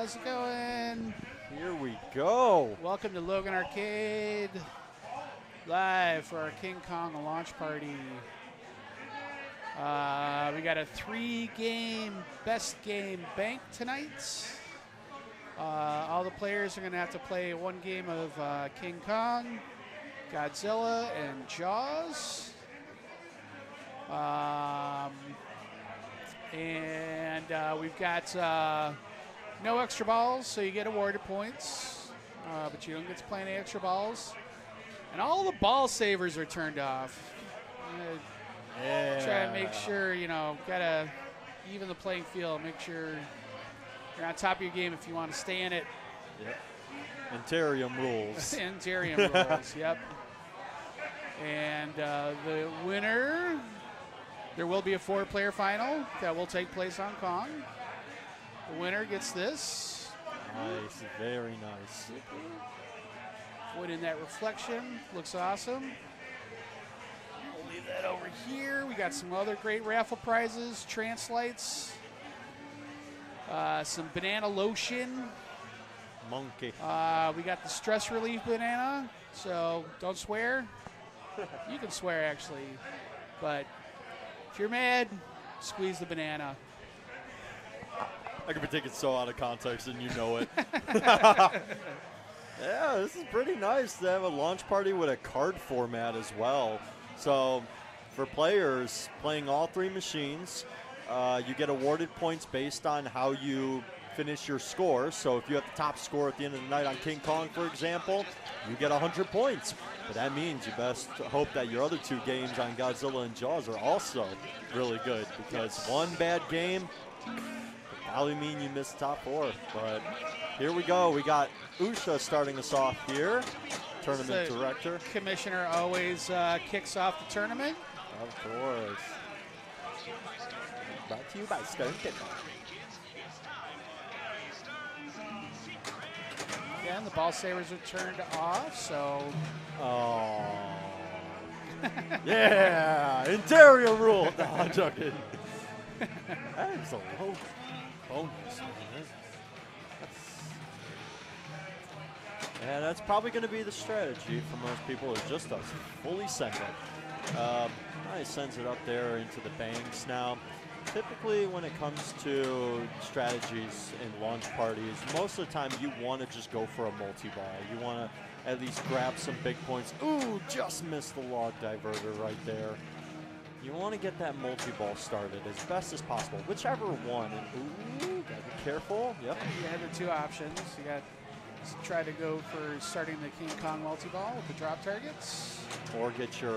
How's it going? Here we go. Welcome to Logan Arcade, live for our King Kong launch party. We got a 3-game best game bank tonight. All the players are going to have to play 1 game of King Kong, Godzilla, and Jaws. We've got no extra balls, so you get awarded points, but you don't get to play any extra balls. And all the ball savers are turned off. Try to make sure, gotta even the playing field, make sure you're on top of your game if you want to stay in it. Yep. Antarium rules. Antarium rules, yep. And the winner, there will be a 4-player final that will take place on Kong. The winner gets this. Nice, very nice. Put in that reflection, looks awesome. We'll leave that over here. We got some other great raffle prizes, trance lights, some banana lotion. Monkey. We got the stress relief banana, so don't swear. You can swear actually, but if you're mad, squeeze the banana. I could be taken so out of context and you know it. Yeah, this is pretty nice to have a launch party with a card format as well. So for players playing all 3 machines, you get awarded points based on how you finish your score. So if you have the top score at the end of the night on King Kong, for example, you get 100 points. But that means you best hope that your other 2 games on Godzilla and Jaws are also really good, because one bad game probably mean you missed top 4. But here we go. We got Usha starting us off here, tournament director. Commissioner always kicks off the tournament. Of course. Brought to you by Stone Kitchen. Again, the ball savers are turned off, so. Oh. Yeah, Ontario rule. No, I'm joking. That's a low bonus, man. And that's probably going to be the strategy for most people, is just to fully send it. I sends it up there into the banks. Now, typically when it comes to strategies in launch parties, most of the time you want to just go for a multi-ball. You want to at least grab some big points. Ooh, just missed the log diverter right there. You want to get that multi-ball started as best as possible, whichever one. And ooh, gotta be careful. Yep. You have the 2 options. You got to try to go for starting the King Kong multi-ball with the drop targets. Or get your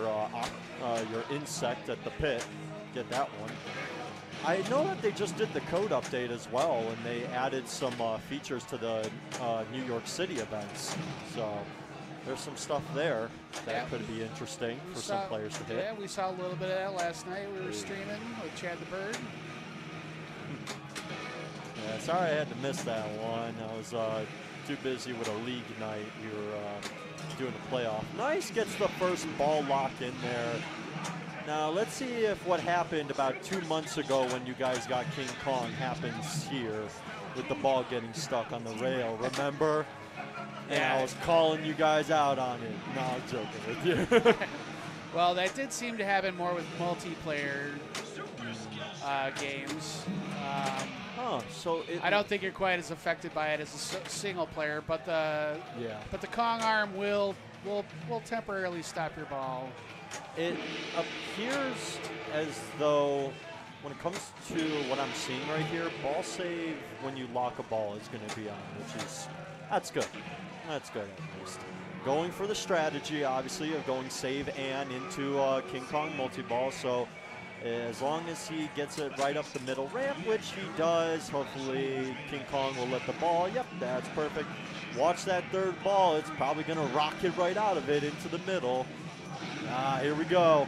insect at the pit. Get that one. I know that they just did the code update as well, and they added some features to the New York City events. So there's some stuff there that could be interesting for some players to hit. Yeah, we saw a little bit of that last night. We were streaming with Chad the Bird. Yeah, sorry I had to miss that one. I was too busy with a league night. We were doing a playoff. Nice gets the first ball lock in there. Now let's see if what happened about 2 months ago when you guys got King Kong happens here with the ball getting stuck on the rail. Remember? And I was calling you guys out on it. No, I'm joking with you. Well, that did seem to happen more with multiplayer games. So I don't think you're quite as affected by it as a single player, but the Kong arm will temporarily stop your ball. It appears as though when it comes to what I'm seeing right here, ball save when you lock a ball is going to be on, that's good. That's good at least. Going for the strategy, obviously, of going save and into King Kong multi-ball. So as long as he gets it right up the middle ramp, which he does, hopefully King Kong will let the ball. Yep, that's perfect. Watch that 3rd ball. It's probably going to rocket right out of it into the middle. Here we go.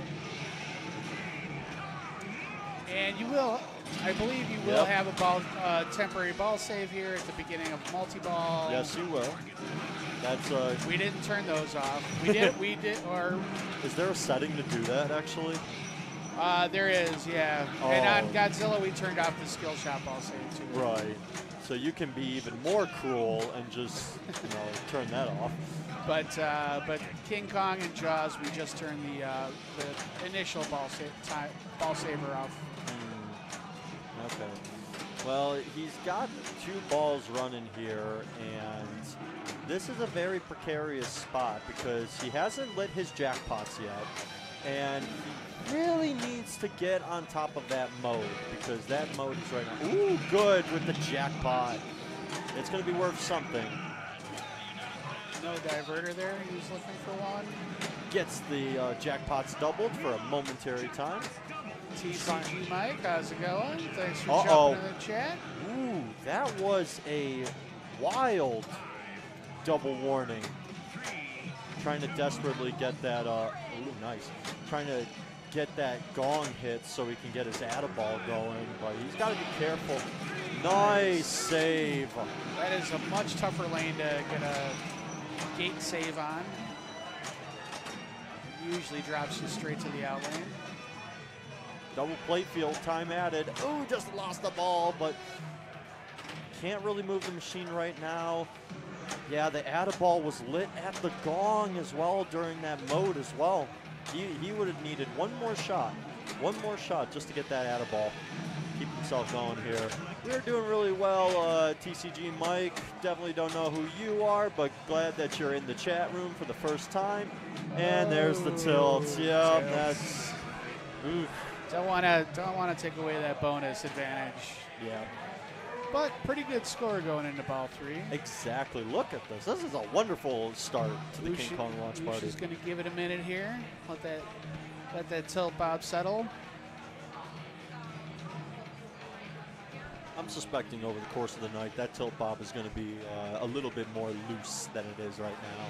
And you will, I believe you will have a temporary ball save here at the beginning of multi-ball. Yes, you will. That's we didn't turn those off. We did, or is there a setting to do that actually? There is, yeah. Oh. And on Godzilla, we turned off the skill shot ball save too. Right. So you can be even more cruel and just, turn that off. But King Kong and Jaws, we just turned the initial ball saver off. Okay. Well, he's got 2 balls running here, and this is a very precarious spot because he hasn't lit his jackpots yet, and he really needs to get on top of that mode because that mode is right now. Ooh, good with the jackpot. It's going to be worth something. No diverter there. He was looking for one. Gets the jackpots doubled for a momentary time. TCG Mike, how's it going? Thanks for Uh-oh. jumping in the chat. Ooh, that was a wild double warning. Trying to desperately get that, ooh, nice. Trying to get that gong hit so he can get his Atta-ball going, but he's got to be careful. Nice save. That is a much tougher lane to get a gate save on. Usually drops you straight to the out lane. Double plate field, time added. Ooh, just lost the ball, but can't really move the machine right now. Yeah, the Atta-ball was lit at the gong as well during that mode as well. He would have needed one more shot just to get that Atta-ball. Keep himself going here. We're doing really well, TCG Mike. Definitely don't know who you are, but glad that you're in the chat room for the first time. And there's the tilt. Yep, that's. Oof. Don't want to take away that bonus advantage. Yeah. But pretty good score going into ball 3. Exactly. Look at this. This is a wonderful start to the King Kong launch party. Just going to give it a minute here. Let that tilt bob settle. I'm suspecting over the course of the night that tilt bob is going to be a little bit more loose than it is right now.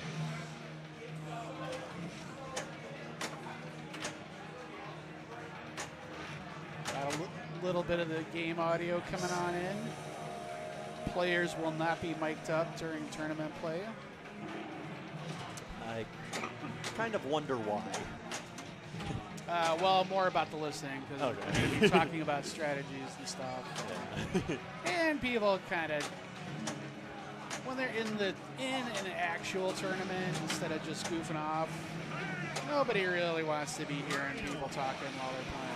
Got a little bit of the game audio coming on in. Players will not be mic'd up during tournament play. I kind of wonder why. Well, more about the listening because we're talking about strategies and stuff. Yeah. And people kind of, when they're in an actual tournament instead of just goofing off, nobody really wants to be hearing people talking while they're playing.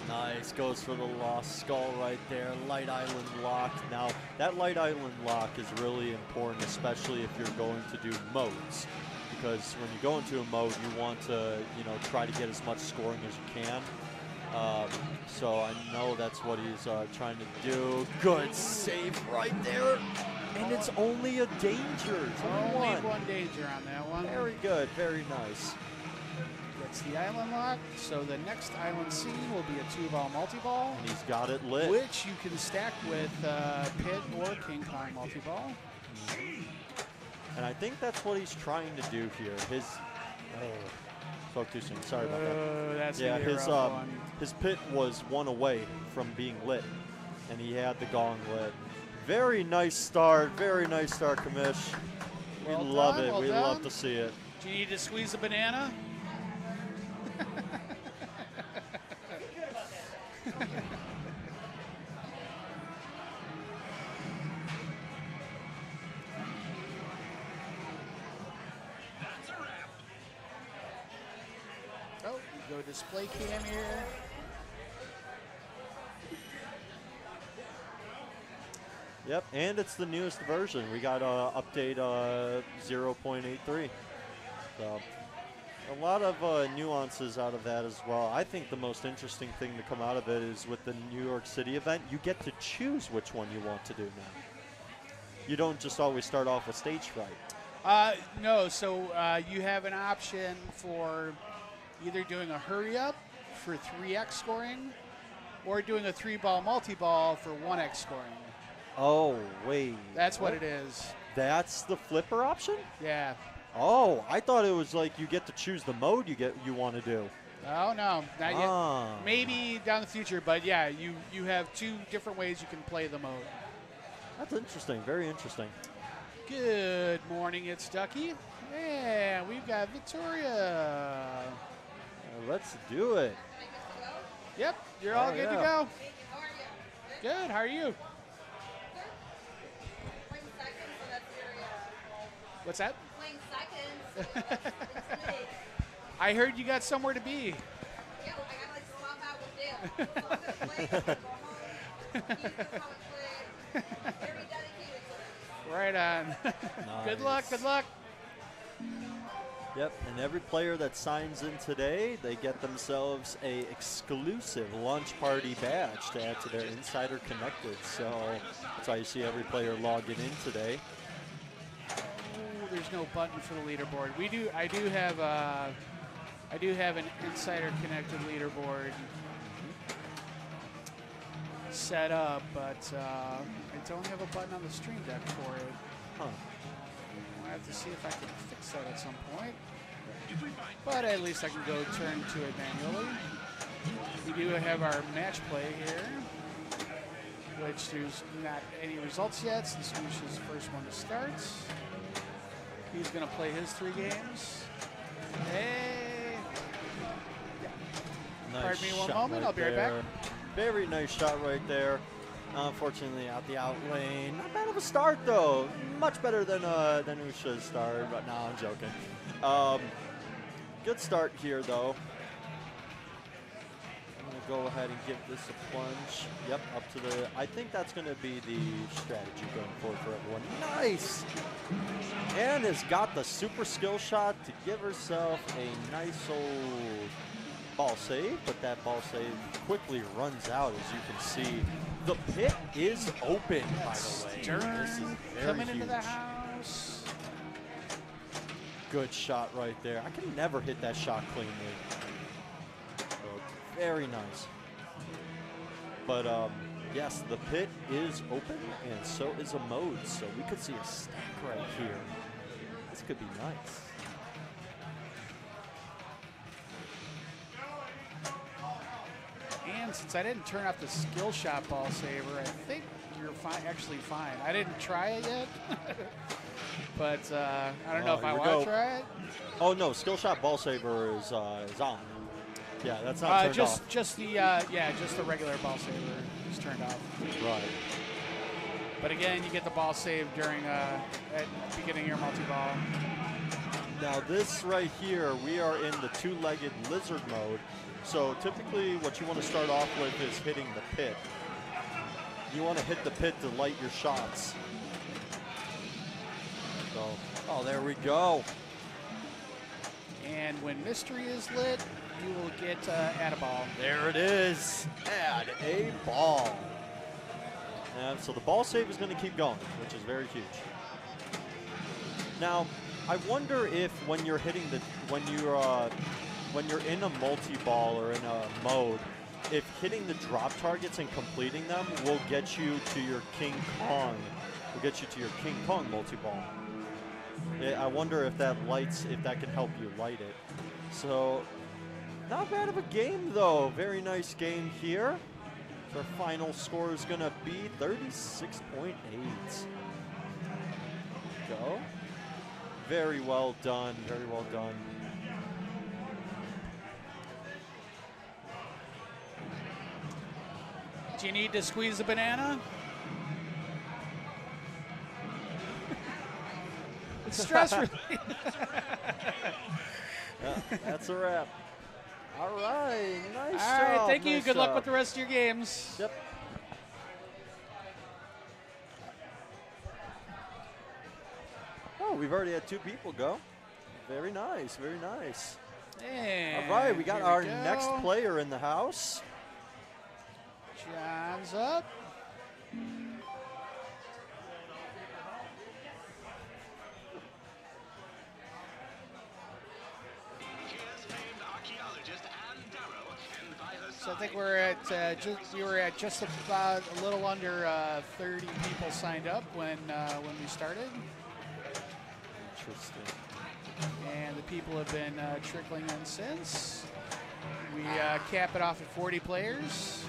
Nice, goes for the lost skull right there. Light Island lock. Now, that Light Island lock is really important, especially if you're going to do modes. Because when you go into a mode, you want to, try to get as much scoring as you can. So I know that's what he's trying to do. Good save right there. And it's only a danger. Only one danger on that one. Very good, very nice. Gets the island lock, so the next island scene will be a 2-ball multi-ball. And he's got it lit. Which you can stack with Pit or King Kong multi-ball. And I think that's what he's trying to do here. Spoke too soon. Sorry about that. That's yeah, one. his pit was one away from being lit, and he had the gong lit. Very nice start, Kamish. We love it. We love to see it. Do you need to squeeze a banana? Oh, we go display cam here. Yep, and it's the newest version. We got update 0.83. So a lot of nuances out of that as well. I think the most interesting thing to come out of it is with the New York City event, you get to choose which one you want to do now. You don't just always start off with stage fright. No, so you have an option for either doing a hurry up for 3x scoring or doing a 3-ball multi-ball for 1x scoring. Oh, wait. That's what it is. That's the flipper option? Yeah. Oh, I thought it was like you get to choose the mode you want to do. Oh, no, not yet. Maybe down the future, but yeah, you have 2 different ways you can play the mode. That's interesting. Very interesting. Good morning, it's Ducky. Yeah, we've got Victoria. Let's do it. Yep, you're all good to go. Good. How are you? Playing seconds, so that's very, What's that? playing seconds, so that's intimidating. I heard you got somewhere to be. Yeah, well, I gotta like swap out with Dale. So I'm gonna play, I'm gonna go home. He's gonna come and play. Very dedicated to it. Right on. Good luck. Good luck. Yep, and every player that signs in today, they get themselves a exclusive launch party badge to add to their Insider Connected. So that's why you see every player logging in today. Ooh, there's no button for the leaderboard. I do have an Insider Connected leaderboard set up, but I don't have a button on the stream deck for it. Huh. I have to see if I can fix that at some point. But at least I can go turn to it manually. We do have our match play here, which there's not any results yet since Lucia's the first one to start. He's going to play his 3 games. Hey! Nice Pardon me one shot moment, I'll be right back. there. Very nice shot right there. Unfortunately, out the out lane. Not bad of a start, though. Much better than Usha's start, but no, I'm joking. Good start here, though. I'm going to go ahead and give this a plunge. Yep, up to the... I think that's going to be the strategy going forward for everyone. Nice! And has got the super skill shot to give herself a nice old ball save, but that ball save quickly runs out, as you can see. The pit is open, by the way. Stern This is very coming into the huge. house. Good shot right there. I can never hit that shot cleanly. So, very nice. But yes, the pit is open, and so is a mode. So we could see a stack right here. This could be nice. And since I didn't turn off the skill shot ball saver, I think you're actually fine. I didn't try it yet, but I don't know if I want to try it. Oh no, skill shot ball saver is on. Yeah, that's not turned off. Just the just the regular ball saver is turned off. Right. But again, you get the ball save during at the beginning of your multi-ball. Now this right here, we are in the 2-legged lizard mode. So typically what you want to start off with is hitting the pit. You want to hit the pit to light your shots. So, oh, there we go. And when mystery is lit, you will get add a ball. There it is. Add a ball. And so the ball save is going to keep going, which is very huge. Now, I wonder if when you're hitting the, when you're in a multi-ball or in a mode, if hitting the drop targets and completing them will get you to your King Kong, multi-ball. I wonder if that lights, if that can help you light it. So, not bad of a game though. Very nice game here. Our final score is gonna be 36.8. Go. Very well done, very well done. Do you need to squeeze a banana? It's stress relief. Yeah, that's a wrap. All right, nice job. All right, thank you. Nice Good luck job. with the rest of your games. Yep. Oh, we've already had 2 people go. Very nice, very nice. And All right, we got here our go. next player in the house. John's up. So I think we're at we were at just about a little under 30 people signed up when we started, Interesting. and the people have been trickling in since. We cap it off at 40 players.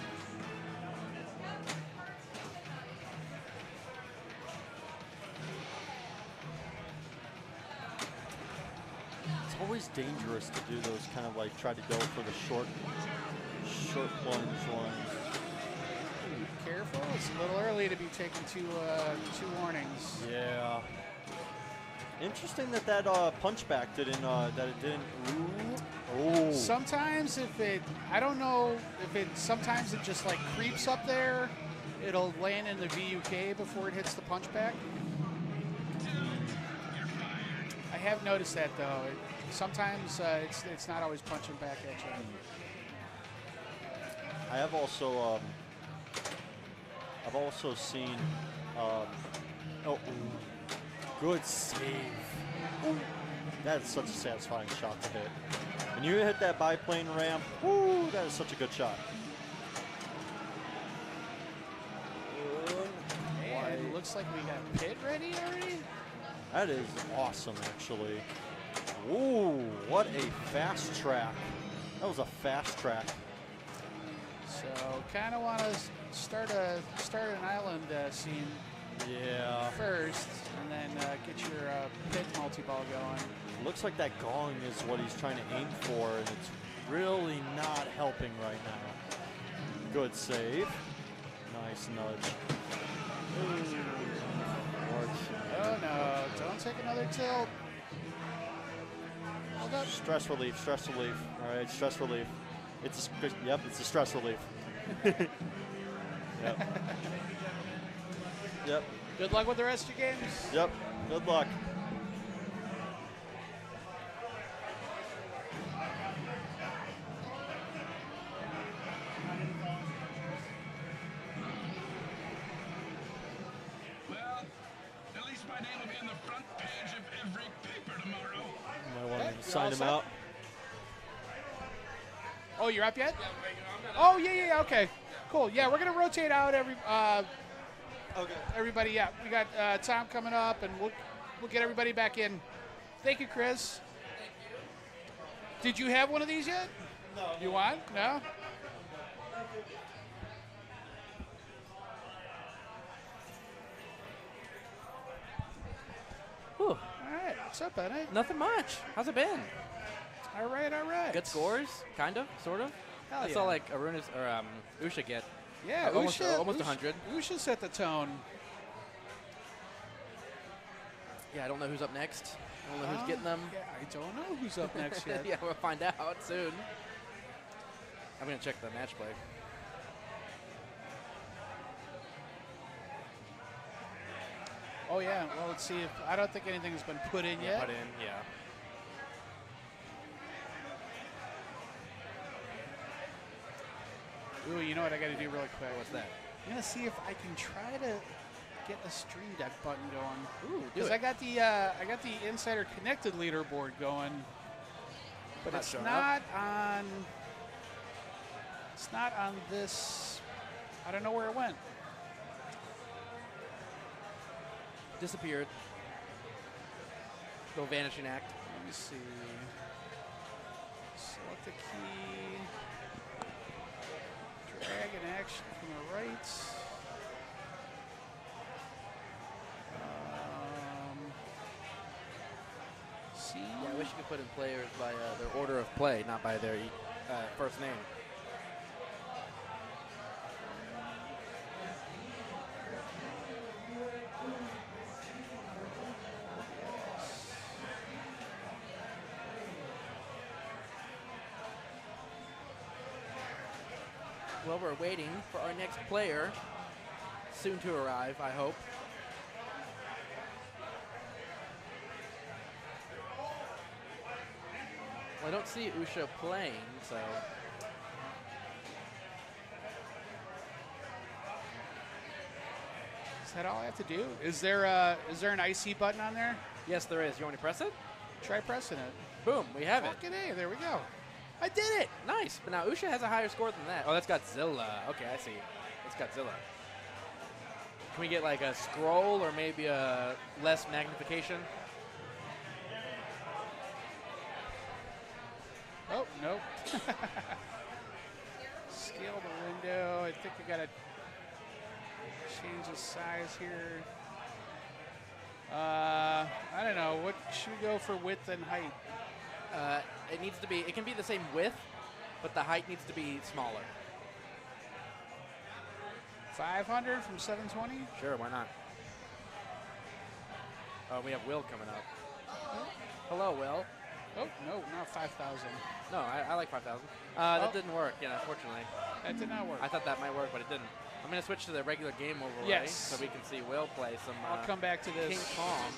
It's always dangerous to do those kind of like try to go for the short plunge ones. careful. It's a little early to be taking two warnings. Yeah. Interesting that punchback didn't. That it didn't. Oh. Sometimes I don't know if sometimes it just like creeps up there. It'll land in the VUK before it hits the punchback. I have noticed that though. Sometimes it's not always punching back at you. I have also seen good save. Ooh. That is such a satisfying shot to hit. When you hit that biplane ramp, woo, that is such a good shot. And it looks like we got pit ready already. That is awesome, actually. Ooh, what a fast track. That was a fast track. So kind of want to start an island scene first, and then get your pit multi-ball going. Looks like that gong is what he's trying to aim for, and it's really not helping right now. Good save. Nice nudge. Ooh. Oh no, don't take another tilt. Hold up. Stress relief, stress relief. All right, stress relief. It's a stress relief. Yep. Yep. Good luck with the rest of your games. Yep. Good luck. Well, at least my name will be on the front page of every paper tomorrow. Might want Okay, to sign him out. Oh, you're up yet? Oh, yeah, okay. Cool. Yeah, we're going to rotate out everybody. Yeah, we got Tom coming up, and we'll get everybody back in. Thank you, Chris. Did you have one of these yet? No. You want? No? Whew. All right. What's up, buddy? Nothing much. How's it been? All right. Good scores? Kind of? Sort of? Hell I yeah. saw like Aruna's or Usha get Yeah, almost Usha, 100. Usha set the tone. Yeah, I don't know who's up next. I don't know who's getting them. Yeah, I don't know who's up next yet. Yeah, we'll find out soon. I'm going to check the match play. Oh, yeah. Well, let's see if I don't think anything's been put in yet. Put in, yeah. Ooh, you know what I got to do really quick? What's that? I'm gonna see if I can try to get a Stream Deck button going. Ooh, do Because it. I got the Insider Connected leaderboard going, but Not it's showing not on. It's not on this. I don't know where it went. Disappeared. Little vanishing act. Let me see. Select the key. Drag an action from the right. See? Yeah, I wish you could put in players by their order of play, not by their first name. Well, we're waiting for our next player, soon to arrive, I hope. Well, I don't see Usha playing, so. Is that all I have to do? Is there an IC button on there? Yes, there is. You want me to press it? Try pressing it. Boom, we have it. Fucking A, there we go. I did it! Nice, but now Usha has a higher score than that. Oh, that's Godzilla. Okay, I see. It's Godzilla. Can we get like a scroll or maybe a less magnification? Oh, nope. Scale the window. I think I gotta change the size here. I don't know. What should we go for width and height? It needs to be, it can be the same width, but the height needs to be smaller. 500 from 720. Sure, why not? Oh, we have Will coming up. Hello, Will. Oh, no, not 5,000. No, I like 5,000. That didn't work, yeah, unfortunately. That did not work. I thought that might work, but it didn't. I'm going to switch to the regular game overlay Yes. so we can see Will play some I'll come back to this. King Kong.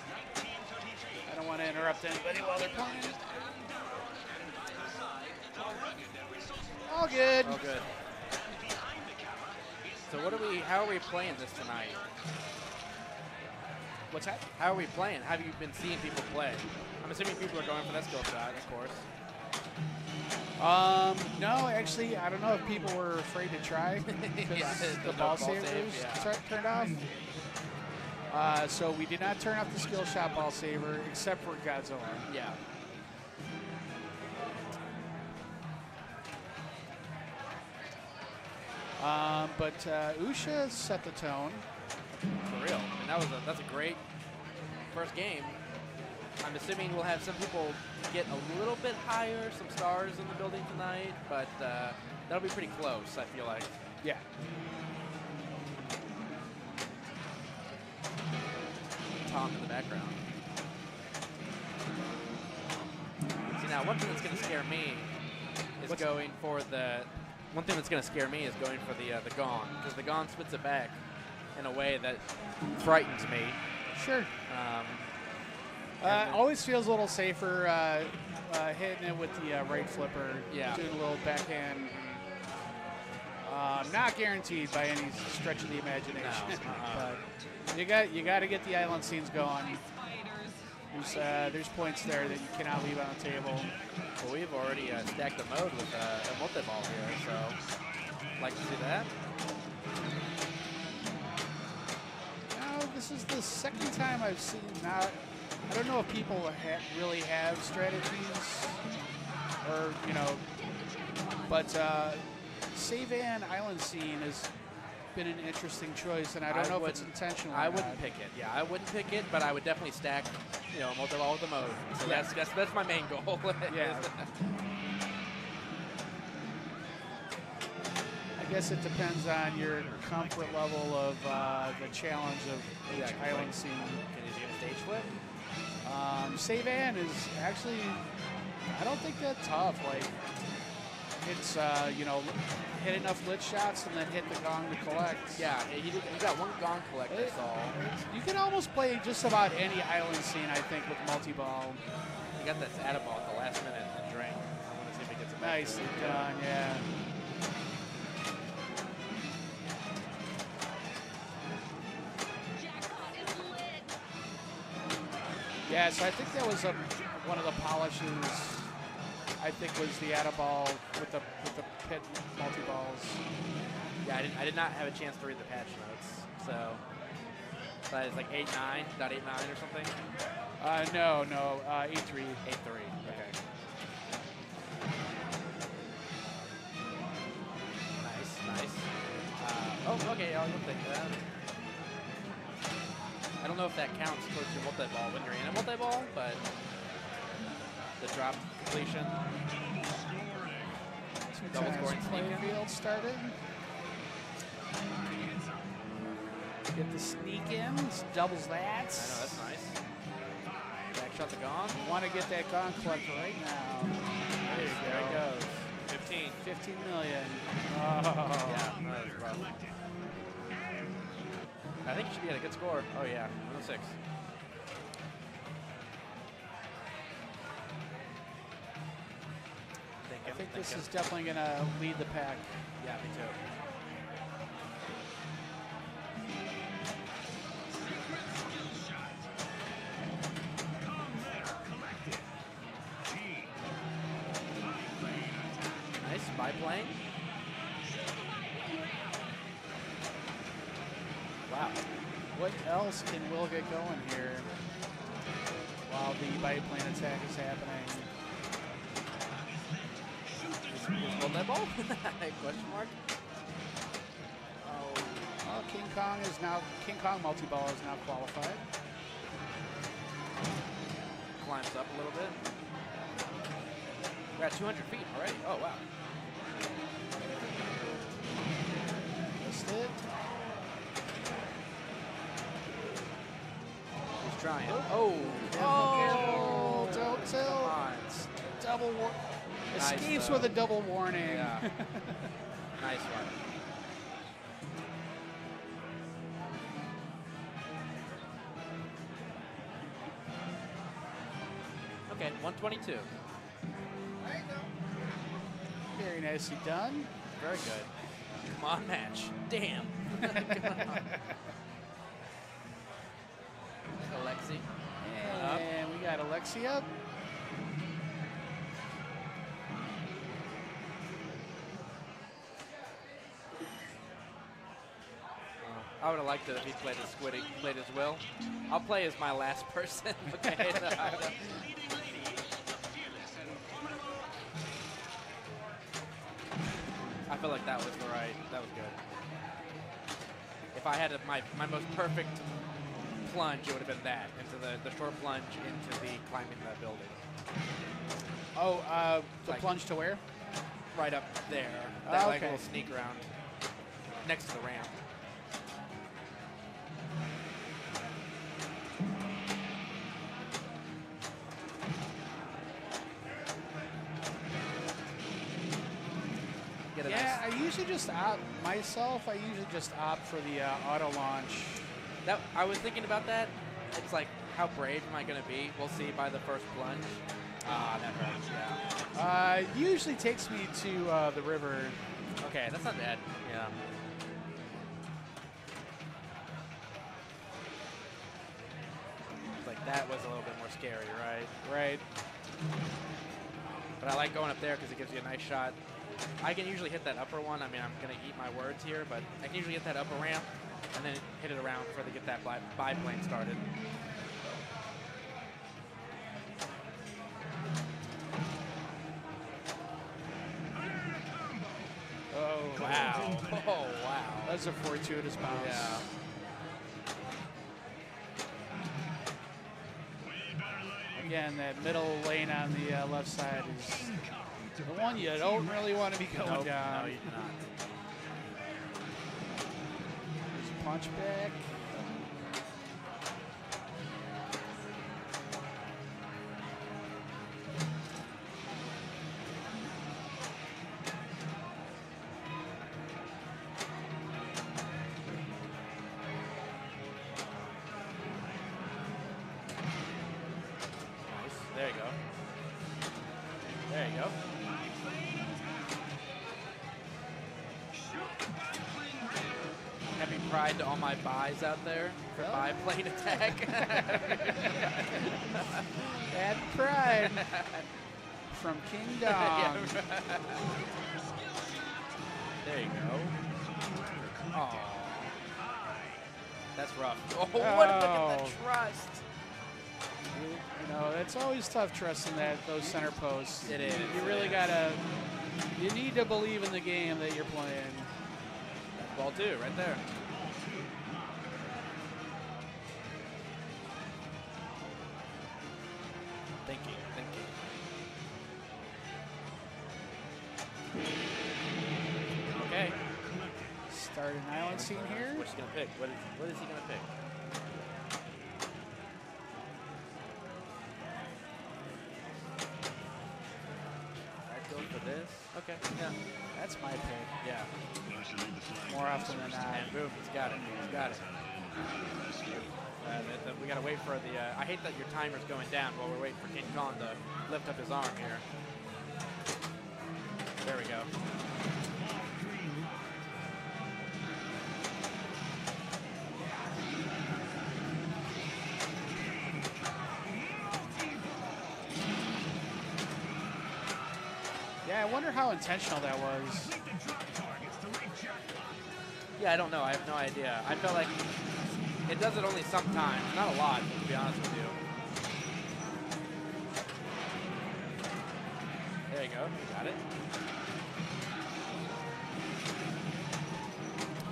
I don't want to interrupt anybody while they're playing. All good. Oh, good. So how are we playing this tonight? What's that? How are we playing? Have you been seeing people play? I'm assuming people are going for that skill shot, of course. No, actually, I don't know if people were afraid to try because Yeah, the no ball ball savers save, yeah. turned off. So we did not turn off the skill shot ball saver except for Godzilla. Yeah. But Usha set the tone. For real. And that's a great first game. I'm assuming we'll have some people get a little bit higher, some stars in the building tonight, but that'll be pretty close, I feel like. Yeah. Tom in the background. See, now one thing that's going to scare me is going for the gong, because the gong spits it back in a way that frightens me. Sure. Always feels a little safer hitting it with the right flipper. Yeah. Doing a little backhand. Not guaranteed by any stretch of the imagination. No, But you got to get the island scenes going. There's points there that you cannot leave on the table. Well, we've already stacked the mode with a multi-ball here, so like to see that. Now, this is the second time I've seen not. I don't know if people really have strategies, or but Save-An Island Scene has been an interesting choice, and I don't know if it's intentional. I wouldn't pick it. Yeah, I wouldn't pick it, but I would definitely stack, multi-ball with the mode. So that's my main goal. Yeah. I guess it depends on your comfort level of the challenge of each island scene. Can you do a stage flip? Save-An is actually, I don't think that tough. Like, it's, hit enough lit shots and then hit the gong to collect. Yeah, you got one gong collect, that's all. You can almost play just about any island scene, I think, with multi-ball. You got that Adaball at the last minute and drink. I want to see if he gets it back. Nicely done, yeah. Yeah, so I think that was one of the polishes. I think was the Adaball with the pit multi-balls. Yeah, I did not have a chance to read the patch notes, so that is like 8.9.89 or something. No, 8.3. 8.3. Okay. Nice. Okay. I'll take that. I don't know if that counts towards your multi-ball when you're in a multi-ball, but the drop completion. Double scoring playing field started. Get the sneak in, doubles that. I know, that's nice. Back shot the gong. Want to get that gong collect right now. There you go. There it goes. 15 million. Yeah, that was rough. I think you should be at a good score. Oh yeah, 106. I think this is definitely going to lead the pack. Yeah, me too. Nice biplane. Wow. What else can Will get going here while the biplane attack is happening? Is that ball? Question mark. Oh, well, King Kong multi-ball is now qualified. Climbs up a little bit. We're at 200 feet already. Oh wow. Missed it. trying. Oh, Oh, don't come tell. on. Double Nice, escapes though. with a double warning. Yeah. Nice one. Okay, 122. Very nicely done. Very good. Come on, match. Damn. Alexi. And we got Alexi up. I would have liked it if he played as Will. I'll play as my last person. Okay. I feel like that was that was good. If I had my most perfect plunge, it would have been that, into the short plunge into the climbing the building. Oh, the Like- plunge to where? Right up there. That like Okay. little sneak around next to the ramp. Get a Yeah, nice, I usually just opt for the auto launch. I was thinking about that. It's like, how brave am I going to be? We'll see by the first plunge. Ah, that hurts, yeah. Usually takes me to the river. Okay, that's not bad. Yeah. It's like that was a little bit more scary, right? Right. But I like going up there because it gives you a nice shot. I can usually hit that upper one. I mean, I'm going to eat my words here, but I can usually hit that upper ramp and then hit it around before they get that biplane started. Oh, Wow. Oh, wow. That's a fortuitous bounce. Yeah. Again, that middle lane on the left side is the one you don't really want to be going Nope, down. no, you do not. There's punch back. Nice. There you go. There you go. Happy pride to all my buys out there for biplane attack. Bad pride from King Dong. Yeah. There you go. Oh, that's rough. Oh, what a look at Oh. that trust. You know, it's always tough trusting those center posts. It is. You really you need to believe in the game that you're playing. That's ball two, right there. Thinking. Okay. Start an island scene here. What's he gonna pick? What is he gonna pick? Alright, going for this. Okay. Yeah. That's my pick. Yeah. More often than not. And boom, he's got it. He's got it. We gotta wait for the. I hate that your timer's going down while we're waiting for King Kong to lift up his arm here. There we go. Yeah, I wonder how intentional that was. Yeah, I don't know. I have no idea. I feel like it does it only sometimes. Not a lot, to be honest with you. There you go. You got it.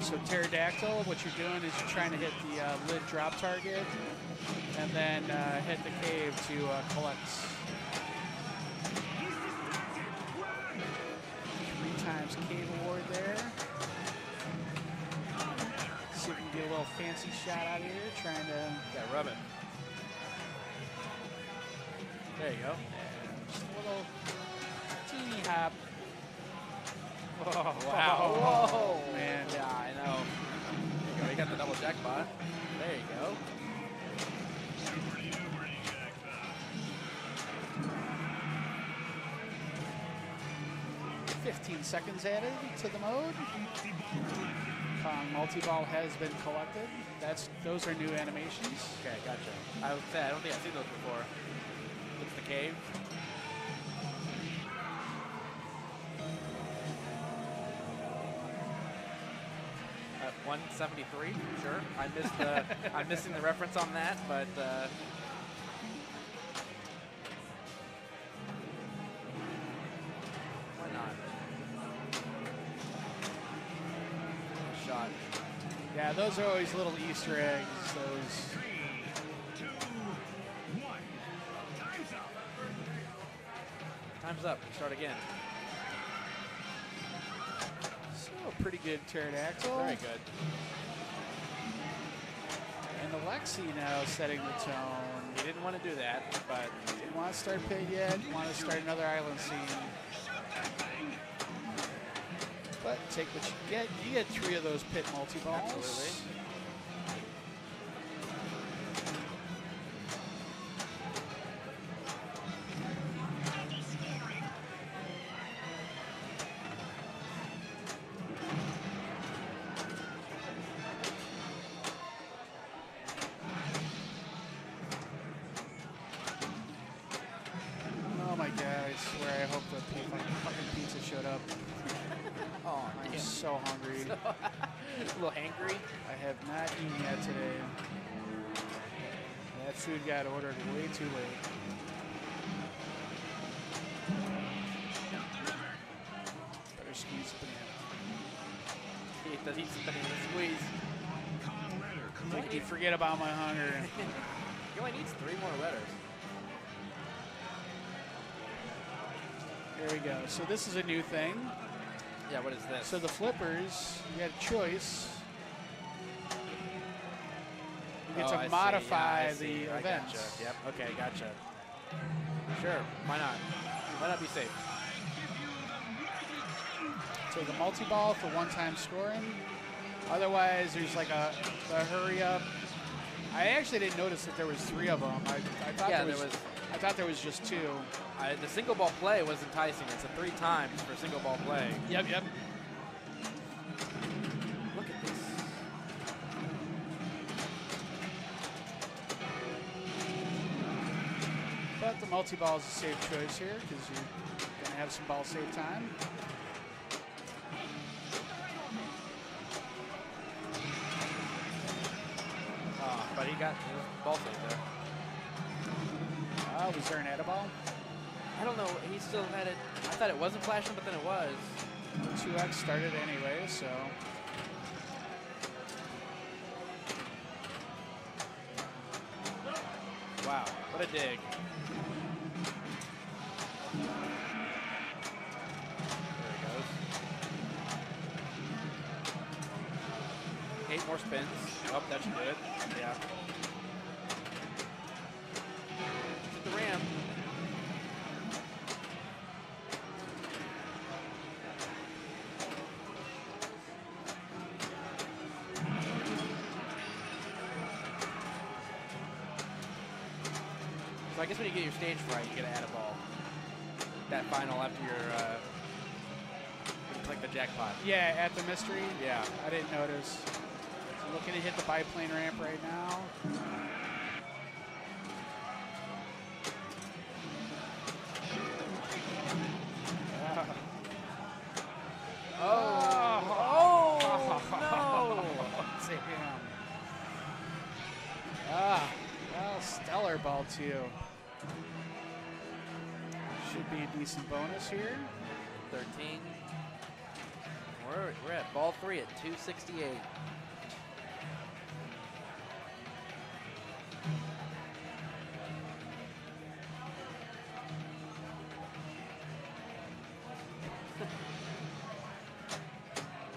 So pterodactyl, what you're doing is you're trying to hit the lid drop target and then hit the cave to collect. 3 times cave award there. See if we can get a little fancy shot out of here, trying to Yeah, rub it. There you go. Just a little teeny hop. Wow. Whoa, man. Yeah, I know. There you go. You got the double jackpot. There you go. 15 seconds added to the mode. Kong multi-ball has been collected. Those are new animations. Okay, gotcha. I would say I don't think I've seen those before. It's the cave. At 173, sure. I missed the. I'm missing the reference on that, but. Why not? Shot. Yeah, those are always little Easter eggs. Those. 3, 2, 1. Time's up. Time's up. Start again. So pretty good pterodactyl. Very good. And Alexi now setting the tone. He didn't want to do that, but Didn't want to start pig yet. Want to start another island scene. But take what you get. You get 3 of those pit multi-balls. Absolutely. Oh my god, I swear I hope the fucking pizza showed up. Oh, I'm damn. so hungry. A little hangry. I have not eaten yet today. That food got ordered way too late. Better squeeze the banana. He does eat some banana squeeze. Make you forget about my hunger. He only needs 3 more letters. There we go. So this is a new thing. Yeah, what is this? So the flippers, you got a choice. You get Oh, I to see. modify Yeah, I see. the I events. Gotcha. Yep. Okay, gotcha. Sure. Why not? Why not be safe? Take a multi-ball for one-time scoring. Otherwise, there's like a hurry up. I actually didn't notice that there was 3 of them. I thought Yeah, there was. I thought there was just 2. The single ball play was enticing. It's a 3 times for single ball play. Yep. Look at this. But the multi-ball is a safe choice here because you're going to have some ball save time. But he got his ball safe there. Was there an edible? I don't know. He still had it. I thought it wasn't flashing, but then it was. 2X started anyway, so. Wow. What a dig. There he goes. 8 more spins. Oh, that should do it. Yeah. Hit the ram. So I guess when you get your stage fright, you get to add a ball. That final after your, like the jackpot. Yeah, at the mystery. Yeah. I didn't notice. I'm looking to hit the biplane ramp right now. Oh, no. Damn. Well, stellar ball 2. Should be a decent bonus here. 13. We're at ball 3 at 268.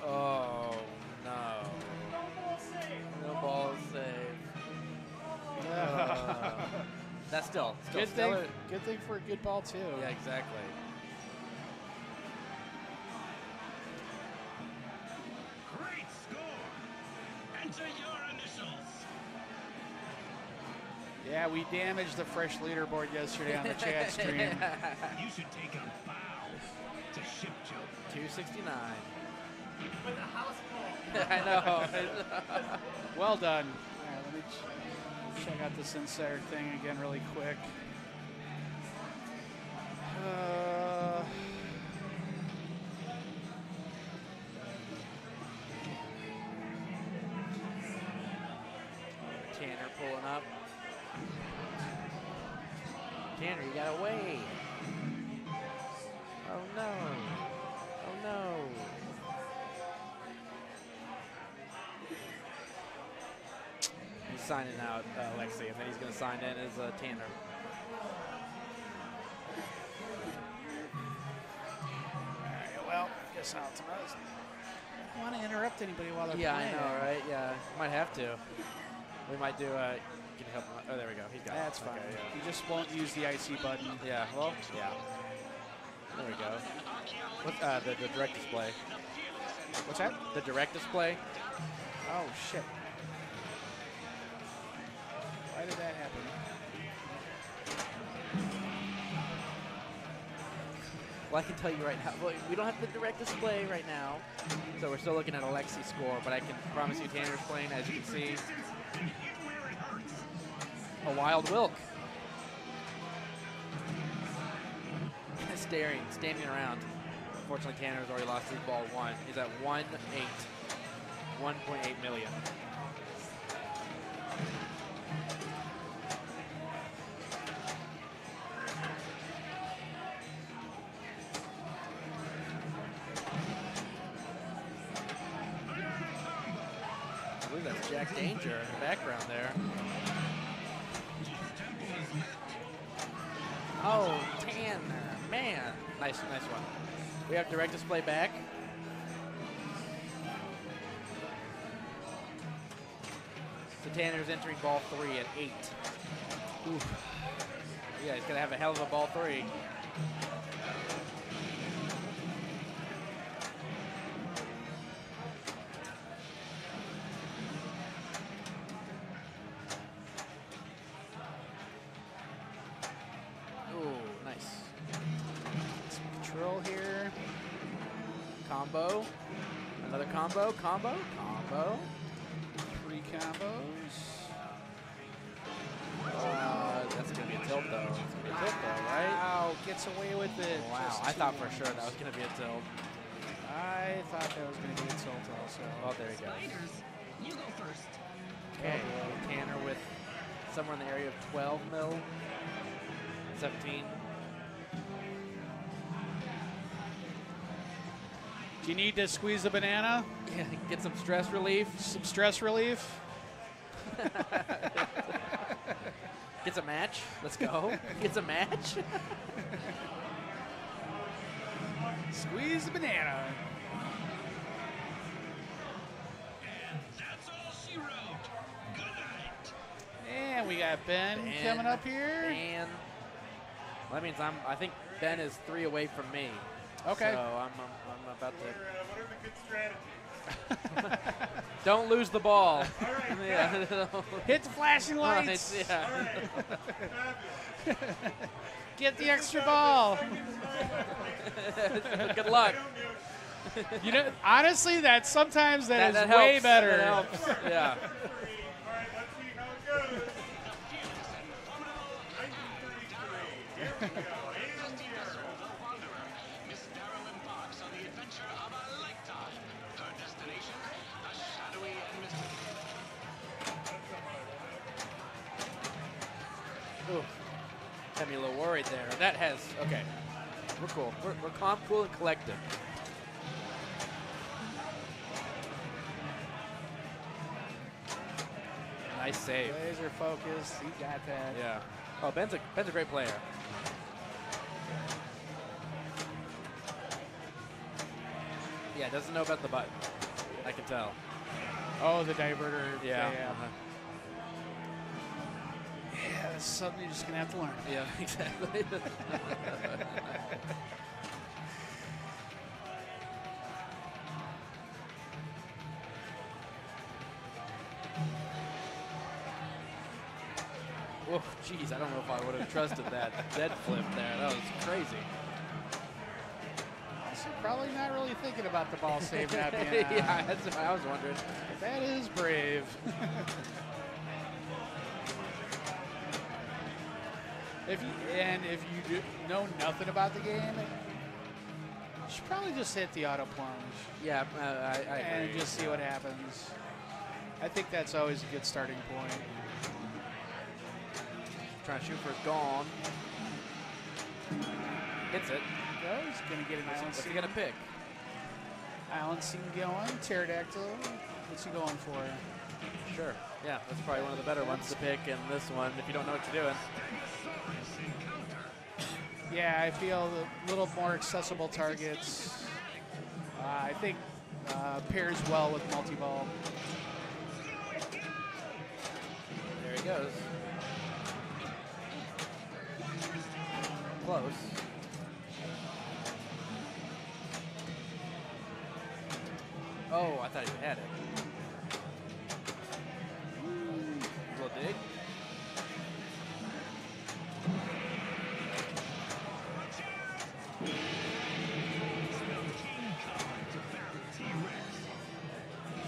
Oh no! No ball save. That's still Good still thing. Good thing for a good ball too. Yeah, exactly. Great score. Enter your initials. Yeah, we damaged the fresh leaderboard yesterday on the chat stream. You should take a bow to ship joke. 269. I know. Well done. All right, let me check out this insider thing again really quick. Tanner pulling up. Tanner, you got away. Oh no. Oh no. He's signing out Lexi, and then he's going to sign in as Tanner. All right, well, guess I'll tomorrow. I don't want to interrupt anybody while they're Yeah, I playing. know, right? Yeah, might have to. We might do. Can you help him? Oh, there we go. He's got That's it. fine. Okay, yeah. You just won't use the IC button. Yeah, well, yeah. There we go. What's the direct display? What's that? The direct display? Oh, shit. Why did that happen? Well, I can tell you right now. Well, we don't have the direct display right now, so we're still looking at Alexi's score, but I can promise you Tanner's playing, as you can see. A wild Wilk. Standing around. Unfortunately, Tanner's already lost his ball 1. He's at 1.8 million. I believe that's Jack Danger in the background there. Oh, Tanner, man. Nice one. We have direct display back. So Tanner's entering ball 3 at 8. Oof. Yeah, he's going to have a hell of a ball 3. Control here. Combo. Another combo. 3 combos. That's going to be a tilt, though. It's going to be a tilt, though, right? Wow, gets away with it. Wow, Just I thought two for sure that ones. was going to be a tilt. I thought that was going to be a tilt also. Oh, there he goes. You go first. Okay, Tanner with somewhere in the area of 12 mil. 17. Do you need to squeeze a banana? Yeah, get some stress relief. Some stress relief? Gets a match. Let's go. Gets a match. Squeeze the banana. And that's all she wrote. Good night. And we got Ben coming up here. And well, that means I think Ben is 3 away from me. Okay. So I'm about to. What are the good strategies? Don't lose the ball. All right. Yeah. Hit the flashing Right, lights. yeah. All right. Fabulous. Get the extra ball. Good luck. You know, honestly, that sometimes that is helps. way better. That helps. Yeah. All right, let's see how it goes. 1933. Here we go. And zero. Miss Marilyn Parks on the adventure of a lifetime. Her destination, the shadowy and mystical. Ooh. Had me a little worried there. That has, okay. We're cool. We're calm, cool, and collected. Nice save. Laser focused. He got that. Yeah. Oh, Ben's a great player. Yeah, doesn't know about the button. I can tell. Oh, the diverter. Yeah. Yeah, that's something you're just gonna have to learn. Yeah, exactly. Oh, jeez, I don't know if I would have trusted that dead flip there. That was crazy. So probably not really thinking about the ball save not being on. Yeah, that's what I was wondering. That is brave. if you know nothing about the game, you should probably just hit the auto plunge Yeah, I and agree. just see what happens. I think that's always a good starting point. Trying to shoot for a gone. Hits it. Go. He's gonna get an island What's he scene. gonna pick? Island scene going. Pterodactyl. What's he going for? Sure. Yeah, that's probably one of the better ones to pick in this one if you don't know what you're doing. Yeah, I feel a little more accessible targets. I think pairs well with multi-ball. There he goes. Close. Oh, I thought he had it. Little dig.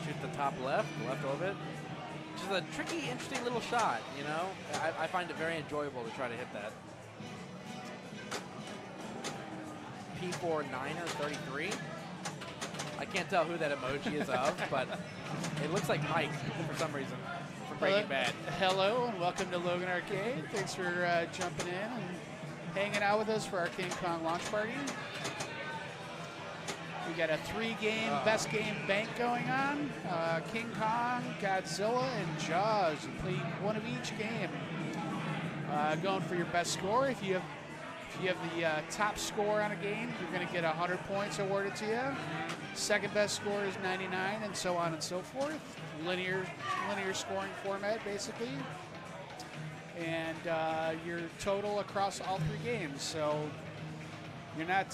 Shoot the top left orbit. Which is a tricky, interesting little shot, you know? I find it very enjoyable to try to hit that. P4Niner33. I can't tell who that emoji is of, but it looks like Mike for some reason from Breaking Bad. Hello and welcome to Logan Arcade. Thanks for jumping in and hanging out with us for our King Kong launch party. We got a 3-game best game bank going on. King Kong, Godzilla, and Jaws. You play one of each game. Going for your best score. If you have the top score on a game, you're going to get 100 points awarded to you. Second best score is 99, and so on and so forth. Linear scoring format, basically. And your total across all 3 games. So you're not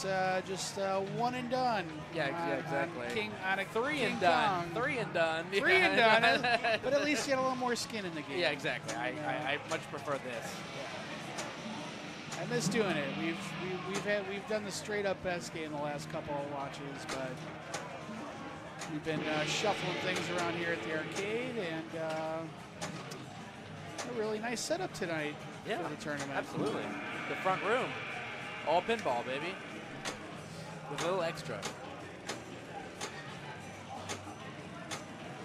just one and done. Yeah, exactly. On a Three King and done. Kong. 3 and done. 3 and done. But at least you get a little more skin in the game. Yeah, exactly. I much prefer this. I miss doing it. We've done the straight up best game the last couple of launches, but we've been shuffling things around here at the arcade, and a really nice setup tonight for the tournament. Absolutely. The front room, all pinball, baby, with a little extra.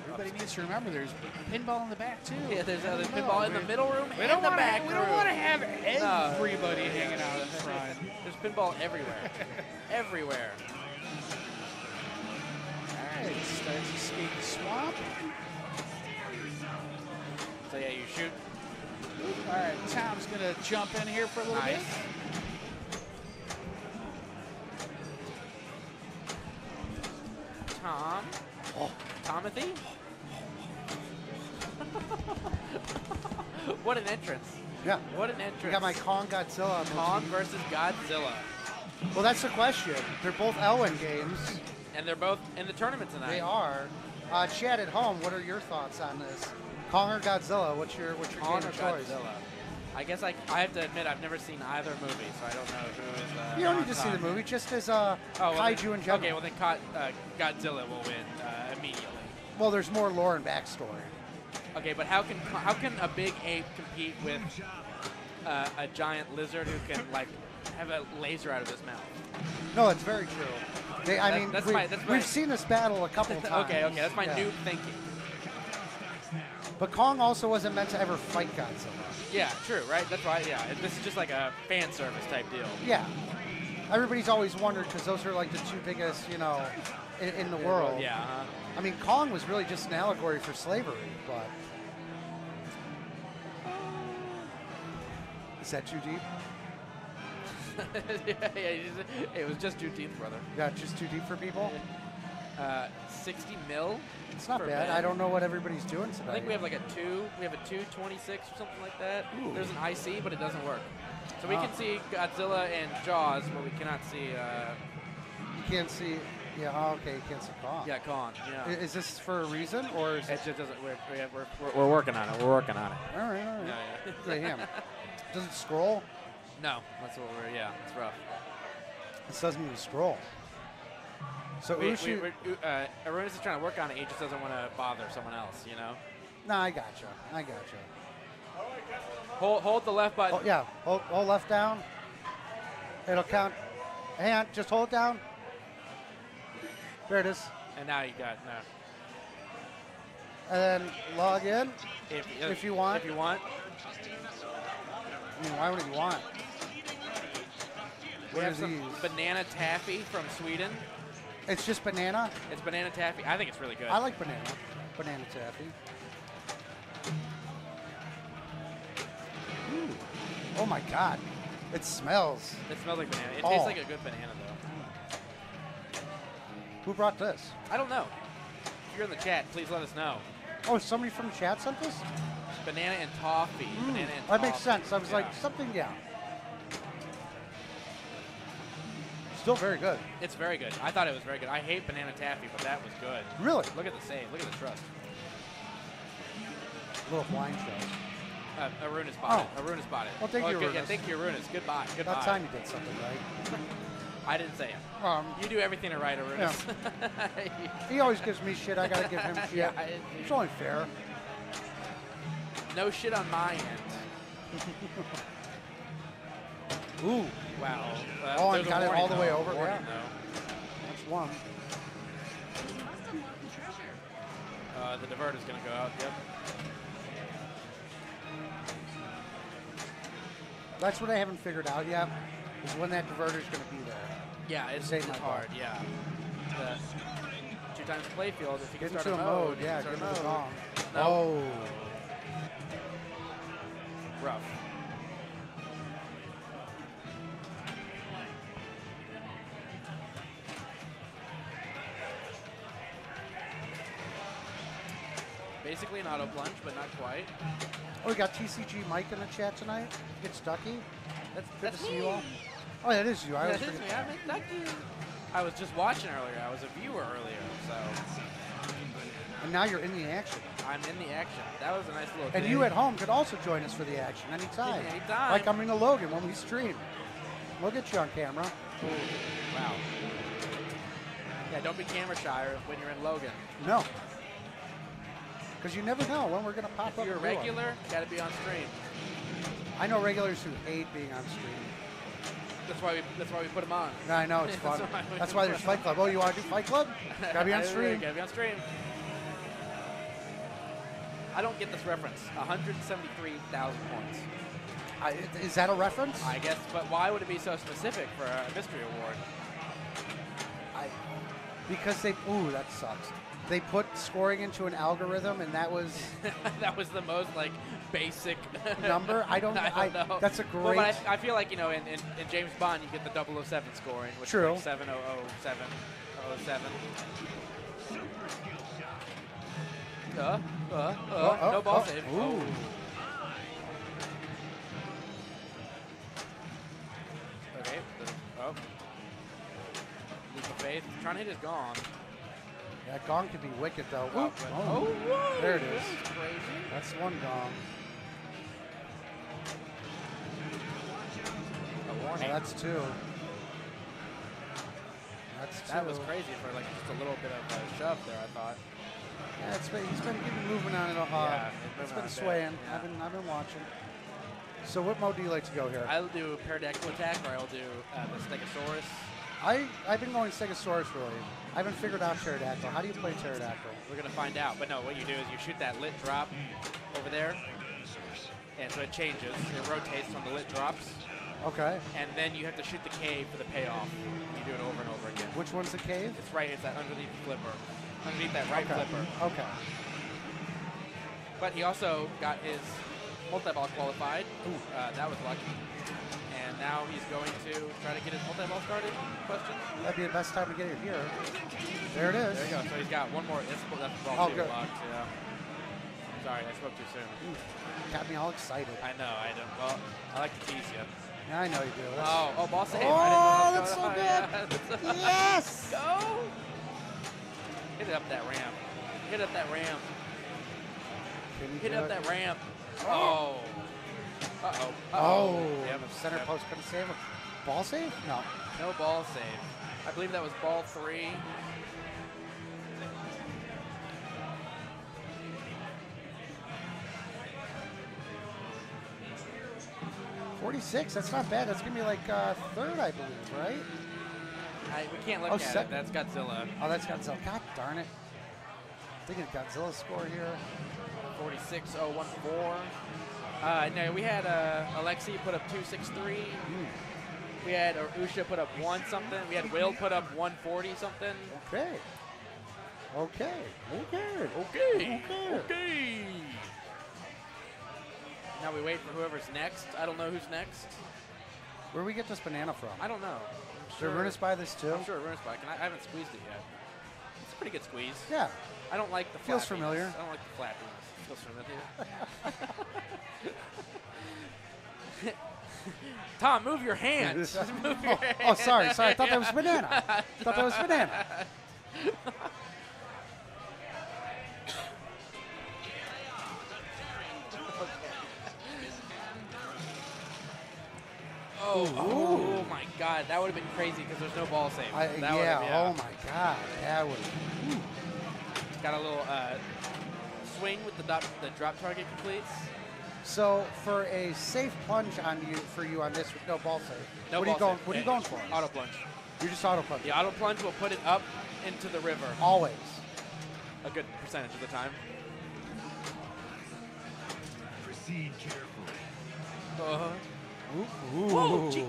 Everybody needs to remember there's pinball in the back too. Yeah, there's pinball in the middle room We and don't the want back to. We room. don't want to have everybody hanging out in front. There's pinball everywhere. Everywhere. All right, starts to escape the swamp. So yeah, you shoot. All right, Tom's gonna jump in here for a little bit. Tom. Tomothy? What an entrance. Yeah. What an entrance. We got my Kong Godzilla. Kong versus Godzilla. Well, that's the question. They're both Elwin games. And they're both in the tournament tonight. They are. Chad at home, what are your thoughts on this? Kong or Godzilla? What's your Kong game or of choice? Godzilla. I guess I have to admit I've never seen either movie, so I don't know who is. You don't on need to see top. the movie, just as well kaiju then, in general. Okay, well then Godzilla will win immediately. Well, there's more lore and backstory. Okay, but how can a big ape compete with a giant lizard who can like have a laser out of his mouth? No, it's very true. We've seen this battle a couple of times. Okay, that's my new thinking. But Kong also wasn't meant to ever fight Godzilla. Yeah, true, right? That's why. Yeah, this is just like a fan service type deal. Yeah. Everybody's always wondered because those are like the 2 biggest, in the world. Yeah. I mean, Kong was really just an allegory for slavery, but is that too deep? yeah, it was just too deep, brother. Yeah, just too deep for people. 60 mil. It's not for bad. Ben. I don't know what everybody's doing tonight. I think we have like a 2. We have a 226 or something like that. Ooh. There's an IC, but it doesn't work. So we Ah. can see Godzilla and Jaws, but we cannot see. You can't see. Yeah. Oh, okay. You can't see Kong. Yeah, Kong. Yeah. Is this for a reason or is It it? just doesn't. We're working on it. We're working on it. All right. All right. Yeah, Good him. Does it scroll? No, that's what we're. Yeah, it's rough. It doesn't even scroll. So Ushi. Arunas is trying to work on it. He just doesn't want to bother someone else. You know. No, I gotcha. I gotcha. Hold the left button. Oh yeah. Hold left down. It'll count. Hang on. Just hold down. There it is. And now you got no. And then log in. If you want. If you want. I mean, why would you want? We What have is some these? banana taffy from Sweden. It's just banana. It's banana taffy. I think it's really good. I like banana. Banana taffy. Ooh. Oh my God. It smells. It smells like banana. It Oh. tastes like a good banana, though. Who brought this? I don't know. If you're in the chat, please let us know. Oh, somebody from chat sent this? Banana and toffee. Banana and That makes toffee. sense. I was like, Yeah. something, yeah. Still very good. It's very good. I thought it was very good. I hate banana taffy, but that was good. Really? Look at the save. Look at the trust. A little blind show. Arunas bought it. Arunas bought it. Well, thank you, good. Yeah, Arunas. thank you, Arunas. Goodbye. Goodbye. About time you did something right. I didn't say it. You do everything right, Arunas. He always gives me shit. I gotta give him shit. Yeah, It's only fair. no shit on my end. Ooh, Wow. Oh, and there's a got it warning, all the way though. over, Warning, yeah. though. that's one. The diverter's going to go out. Yep. That's what I haven't figured out yet. Is when that diverter's gonna be there. Yeah, it's Save my hard. Yeah. The 2 times playfield. If you Get can start into a a mode, mode, you yeah. can Get start into a the mode. gong. No. Oh. Rough. Basically an auto plunge, but not quite. Oh, we got TCG Mike in the chat tonight. It's Ducky. Good That's to see me. you all. Oh, that is you. I Yeah, always it is forget me. that. I'm Ducky. I was just watching earlier. I was a viewer earlier, so And now you're in the action. I'm in the action. That was a nice little. And thing. you at home could also join us for the action anytime. Anytime. Like I'm in the Logan when we stream. We'll get you on camera. Ooh, wow. Yeah, don't be camera shy when you're in Logan. No. Because you never know when we're going to pop If up. you're a and do it. regular, gotta be on stream. I know regulars who hate being on stream. That's why we put them on. I know, it's fun. That's why there's Fight Club. Oh, you want to do Fight Club? Gotta be on stream. Gotta be on stream. I don't get this reference. 173,000 points. Is that a reference? I guess, but why would it be so specific for a mystery award? Because they, ooh, that sucks. They put scoring into an algorithm, and that was That was the most like basic number. I don't know. That's a great. Well, but I feel like, you know, in James Bond you get the 007 scoring, which True. is like 7007. 007. No ball save. Ooh. Oh. Okay. Oh. Leap of faith. Trying to hit his gong. That gong could be wicked, though. Oh, Ooh. but- Oh. whoa. There it is. That's crazy. That's one gong. A Oh, warning. that's two. That's two. That was crazy for like just a little bit of a shove there, I thought. Yeah, he's been keeping moving on it. Yeah, It's moving on been a bit, swaying. yeah. I've been watching. So what mode do you like to go here? I'll do Pterodactyl attack, or I'll do the Stegosaurus. I've been going Stegosaurus really. I haven't figured out Pterodactyl. How do you play Pterodactyl? We're gonna find out. But no, what you do is you shoot that lit drop over there, and so it changes. It rotates when the lit drops, Okay. and then you have to shoot the cave for the payoff. You do it over and over again. Which one's the cave? It's right. It's that underneath the flipper, underneath that right Okay. flipper. Okay. But he also got his multi-ball qualified. That was lucky. And and now he's going to try to get his multi-ball started. Question? That'd be the best time to get it here. There it is. There you go. So he's got one more. That's ball Oh, two good. blocked. Yeah. Sorry, I spoke too soon. Got me all excited. I know. I don't. Well, I like to tease you. Yeah, I know you do. Oh, ball save. Oh, I didn't know that's so that was good. going on. Yes. Go. Hit it up that ramp. Hit up that ramp. Can you Hit do up it? that ramp. Oh. Uh-oh. Oh, Yep. center post couldn't save it. Ball save? No. No ball save. I believe that was ball 3. .46, that's not bad. That's going to be like third, I believe, right? We can't look Oh, at it. second. That's Godzilla. Oh, that's Godzilla. God darn it. Thinking of Godzilla's score here. 46.014. No, we had Alexi put up 263. We had Usha put up 1 something. We had Will put up 140 something. Okay. Okay. Okay. Okay. Okay. Now we wait for whoever's next. I don't know who's next. Where do we get this banana from? I don't know. Did Runas buy this too? I'm sure Runas Spike, and I haven't squeezed it yet. It's a pretty good squeeze. Yeah. I don't like the Feels flappiness. familiar. I don't like the flappiness. Feels familiar. Tom, move your hands. Move your hands. Oh, sorry. I thought that was banana. Thought that was banana. Oh my God, that would have been crazy because there's no ball save. That Yeah. would've- Oh my God. That would. Got a little swing with the drop target completes. So for a safe plunge on you on this with no ball save. No what are you ball going? save. What are you going for? Auto plunge. You just auto plunge. The auto plunge will put it up into the river Always. a good percentage of the time. Proceed carefully. Ooh. Whoa, gee,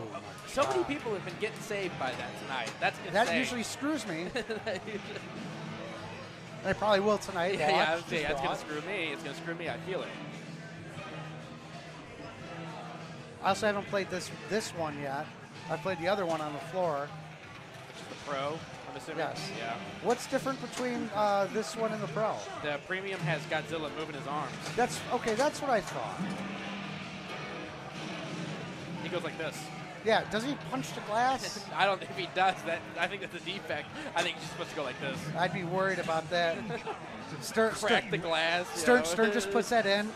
so many people have been getting saved by that tonight. That's insane. That usually screws me. I probably will tonight. Yeah, I Watch, would say just that's going watch. to screw me. It's going to screw me. I feel it. I also haven't played this one yet. I played the other one on the floor. Which is the pro, I'm assuming. Yes. Yeah. What's different between this one and the pro? The premium has Godzilla moving his arms. That's okay. That's what I thought. He goes like this. Yeah. Does he punch the glass? I don't. If he does that, I think that's a defect. I think he's just supposed to go like this. I'd be worried about that. Crack the glass. you Stern know. just puts that in,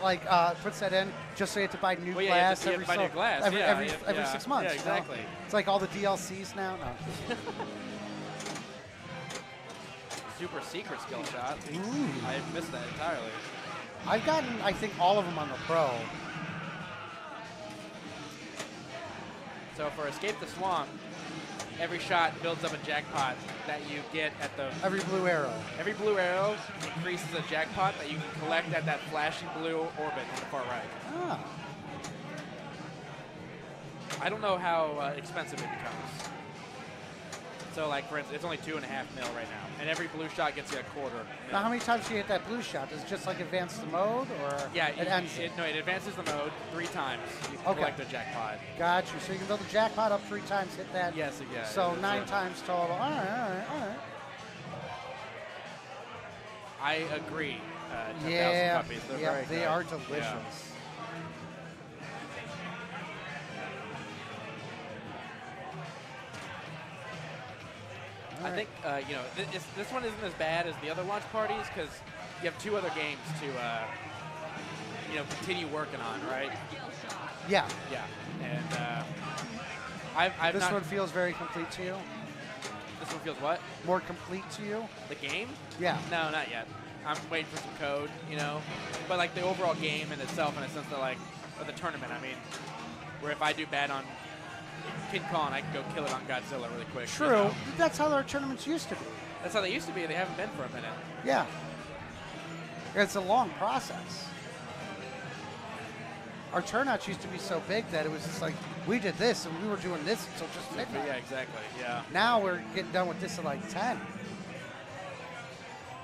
puts that in just so you have to buy new Well, yeah, glass you have to buy new glass. every, Yeah, every, yeah, every yeah. 6 months. Yeah, you know? exactly. It's like all the DLCs now. No. Super secret skill shot. I missed that entirely. I've gotten, I think, all of them on the pro. So for Escape the Swamp, every shot builds up a jackpot that you get at the... Every blue arrow. Every blue arrow increases a jackpot that you can collect at that flashing blue orbit on the far right. Ah. I don't know how expensive it becomes. So, like, for instance, it's only 2.5 mil right now, and every blue shot gets you a quarter mil. Now, how many times do you hit that blue shot? Does it just like advance the mode, or Yeah, it ends it? No, it advances the mode 3 times. You can Okay. collect a jackpot. Got you. So you can build the jackpot up 3 times, hit that. Yes, yeah. So it's 9 times total. All right. I agree. 10,000 Yeah, puppies. They're yeah, very they good. are delicious. Yeah. I think, you know, this one isn't as bad as the other launch parties because you have 2 other games to, you know, continue working on, right? Yeah. Yeah. And I've This not... one feels very complete to you? This one feels what? More complete to you? The game? Yeah. No, not yet. I'm waiting for some code, you know? But, like, the overall game in itself, in a sense that, like, or the tournament, I mean, where if I do bad on King Kong, I can go kill it on Godzilla really quick. True. You know? That's how our tournaments used to be. That's how they used to be. They haven't been for a minute. Yeah. It's a long process. Our turnouts used to be so big that it was just like, we did this and we were doing this until just midnight. Yeah, exactly. Yeah. Now we're getting done with this at like 10.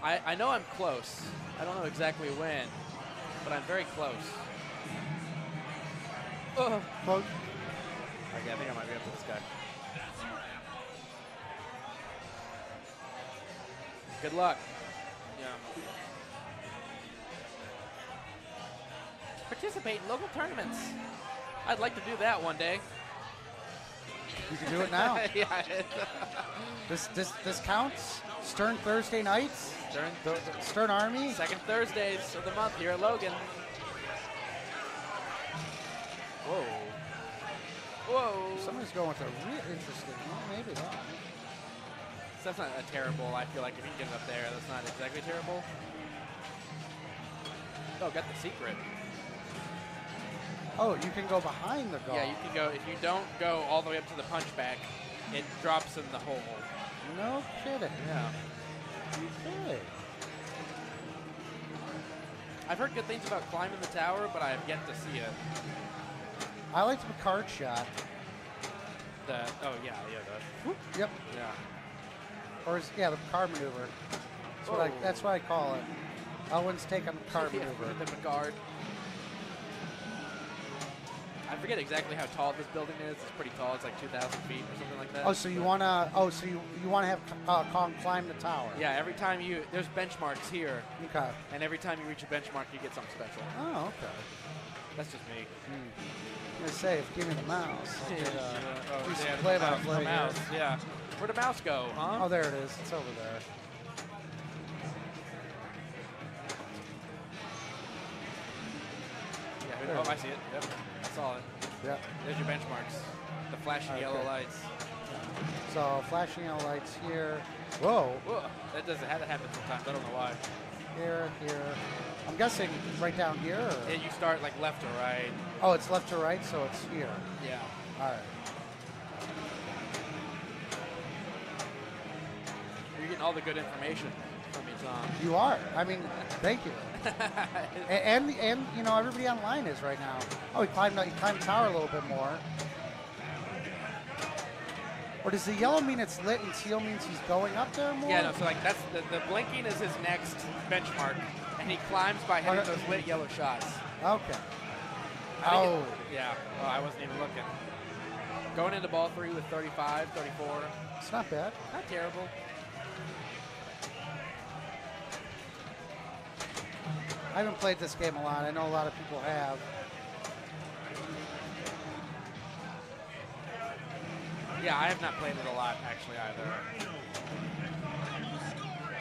I know I'm close. I don't know exactly when, but I'm very close. Close. Okay, I think I might be up to this guy. Good luck. Yeah. Participate in local tournaments. I'd like to do that one day. You can do it now. Yeah. This counts. Stern Thursday nights. The Stern Army. Second Thursdays of the month here at Logan. Whoa. Whoa. Someone's going with a real interesting one. Maybe not. So that's not a terrible. I feel like if you can get it up there, that's not exactly terrible. Oh, got the secret. Oh, you can go behind the goal. Yeah, you can go. If you don't go all the way up to the punchback, it drops in the hole. No kidding. Yeah. Okay. I've heard good things about climbing the tower, but I have yet to see it. I like the card shot. The Yep. yeah. Or the card maneuver. That's what I call it. Owen's take on the card maneuver. The Picard. I forget exactly how tall this building is. It's pretty tall. It's like 2,000 feet or something like that. Oh, so you wanna? Oh, so you wanna have Kong climb the tower? Yeah. Every time there's benchmarks here, Okay. and every time you reach a benchmark, you get something special. Oh, okay. That's just me. I'm gonna say, if give me the mouse, I'll get, do some yeah, play-by-play the here. mouse. Yeah. Where'd the mouse go, huh? Oh, there it is. It's over there. Yeah. Oh, I see it. Yep. I saw it. Yep. There's your benchmarks. The flashing Okay. yellow lights. So flashing yellow lights here. Whoa. Whoa. That happen sometimes. I don't know why. Here. I'm guessing right down here. Or? Yeah, you start like left or right. Oh, it's left to right, so it's here. Yeah. All right. You're getting all the good information from me, Tom. You are. I mean, thank you. and you know, everybody online is right now. Oh, he climbed the tower a little bit more. Or does the yellow mean it's lit and teal means he's going up there more? Yeah, no, so like that's the blinking is his next benchmark, and he climbs by hitting those lit yellow shots. Okay. Oh. Yeah. Oh, I wasn't even looking. Going into ball 3 with 35, 34. It's not bad. Not terrible. I haven't played this game a lot. I know a lot of people have. Yeah, I have not played it a lot actually either.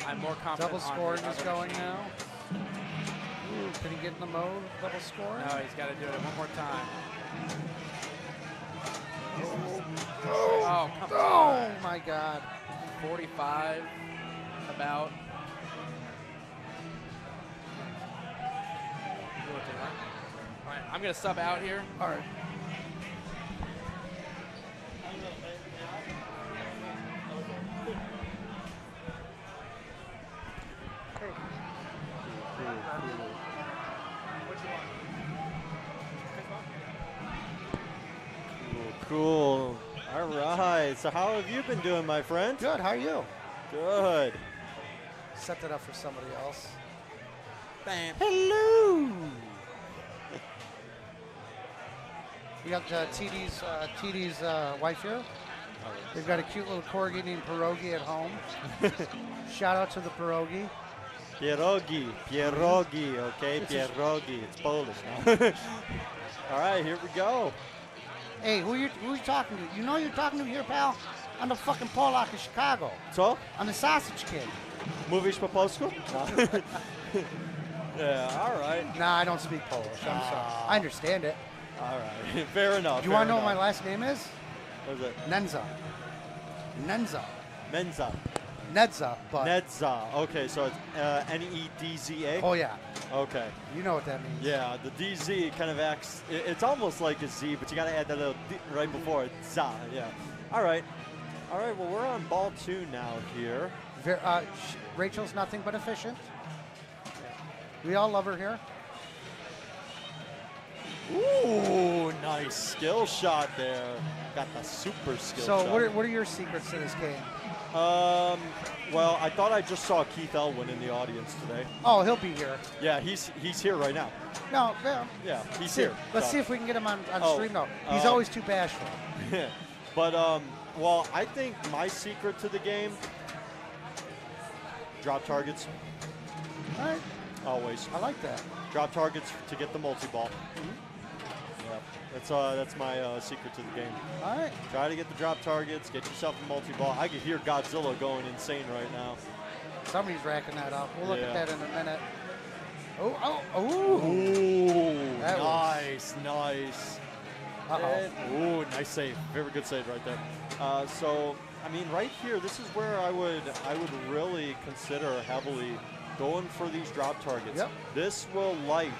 I'm more confident. Double on scoring the is other going machine. now. Ooh, can he get in the mode? Double scoring? No, he's got to do it one more time. Oh, come oh on. my God. 45, about. All right, I'm going to sub out here. All right. Cool. All right. So how have you been doing, my friend? Good. How are you? Good. Set that up for somebody else. Bam. Hello. You got TD's wife here. They've got a cute little corgi named Pierogi at home. Shout out to the Pierogi. Pierogi, okay? Pierogi. It's Polish now. All right, here we go. Hey, who you talking to? You know you're talking to here, pal? I'm the fucking Polak of Chicago. Co? I'm the Sausage Kid. Mówisz po polsku? No. Yeah, all right. Nah, I don't speak Polish. I'm sorry. I understand it. All right. Fair enough. Do you want to know what my last name is? What is it? Nenza. Menza. Nedza, but. Nedza. Okay, so it's Nedza? Oh, yeah. Okay. You know what that means. Yeah, the DZ kind of acts, it's almost like a Z, but you got to add that little D right before it. Za, yeah. All right. All right, well, we're on ball 2 now here. Rachel's nothing but efficient. We all love her here. Ooh, nice skill shot there. Got the super skill shot. So what are your secrets to this game? Well, I thought I just saw Keith Elwin in the audience today. Oh, he'll be here. Yeah, he's here right now. No, yeah. Yeah, he's here. Let's so. see if we can get him on Oh, stream, though. He's always too bashful. But, well, I think my secret to the game, drop targets, All right. always. I like that. Drop targets to get the multi-ball. Yeah, that's my secret to the game. All right. Try to get the drop targets, get yourself a multi-ball. I can hear Godzilla going insane right now. Somebody's racking that up. We'll look Yeah. at that in a minute. Oh. Ooh, That nice. Uh-oh. Ooh, nice save. Very good save right there. So, I mean, right here, this is where I would really consider heavily going for these drop targets. Yep. This will light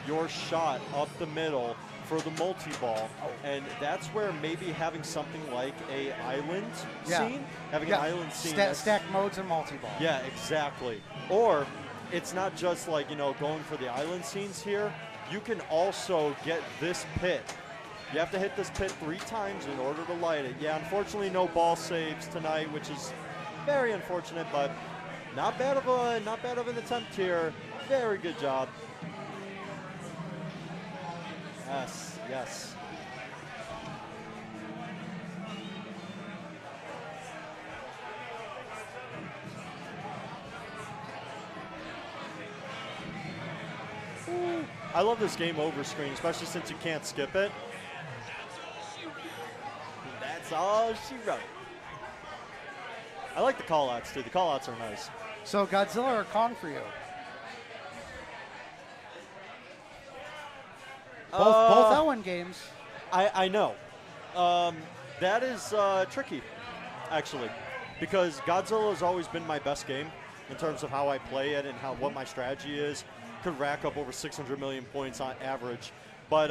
your shot up the middle for the multi-ball, and that's where maybe having something like a island scene, having an island scene. Stack modes and multi-ball. Yeah, exactly. Or it's not just like, going for the island scenes here. You can also get this pit. You have to hit this pit 3 times in order to light it. Yeah, unfortunately no ball saves tonight, which is very unfortunate, but not bad of an attempt here. Very good job. Yes. Ooh. I love this game over screen, especially since you can't skip it. That's all she wrote. I like the call-outs, too. The call-outs are nice. So Godzilla or Kong for you? Both Elwin games. I know. That is tricky, actually, because Godzilla has always been my best game in terms of how I play it and what my strategy is. Could rack up over 600 million points on average. But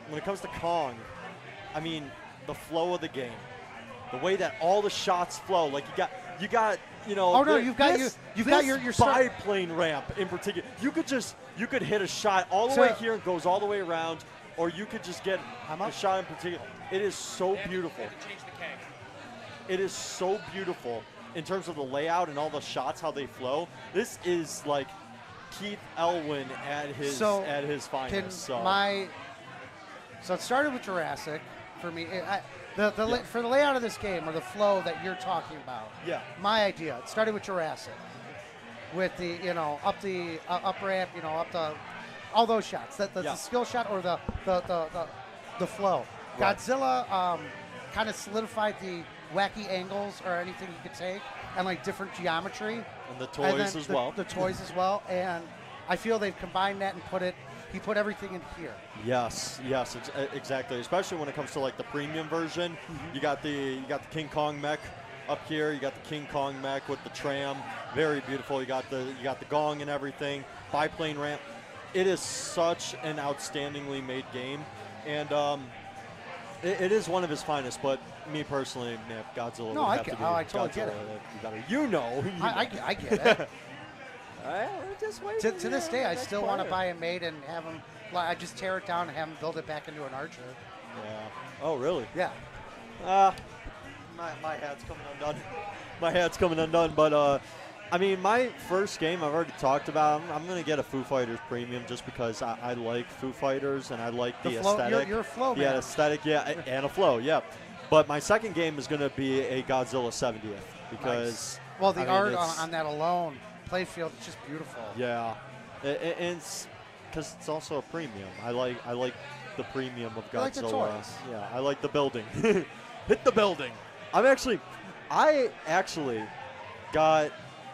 when it comes to Kong, I mean, the flow of the game, the way that all the shots flow, like you got Oh no, you've got your biplane ramp in particular. You could hit a shot all the way here and goes all the way around, or you could just get a shot in particular. It is so beautiful. It is so beautiful in terms of the layout and all the shots, how they flow. This is like Keith Elwin at his finest. So it started with Jurassic for me. For the layout of this game, or the flow that you're talking about. Yeah. My idea. It started with Jurassic, with the up the up ramp, up the all those shots. The skill shot or the flow. Right. Godzilla kind of solidified the wacky angles or anything you could take, and like different geometry. And the toys as well. The toys as well, and I feel they've combined that and he put everything in here. Yes, exactly. Especially when it comes to like the premium version, you got the King Kong mech up here. You got the King Kong mech with the tram, very beautiful. You got the gong and everything, biplane ramp. It is such an outstandingly made game, and it is one of his finest. But me personally, Godzilla. No, I totally get it. I get it. Just wait. To this day, I still want to buy a mate and have him. I just tear it down and have him build it back into an archer. Yeah. Oh, really? Yeah. My hat's coming undone. My hat's coming undone. But I mean, my first game I've already talked about. I'm gonna get a Foo Fighters Premium just because I like Foo Fighters and I like the aesthetic. You're a flow man. Yeah, aesthetic. Yeah, and a flow. Yeah. But my second game is gonna be a Godzilla 70th because. Nice. Well, the art on that alone. Playfield, it's just beautiful. Yeah, and it's because it's also a premium. I like the premium of Godzilla. I like the toys. Yeah, I like the building. Hit the building. I actually got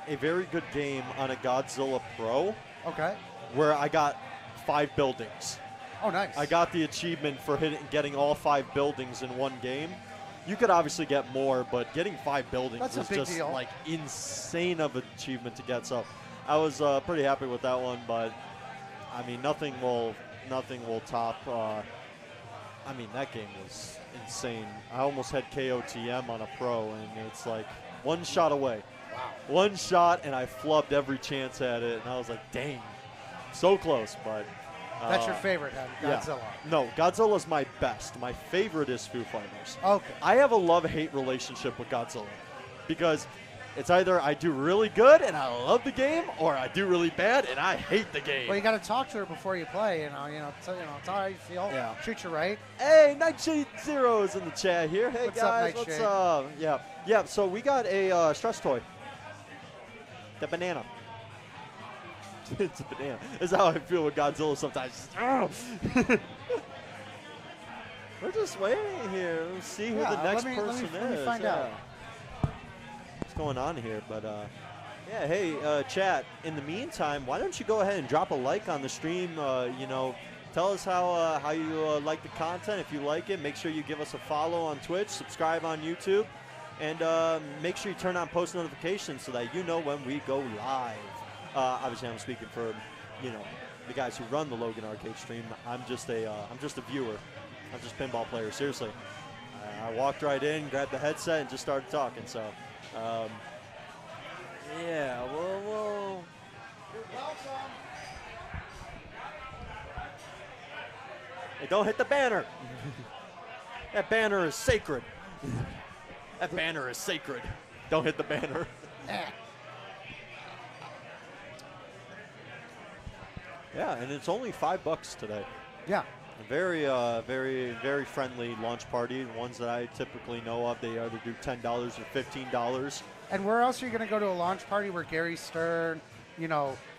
a very good game on a Godzilla Pro. Okay. Where I got 5 buildings. Oh, nice. I got the achievement for getting all 5 buildings in one game. You could obviously get more, but getting 5 buildings is just deal. like insane of an achievement to get. So I was pretty happy with that one, but I mean nothing will top. I mean that game was insane. I almost had KOTM on a pro, and it's like one shot away. Wow. One shot, and I flubbed every chance at it, and I was like, dang, so close, but. That's your favorite, Godzilla? Yeah. No, Godzilla's my best. My favorite is Foo Fighters. Okay. I have a love-hate relationship with Godzilla. because it's either I do really good and I love the game, or I do really bad and I hate the game. Well, you got to talk to her before you play. Tell how you feel. Yeah. Treat you right. Hey, Nightshade Zero is in the chat here. Hey What's up, guys, what's Nightshade? up? Yeah. So we got a stress toy. The banana. It's a banana. That's how I feel with Godzilla sometimes. We're just waiting here. Let's see who the next person is. Let me find out. What's going on here? But yeah, hey, chat. In the meantime, why don't you go ahead and drop a like on the stream? Tell us how you like the content. If you like it, make sure you give us a follow on Twitch, subscribe on YouTube, and make sure you turn on post notifications so that you know when we go live. Obviously, I'm speaking for the guys who run the Logan Arcade stream. I'm just a viewer. I'm just a pinball player. Seriously, I walked right in, grabbed the headset, and just started talking. So, yeah, we'll Hey, don't hit the banner. That banner is sacred. That banner is sacred. Don't hit the banner. Yeah, and it's only $5 today. Yeah. A very, very friendly launch party. Ones that I typically know of, they either do $10 or $15. And where else are you going to go to a launch party where Gary Stern,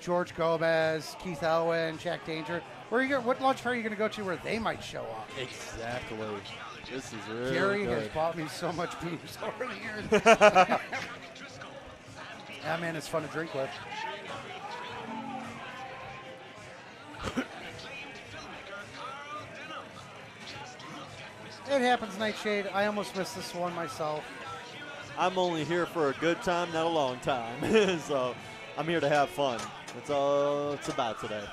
George Gomez, Keith Elwin, Jack Danger? What launch party are you going to go to where they might show up? Exactly. This is really Gary good. has bought me so much booze over the years. Yeah, man, it's fun to drink with. It happens, Nightshade. I almost missed this one myself. I'm only here for a good time, not a long time. So I'm here to have fun. That's all it's about today.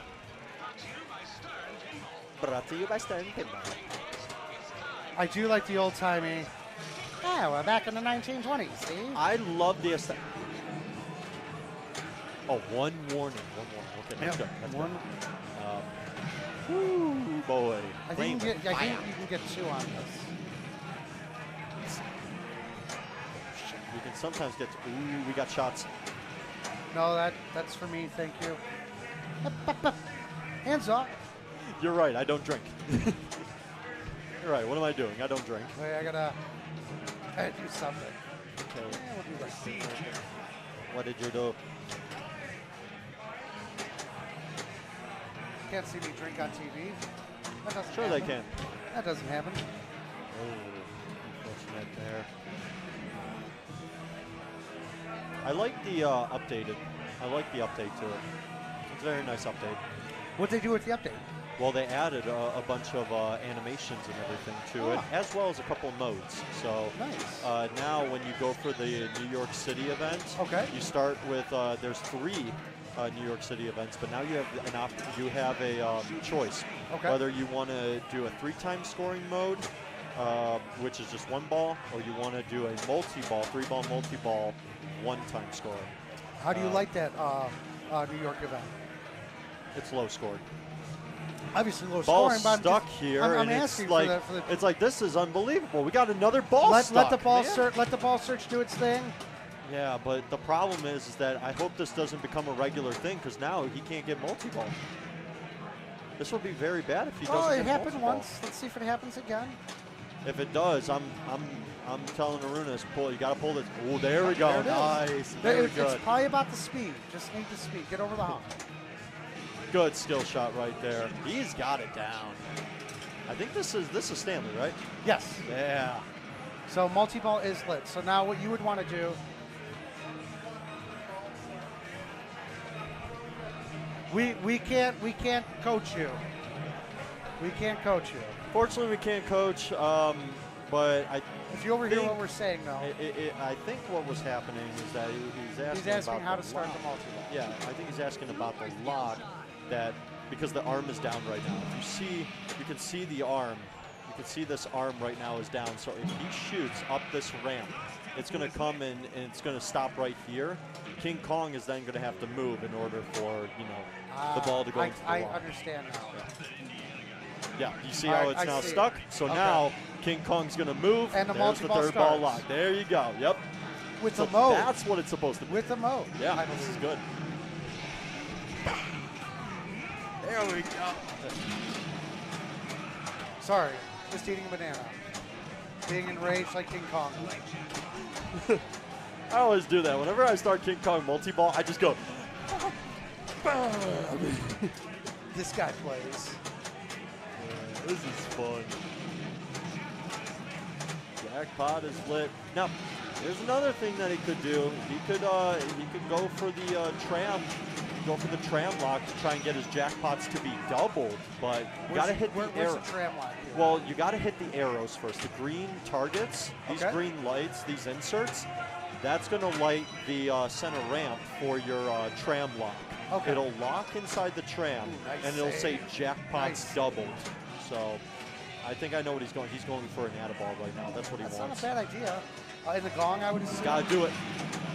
Brought to you by Stern Pinball. I do like the old-timey. Yeah, we're back in the 1920s, see? I love the aesthetic. Oh, one warning. Okay, that's good. That's one. good. Ooh, boy. I think you can get two on this. We can sometimes get. Ooh, we got shots. No, that's for me. Thank you. Hands off. You're right. I don't drink. You're right. What am I doing? I don't drink. Wait, I gotta do something. Okay. Yeah, we'll do that. What did you do? Can't see me drink on TV. That doesn't Sure, happen. they can. That doesn't happen. Oh, unfortunate there. I like the updated. I like the update to it. It's a very nice update. What'd they do with the update? Well, they added a bunch of animations and everything to it, as well as a couple modes. So Nice. now when you go for the New York City event, Okay. you start with, there's 3 New York City events, but now you have a choice. Okay. Whether you want to do a 3-time scoring mode, which is just 1 ball, or you want to do a multi-ball, 3-ball multi-ball, 1-time scoring. How do you like that New York event? It's low scored. Obviously low Ball scoring, but stuck I'm just, here, I'm and asking it's like for the it's like this is unbelievable. We got another ball let stuck. the ball man. search. Let the ball search do its thing. Yeah, but the problem is that I hope this doesn't become a regular thing, because now he can't get multi-ball. This will be very bad if he doesn't Oh, get it happened multi-ball. once. Let's see if it happens again. If it does, I'm telling Arunas, pull. You got to pull this. Oh, there we go. There it is. Nice. Very It's good. probably about the speed. Just need the speed. Get over the hump. Good skill shot right there. He's got it down. I think this is Stanley, right? Yes. Yeah. So multi-ball is lit. So now what you would want to do, we can't coach you. We can't coach you. Fortunately, we can't coach, but If you overhear think- what we're saying, though, I think what was happening is that he's asking how to the start lock. the multi-ball. Yeah, I think he's asking about the lock, that because the arm is down right now. If you can see the arm. You can see this arm right now is down. So if he shoots up this ramp, it's going to come in and it's going to stop right here. King Kong is then going to have to move in order for the ball to go into the I lock. understand now. Yeah, you see All how right, it's I now see. stuck? So Okay. now King Kong's going to move. And the There's the multi-ball third ball starts. lock. There you go. Yep. With So the mode. that's what it's supposed to be. With the mode. Yeah, I this is believe. good. There we go. Sorry, just eating a banana. Being enraged like King Kong. I always do that. Whenever I start King Kong multi-ball, I just go. This guy plays. Yeah, this is fun. Jackpot is lit. Now, there's another thing that he could do. He could go for the tram lock to try and get his jackpots to be doubled, but you gotta hit the Where's arrow. the tram line? here? Well, you gotta hit the arrows first. The green targets, these Okay. green lights, these inserts, that's gonna light the center ramp for your tram lock. Okay. It'll lock inside the tram, Ooh, nice and it'll say save. jackpots Nice. doubled. So, I think I know what he's going. He's going for an add-a-ball right now. That's what he That's not wants. a bad idea. In the gong, I would assume. Gotta do it.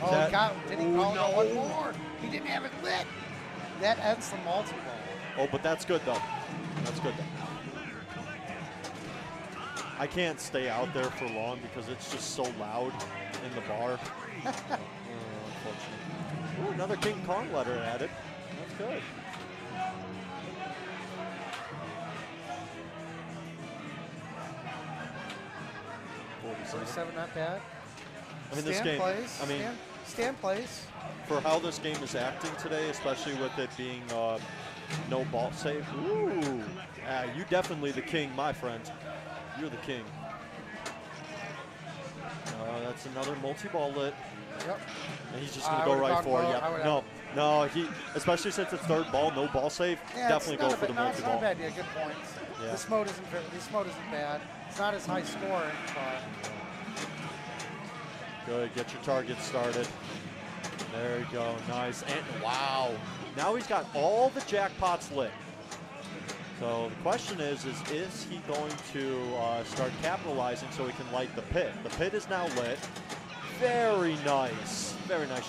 Oh, That- God. Did he Ooh, call no. it one more? He didn't have it lit. That ends the multi-ball. Oh, but that's good though. That's good though. I can't stay out there for long because it's just so loud in the bar. Unfortunately. Ooh, another King Kong letter added. That's good. Seven, not bad. I mean, this Stan game. plays. I mean, Stan plays. for how this game is acting today, especially with it being no ball save. Ooh, you definitely the king, my friend. You're the king. That's another multi-ball lit. Yep. And he's just going I to go would've right gone for it. low. I Yeah. would've- No, he, especially since it's third ball, no ball save, Yeah, definitely it's go not for a the bad, no, it's not a multi-ball. bad idea. Good point. Yeah. This mode isn't bad. It's not as high scoring, but Good, get your target started. There you go, nice. And wow, now he's got all the jackpots lit. So the question is he going to start capitalizing so he can light the pit? The pit is now lit. Very nice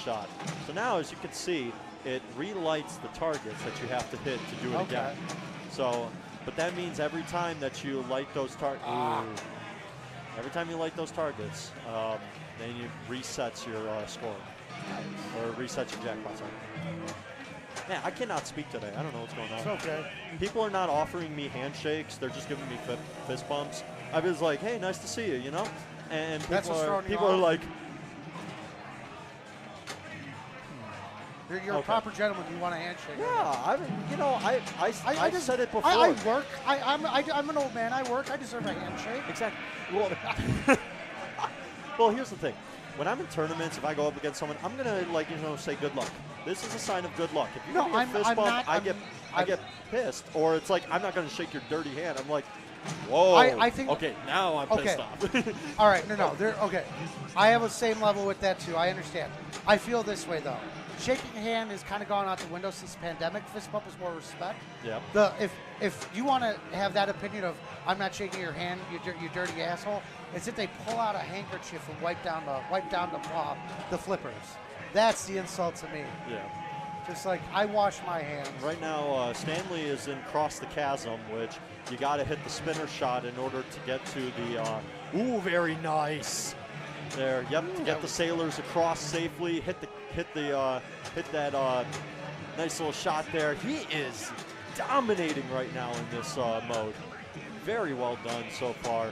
shot. So now, as you can see, it relights the targets that you have to hit to do it Okay. again. So, but that means every time that you light those targets, every time you light those targets, then you resets your score, or resets your jackpot. Sorry. Man, I cannot speak today. I don't know what's going on. it's okay. People are not offering me handshakes. They're just giving me fist bumps. I was like, hey, nice to see you, you know? And That's what's throwing you people are off? like, You're a Okay. proper gentleman. You want a handshake. yeah, I just- said it before. I work. I'm an old man. I work. I deserve a handshake. Exactly. Well, well, here's the thing. When I'm in tournaments, if I go up against someone, I'm gonna say good luck. This is a sign of good luck. If you No, give me a I'm- fist I'm bump, not- I I'm- get pissed, or it's like I'm not gonna shake your dirty hand. I'm like, whoa. I think- Okay, now I'm pissed Okay. off. All right, no. Okay. I have the same level with that too. I understand. I feel this way though. Shaking a hand has kind of gone out the window since the pandemic. Fist bump is more respect. Yep. If you want to have that opinion of I'm not shaking your hand, you dirty asshole, it's if they pull out a handkerchief and wipe down the flippers. That's the insult to me. Yeah. Just like I wash my hands. Right now, Stanley is in Cross the Chasm, which you got to hit the spinner shot in order to get to the. Ooh, very nice. There, yep. To get the sailors across safely, hit that nice little shot there. He is dominating right now in this mode. Very well done so far.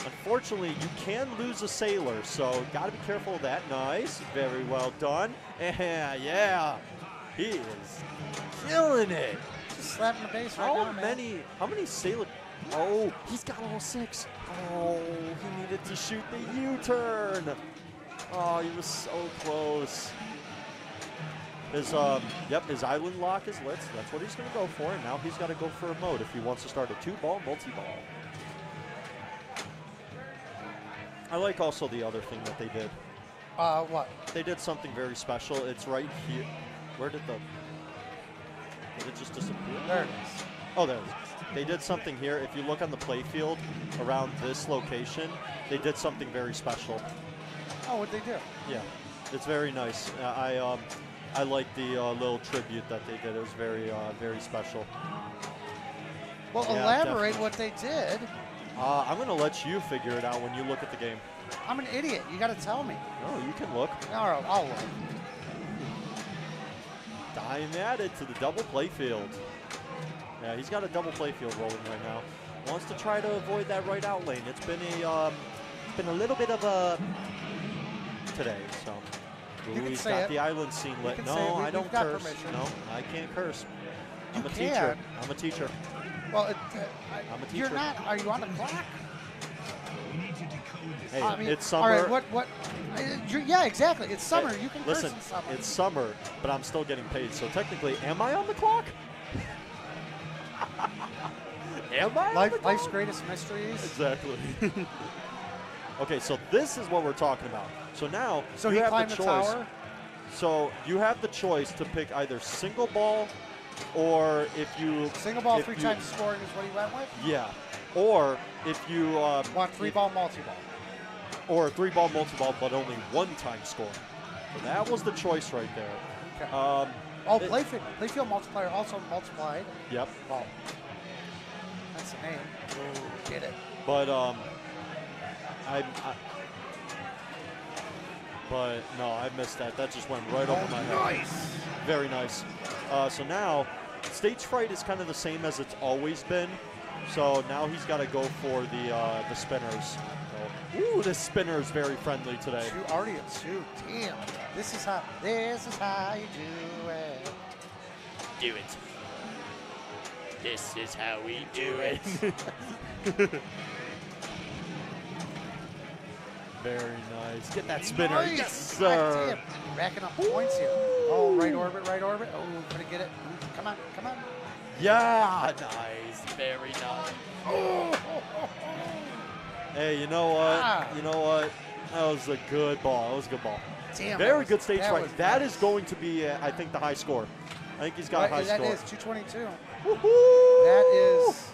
Unfortunately, you can lose a sailor, so got to be careful of that. Nice, very well done. Yeah, he is killing it. Just slapping the base right now, man. How many sailor? Oh, he's got all 6. Oh, he needed to shoot the U-turn. Oh, he was so close. His island lock is lit. That's what he's going to go for. And now he's got to go for a mode if he wants to start a 2-ball multi-ball. I like also the other thing that they did. What? They did something very special. It's right here. Where did it just disappear? There it is. Oh, there it is. They did something here. If you look on the play field around this location, they did something very special. Oh, what'd they do? Yeah, it's very nice. I like the little tribute that they did. It was very special. Well, Yeah, elaborate definitely. what they did. I'm going to let you figure it out when you look at the game. I'm an idiot. You got to tell me. No, you can look. All right, I'll look. Dying at it to the double play field. Yeah, he's got a double play field rolling right now. Wants to try to avoid that right out lane. It's been a little bit of a today. So You can he's say got it. the island scene You lit. can No, say it. I don't We've got curse. permission. No, I can't curse. I'm You a teacher. can. I'm a teacher. Well, I'm a you're teacher. not. Are you on the clock? Hey, I mean, it's summer. All right, what? Yeah, exactly. It's summer. Hey, You can listen, curse in summer. it's summer, but I'm still getting paid. So technically, am I on the clock? Am I? on the clock? Life's greatest mysteries. Exactly. Okay, so this is what we're talking about. So now So you he have climbed the the choice. tower. So you have the choice to pick either single ball, or if you Single ball, if 3 you- times scoring is what he went with. Yeah, or if you Want 3-ball, multi-ball. or 3-ball multi-ball, but only 1-time scoring. So that was the choice right there. Okay. Um, it- Playfield multiplier also multiplied. Yep. Well, that's the name. Ooh, get it. But but no, I missed that. That just went right over my head. Nice. Very nice. So now, stage fright is kind of the same as it's always been. So now he's got to go for the spinners. So, ooh, this spinner is very friendly today. Two, already a 2. Damn. This is how you do it. Do it. This is how we do it. Very nice. Get that spinner. Nice. Yes, sir. Damn. Racking up points here. Oh, right orbit, right orbit. Oh, gonna get it. Ooh, come on, come on. Yeah, nice. Very nice. Oh. Hey, you know what? Ah. You know what? That was a good ball. That was a good ball. Damn. Very good stage that fright. was That nice. is going to be, I think, the high score. I think he's got a high That score. is 222. Woohoo! That is.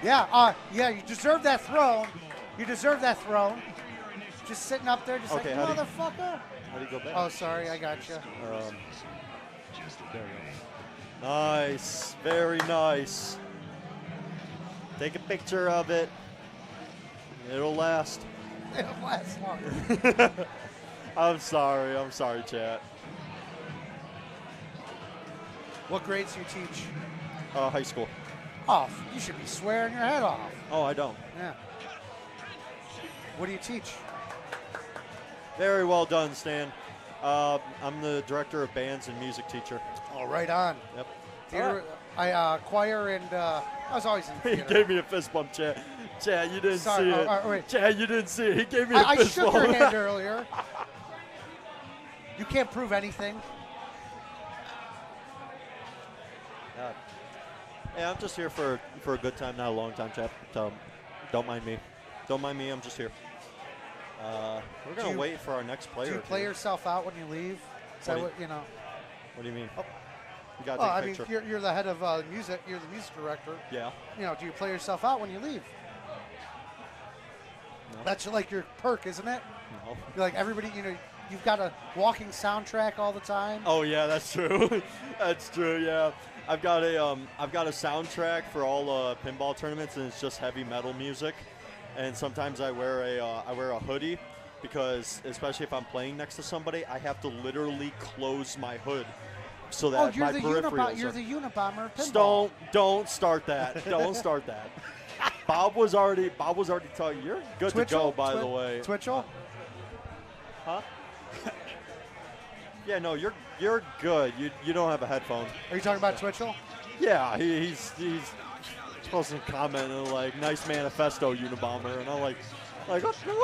Yeah, you deserve that throne. You deserve that throne. Just sitting up there, just Okay, like, how do you- motherfucker. How do you go back? Oh, sorry, I got you. There we go. Nice. Very nice. Take a picture of it. It'll last. It'll last longer. I'm sorry, chat. What grades do you teach? High school. Oh, you should be swearing your head off. Oh, I don't. Yeah. What do you teach? Very well done, Stan. I'm the director of bands and music teacher. Oh, right on. Yep. Theater, choir and I was always in He theater. gave me a fist bump, Chad. Chad, you didn't Sorry, see it. wait. Chad, you didn't see it. He gave me a I fist shook bump. your hand earlier. You can't prove anything. Yeah, I'm just here for a good time, not a long time, Chad. So don't mind me. Don't mind me. I'm just here. We're Do gonna you- wait for our next player. Do you play yourself out when you leave? Is that What do what you know? What do you mean? Oh. You gotta Well, take I a mean, picture. you're the head of music. You're the music director. Yeah. You know, do you play yourself out when you leave? No. That's like your perk, isn't it? No. You're like everybody. You know, you've got a walking soundtrack all the time. Oh yeah, that's true. That's true. Yeah, I've got a soundtrack for all pinball tournaments, and it's just heavy metal music. And sometimes I wear a hoodie because, especially if I'm playing next to somebody, I have to literally close my hood so that Oh, you're my the peripherals. You're the Unabomber of pinball. Don't start that. Don't start that. Bob was already telling you're good to go. By the way, Twitchell. huh? Yeah, no, you're good. You don't have a headphone. Are you talking about Twitchell? Yeah, he's supposed to comment and like nice manifesto Unabomber, and I'm like what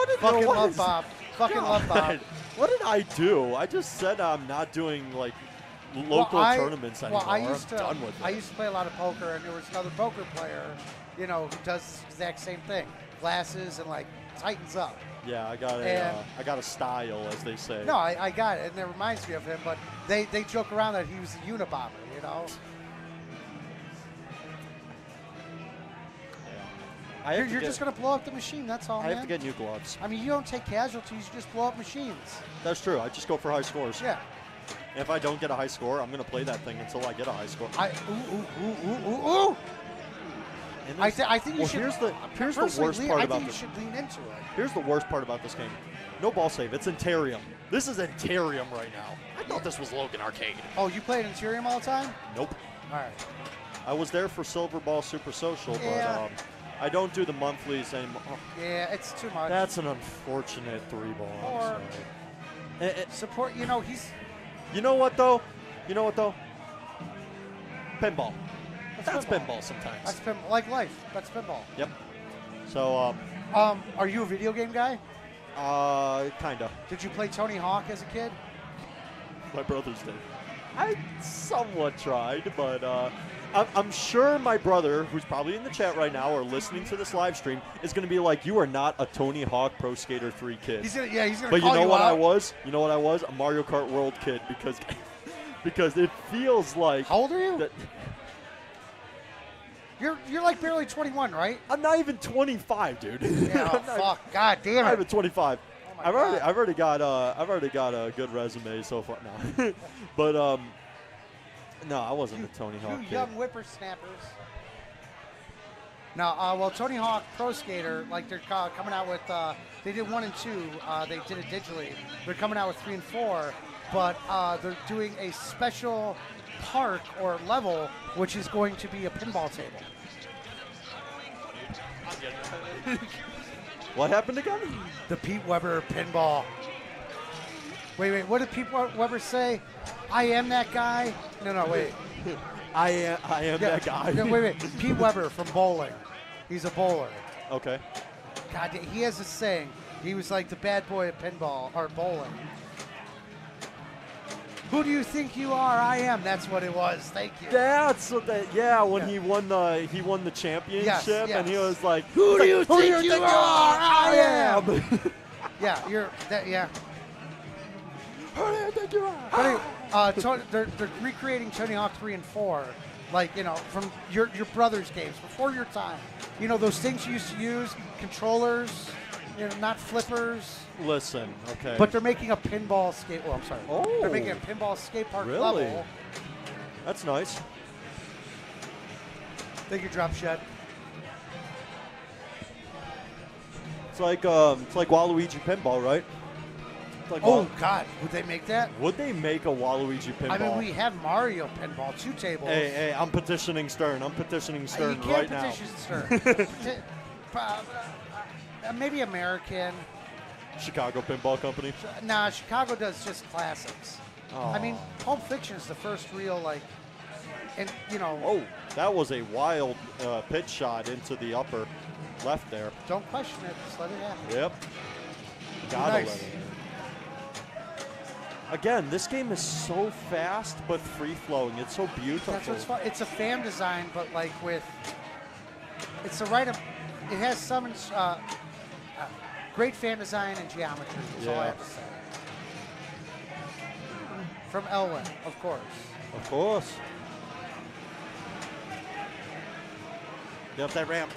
did Fucking what love is- Bob. Fucking love Bob. God, what did I do? I just said I'm not doing like local tournaments anymore. Well, I'm done with it. I used to play a lot of poker, and there was another poker player, you know, who does the exact same thing. Glasses and like tightens up. Yeah, I got a style, as they say. No, I got it, and it reminds me of him. But they joke around that he was a Unabomber, you know. You're just gonna blow up the machine. That's all, I man. have to get new gloves. I mean, you don't take casualties. You just blow up machines. That's true. I just go for high scores. Yeah. And if I don't get a high score, I'm gonna play that thing until I get a high score. Ooh. And I there's- think you well, should. here's the personally, worst part I about think this. you should lean into it. Here's the worst part about this game. No ball save. It's Interium. This is Interium right now. I thought this was Logan Arcade. Oh, you play Interium all the time? Nope. All right. I was there for Silver Ball Super Social, Yeah. but I don't do the monthlies anymore. Oh, Yeah, it's too much. that's an unfortunate 3-ball. I'm Or- sorry. Support. You know, he's. You know what though? Pinball. That's pinball. pinball sometimes. That's like life. That's pinball. Yep. So, Are you a video game guy? kinda. Did you play Tony Hawk as a kid? My brothers did. I somewhat tried, but I'm sure my brother, who's probably in the chat right now or listening to this live stream, is going to be like, "You are not a Tony Hawk Pro Skater 3 kid." He's gonna But call you know what out. I was? You know what I was? A Mario Kart World kid because because it feels like How old are you? that You're like barely 21, right? I'm not even 25, dude. Yeah. I'm not- Fuck. God damn I'm it. at 25. Oh my I've God. already got a good resume so far now. But no, I wasn't a Tony Hawk You kid. young whippersnappers. Now, well, Tony Hawk Pro Skater, like they're coming out with, they did 1 and 2. They did it digitally. They're coming out with 3 and 4, but they're doing a special park or level, which is going to be a pinball table. What happened again? The Pete Weber pinball. Wait, what did Pete Weber say? I am that guy? No, wait. I am that guy. No, wait. Pete Weber from bowling. He's a bowler. Okay. God, he has a saying. He was like the bad boy of pinball or bowling. Who do you think you are? I am. That's what it was. Thank you. That's what that. Yeah, when Yeah. he won the championship, Yes, and he yes. was like, "Who do you think you are? I am." Yeah, you're that. Yeah. Who do you think you are? But anyway, they're recreating Tony Hawk 3 and 4, like, you know, from your brother's games before your time. You know, those things you used to use, controllers, you know, not flippers. Listen, okay. But they're making a pinball skate. Oh, I'm sorry. Oh. They're making a pinball skate park Really? level. That's nice. Thank you, Drop Shed. It's like Waluigi pinball, right? It's like Oh God, would they make that? would they make a Waluigi pinball? I mean, we have Mario pinball, 2 tables. Hey, I'm petitioning Stern. I'm petitioning You Stern can't right now. petition Stern. Maybe American. Chicago Pinball Company. Nah, Chicago does just classics. I mean, Aw. Pulp Fiction is the first real, like, and, you know, Oh, that was a wild pitch shot into the upper left there. don't question it. Just let it happen. Yep. Gotta Nice. let it. Again, this game is so fast but free flowing. It's so beautiful. That's what's fun. It's a fan design, but, like, with, it's the right, it has some great fan design and geometry, is all I Yeah. have to say. From Elwin, of course. Of course. Get up that ramp.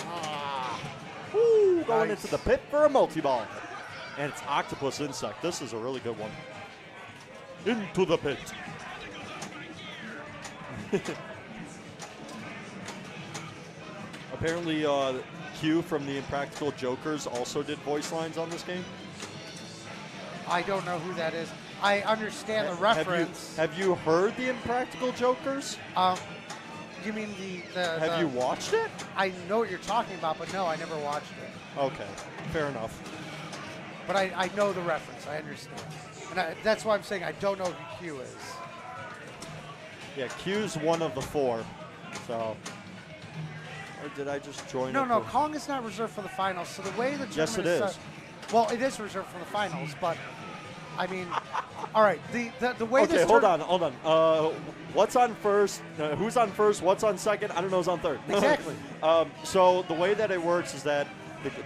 Woo, going Nice. into the pit for a multi-ball. And it's Octopus Insect. This is a really good one. Into the pit. Apparently, Q from the Impractical Jokers also did voice lines on this game. I don't know who that is. I understand the reference. Have you heard the Impractical Jokers? You mean the Have you watched it? I know what you're talking about, but no, I never watched it. Okay, fair enough. But I know the reference. I understand. And that's why I'm saying I don't know who Q is. Yeah, Q's one of the 4. So, or did I just join? No, it no, for- Kong is not reserved for the finals. So the way the tournament Yes, it is is. set- well, it is reserved for the finals, but I mean, all right. The way Okay, this hold on. What's on first? Who's on first? What's on second? I don't know who's on third. Exactly. So the way that it works is that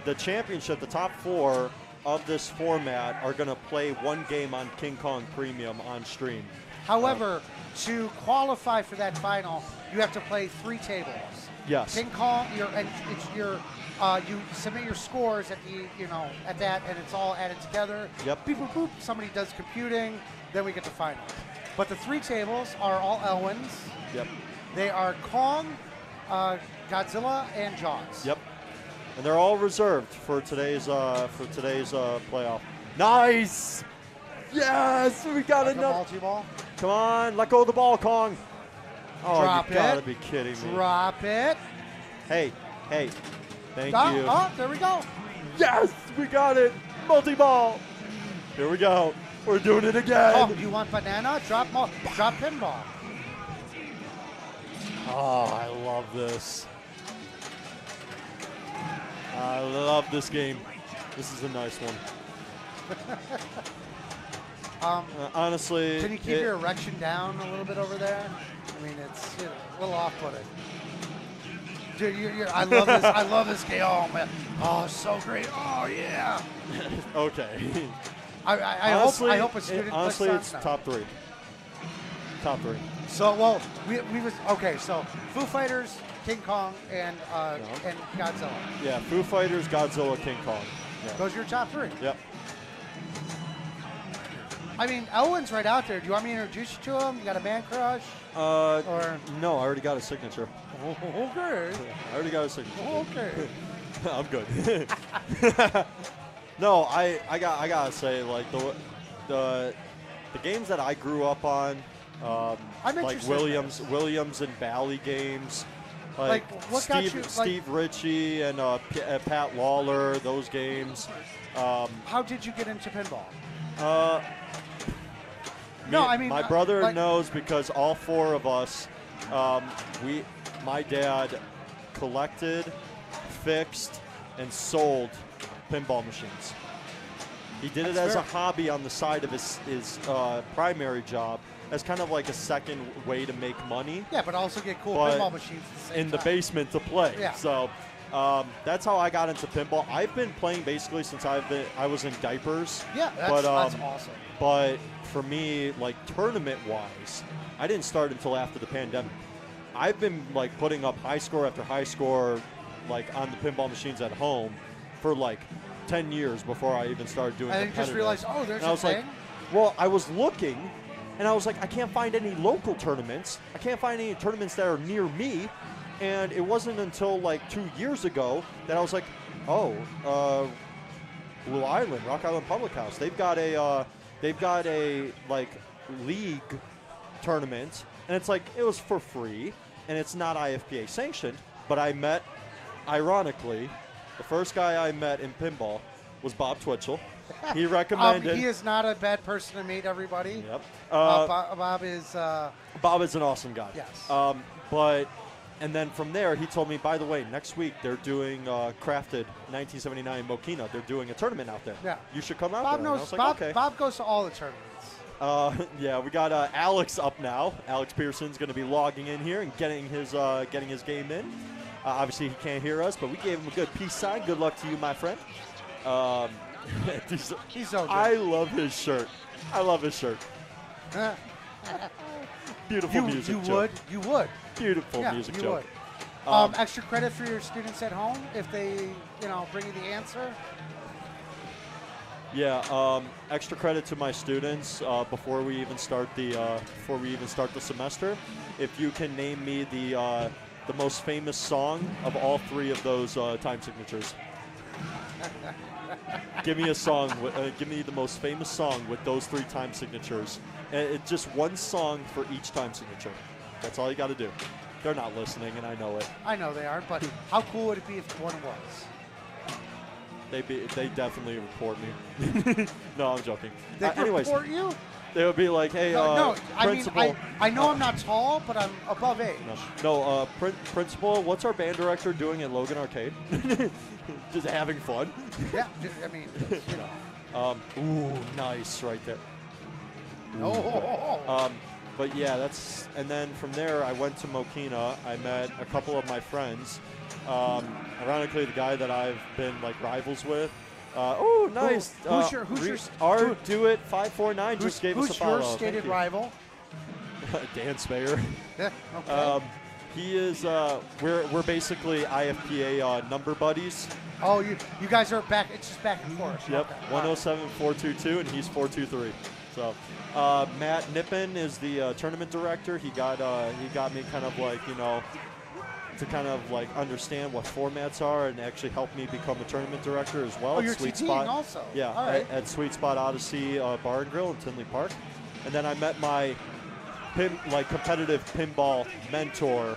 the championship, the top 4 of this format, are going to play one game on King Kong Premium on stream. However, to qualify for that final, you have to play 3 tables. Yes. King Kong, you submit your scores at at that, and it's all added together. Yep. Beep, boop, boop. Somebody does computing, then we get the final. But the 3 tables are all Elwins. Yep. They are Kong, Godzilla, and Jaws. Yep. And they're all reserved for today's playoff. Nice. Yes, we got Like a another. multi-ball. Come on, let go of the ball, Kong. Oh, Drop you gotta it. be kidding me. Drop it. Hey, thank Oh, you. oh, there we go. Yes, we got it. Multi-ball. Here we go. We're doing it Oh, again. you want banana? Drop pinball. Oh, I love this. I love this game. This is a nice one. Honestly, Can you keep your erection down a little bit over there? I mean, it's a little off-putting. Dude, I love this. I love this game. Oh man, oh so great. Oh yeah. okay. I hope a student. Honestly, clicks it's on top three. Top three. So well, we was okay. So Foo Fighters, King Kong, and Godzilla. Yeah, Foo Fighters, Godzilla, King Kong. Yeah. Those are your top three. Yep. I mean, Elwin's right out there. Do you want me to introduce you to him? You got a man crush? Or No, I already got a signature. okay. I already got a signature. Okay. I'm good. No, I gotta say, like the games that I grew up on, I'm like interested in Williams and Bally games, like what got you, like- Steve Ritchie and Pat Lawler, those games. How did you get into pinball? Me- No, I mean, my brother like- knows because all four of us, my dad collected, fixed, and sold pinball machines. He did it That's as a fair. hobby on the side of his primary job, as kind of like a second way to make money Yeah, but also get cool But pinball machines at the same in the time. basement to play. Yeah. So that's how I got into pinball. I've been playing basically since I was in diapers. Yeah, that's But, awesome. But for me, like tournament-wise, I didn't start until after the pandemic. I've been like putting up high score after high score, like on the pinball machines at home, for like 10 years before I even started doing. And then you just competitive. realized, oh, there's And I a was like, thing. well, I was looking, and I was like, I can't find any local tournaments. I can't find any tournaments that are near me. And it wasn't until like 2 years ago that I was like, oh, Blue Island, Rock Island Public House. They've got a like league tournament, and it's like it was for free, and it's not IFPA sanctioned. But I met, ironically, the first guy I met in pinball was Bob Twitchell. He recommended. He is not a bad person to meet, everybody. Yep. Bob is. Bob is an awesome guy. Yes. And then from there, he told me, by the way, next week they're doing Crafted 1979 Mokina. They're doing a tournament out there. Yeah. You should come out Bob there. And I knows. was like, Bob, okay. Bob goes to all the tournaments. Yeah, we got Alex up now. Alex Pearson's going to be logging in here and getting his game in. Obviously, he can't hear us, but we gave him a good peace sign. Good luck to you, my friend. He's so good. I love his shirt. I love his shirt. Beautiful music you joke. would. You would. Beautiful Yeah, music you joke. would. Extra credit for your students at home if they, bring you the answer. Yeah, extra credit to my students before we even start the semester. If you can name me the most famous song of all three of those time signatures. Give me a song. Give me the most famous song with those three time signatures. It's just one song for each time signature. That's all you got to do. They're not listening, and I know it. I know they aren't, but how cool would it be if one was? They definitely report me. No, I'm joking. They Anyways, report you? they would be like, "Hey, No, I mean, principal." I know I'm not tall, but I'm above age. No, principal. What's our band director doing at Logan Arcade? Just having fun. Yeah, I mean, Ooh, nice right there. Oh. But yeah, and then from there I went to Mokina. I met a couple of my friends. Ironically, the guy that I've been like rivals with. Oh, nice. Who's your Do it 549 just gave us a follow. Who's your stated rival? Dan Spayer. Yeah, okay. He is. We're basically IFPA number buddies. Oh, you guys are back. It's just back and forth. Yep. Okay. 107 422, and he's 423. So Matt Nippen is the tournament director. He got me kind of like to kind of like understand what formats are and actually help me become a tournament director as well. Oh, at you're Sweet TTing Spot also. Yeah, All right. at Sweet Spot Odyssey Bar and Grill in Tinley Park. And then I met my competitive pinball mentor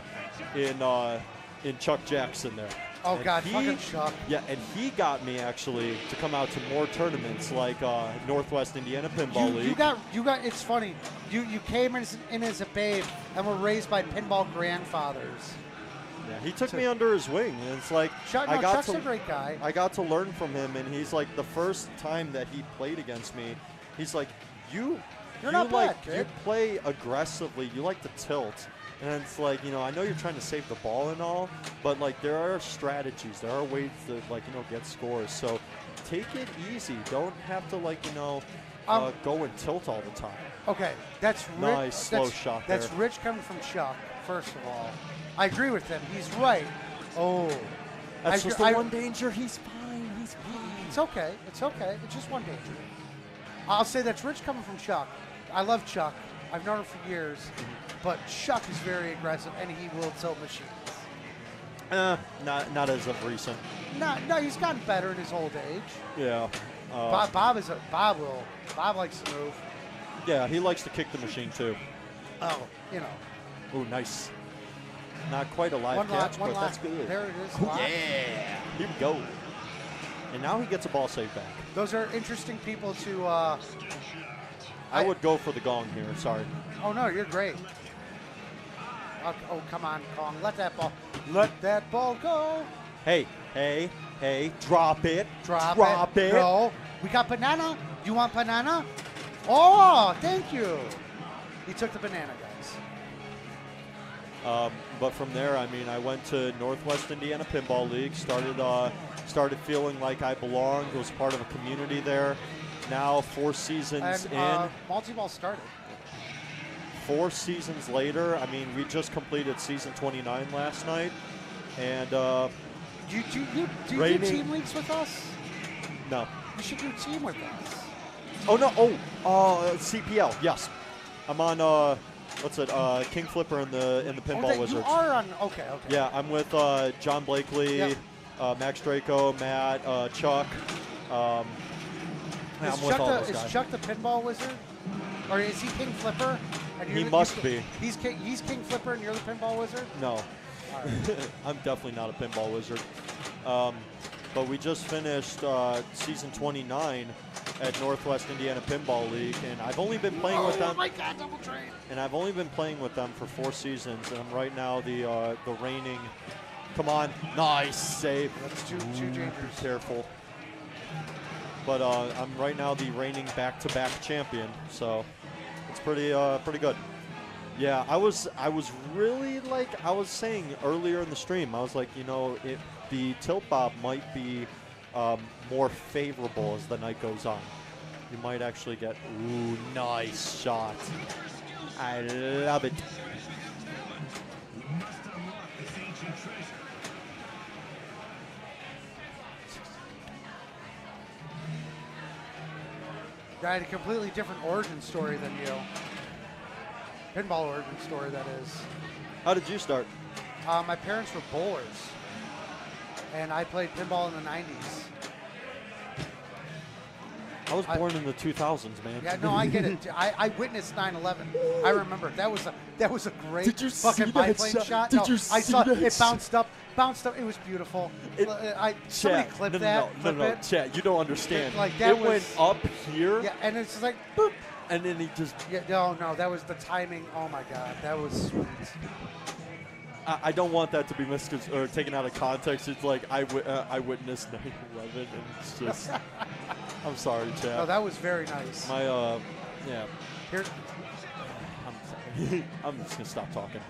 in Chuck Jackson there. Oh, And God, fucking Chuck. Yeah, and he got me actually to come out to more tournaments like Northwest Indiana Pinball League. You got. It's funny. You came in as a babe and were raised by pinball grandfathers. Yeah, he took me under his wing, and it's like Chuck's a great guy. I got to learn from him, and he's like the first time that he played against me, he's like, you're not bad, kid. You play aggressively, you like to tilt. And it's like, I know you're trying to save the ball and all, but like there are strategies, there are ways to get scores. So take it easy. Don't have to go and tilt all the time. Okay, that's nice slow shot there. That's rich coming from Chuck. First of all, I agree with him. He's right. Oh, that's just the one danger. He's fine. He's fine. It's okay. It's okay. It's just one danger. I'll say that's rich coming from Chuck. I love Chuck. I've known him for years, but Chuck is very aggressive, and he will tilt machines. Not as of recent. No, he's gotten better in his old age. Yeah. Bob likes to move. Yeah, he likes to kick the machine too. Oh, Oh, nice. Not quite a live catch, but that's good. There it is. Yeah. Here we go. And now he gets a ball save back. Those are interesting people to. I would go for the gong here. Sorry. Oh no, you're great. Oh come on, Kong, let that ball go. Hey, drop it. Drop it. No, we got banana. You want banana? Oh, thank you. He took the banana, guys. But from there, I went to Northwest Indiana Pinball League. Started feeling like I belonged. Was part of a community there. Now 4 seasons in. Multi-ball started. 4 seasons later, we just completed season 29 last night, and do you do team leagues with us? No. You should do team with us. Oh no! CPL. Yes, I'm on. What's it? King Flipper in the Pinball Wizards. You are on. Okay. Yeah, I'm with John Blakely, Yep. Max Draco, Matt, Chuck. Is Chuck the Pinball Wizard? Or is he King Flipper? And He must be. He's King Flipper and you're the Pinball Wizard? No. All right. I'm definitely not a pinball wizard. But we just finished season 29 at Northwest Indiana Pinball League, and I've only been playing with them. Oh my God, double train! And I've only been playing with them for 4 seasons, and I'm right now the reigning. Come on, nice save. That's too dangerous. Be careful. But I'm right now the reigning back-to-back champion, so it's pretty good. Yeah, I was really I was saying earlier in the stream, I was like, the tilt bob might be more favorable as the night goes on. You might actually get nice shot. I love it. I had a completely different origin story than you. Pinball origin story, that is. How did you start? My parents were bowlers, and I played pinball in the 90s. I was born in the 2000s, man. Yeah, no, I get it. I witnessed 9/11. I remember that was a great Did you fucking see that biplane shot? shot. Did No, you I see saw that it shot? bounced up. It was beautiful. Somebody clip that. No, Chat, you don't understand. That it went up here. Yeah, and it's just like boop. And then he just. Yeah, no, that was the timing. Oh my God, that was sweet. I don't want that to be or taken out of context. It's like I witnessed 9/11, and it's just. I'm sorry, Chad. No, that was very nice. My yeah. Here. I'm sorry. I'm just gonna stop talking.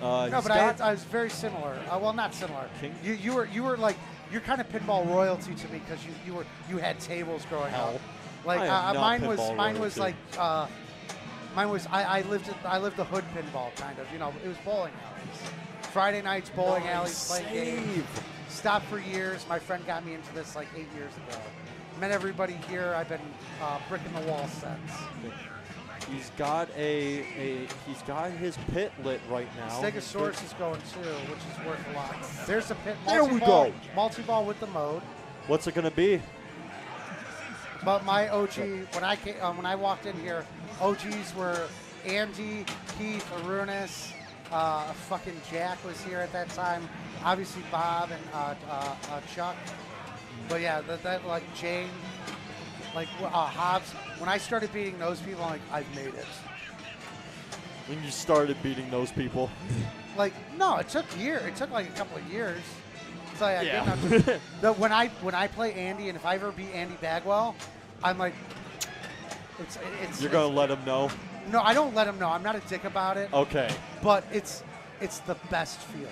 No, but I was very similar. Well, not similar. King? You were like you're kind of pinball royalty to me because you had tables growing up. Like I am not mine pinball was royalty. like mine was I lived the hood pinball kind of. It was bowling alleys. Friday nights bowling alleys playing games. Stopped for years. My friend got me into this like 8 years ago. Met everybody here. I've been bricking the wall since. He's got he's got his pit lit right now. Stegosaurus is going too, which is worth a lot. There's the pit. There we multi-ball- go. Multi-ball with the mode. What's it gonna be? But my OG, when I walked in here, OGs were Andy, Keith, Arunas, fucking Jack was here at that time. Obviously Bob and Chuck. But yeah, that like Jane, like Hobbs. When I started beating those people, I'm like, I've made it. When you started beating those people. Like, no, it took years. It took like a couple of years. So yeah, Yeah. good enough. When I play Andy, and if I ever beat Andy Bagwell, I'm like, You're gonna let him know. No, I don't let him know. I'm not a dick about it. Okay. But it's the best feeling.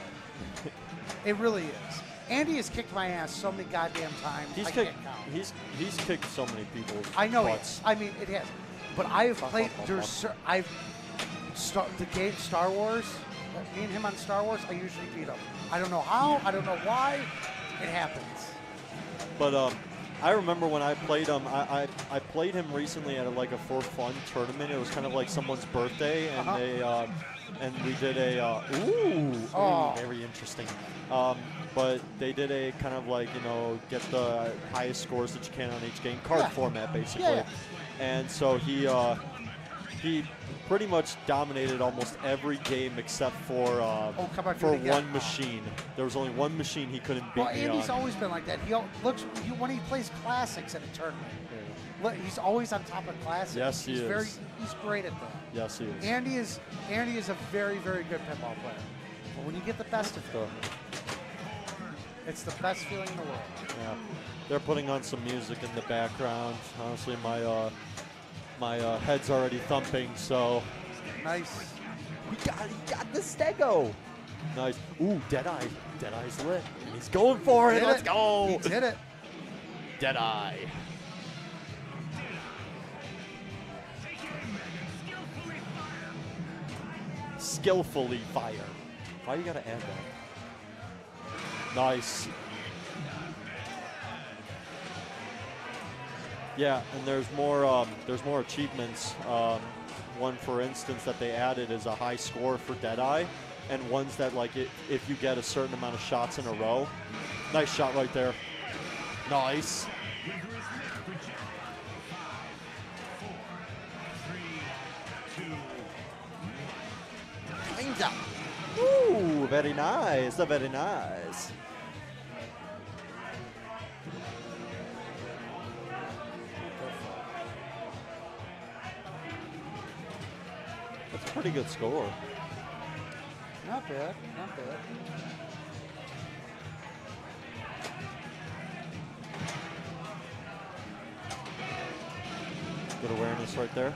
It really is. Andy has kicked my ass so many goddamn times. He's I kicked. can't count. He's kicked so many people's I know butts. it. I mean, it has. But I have played. The game Star Wars. Me and him on Star Wars. I usually beat him. I don't know how. I don't know why. It happens. But I remember when I played him. I played him recently at like a for fun tournament. It was kind of like someone's birthday, and they and we did a very interesting. But they did a kind of like, get the highest scores that you can on each game, card format basically. Yeah. And so he pretty much dominated almost every game except for one machine. There was only one machine he couldn't beat me Andy's on. always been like that. When he plays classics at a tournament. Yeah. He's always on top of classics. Yes, he is. He's great at that. Yes, he is. Andy is a very, very good pinball player. But when you get the best of him, it's the best feeling in the world. Yeah, they're putting on some music in the background. Honestly, my head's already thumping. So nice. He got the Stego. Nice. Ooh, Deadeye. Deadeye's lit. He's going for it. Let's go. He did it. Deadeye. Skillfully fire. Why you gotta add that? Nice. Yeah, and there's more achievements. One, for instance, that they added is a high score for Deadeye, and ones that like if you get a certain amount of shots in a row. Nice shot right there. Nice. Kinda. Ooh, very nice. Very nice. That's a pretty good score. Not bad. Not bad. Good awareness right there.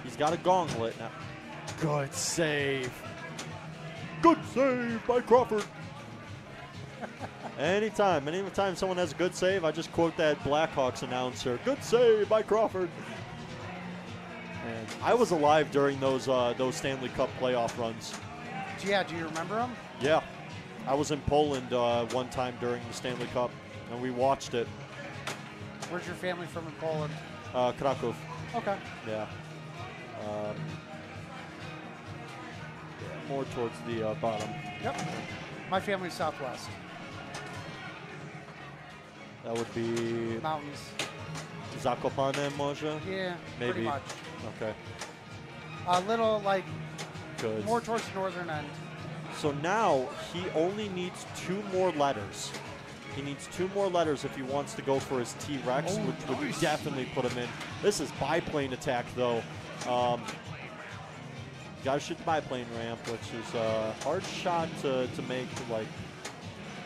He's got a gauntlet now. Good save. Good save by Crawford. Anytime someone has a good save, I just quote that Blackhawks announcer. Good save by Crawford. And I was alive during those Stanley Cup playoff runs. Yeah, do you remember them? Yeah. I was in Poland one time during the Stanley Cup, and we watched it. Where's your family from in Poland? Krakow. Okay. Yeah. More towards the bottom. Yep. My family's Southwest. That would be Mountains. Zakopane, może? Yeah, Maybe. pretty much. Okay. A little, like, Good. more towards the northern end. So now he only needs 2 more letters. He needs 2 more letters if he wants to go for his T-Rex, which would definitely put him in. This is biplane attack, though. Got to shoot the biplane ramp, which is a hard shot to make, like.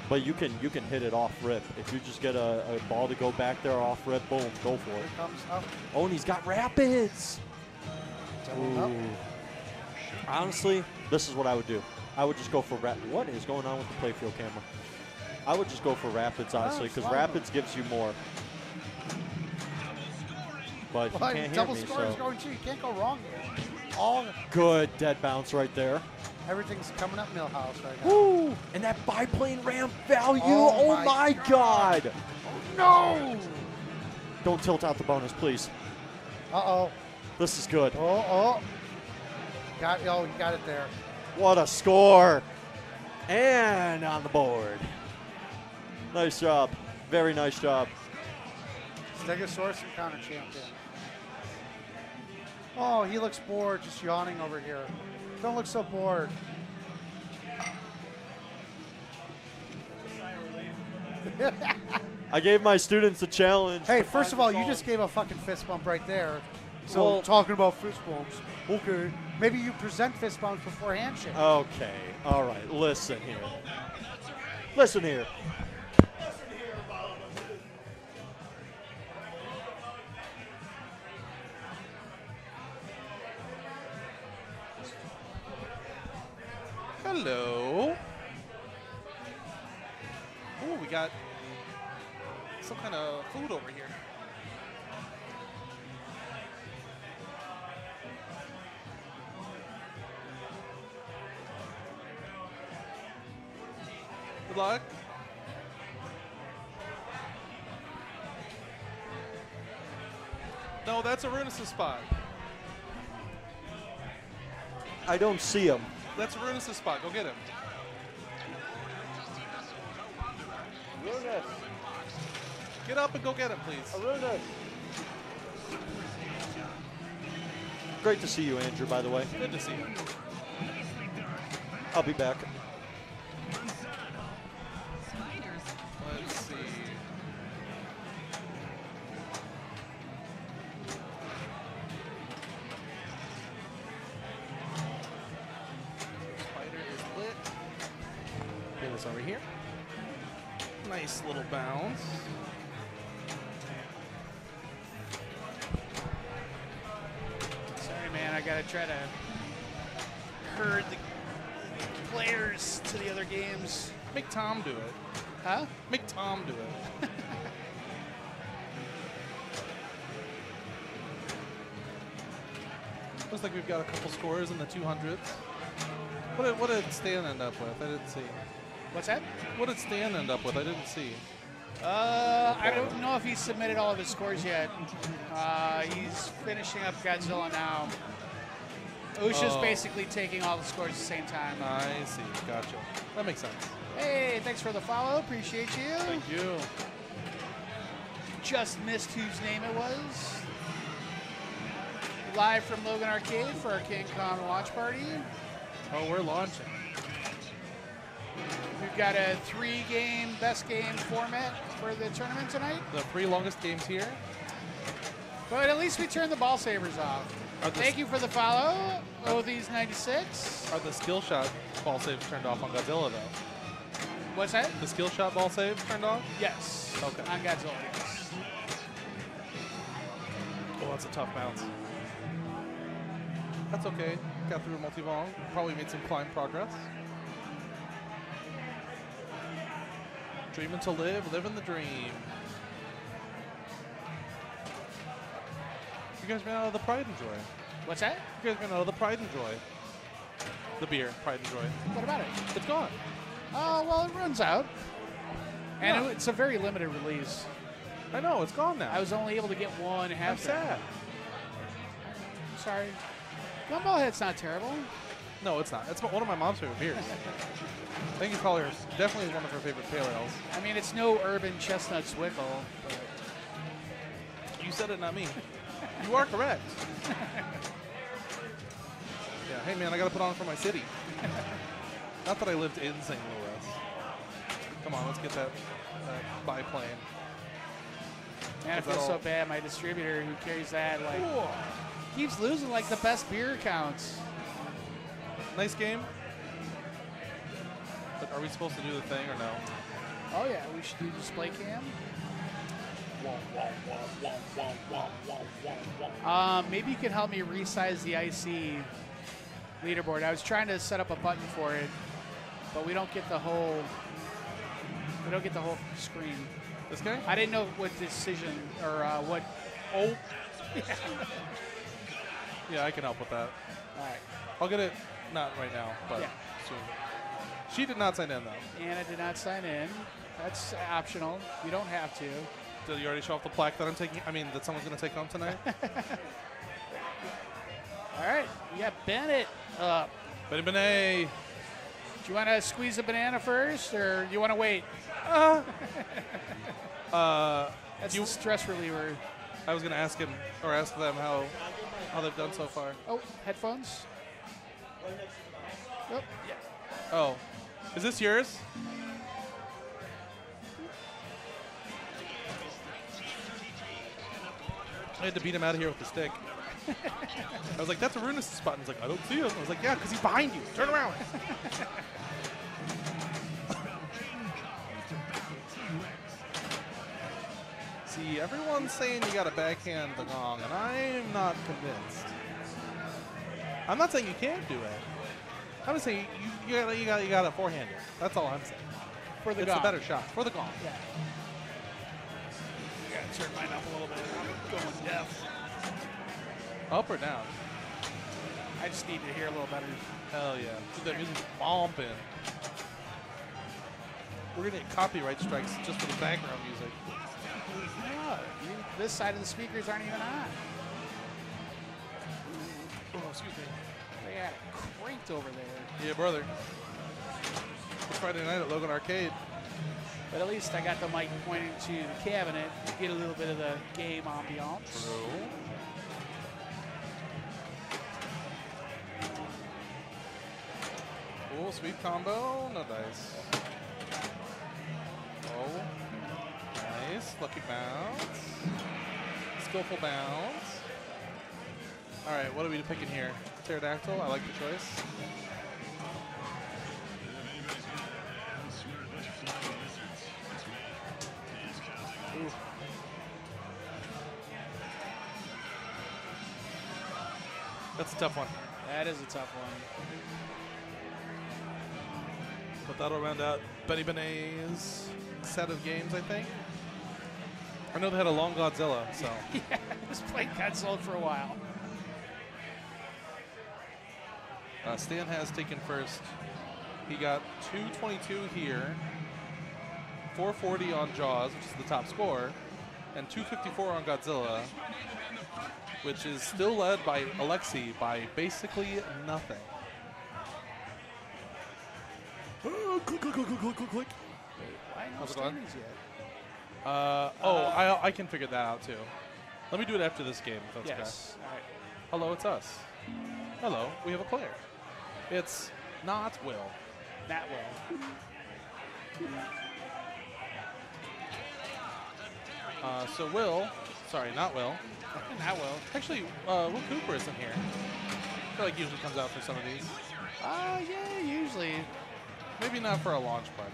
But you can hit it off rip. If you just get a ball to go back there off rip, boom, go for it. Here comes up. Oh, and he's got rapids. Double up. Honestly, this is what I would do. I would just go for What is going on with the playfield camera? I would just go for rapids, honestly, because rapids gives you more. But you can't hear double me, score is so. going too. You can't go wrong here. All Good dead bounce right there. everything's coming up Millhouse right now. Woo! And that biplane ramp value, Oh oh my my God! No! Don't tilt out the bonus, please. Uh-oh. This is good. Oh. You got it there. What a score. And on the board. Nice job. Very nice job. Stegosaurus and counter champion. Oh, he looks bored, just yawning over here. Don't look so bored. I gave my students a challenge. Hey, to first find of all, the you song. just gave a fucking fist bump right there. So Well- talking about fist bumps, okay. Maybe you present fist bumps before handshake. Okay. All right. Listen here. Listen here. Hello. Oh, we got some kind of food over here. Good luck. No, that's Arunus' spot. I don't see him. That's Arunus' spot. Go get him. Arunus. Get up and go get him, please. Arunus. Great to see you, Andrew, by the way. Good to see you. I'll be back. Let's see. Spider is lit. Get this over here. Nice little bounce. Sorry, man. I gotta try to herd the players to the other games. Make Tom do it. Huh? Make Tom do it. Looks like we've got a couple scores in the 200s. What did Stan end up with? I didn't see. What's that? What did Stan end up with? I didn't see. I don't know if he's submitted all of his scores yet. He's finishing up Godzilla now. Usha's Oh. basically taking all the scores at the same time. I see. Gotcha. That makes sense. Hey, thanks for the follow. Appreciate you. Thank you. Just missed whose name it was. Live from Logan Arcade for our King Kong watch party. Oh, we're launching. We've got a 3-game best game format for the tournament tonight. The 3 longest games here. But at least we turned the ball savers off. Are the- Thank you for the follow, Othies96. Are the skill shot ball saves turned off on Godzilla, though? What's that? The skill shot ball saves turned off? Yes. Okay. On Godzilla, yes. Oh, that's a tough bounce. That's okay. Got through a multi-ball. Probably made some climb progress. Dreaming to live, living the dream. You guys ran out of the Pride and Joy. What's that? You guys ran out of the Pride and Joy. The beer, Pride and Joy. What about it? It's gone. Oh, well, it runs out. And Yeah. it's a very limited release. I know, it's gone now. I was only able to get one half. I'm sad. Sorry. Gumball Head's not terrible. No, it's not. It's one of my mom's favorite beers. I think it's probably definitely one of her favorite pale ales. I mean, it's no Urban Chestnut Swickle. But You said it, not me. You are correct. Yeah, hey man, I gotta put on for my city. Not that I lived in St. Louis. Come on, let's get that biplane. man, I Is that feel so all? bad. My distributor who carries that like Ooh. keeps losing like the best beer counts. Nice game. But are we supposed to do the thing or no? Oh yeah, we should do display cam. Maybe you can help me resize the IC leaderboard. I was trying to set up a button for it, but we don't get the whole screen. This guy? I didn't know what decision or what. Oh. Yeah, I can help with that. All right. I'll get it, not right now, but Yeah. soon. She did not sign in though. Anna did not sign in. That's optional. You don't have to. Did you already show off the plaque that I'm taking? I mean, that someone's going to take home tonight? All right, we got Bennett up. Benny Benet. Do you want to squeeze a banana first, or you want to wait? That's the stress reliever. I was going to ask him or ask them how they've done so far. Oh, headphones. Oh, yeah. Oh, is this yours? I had to beat him out of here with the stick. I was like, that's a Runis spot. And he's like, I don't see him. I was like, yeah, because he's behind you. Turn around. See, everyone's saying you got to backhand the gong, and I'm not convinced. I'm not saying you can't do it. I'm just saying you got to forehand it. That's all I'm saying. For the It's gong. a better shot. For the gong. Yeah. You got to turn mine up a little bit. I'm going deaf. Up or down? I just need to hear a little better. Hell yeah. Dude, that music's bumping. We're going to get copyright strikes just for the background music. Oh, this side of the speakers aren't even on. Oh, excuse me. They got it cranked over there. Yeah, brother. It's Friday night at Logan Arcade. But at least I got the mic pointing to the cabinet to get a little bit of the game ambiance. True. Cool, sweep combo, no dice. Oh, nice, lucky bounce. Skillful bounce. All right, what are we picking here? Pterodactyl, I like the choice. Ooh. That's a tough one. That is a tough one. But that'll round out Benny Benet's set of games, I think. I know they had a long Godzilla, so. Yeah, this plate got sold for a while. Stan has taken first. He got 222 here, 440 on Jaws, which is the top score, and 254 on Godzilla, which is still led by Alexi by basically nothing. Click, click, click, click, click, click. Why no How's it going? standings yet? I can figure that out too. Let me do it after this game, if that's okay. Yes. All right. Hello, it's us. Hello, we have a player. It's not Will. That will. So Will, sorry, not Will. That will. Actually, Will Cooper isn't here. I feel like he usually comes out for some of these. Yeah, usually. Maybe not for a launch party.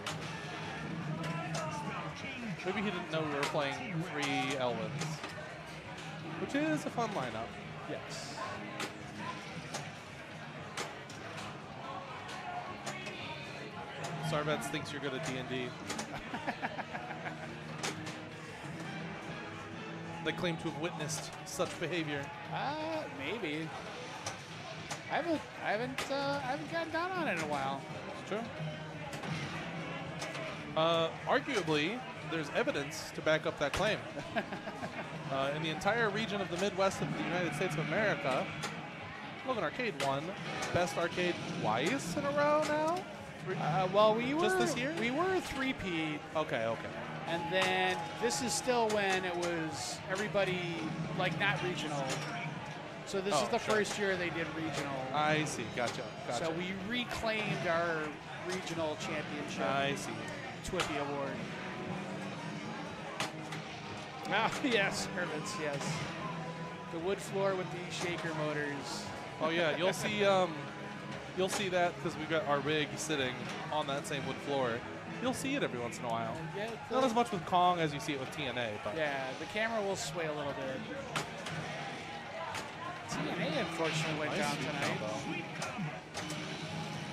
Maybe he didn't know we were playing 3 Elwins, which is a fun lineup. Yes. Sarvets thinks you're good at D&D. They claim to have witnessed such behavior. Maybe. I haven't gotten down on it in a while. It's true. Arguably, there's evidence to back up that claim. In the entire region of the Midwest of the United States of America, Logan Arcade won Best Arcade twice in a row now? Well, we were Just this year? We were a three-peat, Okay. and then this is still when it was everybody like not regional. So this Oh, is the sure. first year they did regional. I see. Gotcha. So we reclaimed our regional championship. I see. Twippy Award. Ah, yes, Hermits, yes. The wood floor with the shaker motors. Oh yeah, you'll see that because we've got our rig sitting on that same wood floor. You'll see it every once in a while. Yeah, Not as much with Kong as you see it with TNA, but yeah, the camera will sway a little bit. TNA unfortunately went Nice down sweep tonight. combo.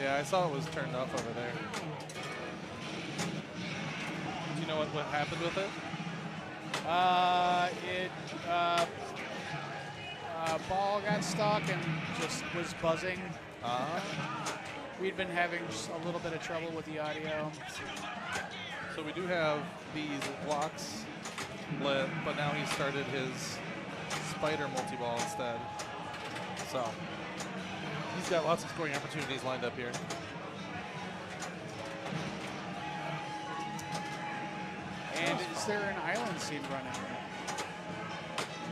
Yeah, I saw it was turned off over there. Do you know what happened with it? Ball got stuck and just was buzzing. We'd been having just a little bit of trouble with the audio. So we do have these blocks lit, but now he started his spider multi-ball instead. So he's got lots of scoring opportunities lined up here. And is there an island scene running?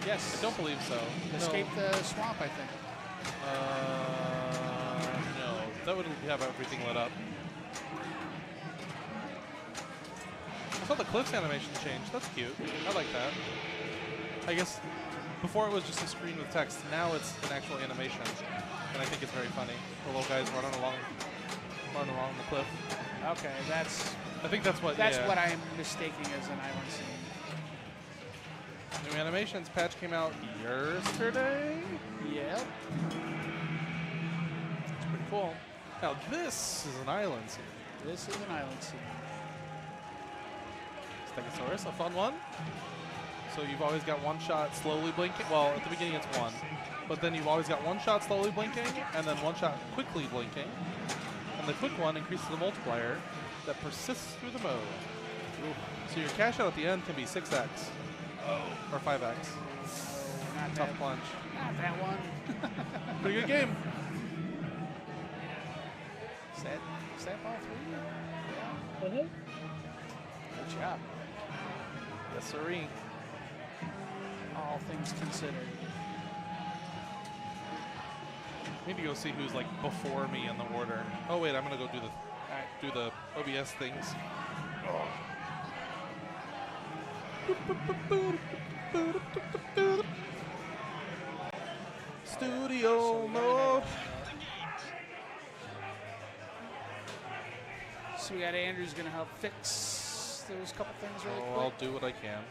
Yes. I don't believe so. Escape the swamp, I think. No, that would have everything lit up. I saw the cliffs animation change. That's cute. I like that. I guess before it was just a screen with text. Now it's an actual animation, and I think it's very funny. The little guys running along the cliff. Okay, I think that's what. That's what I'm mistaking as an island scene. New animations patch came out yesterday. Yep. It's pretty cool. Now this is an island scene. This is an island scene. Stegosaurus, a fun one. So you've always got one shot slowly blinking. Well, at the beginning it's one, but then you've always got one shot slowly blinking, and then one shot quickly blinking. And the quick one increases the multiplier that persists through the mode. So your cash out at the end can be 6x or 5x. Not Tough that, plunge. not that one. Pretty good game. Is that ball 3? Yeah. Good job. Yes, sirree. All things considered. Maybe go see who's like before me in the order. Oh wait, I'm gonna go do the OBS things. Studio mode. So we got Andrew's gonna help fix those couple things really I'll quick. do what I can.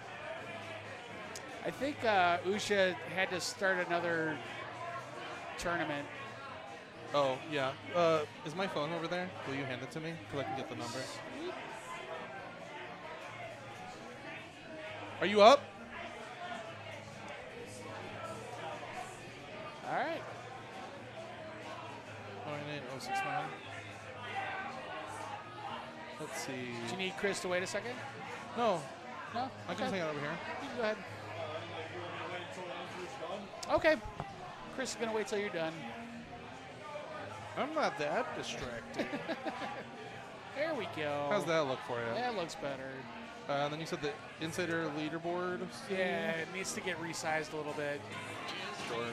I think Usha had to start another tournament. Oh yeah. Is my phone over there? Will you hand it to me? Because I can get the number. Are you up? All right. 98069. Let's see. Do you need Chris to wait a second? No, No? I can just hang out over here. You can go ahead. Okay. Chris is going to wait till you're done. I'm not that distracted. There we go. How's that look for you? That looks better. And then you said the Insider leaderboard. Yeah, it needs to get resized a little bit. Sure.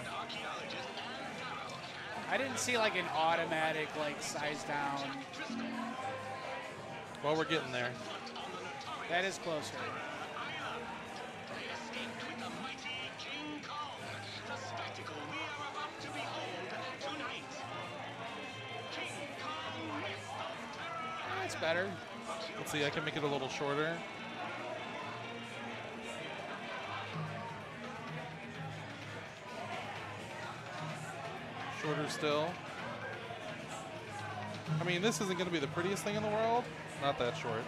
I didn't see like an automatic like size down. Well, we're getting there. That is closer. That's better. Let's see, I can make it a little shorter. Shorter still. I mean, this isn't going to be the prettiest thing in the world. Not that short.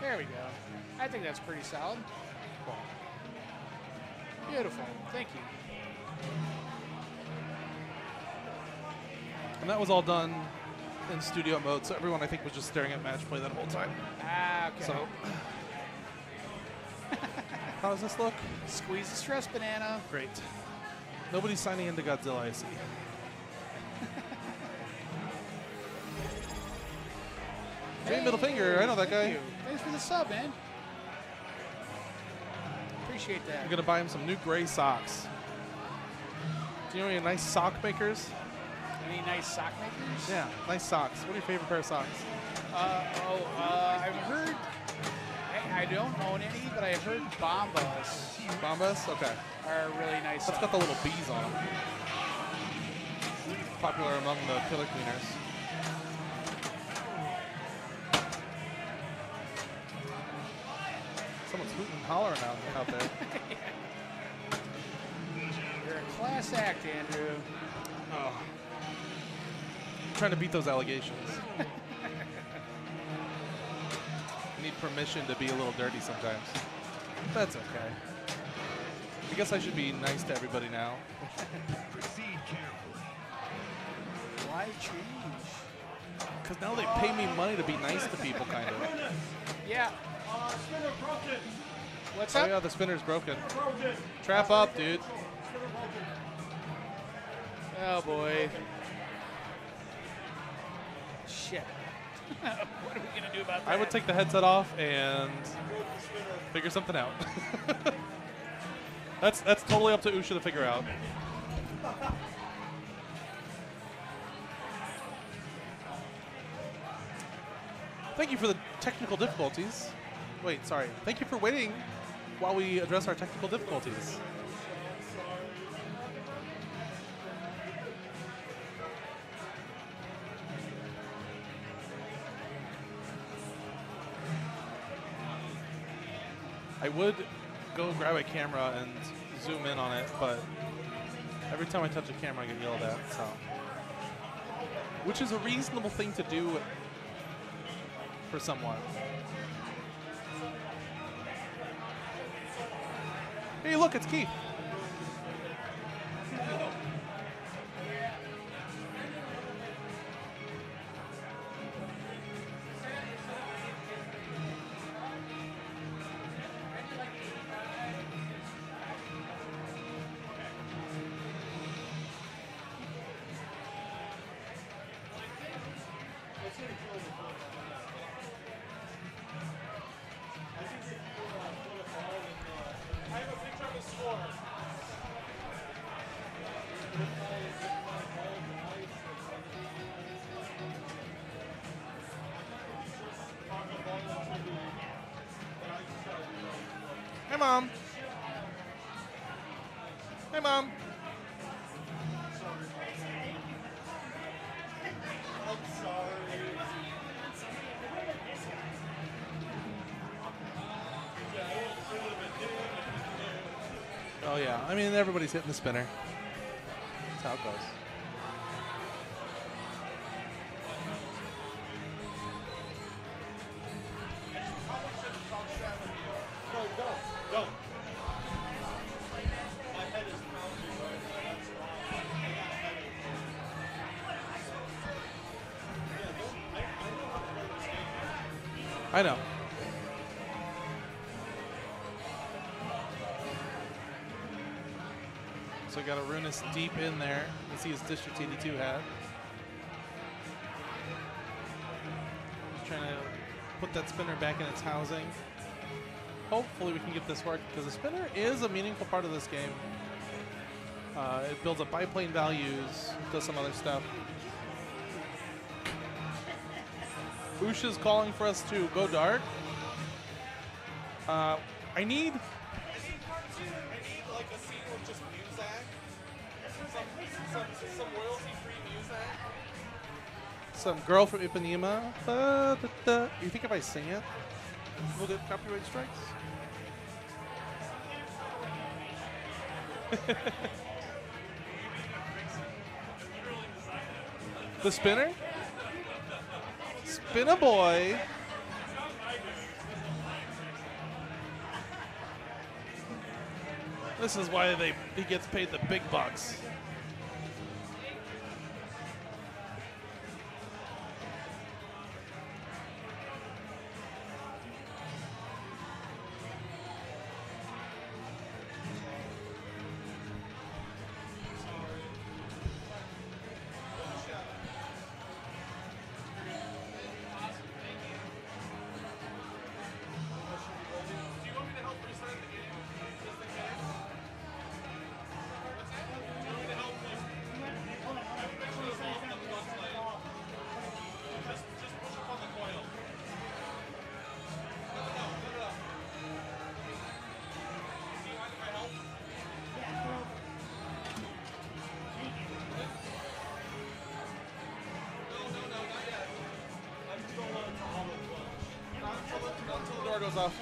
There we go. I think that's pretty solid. Beautiful. Thank you. And that was all done in studio mode, so everyone I think was just staring at match play that whole time. Ah, okay. So, how does this look? Squeeze the stress banana. Great. Nobody's signing into Godzilla, I see. Hey, middle finger. I know that guy. Thank you. Thanks for the sub, man. Appreciate that. I'm going to buy him some new gray socks. Do you know any nice sock makers? Any nice sock makers? Yeah, nice socks. What are your favorite pair of socks? I've heard. I don't own any, but I've heard Bombas Bombas? Okay. are really nice. That's got the little bees on them. Popular among the killer cleaners. Someone's hooting and hollering out there. You're a class act, Andrew. Oh. Trying to beat those allegations. I need permission to be a little dirty sometimes. That's okay. I guess I should be nice to everybody now. Proceed carefully. Why change? Because now they pay me money to be nice to people, kind of. Yeah. What's Oh up? yeah, the spinner's broken. Trap up, dude. Oh boy. Shit. What are we gonna do about that? I would take the headset off and figure something out. That's totally up to Usha to figure out. Thank you for the technical difficulties. Wait, sorry. Thank you for waiting while we address our technical difficulties. I would go grab a camera and zoom in on it, but every time I touch a camera, I get yelled at, so. Which is a reasonable thing to do for someone. Hey, look, it's Keith. Hey, Mom. Hey, Mom. Oh, yeah. I mean, everybody's hitting the spinner. That's how it goes. I know. So got a Runus deep in there. You see his District 82 hat. Just trying to put that spinner back in its housing. Hopefully we can get this work, because the spinner is a meaningful part of this game. It builds up biplane values, does some other stuff. Usha's calling for us to go dark. I need like a scene with just Muzak. Some royalty-free Muzak. Some girl from Ipanema. You think if I sing it, we'll get copyright strikes? The spinner? Spin a boy. This is why he gets paid the big bucks. Goes off.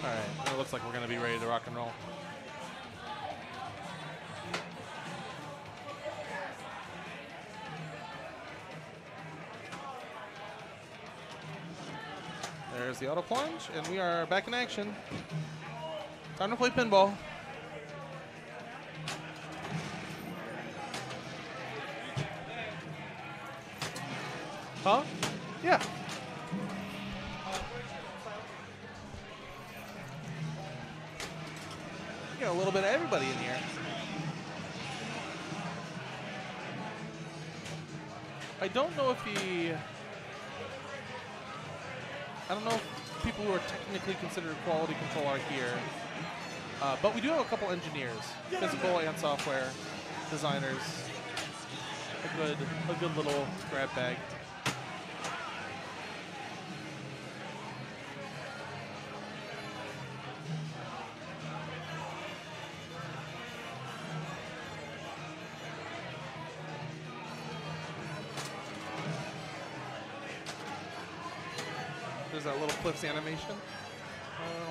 All right, it looks like we're going to be ready to rock and roll. There's the auto plunge, and we are back in action. Time to play pinball. Huh? Yeah. You got a little bit of everybody in here. I don't know if I don't know if people who are technically considered quality control are here. But we do have a couple engineers, physical and software designers. A good little grab bag. There's that little Cliff's animation going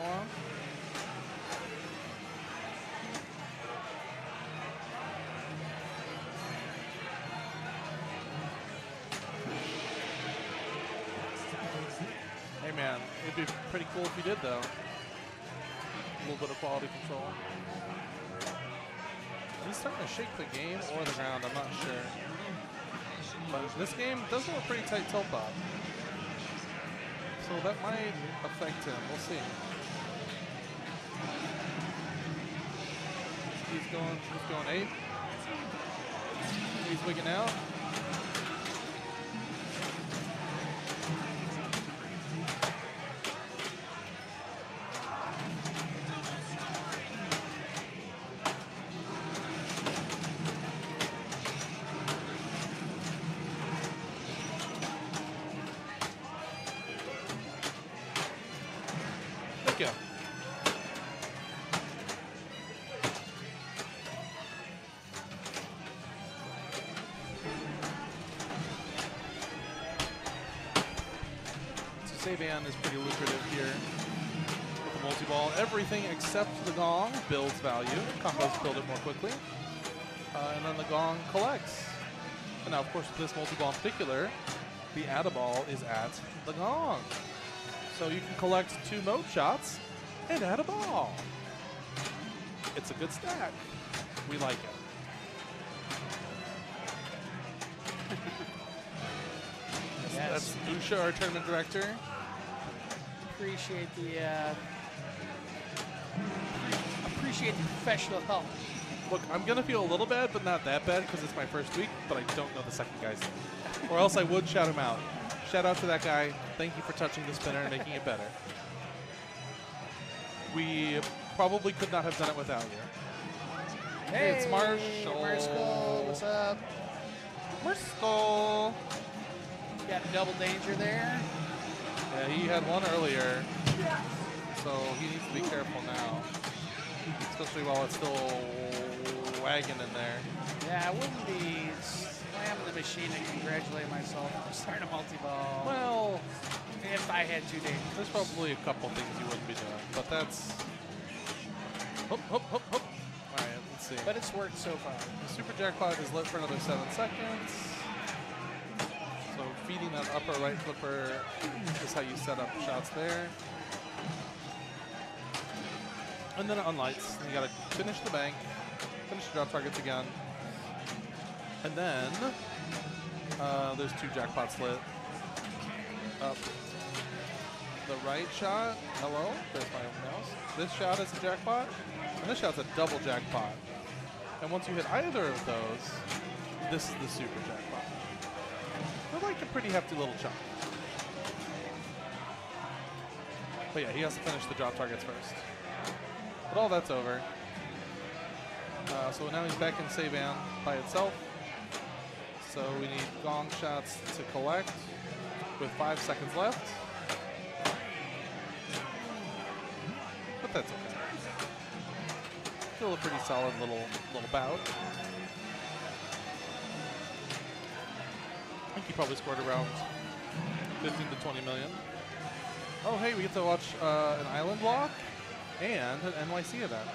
along. Hey man, it'd be pretty cool if you did though. A little bit of quality control. He's starting to shake the game or the ground, I'm not sure. But this game does have a pretty tight tilt pop. So that might affect him. We'll see. He's going 8. He's wigging out. Thank you. So Saban is pretty lucrative here with the multi-ball. Everything except the gong builds value. Combos build it more quickly. And then the gong collects. And now, of course, with this multi-ball in particular, the add-a-ball is at the gong. So you can collect 2 mode shots and add a ball. It's a good stack. We like it. Yes. That's Usha, our tournament director. Appreciate the professional help. Look, I'm going to feel a little bad, but not that bad because it's my first week, but I don't know the second guy's name. Or else I would shout him out. Shout out to that guy. Thank you for touching the spinner and making it better. We probably could not have done it without you. Hey, it's Marshall. Marshall, what's up? Marshall. Got double danger there. Yeah, he had one earlier, so he needs to be careful now, especially while it's still wagging in there. Yeah, I wouldn't be slamming the machine and congratulate myself for starting a multi-ball. Well, if I had 2 days. there's probably a couple things you wouldn't be doing, but that's... Hop, hop, hop, hop. All right, let's see. But it's worked so far. The super jackpot is lit for another 7 seconds. So feeding that upper right flipper is how you set up shots there. And then it unlights. And you gotta finish the bank, finish the drop targets again. And then there's 2 jackpots lit. Up the right shot. Hello, there's my mouse. This shot is a jackpot, and this shot's a double jackpot. And once you hit either of those, this is the super jackpot. They're like a pretty hefty little chunk. But yeah, he has to finish the drop targets first. But all that's over. So now he's back in Saban by itself. So we need gong shots to collect with 5 seconds left. But that's okay. Still a pretty solid little bout. I think he probably scored around 15 to 20 million. Oh, hey, we get to watch an island block and an NYC event,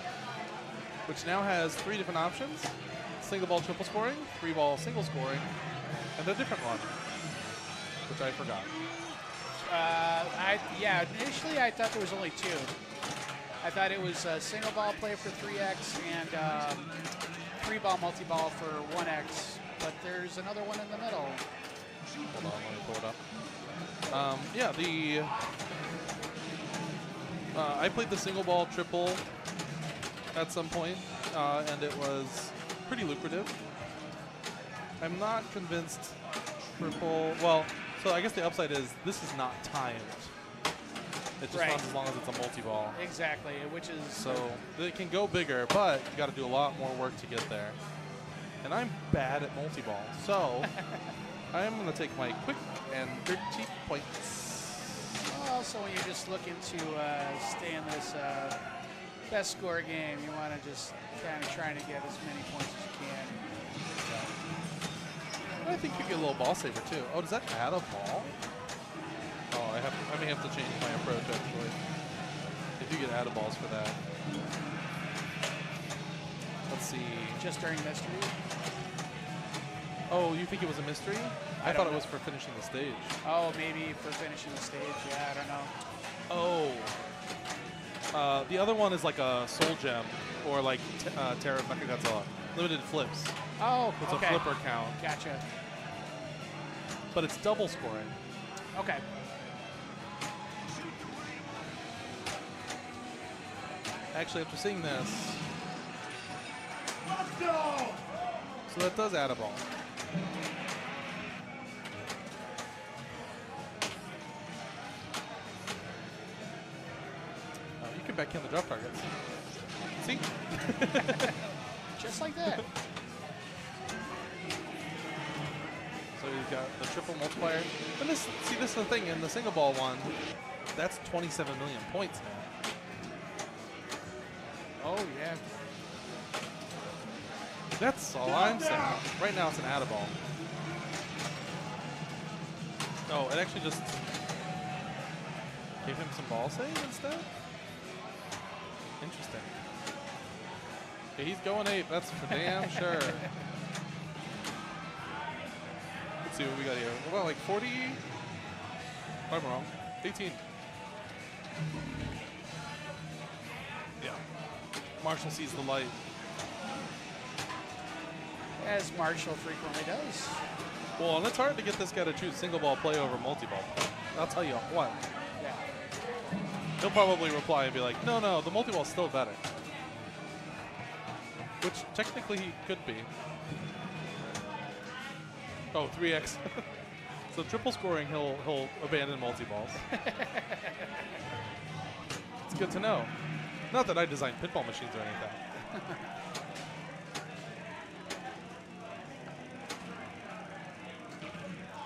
which now has 3 different options: single ball triple scoring, 3 ball single scoring, and a different one, which I forgot. Yeah, initially I thought there was only 2. I thought it was a single ball play for 3x and 3-ball multi-ball for 1x, but there's another one in the middle. Hold on, let me pull it up. Yeah, I played the single ball triple at some point, and it was pretty lucrative. I'm not convinced triple. Well, so I guess the upside is this is not timed. It just runs as long as it's a multi-ball. Exactly, which is So it can go bigger, but you got to do a lot more work to get there. And I'm bad at multi-ball, so I'm going to take my quick and dirty points. also when you're just looking to stay in this best score game, you want to just kind of trying to get as many points as you can. I think you get a little ball saver too. Oh, does that add a ball? Oh, I may have to change my approach actually. If you get add balls for that. Let's see. Just during mystery. Oh, you think it was a mystery? I thought it was for finishing the stage. Oh, maybe for finishing the stage. Yeah, I don't know. Oh. The other one is like a soul gem or like Terra of Mechagodzilla. Limited flips. Oh, It's okay. a flipper count. Gotcha. But it's double scoring. Okay. Actually, after seeing this, so that does add a ball. You can backhand the drop targets. See? Just like that. So you've got the triple multiplier. And this is the thing, in the single ball one, that's 27 million points now. Oh, yeah. That's all I'm saying. Right now it's an add ball. Oh, it actually just gave him some ball save instead? Interesting. Okay, he's going 8, that's for damn sure. Let's see what we got here. What about like 40? I'm wrong. 18. Yeah. Marshall sees the light. As Marshall frequently does. Well, and it's hard to get this guy to choose single ball play over multi-ball play. I'll tell you what. Yeah. He'll probably reply and be like, no, the multi-ball's still better. Which technically he could be. Oh, 3x. So triple scoring, he'll abandon multi-balls. It's good to know. Not that I designed pinball machines or anything.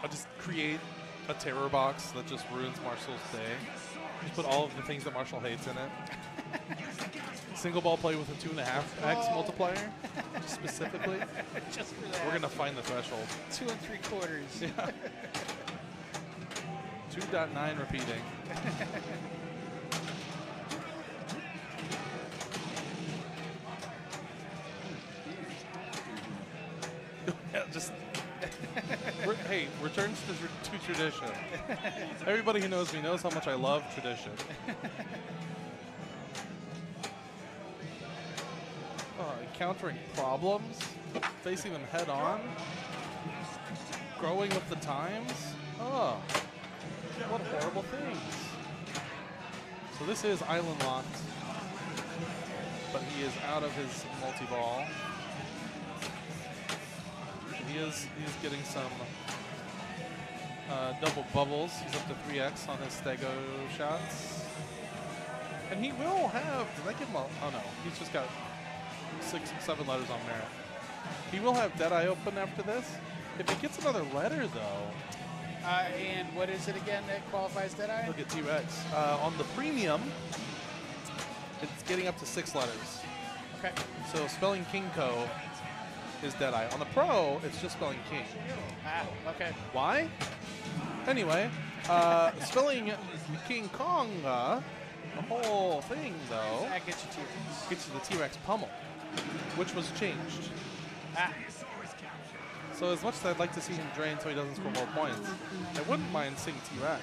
I'll just create a terror box that just ruins Marshall's day. Just put all of the things that Marshall hates in it. Single ball play with a 2.5x multiplier, specifically. Just for that. We're gonna find the threshold. 2 3/4. Yeah. 2.9 repeating. Yeah, just. Hey, returns to tradition. Everybody who knows me knows how much I love tradition. Encountering problems, facing them head on, growing with the times. Oh, what horrible things. So this is island locked, but he is out of his multi-ball. He is getting some double bubbles. He's up to 3x on his stego shots. And he will have, did I give him a, oh no, he's just got 6, 7 letters on merit. He will have Deadeye open after this. If he gets another letter though. And what is it again that qualifies Deadeye? Look at T-Rex. On the premium, it's getting up to 6 letters. Okay. So spelling Kingco is Deadeye. On the Pro, it's just spelling King. Ah, okay. Why? Anyway, spelling King Kong, the whole thing though, That gets you T-Rex. gets you the T-Rex pummel, which was changed. Ah. So as much as I'd like to see him drain so he doesn't score more points, I wouldn't mind seeing T-Rex.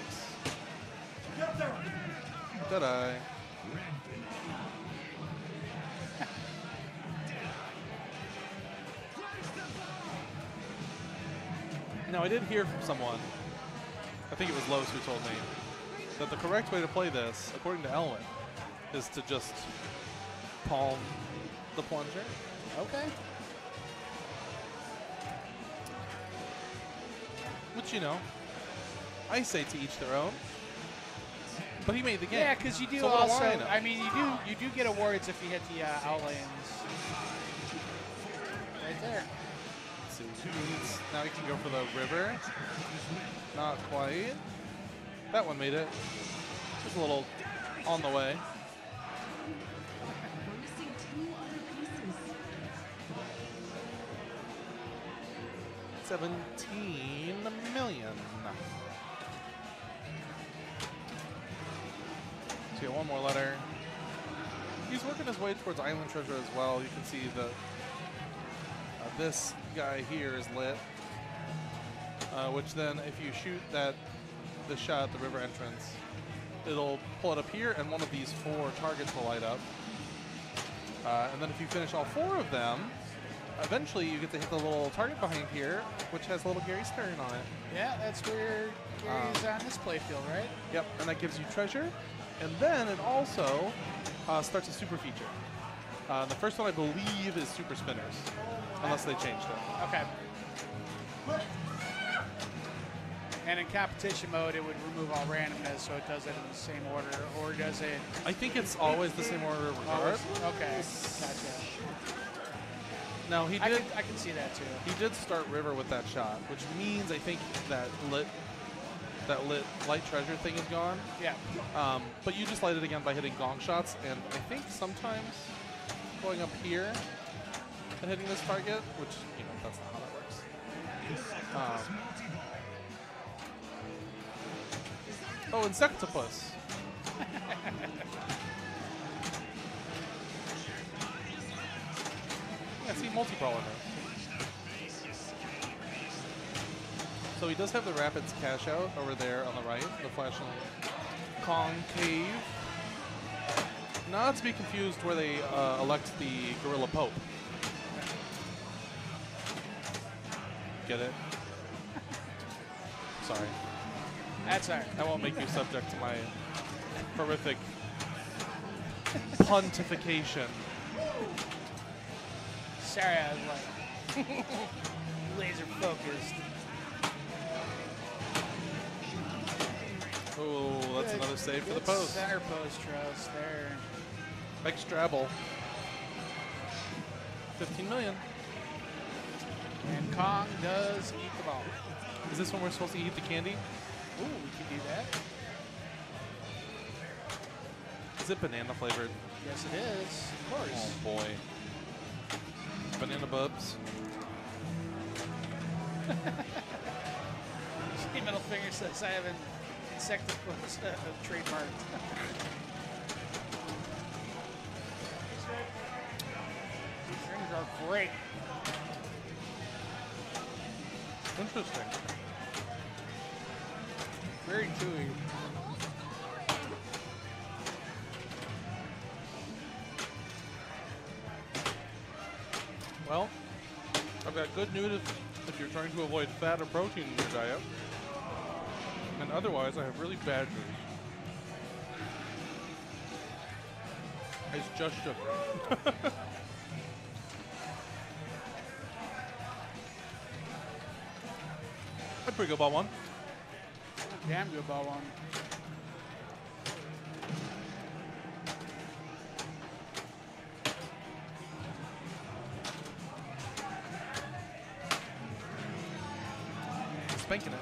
Deadeye. Now I did hear from someone I think it was Los who told me that the correct way to play this, according to Elwin, is to just palm the plunger. Okay. Which, you know, I say to each their own. But he made the game. Yeah, because you do It's a little also. lineup. I mean, you do get awards if you hit the outlands. Right there. Let's see. Now you can go for the river. Not quite. That one made it. Just a little on the way. $17 million. So yeah, one more letter. He's working his way towards Island Treasure as well. You can see the this guy here is lit, which then if you shoot the shot at the river entrance, it'll pull it up here, and one of these 4 targets will light up. And then if you finish all 4 of them, eventually you get to hit the little target behind here, which has a little Gary Stern on it. Yeah, that's where Gary's on this playfield, right? Yep, and that gives you treasure. And then it also starts a super feature. The first one, I believe, is super spinners, unless they changed it. Okay. And in competition mode, it would remove all randomness, so it does it in the same order, or does it? I think it's always the same order regardless. Okay, gotcha. Now he I did. can see that too. He did start river with that shot, which means I think that lit light treasure thing is gone. Yeah. But you just light it again by hitting gong shots, and I think sometimes going up here and hitting this target, which, you know, that's not how that works. Oh, Insectopus. Yeah, see, multi-brawler now. So he does have the Rapids cash out over there on the right, the flashing concave. Not to be confused where they elect the Gorilla Pope. Get it? Sorry. That's all right. I won't make you subject to my horrific pontification. Sorry, I was like laser focused. Oh, that's Good- another save for the good post. Center post trust there. Extrable. 15 million. And Kong does eat the ball. Is this when we're supposed to eat the candy? Ooh, we can do that. Is it banana flavored? Yes, it is. Of course. Oh boy. Banana bubs. Middle finger says I have an insectopus trademark. These things are great. Interesting. Very chewy. Well, I've got good news if you're trying to avoid fat or protein in your diet. And otherwise, I have really bad news. It's just sugar. I'd pretty good about one. Damn good ball one. Spanking it.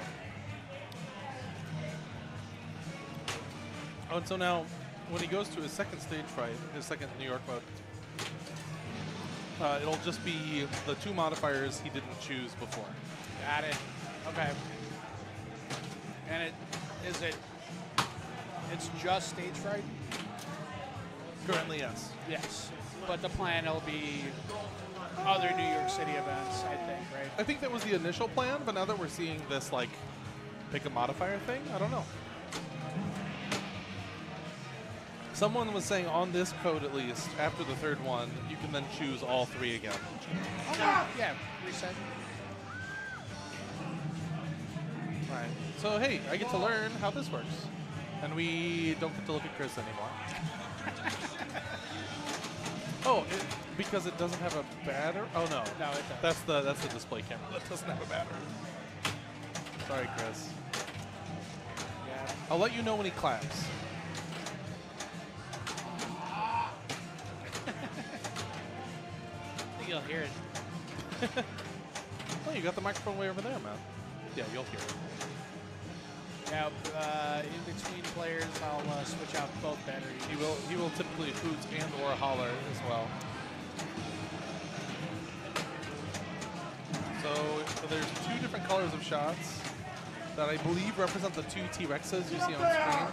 Oh, and so now, when he goes to his second stage fight, his second New York mode, it'll just be the 2 modifiers he didn't choose before. Got it. Okay. And it's just stage fright? Currently, yes. Yes. But the plan will be other New York City events, I think, right? I think that was the initial plan, but now that we're seeing this, like, pick a modifier thing, I don't know. Someone was saying on this code, at least, after the 3rd one, you can then choose all 3 again. Okay. Yeah, reset. Right. So hey, I get to learn how this works, and we don't get to look at Chris anymore. Oh, because it doesn't have a battery. Oh no, No, it does. that's the display camera that doesn't have a battery. Sorry, Chris. Yeah. I'll let you know when he claps. I think you'll hear it. Oh, you got the microphone way over there, man. Yeah, you'll hear it. Now, in between players, I'll switch out both batteries. He will typically hoot and or holler as well. So there's two different colors of shots that I believe represent the two T-Rexes you see on screen.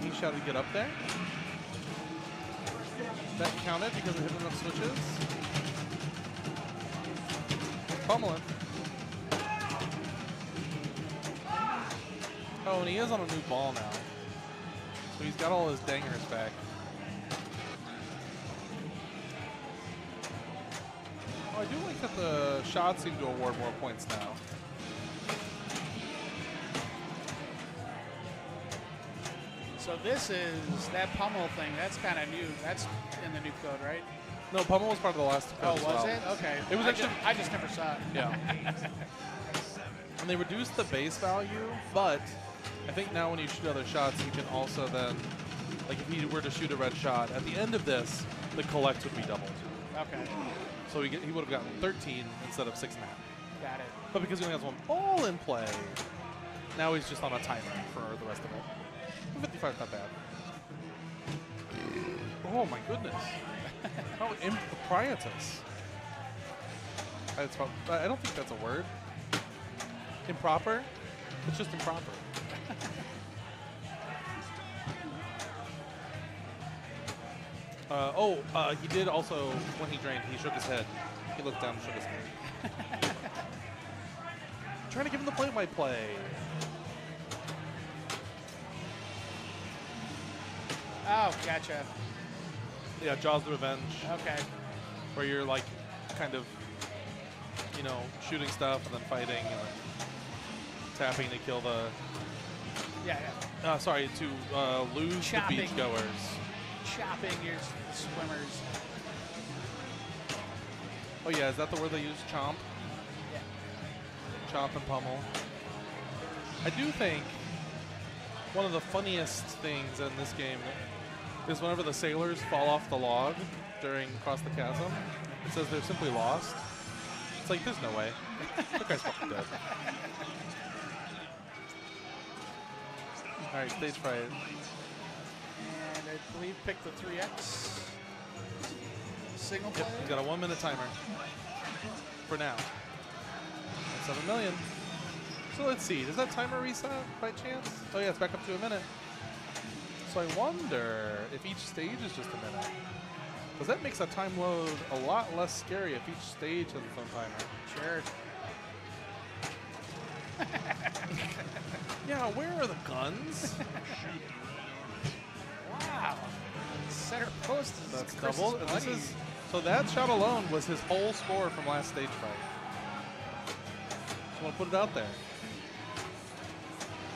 He shouted get up there. That counted because it hit enough switches. Pummeling. Oh, and he is on a new ball now. So he's got all his dangers back. Oh, I do like that the shots seem to award more points now. So this is that pummel thing. That's kind of new. That's in the new code, right? No, pummel was part of the last code Oh, as was well. it? Okay. It was actually... I just never saw it. Yeah. And they reduced the base value, but I think now when you shoot other shots, you can also then, like if he were to shoot a red shot, at the end of this, the collect would be doubled. Okay. So he would have gotten 13 instead of 6.5. Got it. But because he only has one ball in play, now he's just on a timer for the rest of it. 55 is not bad. Oh my goodness. How improprietous. I don't think that's a word. Improper? It's just improper. He did also, when he drained, he shook his head. He looked down and shook his head. Trying to give him the play-by-play. Oh, gotcha. Yeah, Jaws the Revenge, Okay. where you're like kind of, you know, shooting stuff and then fighting and then tapping to kill the, Yeah, yeah. sorry, to lose Chopping. the beachgoers. Chopping your swimmers. Oh yeah, is that the word they use? Chomp? Yeah. Chomp and pummel. I do think one of the funniest things in this game is whenever the sailors fall off the log during Cross the Chasm, it says they're simply lost. It's like, there's no way. That guy's fucking dead. All right, stage fright. And I believe pick the 3X. Single Yep, player. he's got a 1 minute timer for now. 7 million. So let's see, does that timer reset by chance? Oh yeah, it's back up to a minute. So I wonder if each stage is just a minute. Because that makes a time load a lot less scary if each stage has its own timer. Sure. Yeah, where are the guns? Wow. Center post is That's Chris's double. And this buddy. is, so that shot alone was his whole score from last stage fight. Just want to put it out there.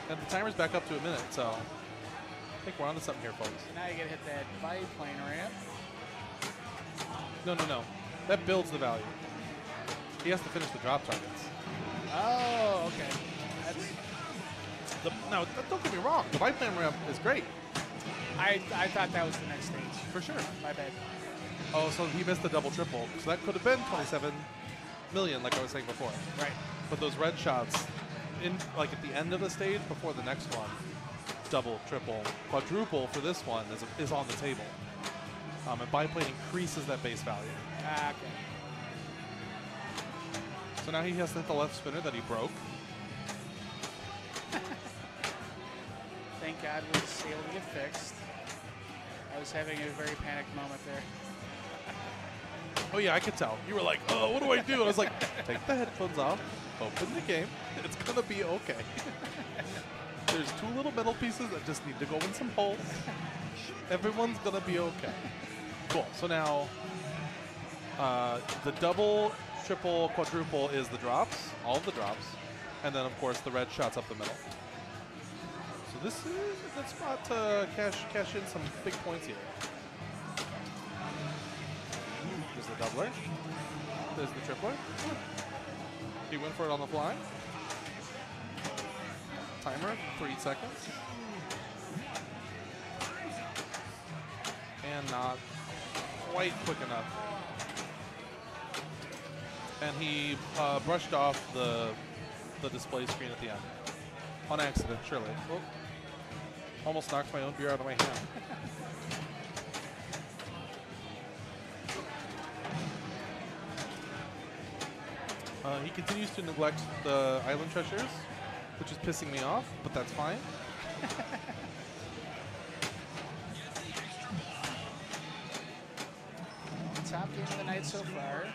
And the timer's back up to a minute, so I think we're onto something here, folks. Now you gotta hit that biplane ramp. No. That builds the value. He has to finish the drop targets. Oh, okay. Now, don't get me wrong. The biplane ramp is great. I thought that was the next stage. For sure. My bad. Oh, so he missed the double triple. So that could have been 27 million, like I was saying before. Right. But those red shots, like at the end of the stage before the next one, double, triple, quadruple for this one is on the table. And biplane increases that base value. Ah, okay. So now he has to hit the left spinner that he broke. Thank God we was able to get fixed. I was having a very panicked moment there. Oh yeah, I could tell. You were like, oh, what do I do? And I was like, take the headphones off, open the game. It's gonna be okay. There's two little metal pieces that just need to go in some holes. Everyone's gonna be okay. Cool. So now, the double, triple, quadruple is the drops, all of the drops. And then, of course, the red shots up the middle. So this is a good spot to cash in some big points here. There's the doubler. There's the tripler. He went for it on the fly. Timer, 3 seconds. And not quite quick enough. And he brushed off the display screen at the end. On accident, surely. Oh. Almost knocked my own beer out of my hand. He continues to neglect the island treasures, which is pissing me off, but that's fine. Top game of the night so far.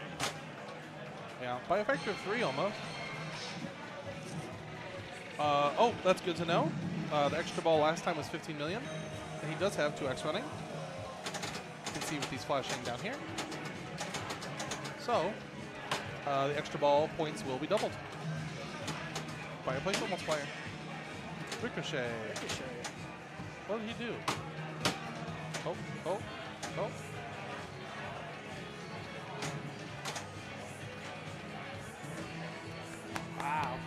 Yeah, by a factor of 3 almost. Oh, that's good to know. The extra ball last time was 15 million, and he does have 2x running. You can see with these flashing down here. So, the extra ball points will be doubled by a playfield multiplier. Ricochet. What did he do? Oh, oh, oh. Wow.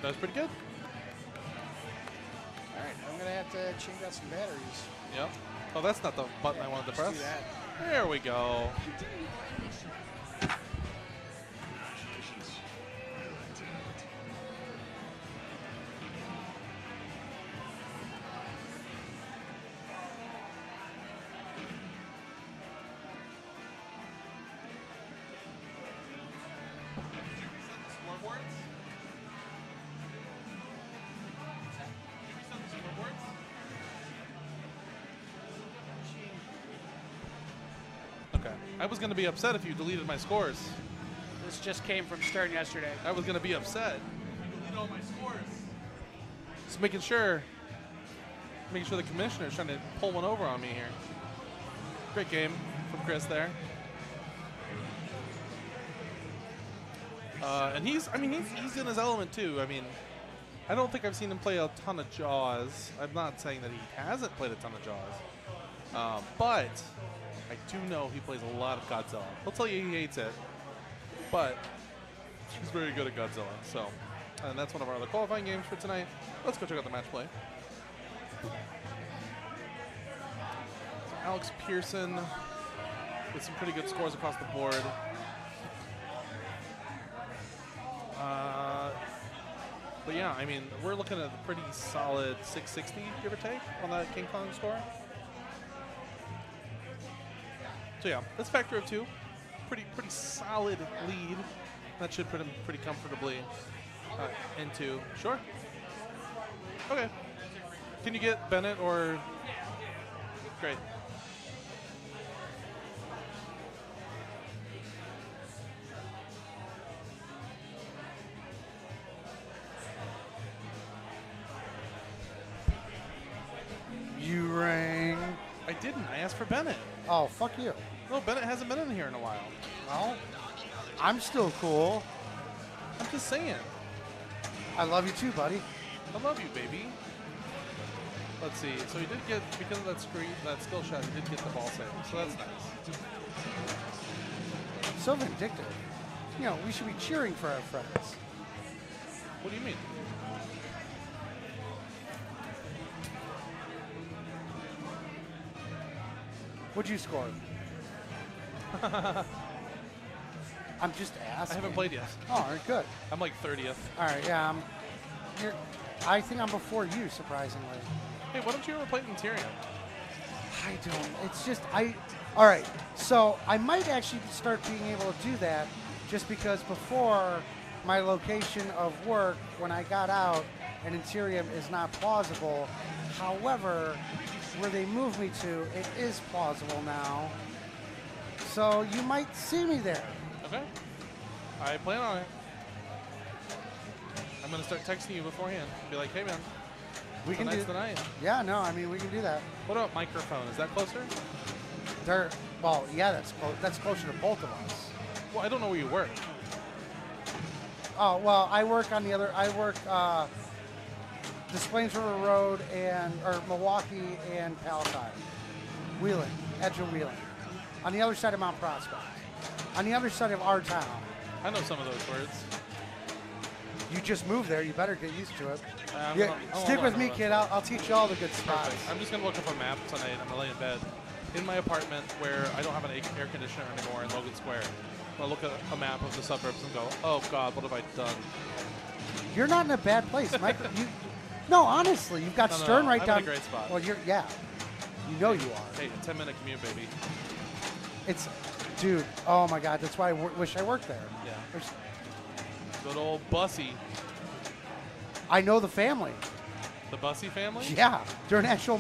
That was pretty good. All right, I'm going to have to change out some batteries. Yep. Oh, that's not the button I wanted to press. Let's do that. There we go. Okay. I was going to be upset if you deleted my scores. This just came from Stern yesterday. I was going to be upset. You deleted all my scores. Just making sure the commissioner's trying to pull one over on me here. Great game from Chris there. And he's in his element too. I mean, I don't think I've seen him play a ton of Jaws. I'm not saying that he hasn't played a ton of Jaws. But I do know he plays a lot of Godzilla. He'll tell you he hates it, but he's very good at Godzilla. So, and that's one of our other qualifying games for tonight. Let's go check out the match play. Alex Pearson with some pretty good scores across the board. But yeah, I mean, we're looking at a pretty solid 660, give or take, on that King Kong score. So yeah, that's factor of 2. Pretty solid lead. That should put him pretty comfortably into. Sure. Okay. Can you get Bennett or? Great. You rang. I didn't. I asked for Bennett. Oh, fuck you. No, Bennett hasn't been in here in a while. Well, I'm still cool. I'm just saying. I love you too, buddy. I love you, baby. Let's see. So he did get, because of that skill shot, he did get the ball save. So that's nice. So vindictive. You know, we should be cheering for our friends. What do you mean? What'd you score? I'm just asking. I haven't played yet. Oh, all right, good. I'm like 30th. All right, yeah. I think I'm before you, surprisingly. Hey, why don't you ever play Interior? I don't. It's just all right. So I might actually start being able to do that, just because before my location of work, when I got out, an Interium is not plausible. However, where they moved me to, it is plausible now. So you might see me there. Okay. I plan on it. I'm going to start texting you beforehand. Be like, hey, man, We can do tonight's the night. Yeah, no, I mean, we can do that. What about microphone? Is that closer? Well, yeah, that's closer to both of us. Well, I don't know where you work. Oh well, I work on the other. I work Des Plaines River Road or Milwaukee and Palatine, Wheeling, edge of Wheeling, on the other side of Mount Prospect, on the other side of our town. I know some of those words. You just moved there. You better get used to it. I'm Yeah, gonna- stick hold with on, me, hold on. kid. I'll teach you all the good spots. Perfect. I'm just gonna look up a map tonight. I'm gonna lay in bed in my apartment where I don't have an air conditioner anymore in Logan Square. I'm gonna look at a map of the suburbs and go, oh God, what have I done? You're not in a bad place, Mike. No, honestly, you've got No, Stern right I'm down. in a great spot. Well, yeah. You know you are. Hey, a 10-minute commute, baby. It's, dude. Oh my God, that's why I wish I worked there. Yeah. There's- Good old Bussy. I know the family. The Bussy family? Yeah, they're an actual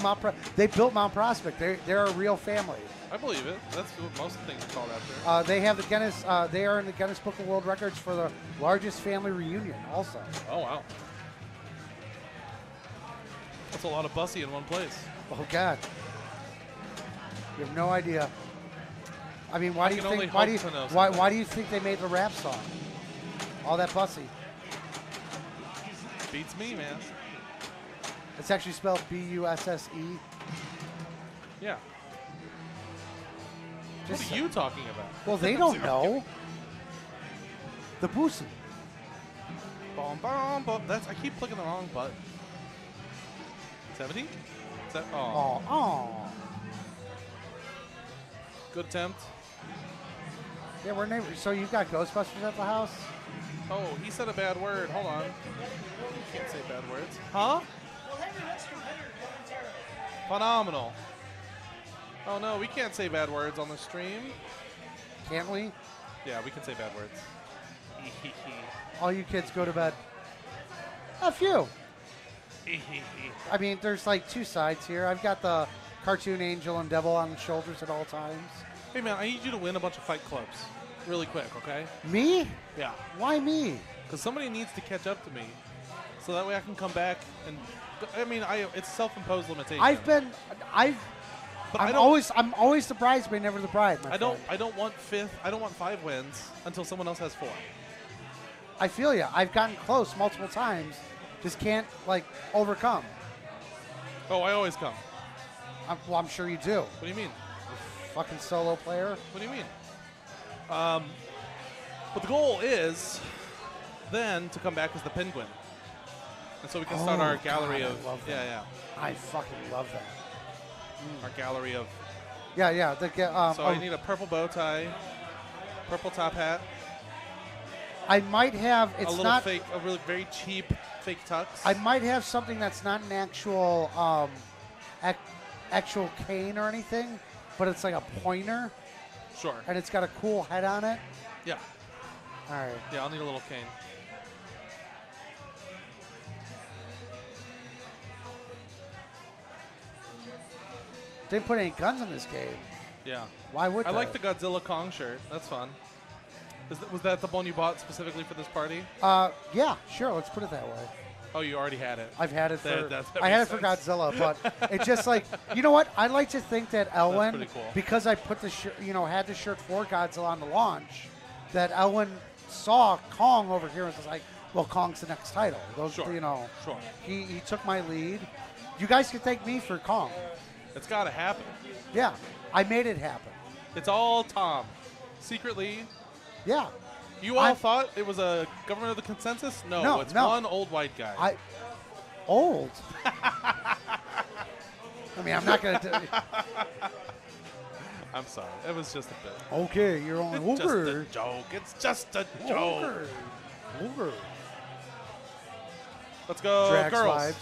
they built Mount Prospect. They're a real family. I believe it. That's what most things are called after. They have the Guinness. They are in the Guinness Book of World Records for the largest family reunion. Also, Oh, wow. That's a lot of Bussy in one place. oh God, you have no idea. I mean, why I do you can only think? Why do you? hope to know Why something. do you think they made the rap song? All that Bussy. Beats me, man. It's actually spelled B-U-S-S-E. Yeah. Just What are you talking about? Well, they don't know. The Boosie. Bom, bom, bom. I keep clicking the wrong button. 70? Is that? Oh. Oh. Good attempt. Yeah, we're neighbors. So you've got Ghostbusters at the house? Oh, he said a bad word. Hold on. You can't say bad words. Huh? Phenomenal. Oh, no, we can't say bad words on the stream. Can't we? Yeah, we can say bad words. All you kids go to bed. A few. I mean, there's like two sides here. I've got the cartoon angel and devil on the shoulders at all times. Hey, man, I need you to win a bunch of fight clubs really quick, okay? Me? Yeah. Why me? Because somebody needs to catch up to me so that way I can come back and... I mean, it's self-imposed limitation. But I'm always the bridesmaid, never the bride. My I don't friend. want 5 wins until someone else has 4. I feel you. I've gotten close multiple times, just can't like overcome. Oh, I always come. I'm sure you do. What do you mean? Fucking solo player. What do you mean? But the goal is then to come back as the penguin, and so we can start Oh, our gallery God, I of love that. yeah. I fucking love that. Our gallery of. Yeah. So I need a purple bow tie, purple top hat, I might have. a It's little not. fake, a really very cheap fake tux. I might have something that's not an actual actual cane or anything, but it's like a pointer, Sure. and it's got a cool head on it. Yeah. All right. Yeah, I'll need a little cane. Didn't put any guns in this game. Yeah. Why would I they? like the Godzilla Kong shirt. That's fun. Was that the one you bought specifically for this party? Yeah, sure. Let's put it that way. Oh, you already had it. I've had it for. That I had it makes for sense. Godzilla, but it's just like, you know what? I like to think that Elwyn, pretty cool. because I put the had the shirt for Godzilla on the launch, that Elwyn saw Kong over here and was like, well, Kong's the next title. Those, Sure. Sure. Sure. He took my lead. You guys can thank me for Kong. It's got to happen. Yeah, I made it happen. It's all Tom. Secretly, Yeah. you all I'm- thought it was a government of the consensus? No, No, it's no. one old white guy. Old. I mean, I'm not going to. I'm sorry. It was just a bit. Okay, you're on It's just a over. joke. It's just a joke. Over. Let's go, Drax girls. vibes.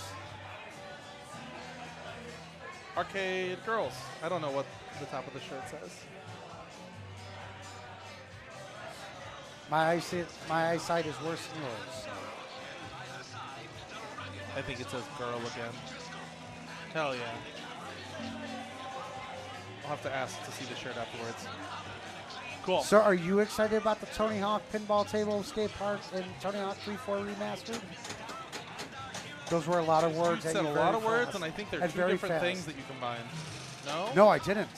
Arcade girls. I don't know what the top of the shirt says. My eyesight is worse than yours. So. I think it says girl again. Hell yeah. I'll have to ask to see the shirt afterwards. Cool. So, are you excited about the Tony Hawk Pinball Table Skate Park and Tony Hawk 3-4 remastered? Those were a lot of words. You at said you a very lot of words, fast. and I think they're And two very different fast. things that you combine. No? No, I didn't.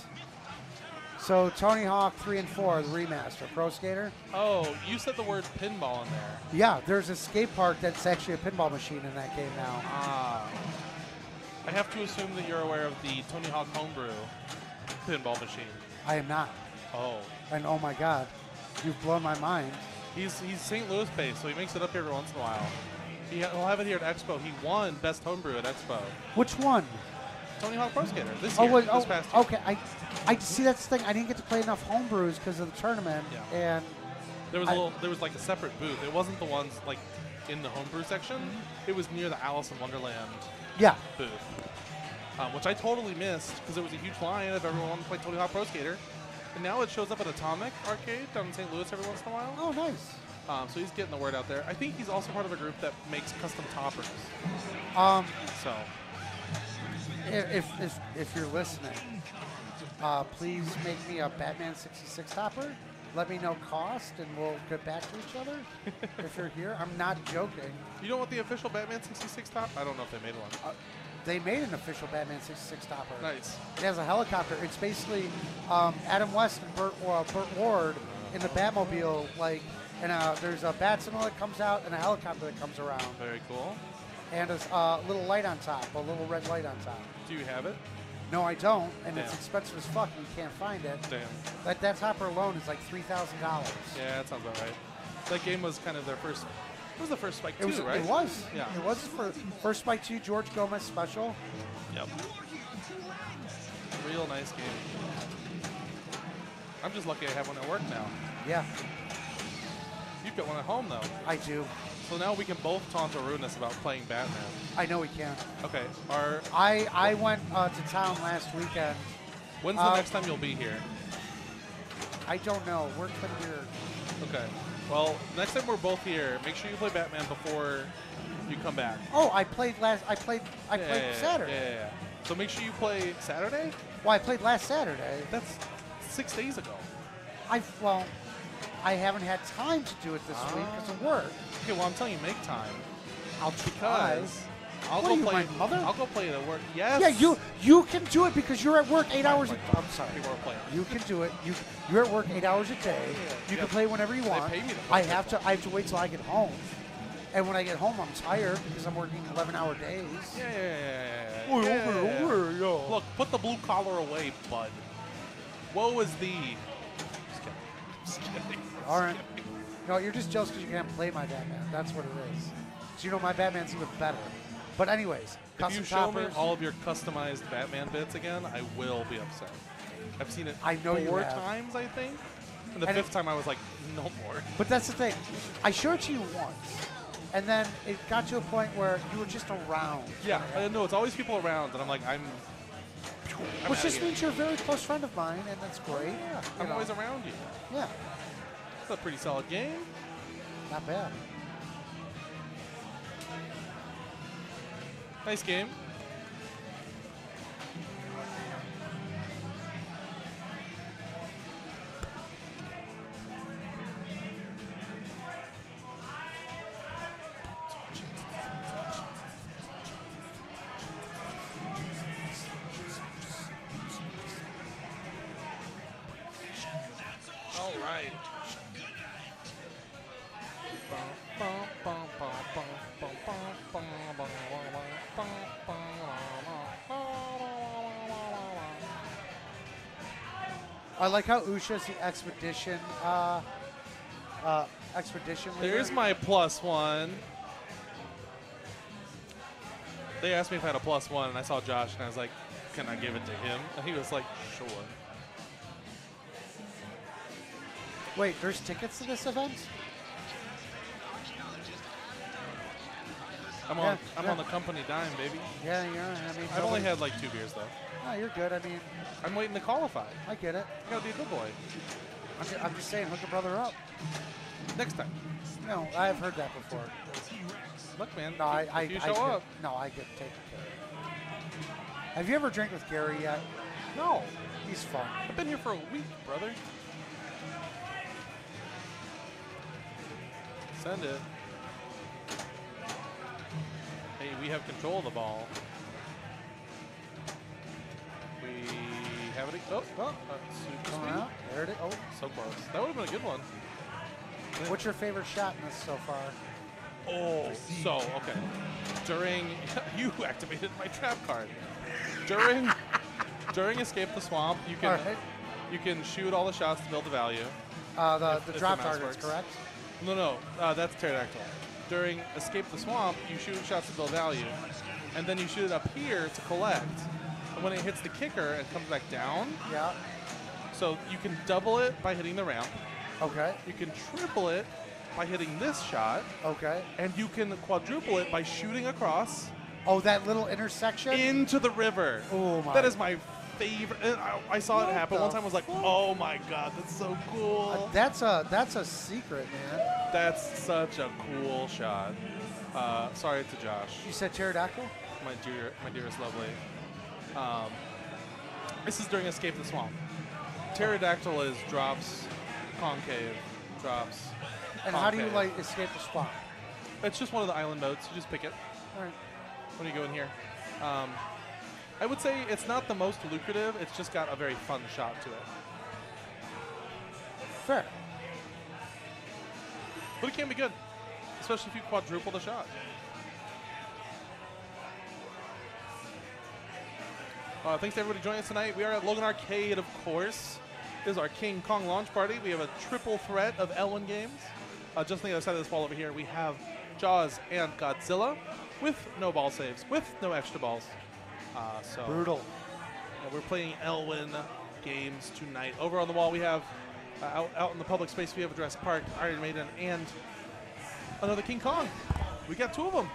So Tony Hawk 3 and 4, the remaster, Pro Skater. Oh, you said the word pinball in there. Yeah, there's a skate park that's actually a pinball machine in that game now. Ah. I have to assume that you're aware of the Tony Hawk homebrew pinball machine. I am not. Oh. And oh my God, you've blown my mind. He's St. Louis based, so he makes it up here every once in a while. He'll have it here at Expo. He won Best Homebrew at Expo. Which one? Tony Hawk Pro Skater this Oh, year, wait, this past year. okay. I see. That's the thing. I didn't get to play enough homebrews because of the tournament, Yeah. and There was like a separate booth. It wasn't the ones like in the homebrew section. It was near the Alice in Wonderland yeah. booth, which I totally missed because it was a huge line of everyone wanting to play Tony Hawk Pro Skater. And now it shows up at Atomic Arcade down in St. Louis every once in a while. Oh, nice. So he's getting the word out there. I think he's also part of a group that makes custom toppers. So If you're listening, please make me a Batman 66 topper. Let me know cost, and we'll get back to each other. If you're here, I'm not joking. you know what the official Batman 66 top? I don't know if they made one. They made an official Batman 66 topper. Nice. It has a helicopter. It's basically Adam West and Burt Ward in the Batmobile, like, and there's a bat signal that comes out and a helicopter that comes around, Very cool. and a little light on top, a little red light on top. Do you have it? No, I don't, and it's Damn. expensive as fuck, and you can't find it. Damn. That topper alone is like $3,000. Yeah, that sounds about right. That game was kind of their first. It was the first Spike 2, It was. right? It was. Yeah. It was for first Spike 2 George Gomez special. Yep. Real nice game. I'm just lucky I have one at work now. Yeah, You've got one at home though. I do. So now we can both taunt Arunus about playing Batman. I know we can. Okay. I went to town last weekend. When's the next time you'll be here? I don't know. Work's been weird. Okay. Well, next time we're both here, make sure you play Batman before you come back. Oh, I played Saturday. Yeah. So make sure you play Saturday. Well, I played last Saturday. That's 6 days ago. I haven't had time to do it this week because of work. Okay, well I'm telling you, make time. I'll try. Because I'll What go are you, play. my mother? I'll go play it at work. Yes. Yeah, you can do it because you're at work 8 hours. I'm sorry. People are playing. You can do it. You're at work 8 hours a day. You can play whenever you want. pay me to play I have to wait till I get home. And when I get home, I'm tired because I'm working 11-hour days. Yeah. Look, put the blue collar away, bud. Woe is thee. Just kidding. All right. No, you're just jealous because you can't play my Batman. That's what it is. So you know my Batman's even better. But anyways, If you custom show me toppers. all of your customized Batman bits again, I will be upset. I've seen it I know you 4 have. times, I think. And the And 5th time I was like, no more. But that's the thing. I showed it to you once, and then it got to a point where you were just around. Yeah, I know. It's always people around, and I'm like, I'm Which outta just here. means you're a very close friend of mine, and that's great. Yeah, You I'm know. always around you. Yeah, It's a pretty solid game. not bad. Nice game. All right. I like how Usha's the expedition. Expedition leader. There's my +1. They asked me if I had a +1, and I saw Josh, and I was like, can I give it to him? And he was like, sure. Wait, there's tickets to this event? I'm Yeah, on the company dime, baby. Yeah, you're. I mean, I've only had like 2 beers though. No, you're good. I mean, I'm waiting to qualify. I get it. I gotta be a good boy. I'm just saying, hook a brother up. Next time. No, I've heard that before. Look, man. No, if you show up. No, I get taken care of. Have you ever drank with Gary yet? No. He's fun. I've been here for a week, brother. Send it. Hey, we have control of the ball. We cavity. Super Coming speed. out. There it is. Oh, So close. That would have been a good one. what's your favorite shot in this so far? Oh, so okay. During you activated my trap card. During Escape the Swamp, you can All right. you can shoot all the shots to build the value. The if drop the mouse targets, works. correct? No, that's pterodactyl. During Escape the Swamp, you shoot shots to build value, and then you shoot it up here to collect. And when it hits the kicker and comes back down, Yeah. so you can double it by hitting the ramp. Okay. You can triple it by hitting this shot, Okay. and you can quadruple it by shooting across Oh, that little intersection? into the river. Oh, my. That is my favorite. And I saw What it happen the one time. I was like, oh my god, that's so cool. That's a secret, man. That's such a cool shot. Sorry to Josh, You said pterodactyl? my dearest lovely. This is during Escape the Swamp. Pterodactyl is drops, concave, drops. And how do you concave. like escape the swamp? It's just one of the island modes. You just pick it. All right. When you go in here. I would say it's not the most lucrative. It's just got a very fun shot to it. Fair. But it can be good, especially if you quadruple the shot. Thanks to everybody joining us tonight. We are at Logan Arcade, of course. This is our King Kong launch party. We have a triple threat of L1 games. Just on the other side of this wall over here, we have Jaws and Godzilla with no ball saves, with no extra balls. So Brutal. we're playing Elwyn games tonight. Over on the wall, we have out in the public space, we have Jurassic Park, Iron Maiden, and another King Kong. We got two of them.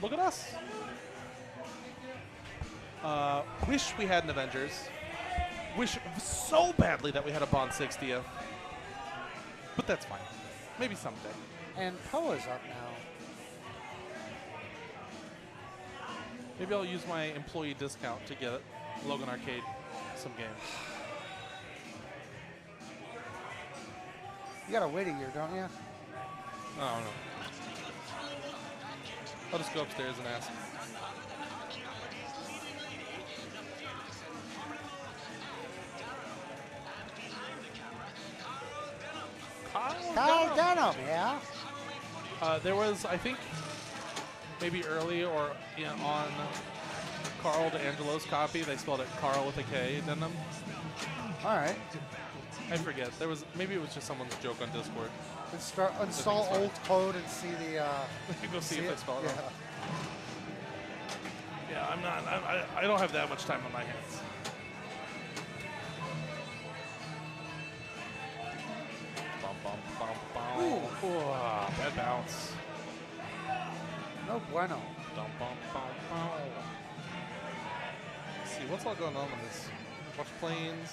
Look at us. Wish we had an Avengers. Wish so badly that we had a Bond 60th. But that's fine. Maybe someday. And Poe's up now. Maybe I'll use my employee discount to get Logan Arcade some games. You gotta wait a year, don't you? I don't know. I'll just go upstairs and ask. Kyle Denham, yeah. There was, I think, maybe early or on Carl DeAngelo's copy, they spelled it Carl with a K, Denham. All right. I forget. There was maybe it was just someone's joke on Discord. Install it's fine. old code and see the. Go see if it. they spell it Yeah. wrong. Yeah, I'm not. I don't have that much time on my hands. Bum, bum, bum, bum. Ooh, bad bounce. No bueno. Dum, bum, bum, bum. Let's see what's all going on in this. Watch planes.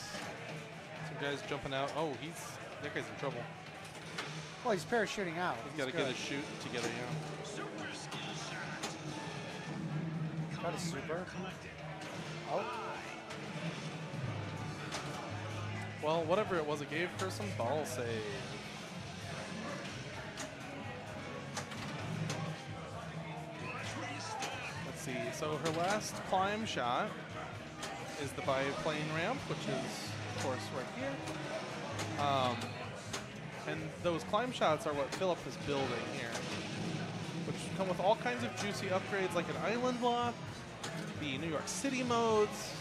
Some guys jumping out. Oh, that guy's in trouble. Well, he's parachuting out. He's got to get his shoot together, Got a super. Oh, Well, whatever it was, it gave her some ball save. Let's see. So her last climb shot is the biplane ramp, which is, of course, right here. And those climb shots are what Philip is building here, which come with all kinds of juicy upgrades, like an island block, the New York City modes,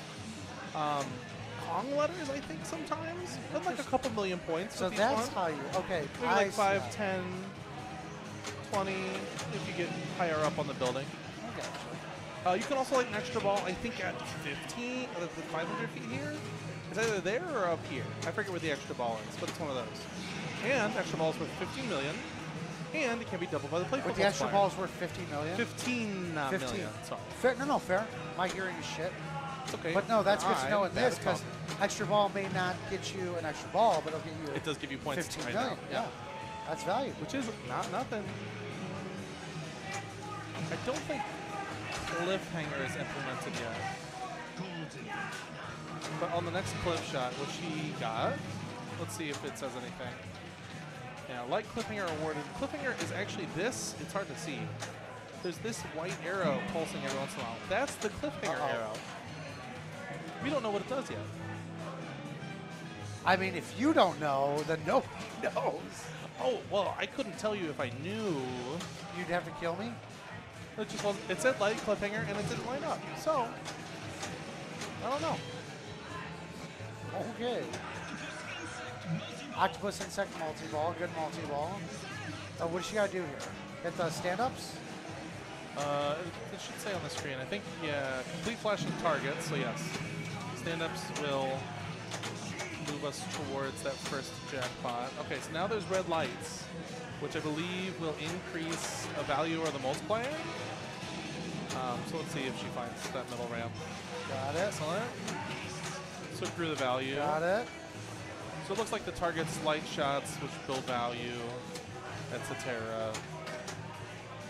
Kong letters, I think, sometimes, and like a couple million points. so with each that's one. how you. Okay, Maybe I like see 5, that. 10, 20 if you get higher up on the building. I gotcha. You can also light an extra ball, I think, at 15, the 500 feet here. It's either there or up here. I forget where the extra ball is, but it's one of those. And extra balls worth 15 million, and it can be doubled by the playfield With the extra multiplier. balls worth 50 million. 15 million. Sorry. Fair, no, fair. My hearing is shit. It's okay. But no, that's good to know in Bad this because extra ball may not get you an extra ball, but it'll get you. It does give you points 15 right million. now. Yeah, that's valuable. Which is not nothing. I don't think cliffhanger is implemented yet. But on the next cliff shot, which he got, let's see if it says anything. Yeah, like cliffhanger awarded. Cliffhanger is actually this. It's hard to see. There's this white arrow pulsing every once in a while. That's the cliffhanger arrow. We don't know what it does yet. I mean, if you don't know, then nobody knows. Oh, well, I couldn't tell you if I knew. You'd have to kill me? It just wasn't. It said light cliffhanger, and it didn't light up. So, I don't know. Okay. Octopus insect multi-ball. Good multi-ball. What does she got to do here? Hit the stand-ups? It should say on the screen. I think, yeah, complete flashing targets. So, yes. Stand-ups will move us towards that first jackpot. Okay, so now there's red lights, which I believe will increase a value or the multiplier. So let's see if she finds that middle ramp. Got it. Excellent. So through the value. Got it. So it looks like the target's light shots, which build value. That's a Terra.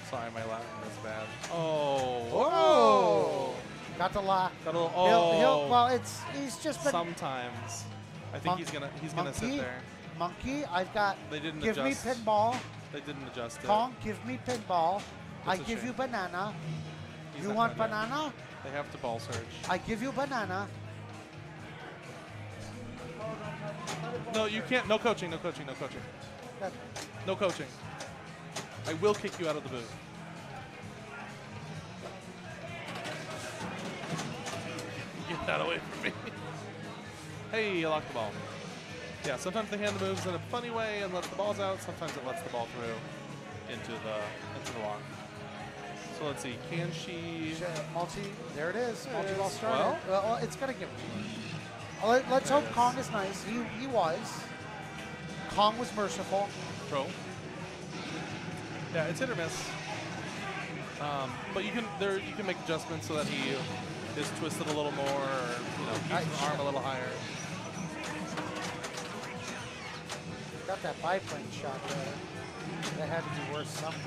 Sorry, my Latin is bad. Oh. Whoa. Got the lock. Got a little, oh. Well, he's just been Sometimes. I think he's gonna sit there. Monkey, I've got. They didn't give adjust. me pinball. They didn't adjust it. Kong, give me pinball. That's I a give shame. you banana. He's You not want gonna do it. banana? They have to ball search. I give you banana. No, you can't. No coaching. No coaching. No coaching. That- No coaching. I will kick you out of the booth. Get that away from me. Hey, you locked the ball. Yeah, sometimes they hand the moves in a funny way and lets the balls out. Sometimes it lets the ball through into the lock. So let's see. Can she? There it is. There it Multi-ball is. started. Well, it's gonna give. Let's There hope it is. Kong is nice. He was. Kong was merciful. Pro. Yeah, it's hit or miss. But you can make adjustments so that he is twisted a little more, or keeps his arm a little higher. Got that biplane shot there. That had to be worth something.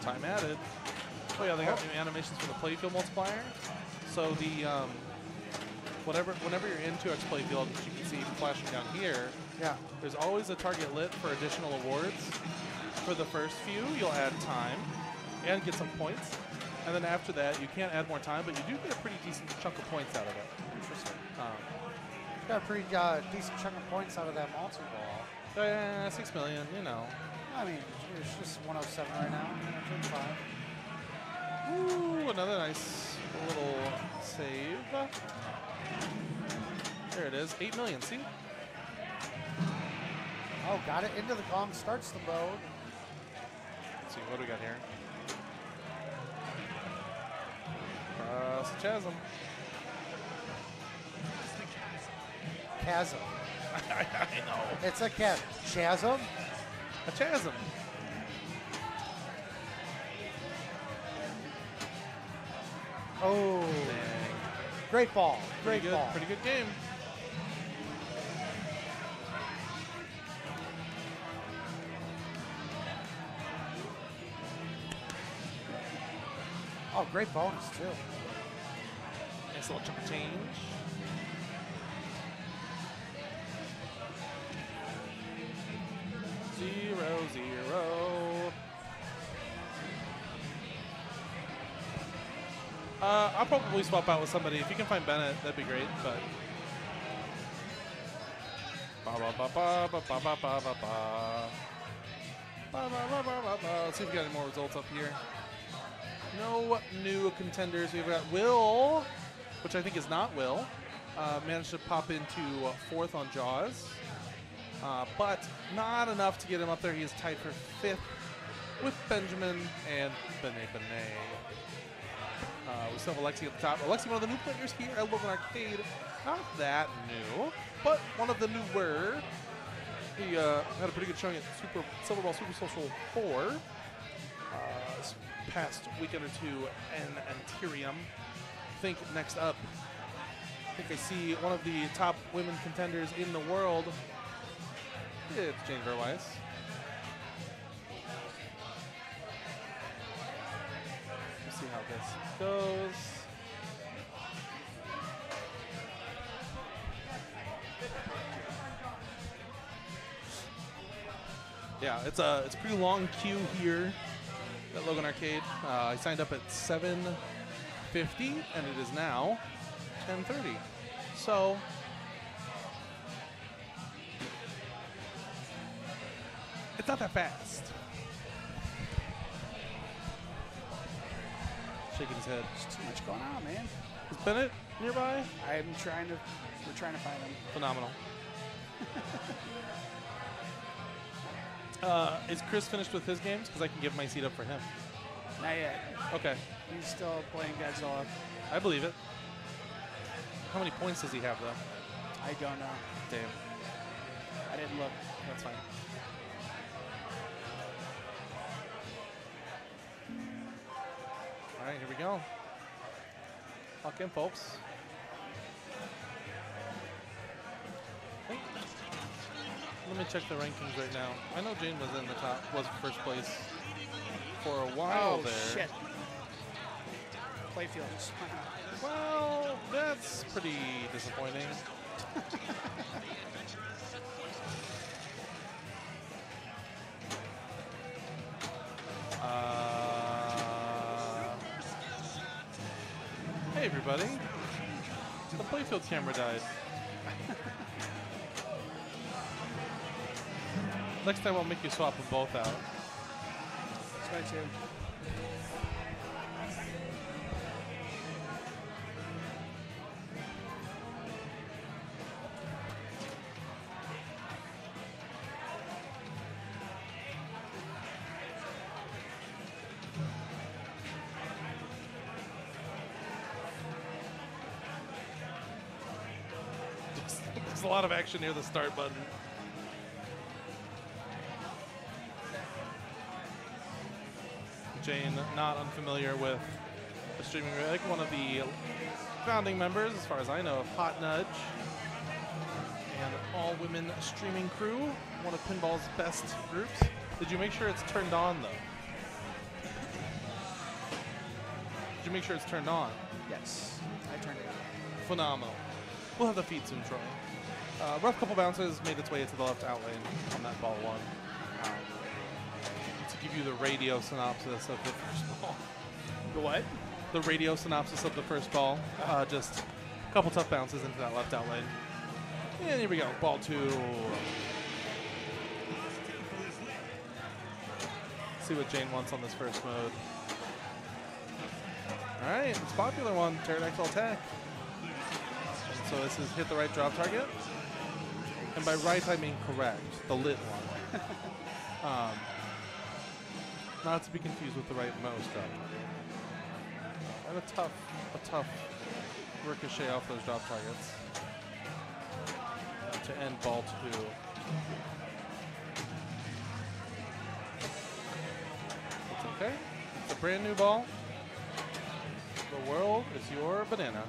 Time added. Oh yeah, they got new animations for the playfield multiplier. So the whenever you're in 2x playfield, as you can see flashing down here, Yeah. there's always a target lit for additional awards. For the first few, you'll add time and get some points. And then after that, you can't add more time, but you do get a pretty decent chunk of points out of it. Interesting. Got a pretty decent chunk of points out of that multi-ball. 6 million, I mean, it's just 107 right now. It's fine. Ooh, another nice little save. There it is, 8 million, see? Oh, got it into the Kong. Starts the mode. Let's see, what do we got here? Cross the chasm. Chasm. I know. It's a chasm. Chasm? A chasm. Oh. Dang. Great ball. Great Pretty good, ball. pretty good game. Oh, great bonus, too. Nice little chunk of change. Zero, zero. I'll probably swap out with somebody. If you can find Bennett, that'd be great, but. Ba ba ba ba ba ba ba ba ba ba. Ba ba ba ba ba ba. Let's see if we got any more results up here. No new contenders. We've got Will, which I think is not Will. Managed to pop into 4th on Jaws. But not enough to get him up there. He is tied for 5th with Benjamin and Benet Benet. We still have Alexi at the top. Alexi, one of the new players here at Logan Arcade. Not that new, but one of the newer. He had a pretty good showing at Silver Ball Super Social 4 this past weekend or two in Antirium. I think next up, I think I see one of the top women contenders in the world. It's Jane Verweiss. Let's see how this goes. Yeah, it's a pretty long queue here at Logan Arcade. I signed up at 7:50, and it is now 10:30. So it's not that fast. Shaking his head. There's too much going on, man. Is Bennett nearby? We're trying to find him. Phenomenal. Is Chris finished with his games? Because I can give my seat up for him. Not yet. Okay, He's still playing Godzilla. I believe it. How many points does he have, though? I don't know. Damn, I didn't look. that's fine. All right, here we go. Lock in, folks. Hey, let me check the rankings right now. I know Jane was in the top, was first place for a while Oh, there. shit. Playfield just went out. Well, that's pretty disappointing. Hey, everybody. The playfield camera died. Next time I'll make you swap them both out. That's right, too. There's a lot of action near the start button. Jane, not unfamiliar with the streaming rig, one of the founding members, as far as I know, of Hot Nudge, and all-women streaming crew, one of Pinball's best groups. Did you make sure it's turned on, though? Did you make sure it's turned on? Yes. I turned it on. Phenomenal. We'll have the feed soon, Troy. Rough couple bounces, made its way to the left out lane on that ball one. To give you the radio synopsis of the first ball. The what? The radio synopsis of the first ball. Just a couple tough bounces into that left out lane. And here we go, ball two. See what Jane wants on this first mode. All right, it's a popular one, pterodactyl attack. And so this is hit the right drop target. And by right, I mean correct, the lit one. Not to be confused with the right mouse drop target. And a tough ricochet off those drop targets. To end ball two. It's okay. It's a brand new ball. The world is your banana.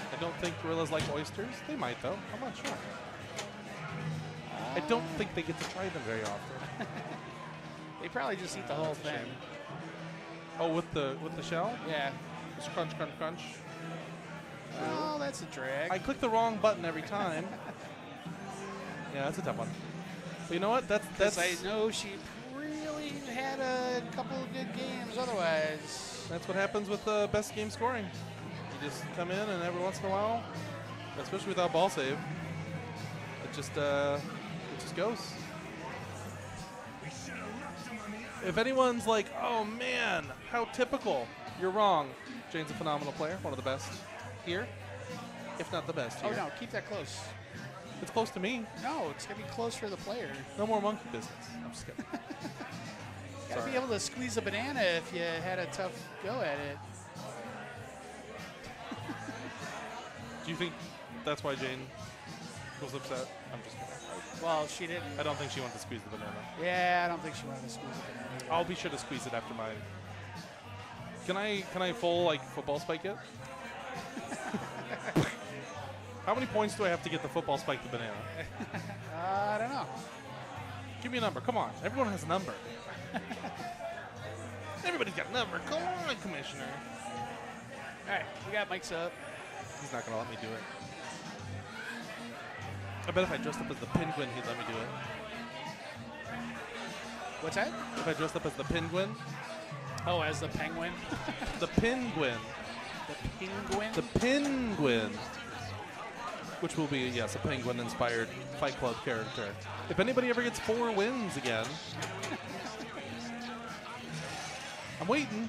I don't think gorillas like oysters. They might, though. I'm not sure. I don't think they get to try them very often. They probably just eat the whole thing. Oh, with the shell? Yeah. Just crunch, crunch, crunch. Oh, that's a drag. I click the wrong button every time. Yeah, that's a tough one. But you know what? That's I know she really had a couple of good games otherwise. That's what happens with best game scoring. You just come in, and every once in a while, especially without ball save, it just goes. If anyone's like, oh man, how typical, you're wrong. Jane's a phenomenal player, one of the best here, if not the best here. Oh no, keep that close. It's close to me. No, it's gonna be close for the player. No more monkey business. I'm just kidding. Gotta be able to squeeze a banana if you had a tough go at it. Do you think that's why Jane was upset? I'm just kidding. Well, she didn't. I don't think she wanted to squeeze the banana. Yeah, I don't think she wanted to squeeze a banana either. I'll be sure to squeeze it after mine. Can I full like football spike it? How many points do I have to get the football spike the banana? I don't know. Give me a number. Come on. Everyone has a number. Everybody's got a number. Come on, Commissioner. All right, we got mics up. He's not going to let me do it. I bet if I dressed up as the penguin, he'd let me do it. What's that? If I dressed up as the penguin? Oh, as the penguin. The penguin. The penguin. The penguin. Which will be, yes, a penguin-inspired Fight Club character. If anybody ever gets 4 wins again, I'm waiting.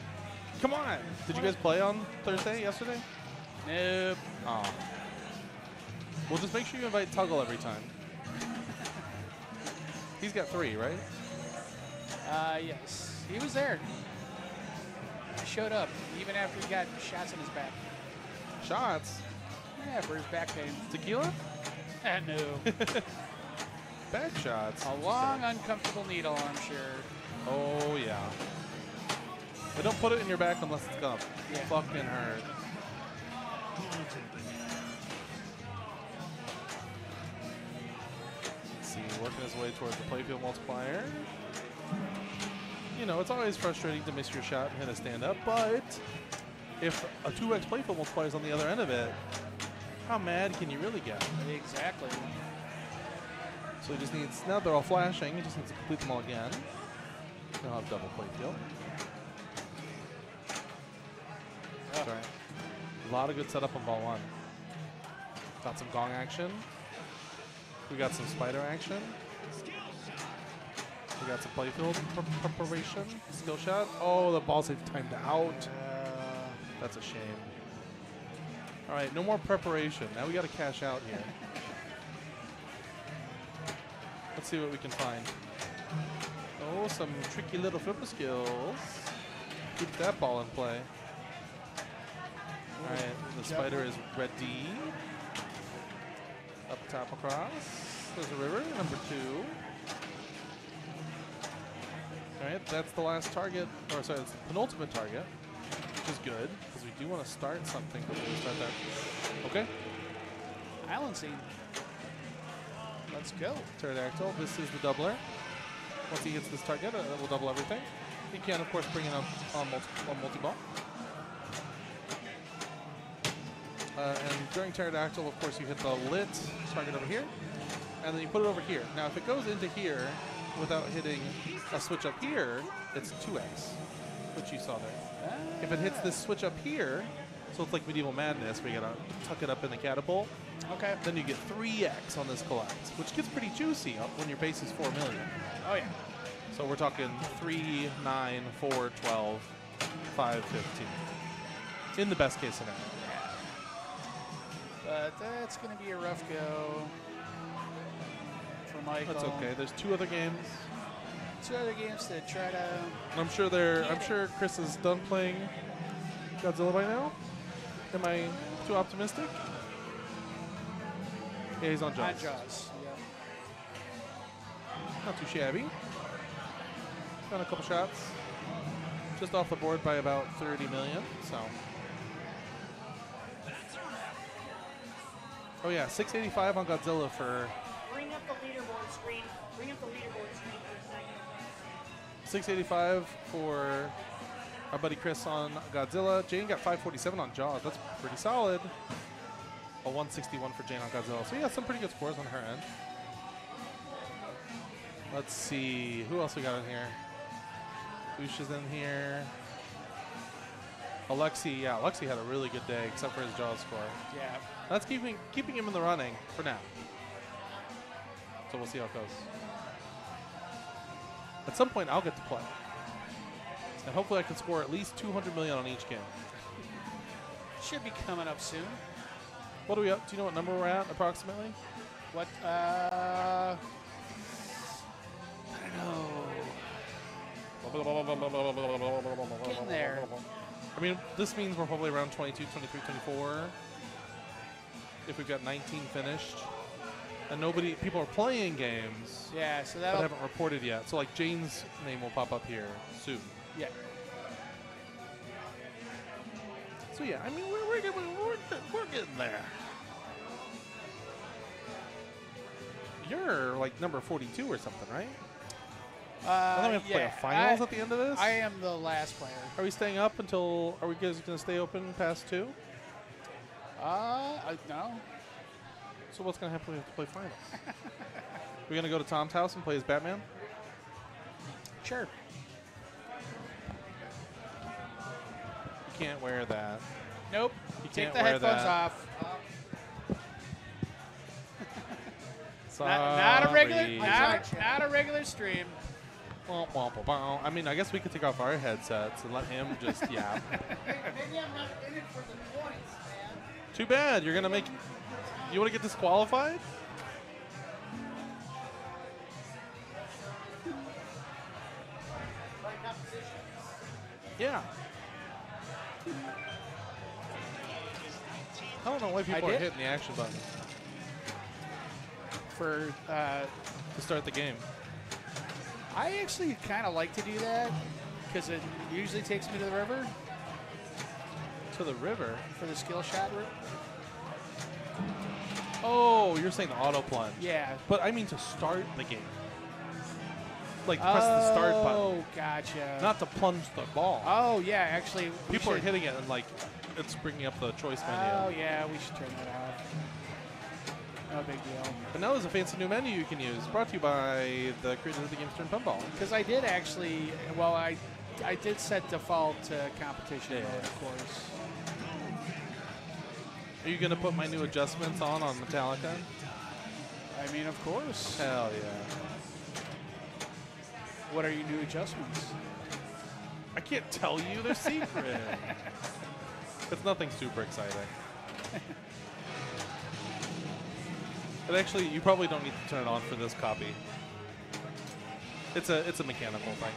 Come on. Did you guys play on Thursday, yesterday? Nope. Oh. Well, just make sure you invite Tuggle every time. He's got 3, right? Yes. He was there. He showed up, even after he got shots in his back. Shots? Yeah, for his back pain. Tequila? No. Back shots. A long, uncomfortable needle, I'm sure. Oh, yeah. But don't put it in your back unless it's gonna Yeah. fucking hurt. Let's see, working his way towards the playfield multiplier. You know, it's always frustrating to miss your shot and hit a stand-up, but if a 2x playfield multiplier is on the other end of it, how mad can you really get? Exactly. So he just needs, now they're all flashing, he just needs to complete them all again. He'll have double playfield. That's right. A lot of good setup on ball 1. Got some gong action. We got some spider action. We got some playfield preparation. Skill shot. Oh, the ball save timed out. That's a shame. All right, no more preparation. Now we got to cash out here. Let's see what we can find. Oh, some tricky little flipper skills. Keep that ball in play. All right, the spider is ready. Up top across. There's a river, number 2. All right, that's the last target, or sorry, it's the penultimate target, which is good, because we do want to start something before we start that. Okay. Island scene. Let's go. Pterodactyl, this is the doubler. Once he hits this target, it will double everything. He can, of course, bring in a multi-ball. And during Pterodactyl, of course, you hit the lit target over here, and then you put it over here. Now, if it goes into here without hitting a switch up here, it's 2x, which you saw there. If it hits this switch up here, so it's like Medieval Madness, where you gotta tuck it up in the catapult, Okay. then you get 3x on this collapse, which gets pretty juicy when your base is 4 million. Oh, yeah. So we're talking 3, 9, 4, 12, 5, 15. In the best case scenario. But that's going to be a rough go for Michael. That's okay. There's 2 other games. 2 other games to try to. I'm sure Chris is done playing Godzilla by now. Am I too optimistic? Yeah, he's on Jaws. On Jaws. Yeah. Not too shabby. Done a couple shots. Just off the board by about 30 million. So. Oh yeah, 685 on Godzilla for. Bring up the leaderboard screen. Bring up the leaderboard screen for a second. 685 for our buddy Chris on Godzilla. Jane got 547 on Jaws. That's pretty solid. A 161 for Jane on Godzilla. So yeah, some pretty good scores on her end. Let's see. Who else we got in here? Usha's in here. Alexi, yeah, Alexi had a really good day, except for his Jaws score. Yeah. That's keeping him in the running for now. So we'll see how it goes. At some point, I'll get to play. And hopefully I can score at least 200 million on each game. Should be coming up soon. What are we up? Do you know what number we're at, approximately? What? I don't know. Getting there. I mean, this means we're probably around 22, 23, 24. If we've got 19 finished. And people are playing games, Yeah, so but that'll. haven't reported yet. So like Jane's name will pop up here soon. Yeah. So yeah, I mean, we're getting there. You're like number 42 or something, right? And then we have to play a finals at the end of this? I am the last player. Are we staying up until, are we guys going to stay open past 2? No. So what's going to happen when we have to play finals? We're going to go to Tom's house and play as Batman? Sure. You can't wear that. Nope. You Take can't the wear headphones that. off. Not a regular, Sorry. not a regular stream. Womp, womp, womp, womp. I mean, I guess we could take off our headsets and let him just yap. Maybe I'm not in it for the points, man. Too bad. You're gonna make. You want to get disqualified? Yeah. I don't know why people are did. hitting the action button For to start the game. I actually kind of like to do that because it usually takes me to the river To the river. for the skill shot route. Oh, you're saying the auto plunge. Yeah. But I mean to start the game. Like press the start button, Oh, gotcha. not to plunge the ball. Oh, yeah. Actually, we People are should- hitting it and like it's bringing up the choice menu. Oh, yeah. We should turn that off. No big deal. But now there's a fancy new menu you can use. Brought to you by the creators of the game Stern Pinball. Because I did actually. Well, I did set default to competition Yeah. mode, of course. Are you gonna put my new adjustments on Metallica? I mean, of course. Hell yeah. What are your new adjustments? I can't tell you, they're secret. It's nothing super exciting. And actually, you probably don't need to turn it on for this copy. It's a mechanical thing.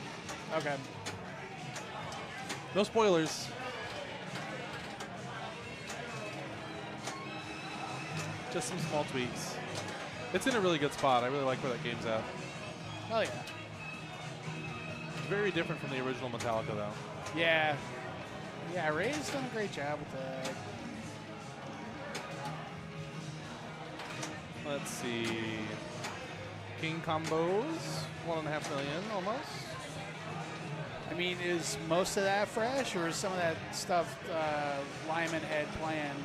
Okay. No spoilers. Just some small tweaks. It's in a really good spot. I really like where that game's at. Oh, yeah. Very different from the original Metallica, though. Yeah. Yeah, Ray's done a great job with that. Let's see. King combos, 1.5 million almost. I mean, is most of that fresh, or is some of that stuff Lyman had planned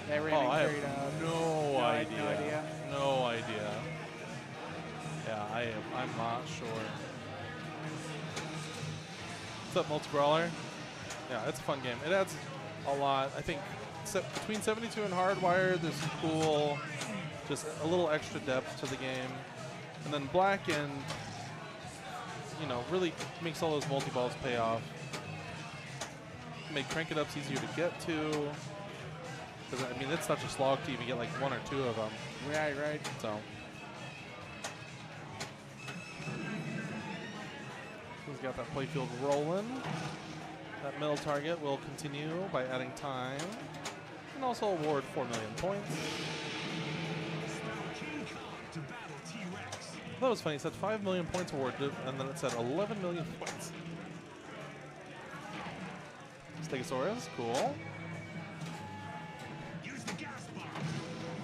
that Raymond Oh, I carried out? have no I had idea. no idea. No idea. Yeah, I'm not sure. What's up, Multi-Brawler? Yeah, it's a fun game. It adds a lot. I think between 72 and Hardwired, there's some cool, just a little extra depth to the game. And then Blackened, you know, really makes all those multi-balls pay off. Make crank it ups easier to get to. Because, I mean, it's such a slog to even get like 1 or 2 of them. Right. So. He's got that playfield rolling. That middle target will continue by adding time. And also award 4 million points. That was funny. It said 5 million points awarded, and then it said 11 million points. Stegosaurus, cool.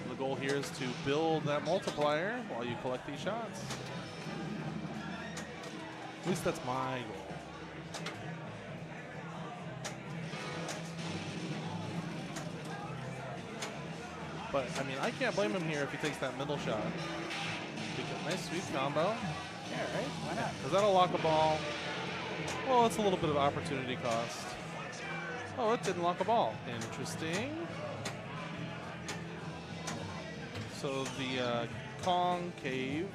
The goal here is to build that multiplier while you collect these shots. At least that's my goal. But, I mean, I can't blame him here if he takes that middle shot. Nice sweep combo. Yeah, right? Why not? Is that a lock a ball? Well, it's a little bit of opportunity cost. Oh, it didn't lock a ball. Interesting. So the concave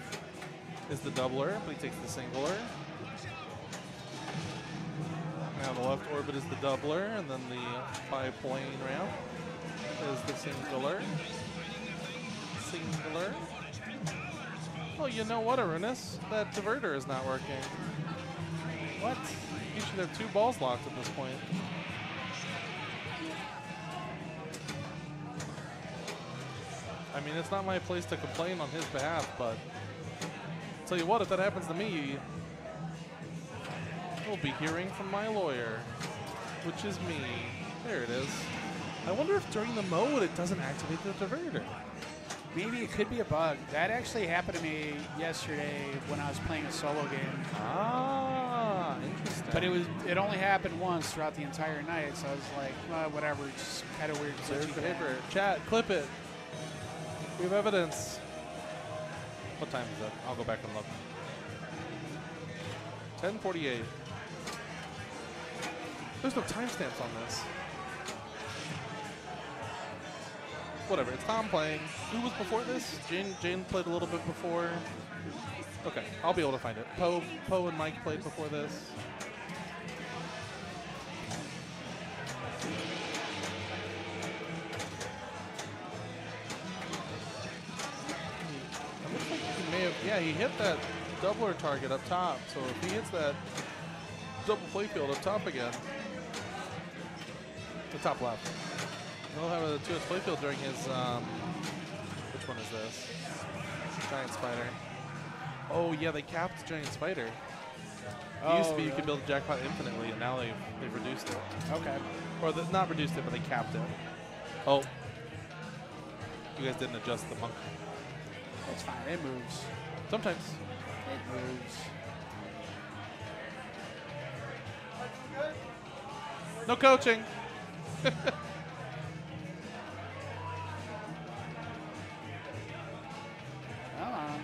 is the doubler, but he takes the singler. Now the left orbit is the doubler, and then the biplane ramp is the singular. Singular. Oh, you know what, Arunus? That diverter is not working. What? You should have 2 balls locked at this point. I mean, it's not my place to complain on his behalf, but I'll tell you what, if that happens to me, you'll be hearing from my lawyer, which is me. There it is. I wonder if during the mode it doesn't activate the diverter. Maybe it could be a bug. That actually happened to me yesterday when I was playing a solo game. Ah, interesting. But it only happened once throughout the entire night, so I was like, well, whatever. It's just kind of weird. There's glitchy the thing. paper. Chat, clip it. We have evidence. What time is it? I'll go back and look. 10:48. There's no timestamps on this. Whatever, it's Tom playing. Who was before this? Jane played a little bit before. Okay, I'll be able to find it. Poe and Mike played before this. It looks like he may have, yeah, he hit that doubler target up top. So if he hits that double playfield up top again, the top left, he'll have a 2S playfield during his, which one is this? Giant Spider. Oh yeah, they capped Giant Spider. It used to be you could build a jackpot infinitely, and now they've reduced it. Okay. Or not reduced it, but they capped it. Oh. You guys didn't adjust the monkey. That's fine. It moves. Sometimes. It moves. No coaching. Come on.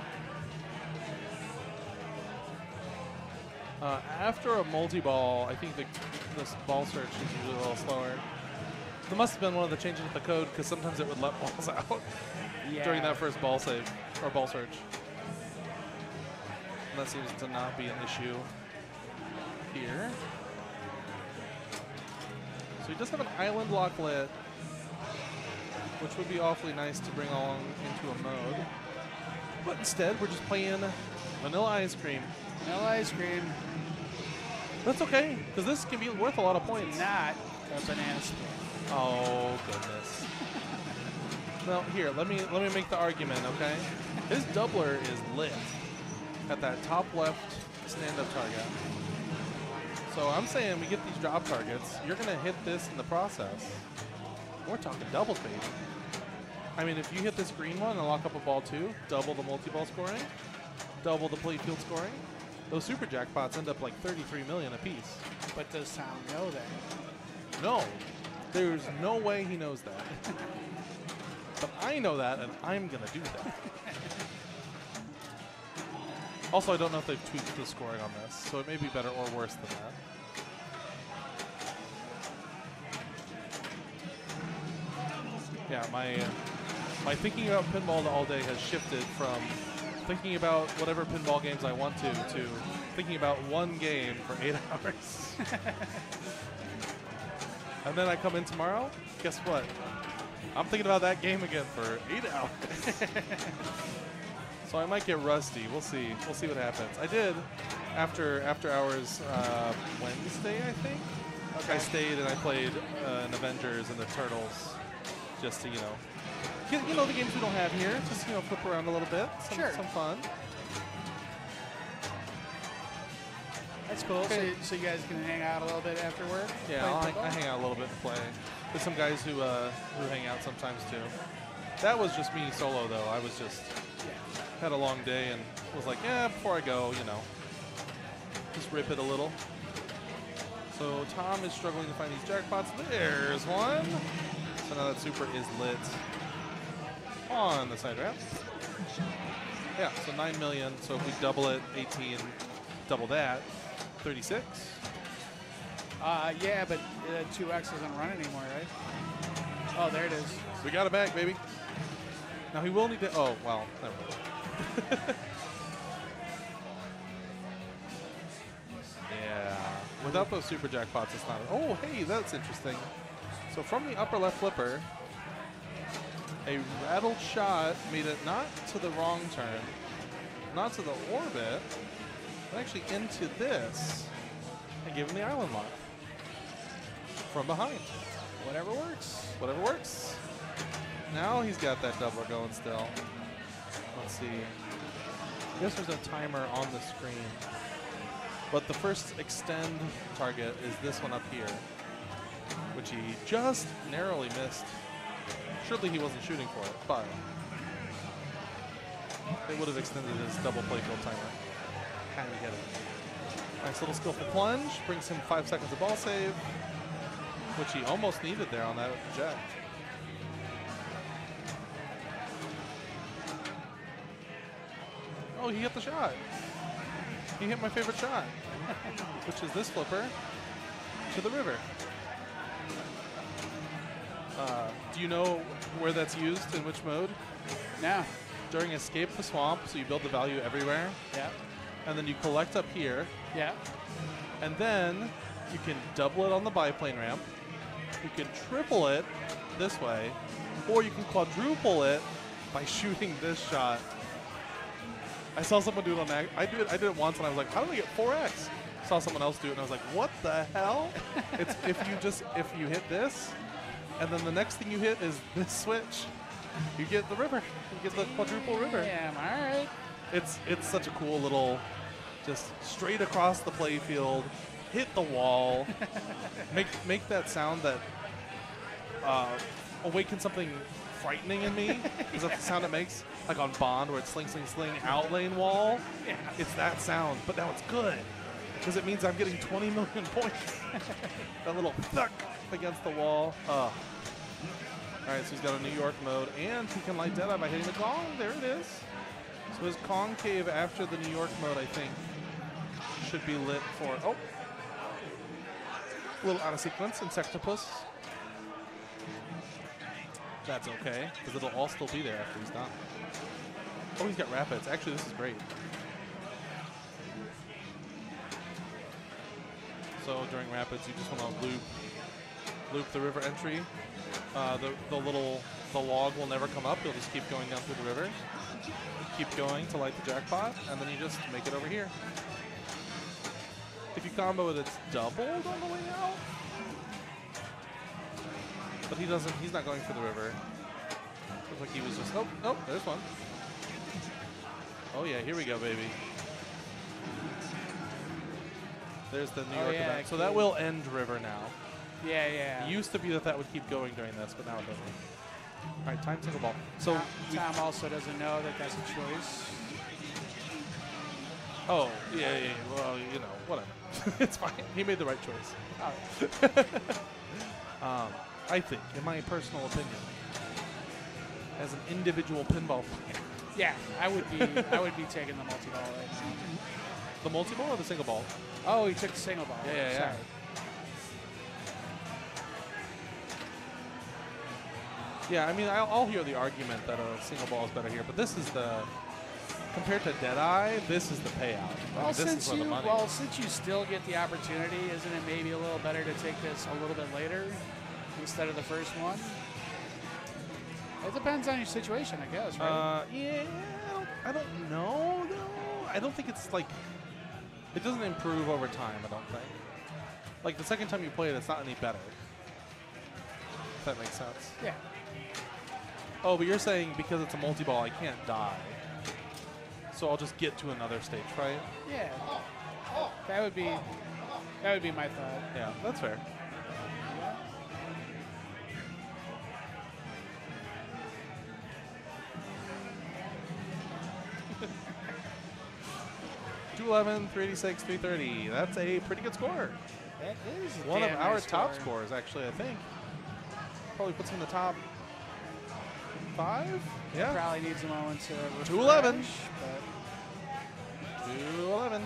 After a multi-ball, I think this ball search is usually a little slower. There must have been one of the changes with the code, because sometimes it would let balls out during that first ball save, or ball search. And that seems to not be an issue here. So he does have an island lock lit, which would be awfully nice to bring along into a mode. But instead, we're just playing vanilla ice cream. Vanilla ice cream. That's okay, because this can be worth a lot of points. Not a banana split. Oh goodness. Well, here, let me make the argument, okay? His doubler is lit at that top left stand-up target. So I'm saying we get these drop targets. You're gonna hit this in the process. We're talking doubles, baby. I mean, if you hit this green one and lock up a ball two, double the multi-ball scoring, double the playfield scoring. Those super jackpots end up like 33 million a piece. But does Tom know that? No, there's no way he knows that. But I know that, and I'm gonna do that. Also, I don't know if they've tweaked the scoring on this, so it may be better or worse than that. Yeah, my thinking about pinball all day has shifted from thinking about whatever pinball games I want to thinking about one game for 8 hours. And then I come in tomorrow, guess what? I'm thinking about that game again for 8 hours. So I might get rusty. We'll see. We'll see what happens. I did after hours Wednesday, I think. Okay. I stayed and I played an Avengers and the Turtles, just to get, the games we don't have here. Just flip around a little bit. Some fun. That's cool. Okay. So you guys can hang out a little bit after work? Yeah, I hang out a little bit and play. There's some guys who hang out sometimes too. That was just me solo though. I was just had a long day and was like, yeah, before I go, just rip it a little. So Tom is struggling to find these jackpots. There's one. So now that super is lit on the side ramp. Yeah, so 9 million. So if we double it, 18, double that, 36. Yeah, but 2X doesn't run anymore, right? Oh, there it is. We got it back, baby. Now he will need to. Oh, well, never mind. Yeah. Without those super jackpots, it's not. Oh, hey, that's interesting. So from the upper left flipper, a rattled shot made it not to the wrong turn, not to the orbit, but actually into this, and give him the island lock from behind. Whatever works. Whatever works. Now he's got that doubler going still. Let's see. I guess there's no timer on the screen. But the first extend target is this one up here, which he just narrowly missed. Surely he wasn't shooting for it, but it would have extended his double playfield timer. Had to get it. Nice little skillful plunge, brings him 5 seconds of ball save, which he almost needed there on that eject. Oh, he hit the shot. He hit my favorite shot. which is this flipper, to the river. Do you know where that's used, in which mode? No. During Escape the Swamp, so you build the value everywhere, Yeah. and then you collect up here, Yeah. and then you can double it on the biplane ramp, you can triple it this way, or you can quadruple it by shooting this shot. I saw someone do it on that. I did it once, and I was like, how do I get 4x? Saw someone else do it, and I was like, what the hell? It's if you hit this, and then the next thing you hit is this switch, you get the river. You get the quadruple river. Damn, all right. It's such a cool little, just straight across the playfield, hit the wall, make that sound that awakens something frightening in me. Is that the sound it makes? Like on Bond, where it's sling, sling, sling, out lane wall. Yeah. It's that sound, but now it's good because it means I'm getting 20 million points. That little thunk against the wall. All right, so he's got a New York mode, and he can light Deadeye by hitting the Kong. There it is. So his concave after the New York mode, I think, should be lit for, oh, a little out of sequence, Insectopus. That's okay, because it'll all still be there after he's done. Oh, he's got Rapids. Actually, this is great. So during Rapids, you just want to loop the river entry. The log will never come up. You'll just keep going down through the river. Keep going to light the jackpot, and then you just make it over here. If you combo it, it's doubled on the way out. But he's not going for the river. Looks like he was just, oh, there's one. Oh yeah, here we go, baby. There's the New York event. So that will end river now. Yeah, yeah. It used to be that would keep going during this, but now it doesn't. All right, time single ball. So Tom also doesn't know that that's a choice. oh, yeah. Well, you know, whatever. It's fine. He made the right choice. Oh. I think, in my personal opinion, as an individual pinball player. Yeah, I would be taking the multi-ball right now. The multi-ball or the single ball? Oh, he took the single ball. Yeah. Sorry. Yeah, I mean, I'll hear the argument that a single ball is better here, but this is compared to Deadeye, this is the payout. Well, this is where the money. Well, since you still get the opportunity, isn't it maybe a little better to take this a little bit later instead of the first one? It depends on your situation, I guess, right? Yeah, I don't know, though. I don't think it's like, it doesn't improve over time, I don't think. Like, the second time you play it, it's not any better. If that makes sense. Yeah. Oh, but you're saying because it's a multi-ball, I can't die. So I'll just get to another stage, right? Yeah. That would be my thought. Yeah, that's fair. $211, $386, $330. That's a pretty good score. That is One of damn our nice top score. scores, actually, I think. Probably puts him in the top 5? Yeah. Probably needs a moment to refresh, 211. but 211.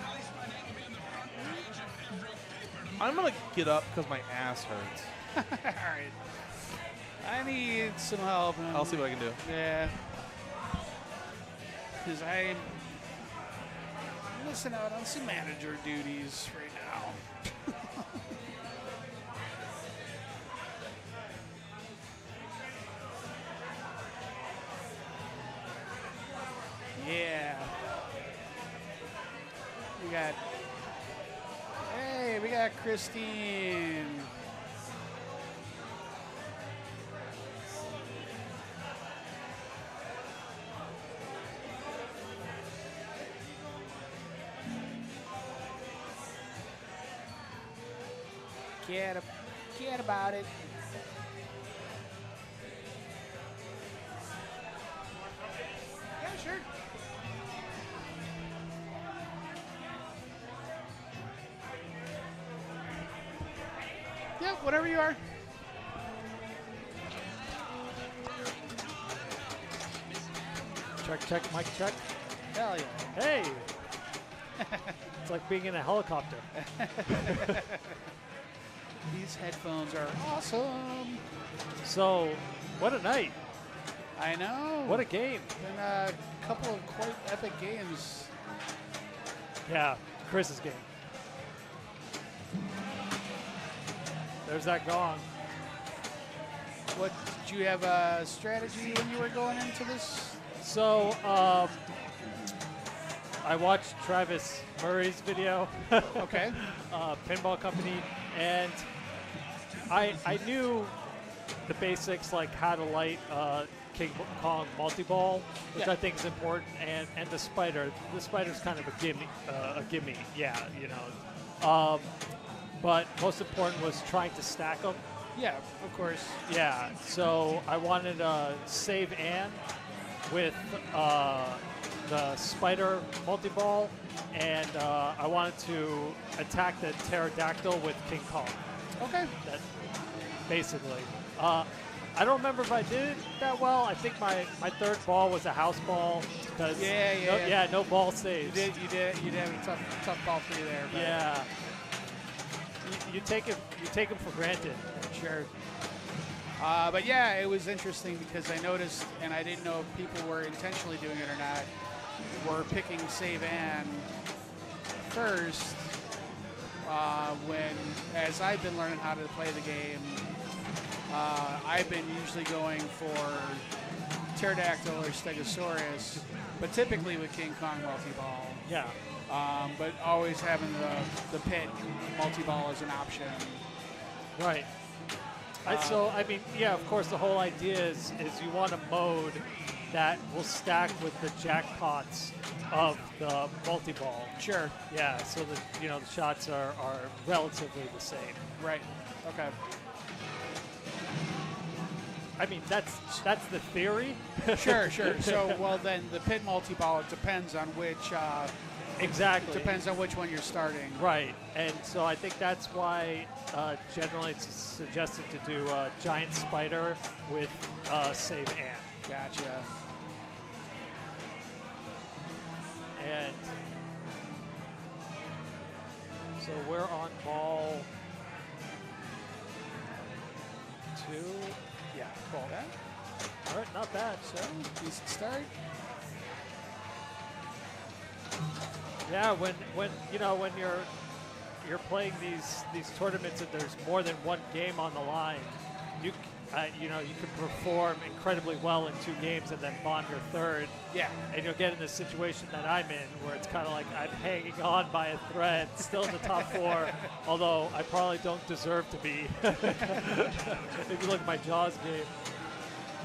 I'm going to get up because my ass hurts. all right. I need some help. I'll see what I can do. Yeah. Because I'm missing out on some manager duties right now. Yeah. We got Christine. Forget about it. Yeah, sure. Yeah, whatever you are. Check, mic check. Hell yeah. Hey. It's like being in a helicopter. These headphones are awesome. So, what a night. I know. What a game. Been a couple of quite epic games. Yeah, Chris's game. There's that gong. What, did you have a strategy when you were going into this? So, I watched Travis Murray's video. Okay. Pinball Company, and I knew the basics, like how to light King Kong multi-ball, which Yeah. I think is important, and the spider. The spider's kind of a gimme, yeah, you know. But most important was trying to stack them. Yeah, of course. Yeah, so I wanted to save Ann with the spider multi-ball, and I wanted to attack the pterodactyl with King Kong. Okay. That, basically. I don't remember if I did it that well. I think my third ball was a house ball because no ball saves. You did have a tough ball for you there. But Yeah. You take them for granted. Sure. But yeah, it was interesting because I noticed, and I didn't know if people were intentionally doing it or not, were picking Save Ann first when, as I've been learning how to play the game, I've been usually going for Pterodactyl or Stegosaurus, but typically with King Kong multi-ball. Yeah. But always having the pit multi-ball as an option. Right. So, I mean, yeah, of course, the whole idea is you want a mode that will stack with the jackpots of the multi-ball. Sure. Yeah, so that, you know, the shots are relatively the same. Right. Okay. I mean, that's the theory. Sure. So, well, then the pit multi-ball, it depends on which... Exactly. Depends on which one you're starting. Right, and so I think that's why generally it's suggested to do a giant spider with Save Ann. Gotcha. And so we're on ball 2. Yeah, ball that. All right, not bad. So, decent start. Yeah, when you're playing these tournaments and there's more than one game on the line, you can perform incredibly well in 2 games and then bond your third. Yeah. And you'll get in the situation that I'm in where it's kind of like I'm hanging on by a thread, still in the top 4, although I probably don't deserve to be. If you look at my Jaws game.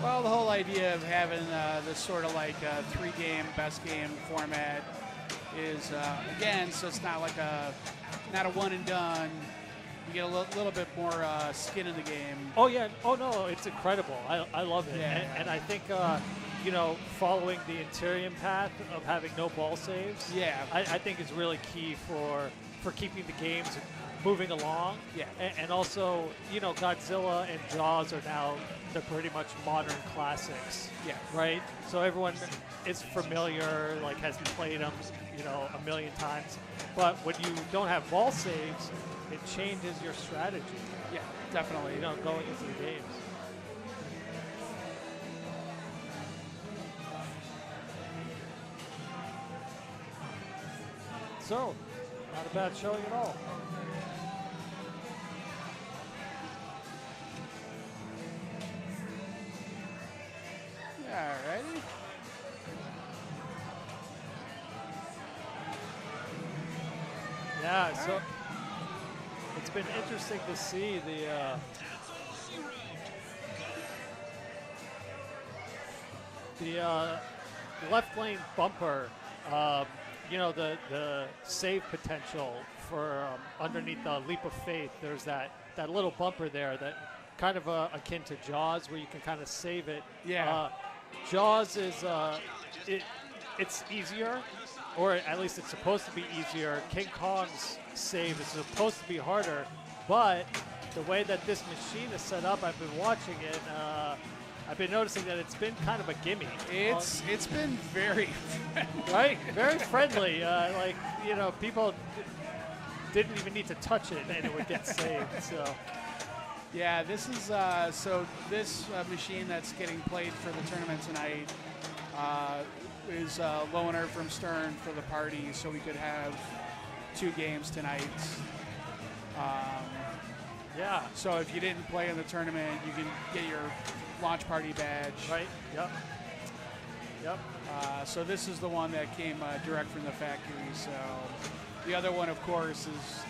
Well, the whole idea of having this sort of like 3-game best game format is, again, so it's not like not a one and done. You get a little bit more skin in the game. Oh yeah, oh no, it's incredible. I love it. Yeah. And I think, following the Interium path of having no ball saves, Yeah. I think is really key for keeping the games moving along. Yeah. And also, Godzilla and Jaws are now, they're pretty much modern classics. Yeah. Right? So everyone is familiar, like has played them, a million times. But when you don't have ball saves, it changes your strategy. Yeah, definitely. Going into the games. So, not a bad showing at all. Alrighty. Yeah, so it's been interesting to see the left lane bumper, the save potential for underneath the leap of faith. There's that little bumper there that kind of akin to Jaws where you can kind of save it. Yeah. Jaws is it's easier, or at least it's supposed to be easier. King Kong's save is supposed to be harder, but the way that this machine is set up, I've been watching it, I've been noticing that it's been kind of a gimme. It's been very right, very friendly. Like people didn't even need to touch it and it would get saved. So. Yeah, this is this machine that's getting played for the tournament tonight is loaner from Stern for the party, so we could have 2 games tonight. Yeah. So if you didn't play in the tournament, you can get your launch party badge. Right. Yep. Yep. So this is the one that came direct from the factory. So the other one, of course, is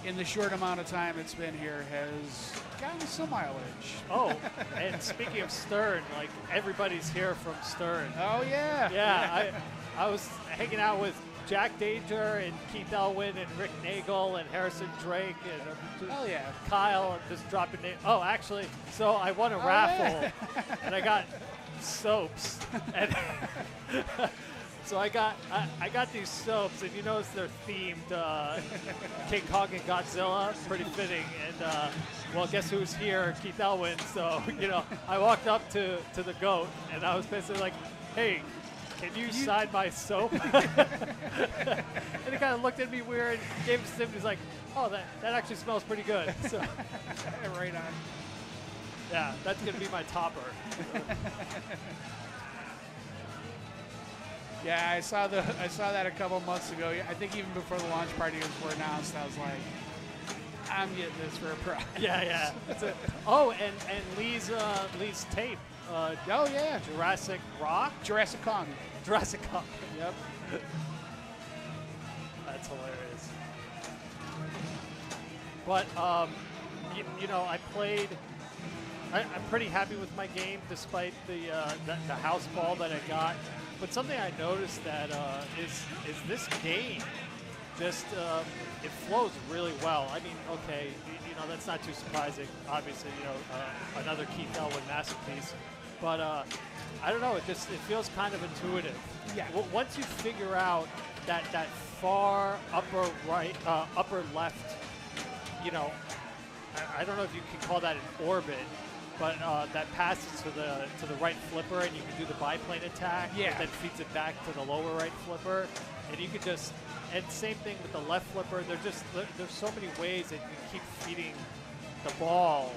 in the short amount of time it's been here has gotten some mileage. Oh, and speaking of Stern, like everybody's here from Stern. Oh yeah. Yeah. I was hanging out with Jack Danger and Keith Elwin and Rick Nagel and Harrison Drake and Hell yeah. Kyle and just dropping names. Oh, actually, so I won a raffle and I got soaps. And so I got these soaps, and you notice they're themed King Kong and Godzilla, pretty fitting. And well, guess who's here? Keith Elwin. So I walked up to the goat, and I was basically like, "Hey, can you sign my soap?" And he kind of looked at me weird, gave it to him. He's like, "Oh, that actually smells pretty good." So right on. Yeah, that's gonna be my topper. Yeah, I saw that a couple months ago. I think even before the launch party were announced, I was like, I'm getting this for a prize. Yeah. That's it. Oh, and Lee's tape. Oh yeah. Jurassic Rock? Jurassic Kong. Jurassic Kong. Yep. That's hilarious. But I played. I'm pretty happy with my game, despite the house ball that I got. But something I noticed that is this game just it flows really well. I mean, okay, that's not too surprising. Obviously, another Keith Elwin masterpiece. But I don't know. It feels kind of intuitive. Yeah. Once you figure out that far upper right, upper left, I don't know if you can call that an orbit. But that passes to the right flipper, and you can do the biplane attack. Yeah. And then feeds it back to the lower right flipper, and you can just. And same thing with the left flipper. There's so many ways that you can keep feeding the ball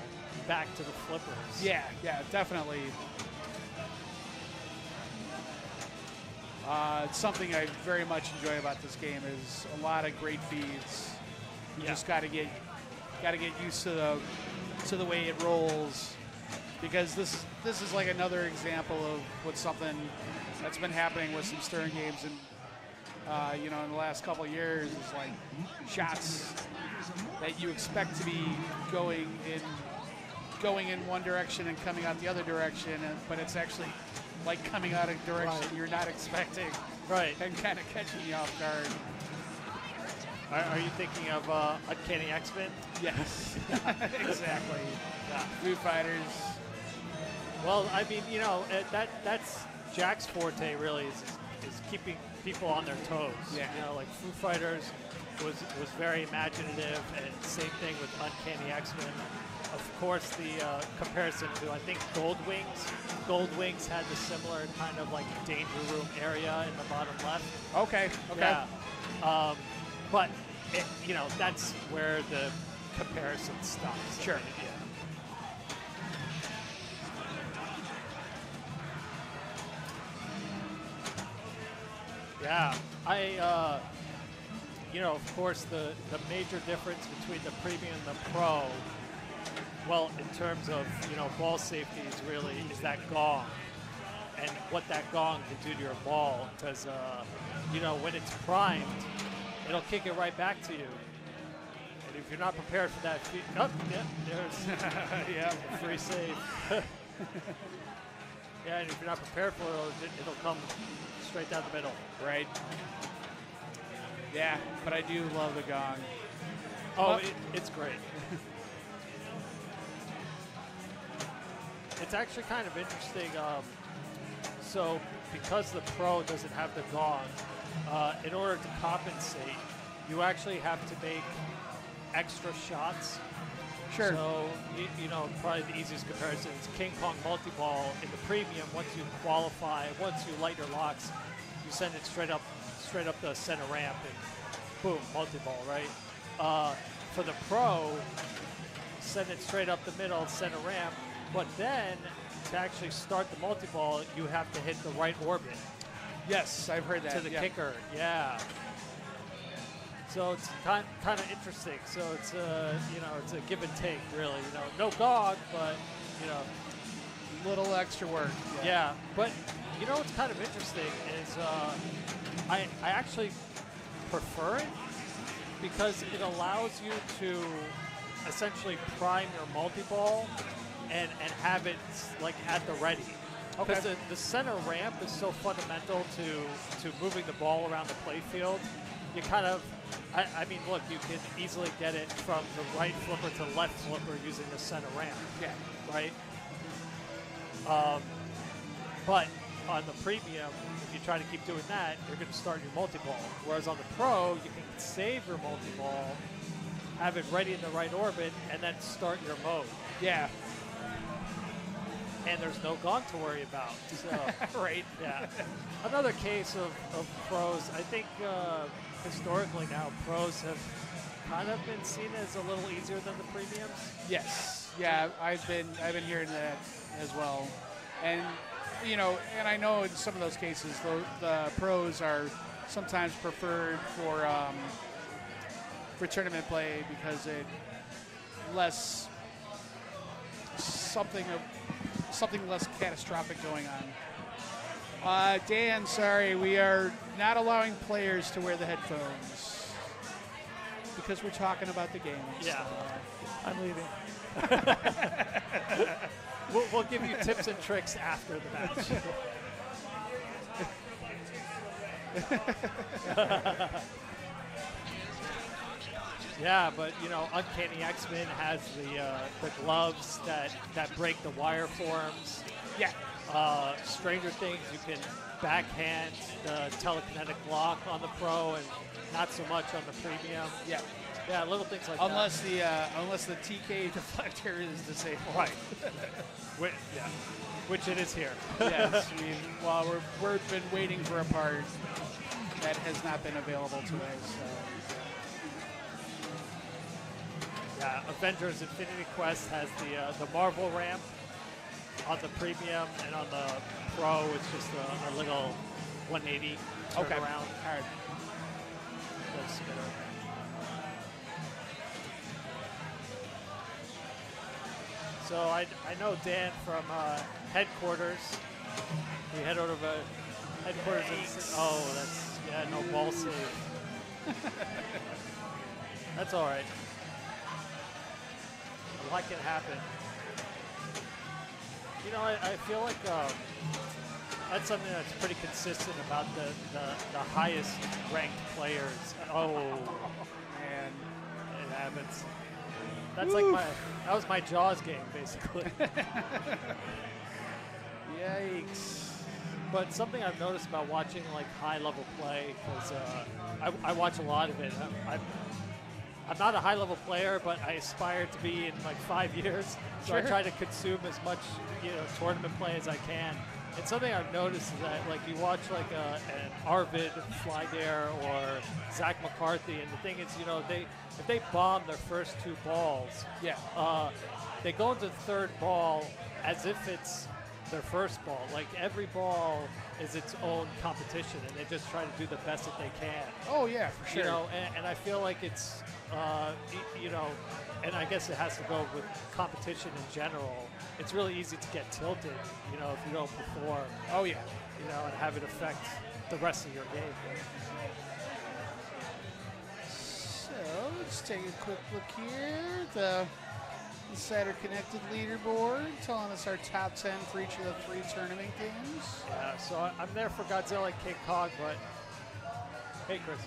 back to the flippers. Yeah, definitely. It's something I very much enjoy about this game is a lot of great feeds. You just got to get used to the way it rolls. Because this is like another example of something that's been happening with some Stern games, and in the last couple of years is like shots that you expect to be going in one direction and coming out the other direction, but it's actually like coming out a direction you're not expecting, right? And kind of catching you off guard. Are you thinking of Uncanny X-Men? Yes, exactly. Yeah. Foo Fighters. Well, I mean, that's Jack's forte really is keeping people on their toes. Yeah. Like Foo Fighters was very imaginative, and same thing with Uncanny X-Men. Of course, the comparison to, I think, Gold Wings. Gold Wings had the similar kind of like danger room area in the bottom left. Okay. Yeah. But that's where the comparison stops. Sure. Yeah. Yeah, of course, the major difference between the Premium and the Pro, well, in terms of, ball safety is that gong. And what that gong can do to your ball, because, when it's primed, it'll kick it right back to you. And if you're not prepared for that, there's free save. Yeah, and if you're not prepared for it, it'll come straight down the middle. Right. Yeah, but I do love the gong. Oh, it's great. It's actually kind of interesting. So, because the Pro doesn't have the gong, in order to compensate, you actually have to make extra shots Sure. So, you know, probably the easiest comparison is King Kong multi-ball in the premium. Once you qualify, once you light your locks, you send it straight up the center ramp and boom, multi-ball, right? For the pro, send it straight up the middle, center ramp. But then, to actually start the multi-ball, you have to hit the right orbit. Yes, I've heard that. To the kicker, yeah. So it's kind of interesting. So it's you know, it's a give and take, really. You know, no GOG, but you know, little extra work. yeah. But you know, what's kind of interesting is I actually prefer it because it allows you to essentially prime your multi-ball and have it like at the ready. Okay. Because the center ramp is so fundamental to moving the ball around the playfield. You kind of, I mean, look, you can easily get it from the right flipper to left flipper using the center ramp. Yeah. Right? But on the premium, if you try to keep doing that, you're going to start your multi-ball. Whereas on the pro, you can save your multi-ball, have it ready in the right orbit, and then start your mode. Yeah. And there's no GOG to worry about. So, Right. yeah. Another case of pros, I think historically now, pros have kind of been seen as a little easier than the premiums. Yes. Yeah, I've been hearing that as well. And you know, and I know in some of those cases the pros are sometimes preferred for tournament play because it less something less catastrophic going on. Dan, sorry, we are not allowing players to wear the headphones because we're talking about the game. Yeah, I'm leaving. We'll give you tips and tricks after the match. Yeah, but you know, Uncanny X-Men has the gloves that break the wire forms. Yeah. Stranger Things, you can backhand the telekinetic block on the pro and not so much on the premium. Yeah. Yeah, little things like unless the TK deflector is disabled. Right. Yeah. Which it is here. Yes. Well, we've been waiting for a part that has not been available to us. So. Yeah, Avengers Infinity Quest has the Marvel ramp on the premium, and on the pro it's just a little 180 turnaround. Okay. All right. Little spinner. So I know Dan from headquarters. We head over to headquarters. And, no ball save. That's all right. A lot can happen. You know, I feel like that's something that's pretty consistent about the highest ranked players. Oh man, it happens. That's that was my Jaws game basically. Yikes. But something I've noticed about watching like high level play, because I watch a lot of it. I'm not a high level player, but I aspire to be in like 5 years. So I try to consume as much tournament play as I can. And something I've noticed is that like you watch like an Arvid Flydare or Zach McCarthy, and the thing is, if they bomb their first two balls, they go into the third ball as if it's their first ball. Like every ball is its own competition, and they just try to do the best that they can. Oh yeah, for sure. And I feel like it's, and I guess it has to go with competition in general. It's really easy to get tilted, if you don't perform. Oh yeah. And have it affect the rest of your game. So let's take a quick look here. The Insider Connected leaderboard telling us our top 10 for each of the 3 tournament games. Yeah, so I'm there for Godzilla and King Kong, but hey, Chris.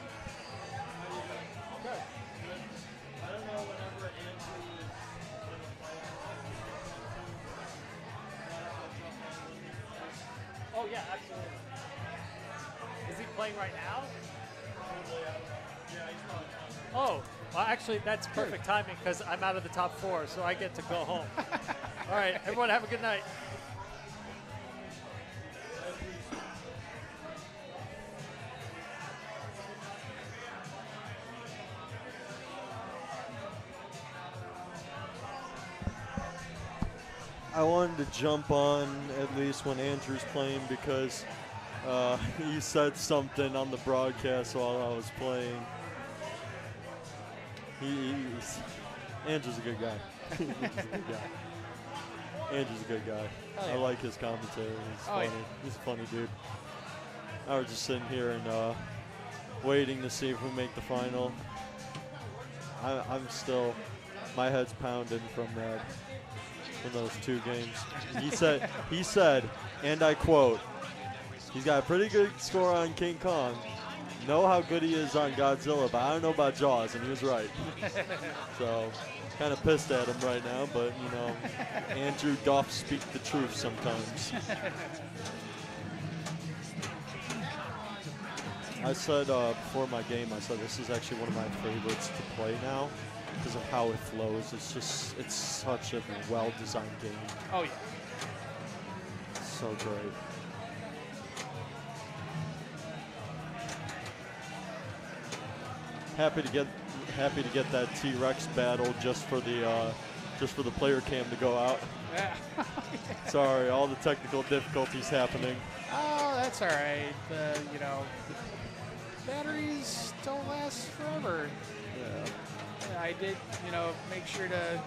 Good. I don't know whenever Oh yeah, absolutely. Is he playing right now? Yeah, he's playing. Oh. Well, actually, that's perfect timing because I'm out of the top 4, so I get to go home. All right, everyone, have a good night. I wanted to jump on at least when Andrew's playing because he said something on the broadcast while I was playing. Andrew's a good guy. Andrew's a good guy. Oh, yeah. I like his commentary. He's funny. Yeah. He's a funny dude. I was just sitting here and waiting to see if we make the final. I'm still, my head's pounding from that. In those 2 games. He said, and I quote, he's got a pretty good score on King Kong. Know how good he is on Godzilla, but I don't know about Jaws, and he was right. So, kind of pissed at him right now, but, you know, Andrew doth speak the truth sometimes. I said before my game, I said this is actually one of my favorites to play now. Because of how it flows. It's such a well-designed game. Oh, yeah. So great. Happy to get that T-Rex battle just for the player cam to go out. Yeah. Sorry, all the technical difficulties happening. Oh, that's all right. You know, batteries don't last forever. Yeah. I did, you know, make sure to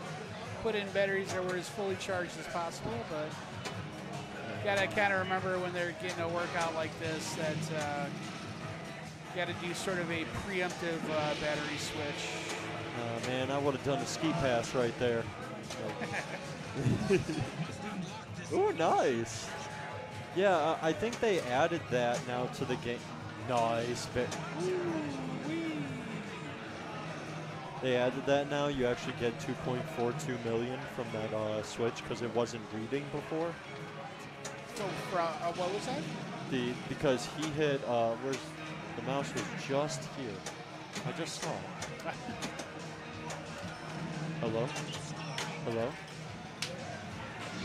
put in batteries that were as fully charged as possible, but gotta kind of remember when they're getting a workout like this that you gotta do sort of a preemptive battery switch. Man, I would have done a ski pass right there. Ooh, nice. Yeah, I think they added that now to the game. Nice. They added that now. You actually get 2.42 million from that switch because it wasn't reading before. So, what was that? Because he hit. Where's the mouse was just here. I just saw it. Hello. Hello.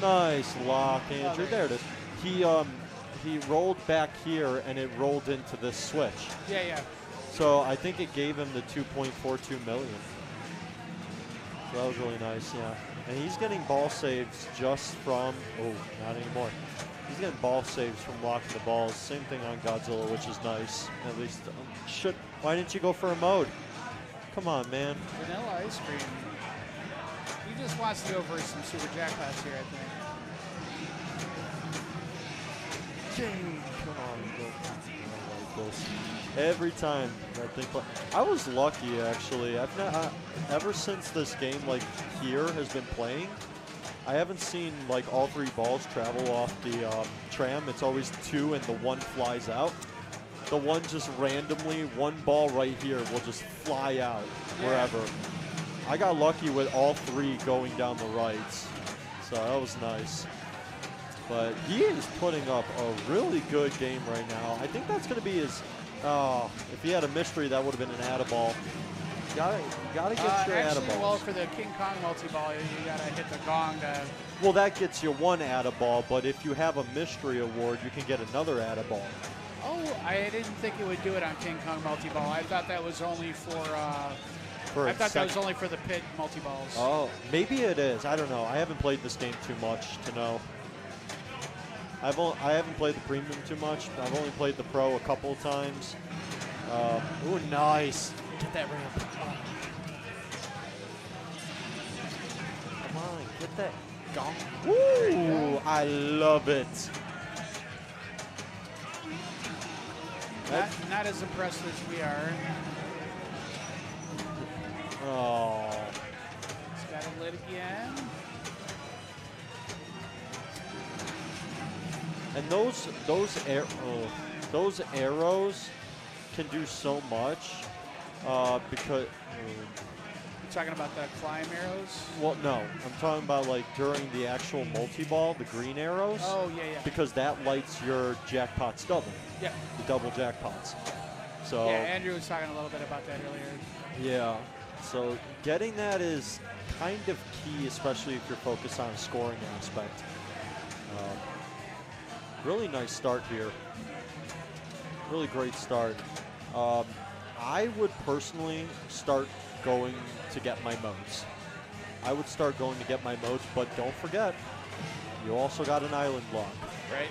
Nice lock, Andrew. There it is. He rolled back here and it rolled into this switch. Yeah, yeah. So I think it gave him the 2.42 million. So that was really nice, yeah. And he's getting ball saves just from, oh, not anymore. He's getting ball saves from blocking the balls. Same thing on Godzilla, which is nice. At least, why didn't you go for a mode? Come on, man. Vanilla ice cream. He just wants to go for some super jackpots here, I think. Come on, go. I like this. Every time that thing I was lucky, actually. I've not, ever since this game, like, here has been playing, I haven't seen, like, all 3 balls travel off the tram. It's always 2 and the 1 flies out. The one just randomly, 1 ball right here will just fly out wherever. I got lucky with all 3 going down the rights. So that was nice. But he is putting up a really good game right now. I think that's going to be his... Oh, if he had a mystery, that would have been an atta-ball. You gotta get your atta-balls. Well, for the King Kong multi-ball, you gotta hit the gong to... Well, that gets you 1 atta-ball, but if you have a mystery award, you can get another atta-ball. Oh, I didn't think it would do it on King Kong multi-ball. I thought that was only for that was only for the pit multi-balls. Oh, maybe it is. I don't know. I haven't played this game too much to know. I haven't played the premium too much. I've only played the pro a couple of times. Ooh, nice. Get that ramp. Come on, get that gong. Woo! I love it. Not as impressed as we are. Oh. It's got it lit again. And those arrows can do so much because. You're talking about the climb arrows? Well, no, I'm talking about like during the actual multi-ball, the green arrows. Oh yeah, yeah. Because that lights your jackpots double. Yeah. The double jackpots. So. Yeah, Andrew was talking a little bit about that earlier. Yeah. So getting that is kind of key, especially if you're focused on a scoring aspect. Really nice start here. Really great start. I would personally start going to get my modes. I would start going to get my modes, but don't forget, you also got an island lock. Right.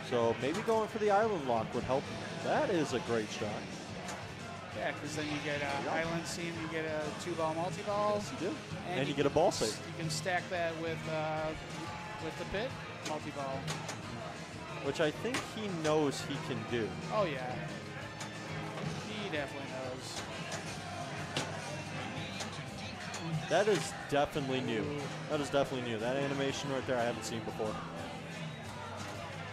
So maybe going for the island lock would help. That is a great shot. Yeah, because then you get island seam, you get a 2-ball multi-ball. Yes, you do. And you get a ball save. You can stack that with the pit multi-ball. Which I think he knows he can do. Oh yeah, he definitely knows. That is definitely new. That is definitely new. That animation right there I haven't seen before.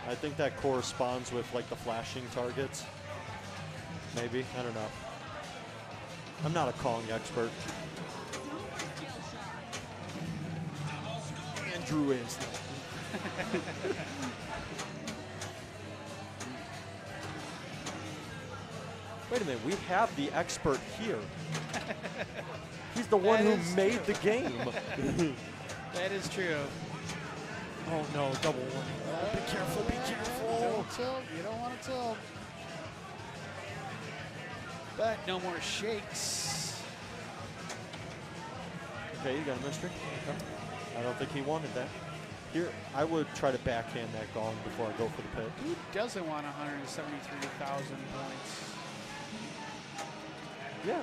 I think that corresponds with like the flashing targets. Maybe, I don't know. I'm not a Kong expert. Andrew is. Wait a minute, we have the expert here. He's the one who made the game. That is true. Oh no, double one. Be careful, be careful. Don't tilt. You don't want to tilt. But no more shakes. Okay, you got a mystery. Okay. I don't think he wanted that. Here, I would try to backhand that gong before I go for the pit. Who doesn't want 173,000 points? Yeah.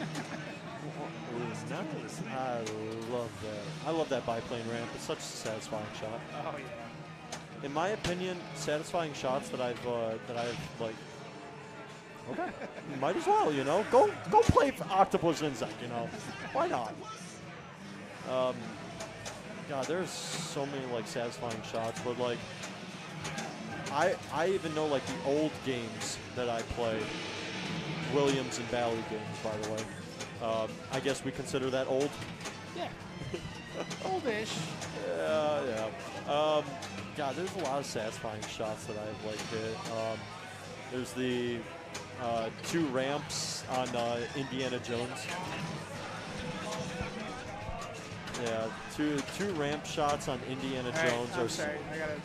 Ooh, nice. I love that. I love that biplane ramp. It's such a satisfying shot. Oh yeah. In my opinion, satisfying shots that I've like. Okay. Might as well, you know. Go play for Octopus Insect, you know. Why not? God, there's so many like satisfying shots, but like I even know like the old games that I played, Williams and Bally games, by the way. I guess we consider that old. Yeah. Oldish. Yeah. God, there's a lot of satisfying shots that I've like hit. There's the 2 ramps on Indiana Jones. Yeah, two ramp shots on Indiana Jones. I'm sorry, I gotta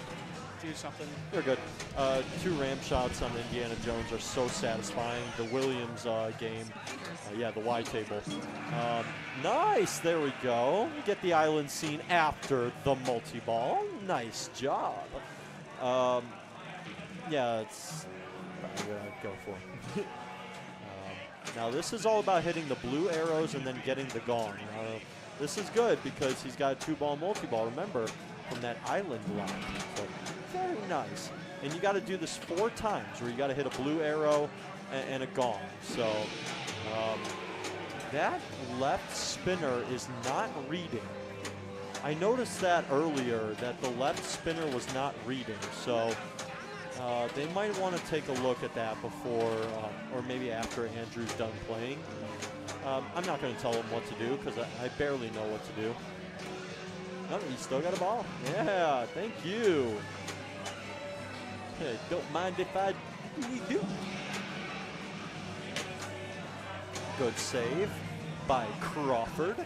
do something. You're good. 2 ramp shots on Indiana Jones are so satisfying. The Williams game, yeah, the Y table. Nice, there we go. We get the island scene after the multi-ball. Nice job. Yeah, it's probably what I'd go for. Now this is all about hitting the blue arrows and then getting the gong. This is good because he's got a 2-ball multi-ball, remember, from that island lock. So very nice. And you got to do this 4 times where you got to hit a blue arrow and a gong. So that left spinner is not reading. I noticed that earlier, that the left spinner was not reading. So they might want to take a look at that before, or maybe after Andrew's done playing. I'm not going to tell him what to do because I barely know what to do. No, he's still got a ball. Yeah, thank you. Hey, don't mind if I do. Good save by Crawford.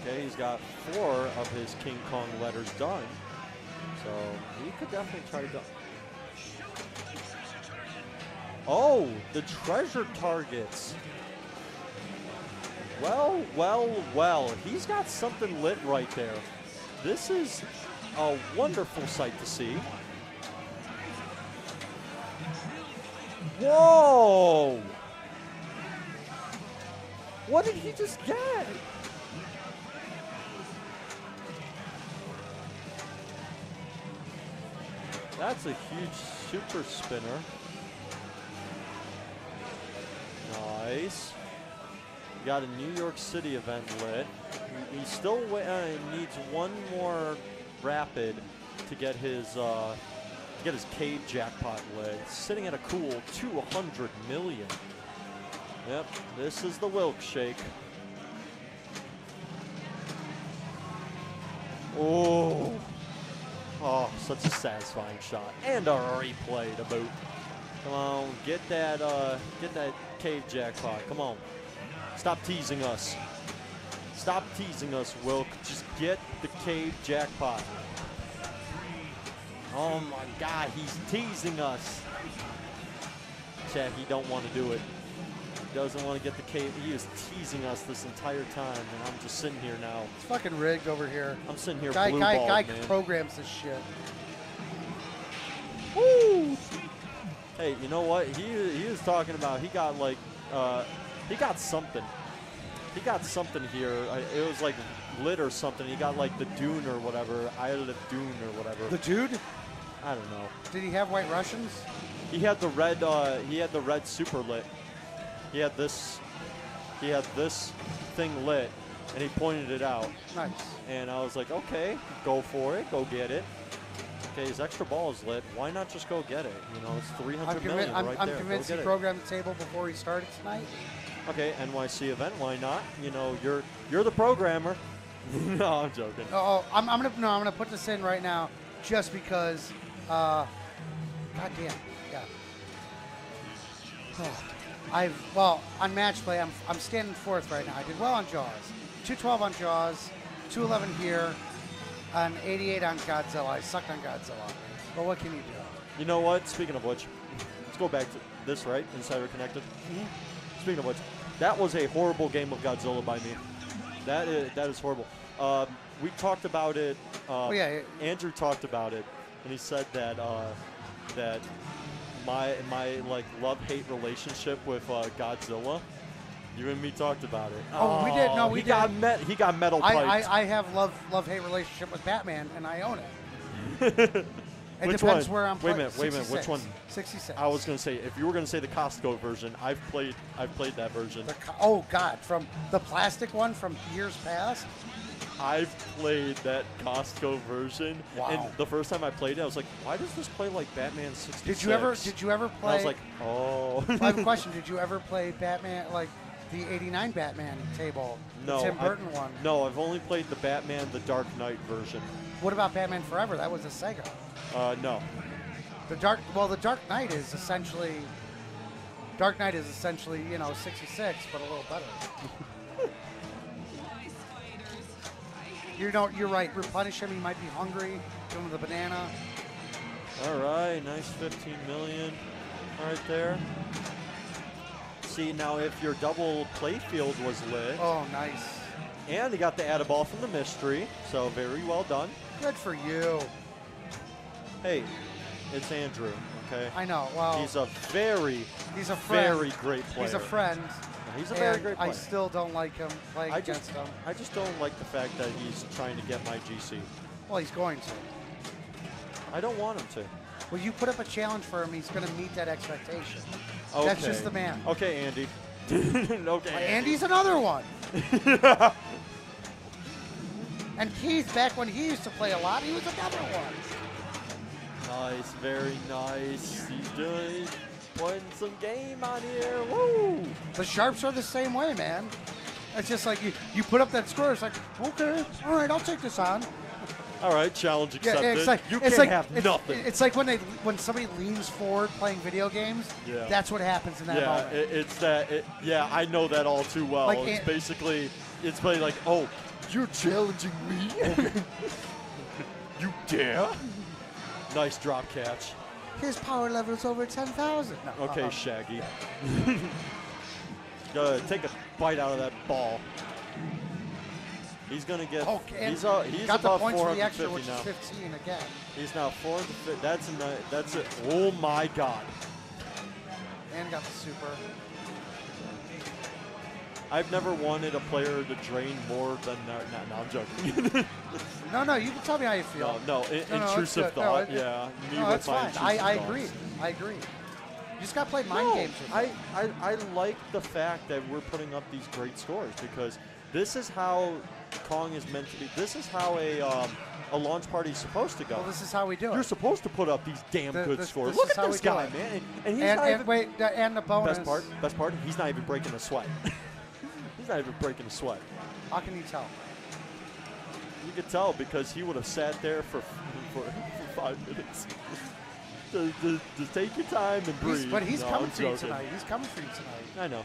Okay, he's got 4 of his King Kong letters done. So he could definitely try to go. Oh, the treasure targets. Well. He's got something lit right there. This is a wonderful sight to see. Whoa! What did he just get? That's a huge super spinner. Nice. Got a New York City event lit. He still needs 1 more rapid to get his cave jackpot lit. Sitting at a cool 200 million. Yep, this is the Wilkshake. Oh, such a satisfying shot. And a replay to boot. Come on, get that cave jackpot. Come on. Stop teasing us. Stop teasing us, Wilk. Just get the cave jackpot. Oh my God, he's teasing us. Chat, he don't want to do it. He doesn't want to get the cave. He is teasing us this entire time, and I'm just sitting here now. It's fucking rigged over here. I'm sitting here Guy man. programs this shit. Woo! Hey, you know what? He was talking about he got like he got something. He got something here. It was like lit or something. He got like the Dune or whatever. Isle of Dune or whatever. The dude? I don't know. Did he have White Russians? He had the red. He had the red super lit. He had this. He had this thing lit, and he pointed it out. Nice. And I was like, okay, go for it. Go get it. Okay, his extra ball is lit. Why not just go get it? You know, it's 300 million right there. I'm convinced go he get programmed the table before he started tonight. Okay, NYC event. Why not? You know, you're the programmer. No, I'm joking. Oh, I'm gonna put this in right now, just because. God damn. Yeah. On match play, I'm standing fourth right now. I did well on Jaws. 212 on Jaws, 211 here, and 88 on Godzilla. I sucked on Godzilla. But what can you do? You know what? Speaking of which, let's go back to this, right? Insider Connected. Mm-hmm. Speaking of which, that was a horrible game of Godzilla by me. That is horrible. We talked about it. Andrew talked about it, and he said that that my like love-hate relationship with Godzilla. You and me talked about it. Oh, we did. No, we did. He got metal piped. I have love-hate relationship with Batman, and I own it. It Which depends one? where I'm Wait a playing. minute. Wait a minute. Which one? 66. I was gonna say, if you were gonna say the Costco version, I've played that version. Oh God, from the plastic one from years past. I've played that Costco version, Wow. and the first time I played it, I was like, "Why does this play like Batman 66?" Did you ever play? And I was like, "Oh." I have a question. Did you ever play Batman, like the '89 Batman table, No, the Tim Burton one? No, I've only played the Batman the Dark Knight version. What about Batman Forever? That was a Sega. No. The Dark Knight is essentially 66, but a little better. You're right. Replenish him. He might be hungry. Give him the banana. All right, nice 15 million right there. See, now if your double playfield was lit. Oh, nice. And he got the add ball from the mystery, so very well done. Good for you. Hey, it's Andrew, okay? I know. Well, he's a very great player. He's a friend. He's a very great player. I still don't like him playing against him. I just don't like the fact that he's trying to get my GC. Well, he's going to. I don't want him to. Well, you put up a challenge for him. He's going to meet that expectation. Okay. That's just the man. Okay, Andy. Okay. Andy's another one. And Keith, back when he used to play a lot, he was another one. Nice, very nice. He's putting some game on here. Woo! The Sharps are the same way, man. It's just like you put up that score. It's like, okay, all right, I'll take this on. All right, challenge accepted. Yeah, it's like, you can't have nothing. It's like when somebody leans forward playing video games. Yeah. That's what happens in that moment. It's that. Yeah, I know that all too well. Like it's basically like, oh, you're challenging me? Okay. You dare? Nice drop catch. His power level is over 10,000. No, okay, Shaggy. Take a bite out of that ball. He's gonna get. Okay. He's got the above points for the extra, 450 which now. is 15 again. He's now 450. That's it. Oh my God. And got the super. I've never wanted a player to drain more than. No, I'm joking. No, you can tell me how you feel. Intrusive thought. Yeah. That's fine. I agree. I agree. You just got to play mind games with it. I like the fact that we're putting up these great scores because this is how Kong is meant to be. This is how a launch party is supposed to go. Well, this is how we do it. You're supposed to put up these damn good scores. This Look at this guy, man. And he's not even, and the bonus. Best part, he's not even breaking a sweat. He's not even breaking a sweat. How can you tell? You could tell because he would have sat there for 5 minutes. Just take your time and breathe. But he's No, coming I'm for you joking. tonight. He's coming for you tonight. I know.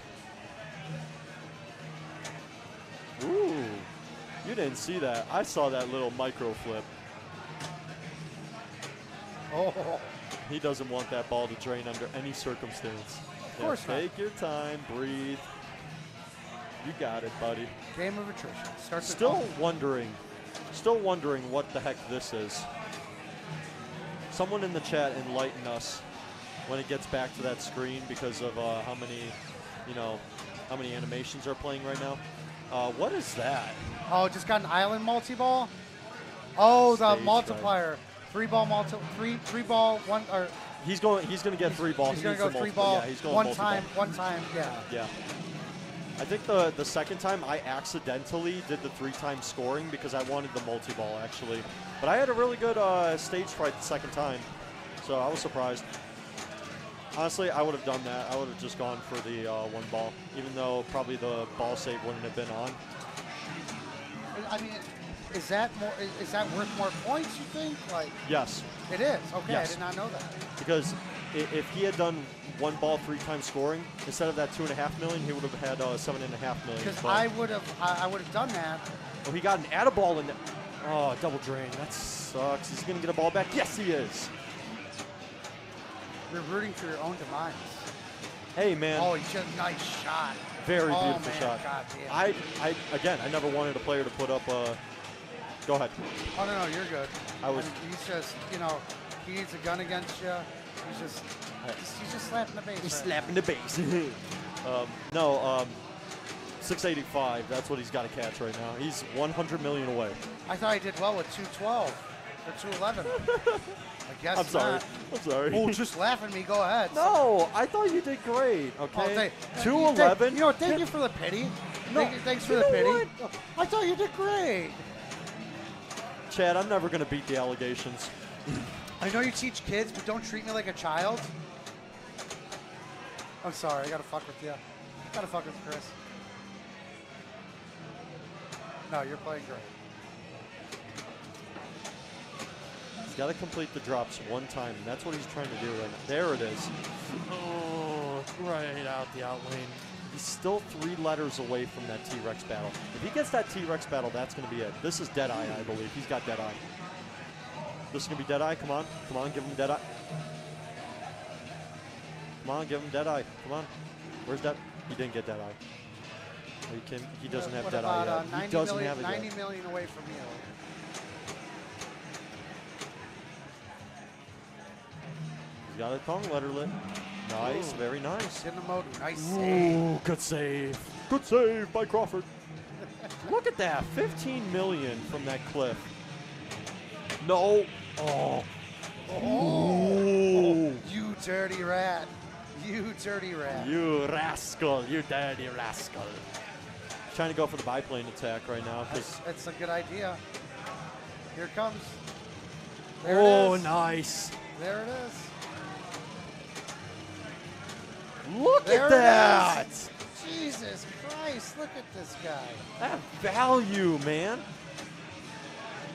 Ooh, you didn't see that. I saw that little micro flip. Oh, He doesn't want that ball to drain under any circumstance. of course not. Take your time, breathe. You got it, buddy. Game of attrition. Starts Still wondering what the heck this is. Someone in the chat enlighten us when it gets back to that screen because of how many animations are playing right now. What is that? Oh, just got an island multi-ball. Oh, the Stage multiplier. Three ball, one or He's going to get 3 ball. he's He gonna needs go the 3 multiple. ball. Yeah, he's going one multi-ball. time, yeah. Yeah. I think the second time I accidentally did the 3-time scoring because I wanted the multi-ball actually. But I had a really good stage fright the second time, so I was surprised. Honestly, I would have done that. I would have just gone for the 1 ball, even though probably the ball save wouldn't have been on. I mean, is that worth more points? You think? Like, Yes, it is. Okay, Yes. I did not know that. because if he had done 1 ball 3-time scoring instead of that 2.5 million, he would have had 7.5 million. Because but- I would have done that. Oh, he got an atta-ball in there. Oh, double drain. That sucks. He's going to get a ball back. Yes, he is. You're rooting for your own demise. Hey, man. Oh, he's just a nice shot. Very Oh, beautiful man, shot. God damn. I never wanted a player to put up a. Go ahead. Oh no, you're good. I was- mean, he's just, he needs a gun against you. He's just slapping the base. He's right? slapping the base. 685. That's what he's got to catch right now. He's 100 million away. I thought he did well with 212 or 211. I guess I'm sorry. not. I'm sorry. Oh, just laughing at me. Go ahead. No, I thought you did great. Oh, Okay. thank- 211. You know, thank you for the pity. No, Thanks for you the know pity. what? I thought you did great. Chad, I'm never going to beat the allegations. I know you teach kids, but don't treat me like a child. I'm sorry. I gotta fuck with you. Gotta fuck with Chris. No, you're playing great. He's got to complete the drops 1 time, and that's what he's trying to do right now. There it is. Oh, right out the out lane. He's still 3 letters away from that T-Rex battle. If he gets that T-Rex battle, that's going to be it. This is Deadeye, I believe. He's got Deadeye. This is going to be Deadeye. Come on. Come on, give him Deadeye. Come on, give him Deadeye. Come on. Where's that? He didn't get Deadeye. He doesn't have What Deadeye about, yet. 90 He doesn't million, have it yet. 90 million away from you. He's got a tongue letterlet. Nice, very nice. In the mode. Nice save. Ooh, good save. Good save by Crawford. Look at that. 15 million from that cliff. No. Oh. Oh. You dirty rat. You dirty rat. You rascal. You dirty rascal. Trying to go for the biplane attack right now. That's a good idea. Here it comes. There Oh, it is. nice. There it is. Look There at it that. is. Jesus Christ, look at this guy. That value, man.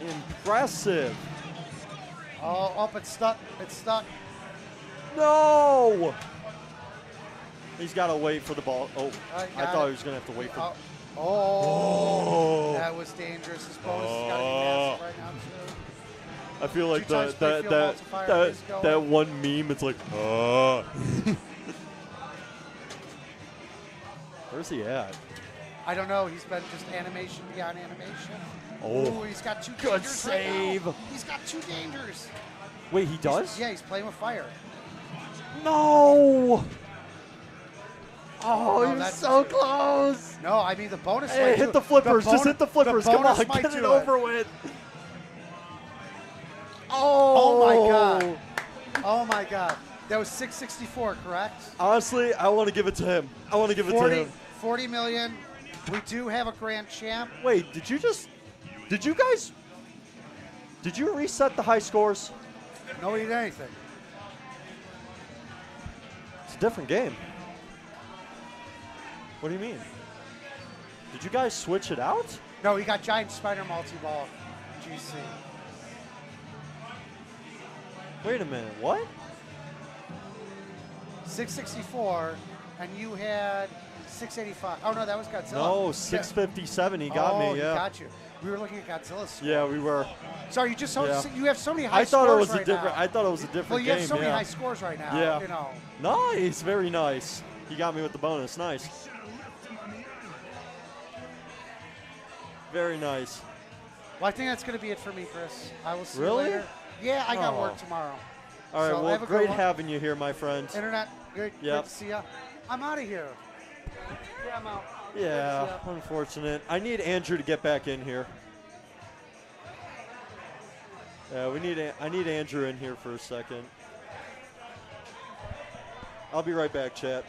Impressive. Oh, up, it's stuck. It's stuck. No. He's got to wait for the ball. Oh, I I got thought it. he was going to have to wait for Oh, that was dangerous. His bonus has got to be massive right now, too. I feel like 2 times Playfield multiplier is going. that one meme. It's like, Where's he at? I don't know. He's been just animation beyond animation. Oh. Ooh, he's got 2 Good dangers save. Right now. He's got 2 dangers. Wait, he does? Yeah, he's playing with fire. No. Oh, No, he was that's so too- close. No, I mean the bonus. Hey, might hit do the it. flippers. Just hit the flippers. Come bonus on, might get do it over with. Oh my Oh. God. Oh my God. That was 664, correct? Honestly, I want to give it to him. I want to give it to him. 40 million. We do have a grand champ. Wait, did you reset the high scores? Nobody did anything. It's a different game. What do you mean? Did you guys switch it out? No, he got giant spider multi-ball. GC. Wait a minute, what? 664, and you had 685. Oh no, that was Godzilla. No, 657. He got me. He Yeah. got you. We were looking at Godzilla's score. Yeah, we were. Sorry, you just Yeah. you have so many high I thought scores it was right a different. now. I thought it was a different Well, you game. have so many yeah. high scores right now. Yeah. You know. Nice, very nice. He got me with the bonus. Nice. Very nice. Well, I think that's going to be it for me, Chris. I will see Really? you later. Yeah, I got Oh. work tomorrow. All right. So Well, have a good great one. having you here, my friend. Internet, good. Yep. Good to see ya. I'm out of here. Yeah, I'm out. Yeah, Good to unfortunate. I need Andrew to get back in here. Yeah, I need Andrew in here for a second. I'll be right back, chat.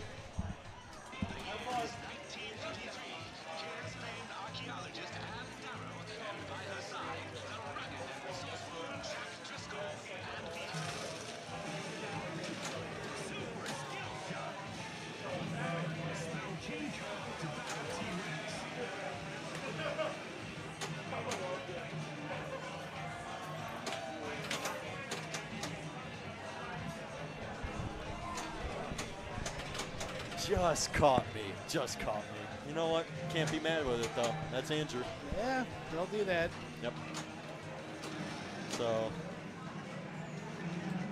Just caught me. Just caught me. You know what? Can't be mad with it, though. That's Andrew. Yeah, they'll do that. Yep. So.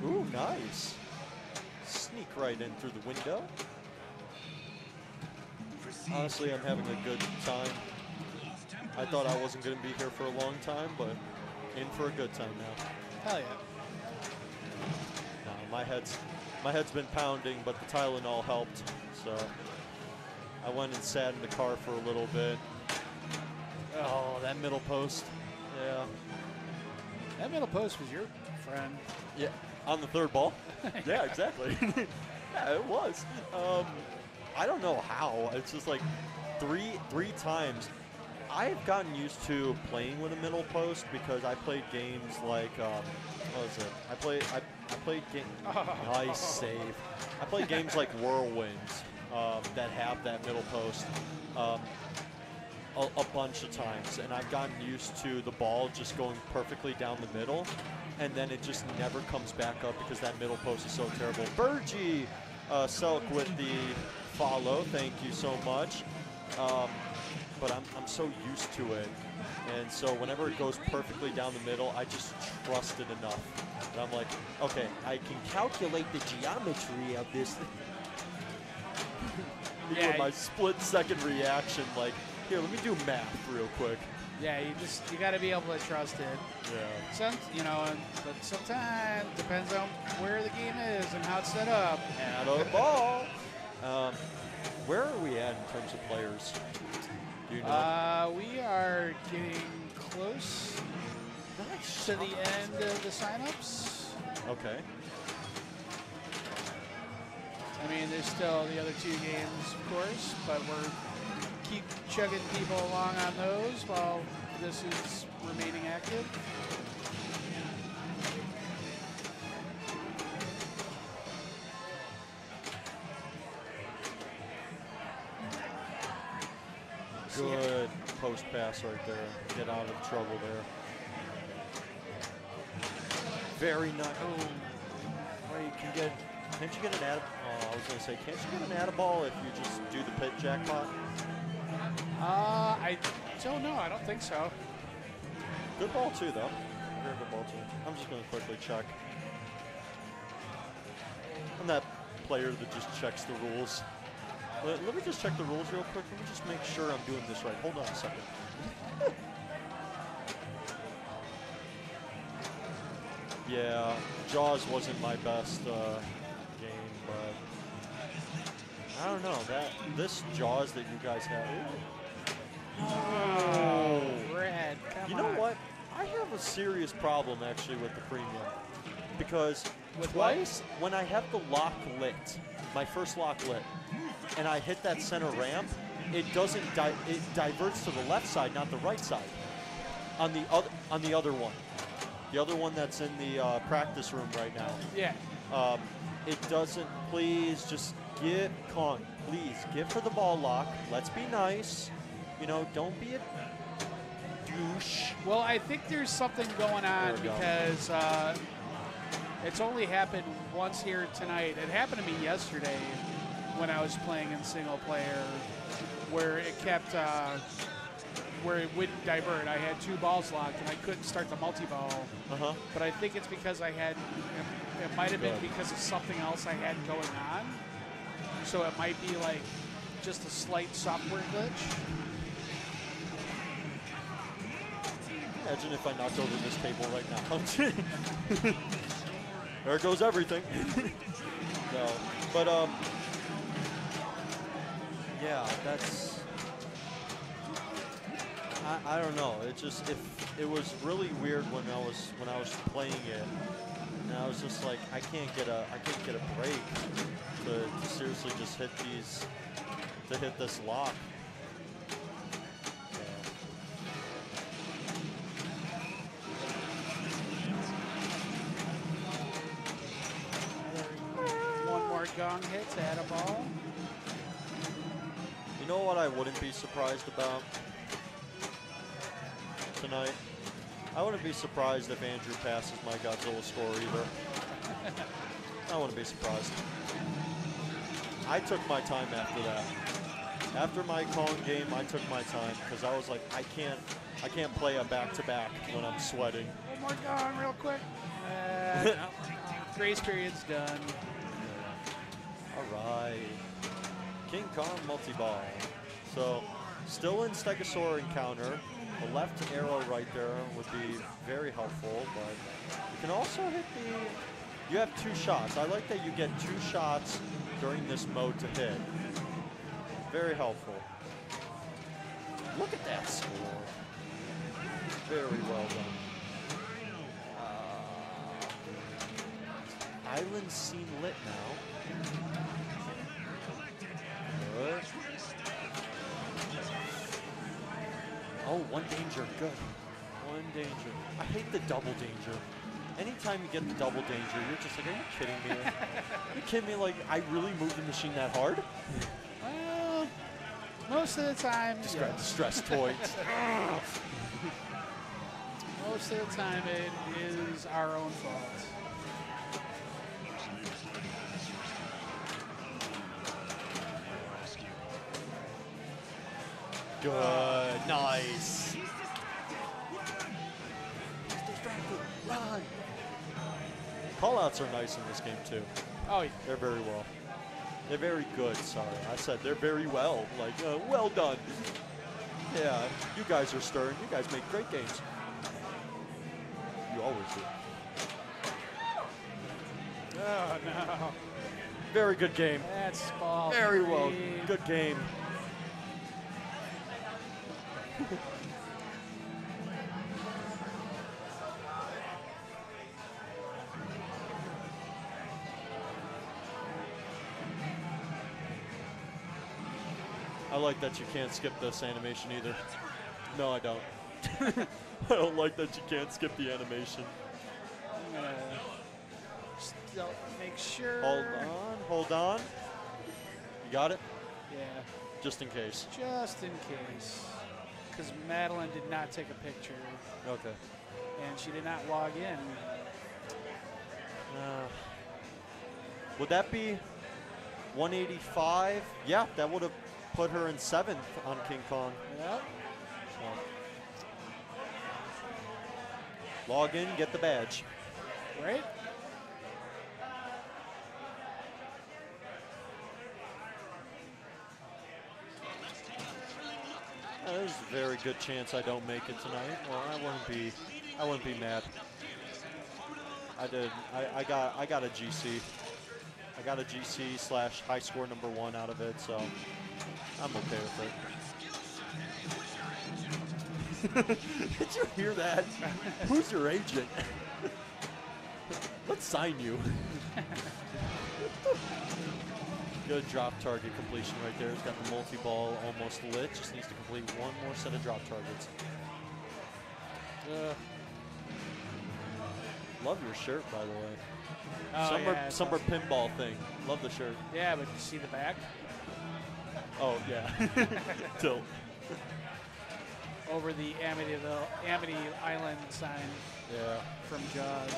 Ooh, nice. Sneak right in through the window. Honestly, I'm having a good time. I thought I wasn't going to be here for a long time, but in for a good time now. Hell yeah. No, my head's been pounding, but the Tylenol helped. So I went and sat in the car for a little bit. Oh, that middle post. Yeah. That middle post was your friend. Yeah. On the third ball? Yeah, exactly. Yeah, it was. I don't know how. It's just like three times. I've gotten used to playing with a middle post because I played games like what was it? I played game. Nice save. I played games like Whirlwinds that have that middle post a bunch of times, and I've gotten used to the ball just going perfectly down the middle, and then it just never comes back up because that middle post is so terrible. Bergie Selk with the follow. Thank you so much. But I'm so used to it. And so whenever it goes perfectly down the middle, I just trust it enough. And I'm like, okay, I can calculate the geometry of this. Yeah, With my split-second reaction, like, here, let me do math real quick. Yeah, you got to be able to trust it. Yeah. But sometimes depends on where the game is and how it's set up. Add a ball. Where are we at in terms of players? Do you know? We are getting close to the end of the signups. Okay. I mean, there's still the other two games, of course, but we're keep chugging people along on those while this is remaining active. Good post pass right there. Get out of trouble there. Very nice. Oh, well, you can get. Can't you get an add? Oh, I was gonna say, can't you get an add ball if you just do the pit jackpot? I don't know. I don't think so. Good ball too, though. Very good ball too. I'm just gonna quickly check. I'm that player that just checks the rules. Let me just check the rules real quick. Let me just make sure I'm doing this right. Hold on a second. Yeah, Jaws wasn't my best game, but I don't know this Jaws that you guys have. Oh, Brad, come You on. know what? I have a serious problem actually with the premium because With twice when I have the lock lit, my first lock lit, and I hit that center ramp, it doesn't. It diverts to the left side, not the right side. On the other one, the other one that's in the practice room right now. Yeah. It doesn't. Please just give Kong. Please give her the ball lock. Let's be nice. You know, don't be a douche. Well, I think there's something going on There we go. because It's only happened once here tonight. It happened to me yesterday when I was playing in single player, where it kept, where it wouldn't divert. I had 2 balls locked and I couldn't start the multi-ball. But I think it's because I had, it might have been because of something else I had going on. So it might be like just a slight software glitch. Imagine if I knocked over this table right now. There goes everything. No, but yeah, that's. I don't know. It just it was really weird when I was playing it, and I was just like, I can't get a break to seriously just hit this lock. One more gong hit to add a ball. You know what I wouldn't be surprised about tonight? I wouldn't be surprised if Andrew passes my Godzilla score either. I wouldn't be surprised. I took my time after that. After my Kong game, I took my time because I was like, I can't play a back-to-back when I'm sweating. One more gong real quick. Grace period's done. All right. King Kong multi-ball. So, still in Stegosaur encounter. The left arrow right there would be very helpful, but you can also hit you have 2 shots. I like that you get 2 shots during this mode to hit. Very helpful. Look at that score. Very well done. Island scene lit now. Good. Oh, 1 danger. Good. 1 danger. I hate the double danger. Anytime you get the double danger, you're just like, are you kidding me? Are you kidding me? Like, I really moved the machine that hard? Well, most of the time, Just grab the stress toy. Most of the time, it is our own fault. Good. Nice. Run. Callouts are nice in this game, too. Oh, yeah. They're very well. They're very good, sorry. I said they're very well. Like, well done. Yeah, you guys are stern. You guys make great games. You always do. Oh, no. Very good game. That's ball. Very well. 3. Good game. I like that you can't skip this animation either. No, I don't. I don't like that you can't skip the animation. I'm gonna still make sure. Hold on. You got it? Yeah. Just in case. Just in case. Because Madeline did not take a picture. Okay. And she did not log in. Would that be 185? Yeah, that would have put her in 7th on King Kong. Yep. So. Log in, get the badge. Right? There's a very good chance I don't make it tonight. Well, I wouldn't be mad. I got a GC. I got a GC / high score number 1 out of it, so I'm okay with it. Did you hear that? Who's your agent? Let's sign you. Good drop target completion right there. It's got the multi-ball almost lit. Just needs to complete 1 more set of drop targets. Love your shirt, by the way. Oh, Summer pinball thing. Love the shirt. Yeah, but you see the back? Oh, yeah. Tilt. Over the Amity Island sign Yeah. from Jaws.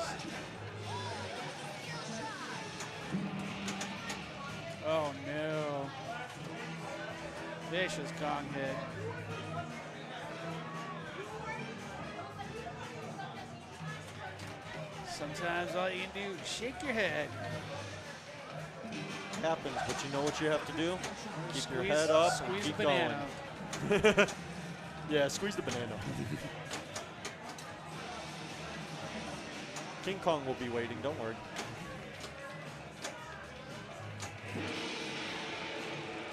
Oh no. Vicious gong hit. Sometimes all you can do is shake your head. Happens, but you know what you have to do? Keep your Squeeze- head up and squeeze keep a banana. going. Yeah, squeeze the banana. King Kong will be waiting, don't worry.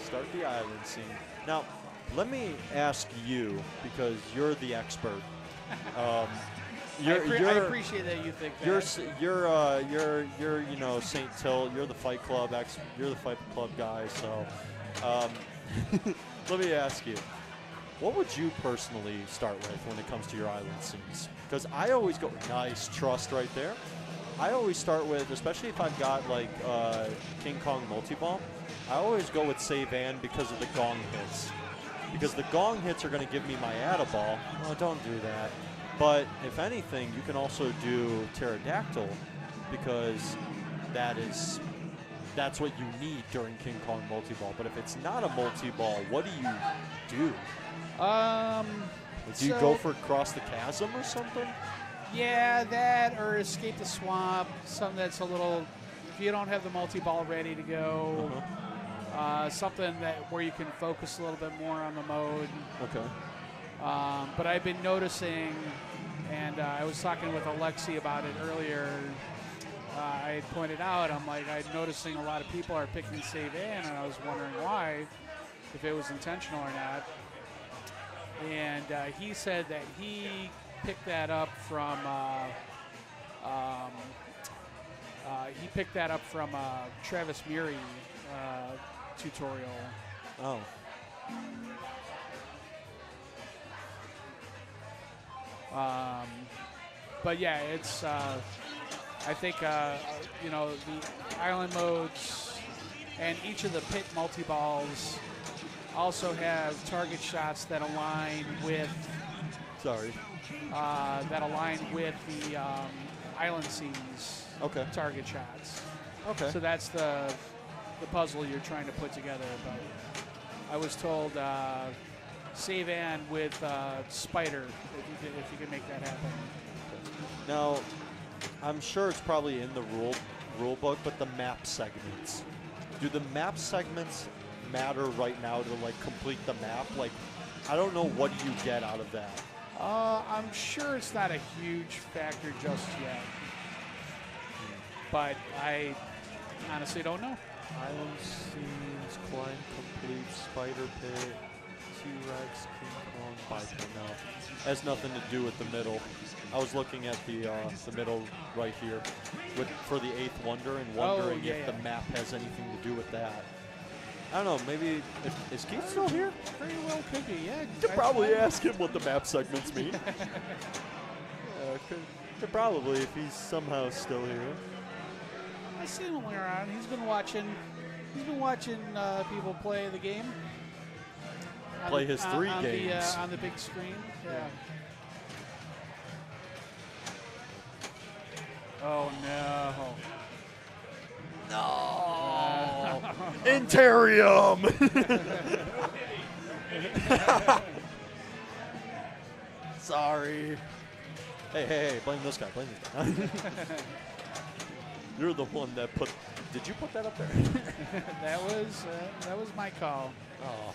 Start the island scene. Now, let me ask you, because you're the expert. I appreciate that you think that. You're you know, St. Tilt. You're the Fight Club you're the Fight Club guy. So, let me ask you, what would you personally start with when it comes to your island scenes? Because I always go nice trust right there. I always start with, especially if I've got like King Kong multi-ball, I always go with save and because of the gong hits. Because the gong hits are going to give me my add-a-ball. Well, don't do that. But if anything, you can also do pterodactyl because that's what you need during King Kong multi-ball. But if it's not a multi-ball, what do you do? Do you go for cross the chasm or something? Yeah, that or escape the swamp. Something that's a little. If you don't have the multi-ball ready to go, something where you can focus a little bit more on the mode. Okay. But I've been noticing, and I was talking with Alexi about it earlier. I had pointed out, I'm noticing a lot of people are picking save in, and I was wondering why, if it was intentional or not. And he said that he picked that up from Travis Murray tutorial. Oh. But yeah, it's. I think you know, the island modes and each of the pit multi-balls also have target shots that align with. Sorry. That align with the island scenes. Okay. Target shots. Okay. So that's the puzzle you're trying to put together. But I was told save and with Spider if you can make that happen. Now, I'm sure it's probably in the rule book, but the map segments. Do the map segments matter right now to like complete the map? Like, I don't know what you get out of that. I'm sure it's not a huge factor just yet, but I honestly don't know. Island scenes, climb complete, spider pit, T-Rex, King Kong, biped. No, has nothing to do with the middle. I was looking at the middle right here for the Eighth Wonder and wondering if the map has anything to do with that. I don't know, maybe, is Keith still here? Very well could be, yeah. Could probably ask him what the map segments mean. Could probably, if he's somehow still here. I see him around. He's been watching people play the game. Play his three games. On the big screen, yeah. Oh, no. No. Interium. Sorry. Hey, blame this guy. You're the one that put. Did you put that up there? that was my call. Oh.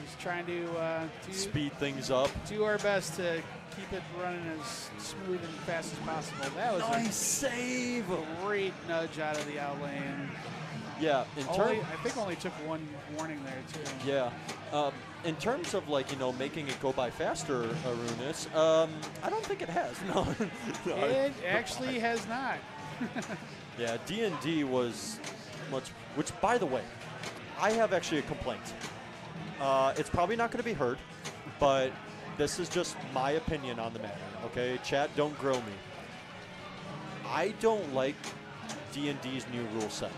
He's trying to speed things up. Do our best to keep it running as smooth and fast as possible. That was nice save. Great nudge out of the out lane. Yeah, I think only took one warning there too. Yeah, in terms of like making it go by faster, Arunis, I don't think it has. No, it actually has not. Yeah, D&D was much. Which, by the way, I have actually a complaint. It's probably not going to be heard, but this is just my opinion on the matter. Okay, chat, don't grill me. I don't like D&D's new rule set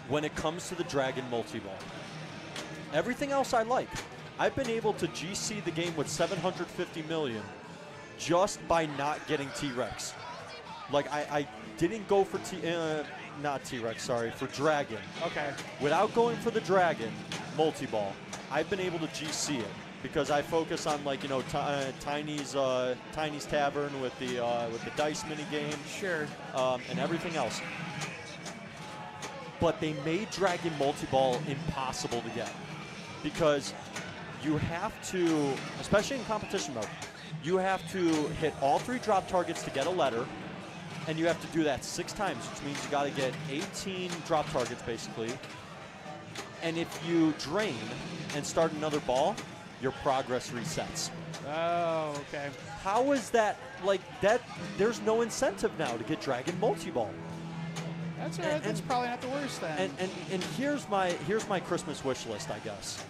when it comes to the Dragon multi-ball. Everything else I like. I've been able to GC the game with 750 million just by not getting T-Rex. Like I didn't go for not T-Rex, sorry, for Dragon. Okay. Without going for the Dragon multi-ball, I've been able to GC it because I focus on like Tiny's Tavern with the dice mini game. Sure. And everything else. But they made Dragon multi-ball impossible to get because you have to, especially in competition mode, you have to hit all 3 drop targets to get a letter. And you have to do that 6 times, which means you got to get 18 drop targets, basically. And if you drain and start another ball, your progress resets. Oh, okay. How is that like that? There's no incentive now to get Dragon multi-ball. That's all right. That's probably not the worst then. And here's my Christmas wish list, I guess.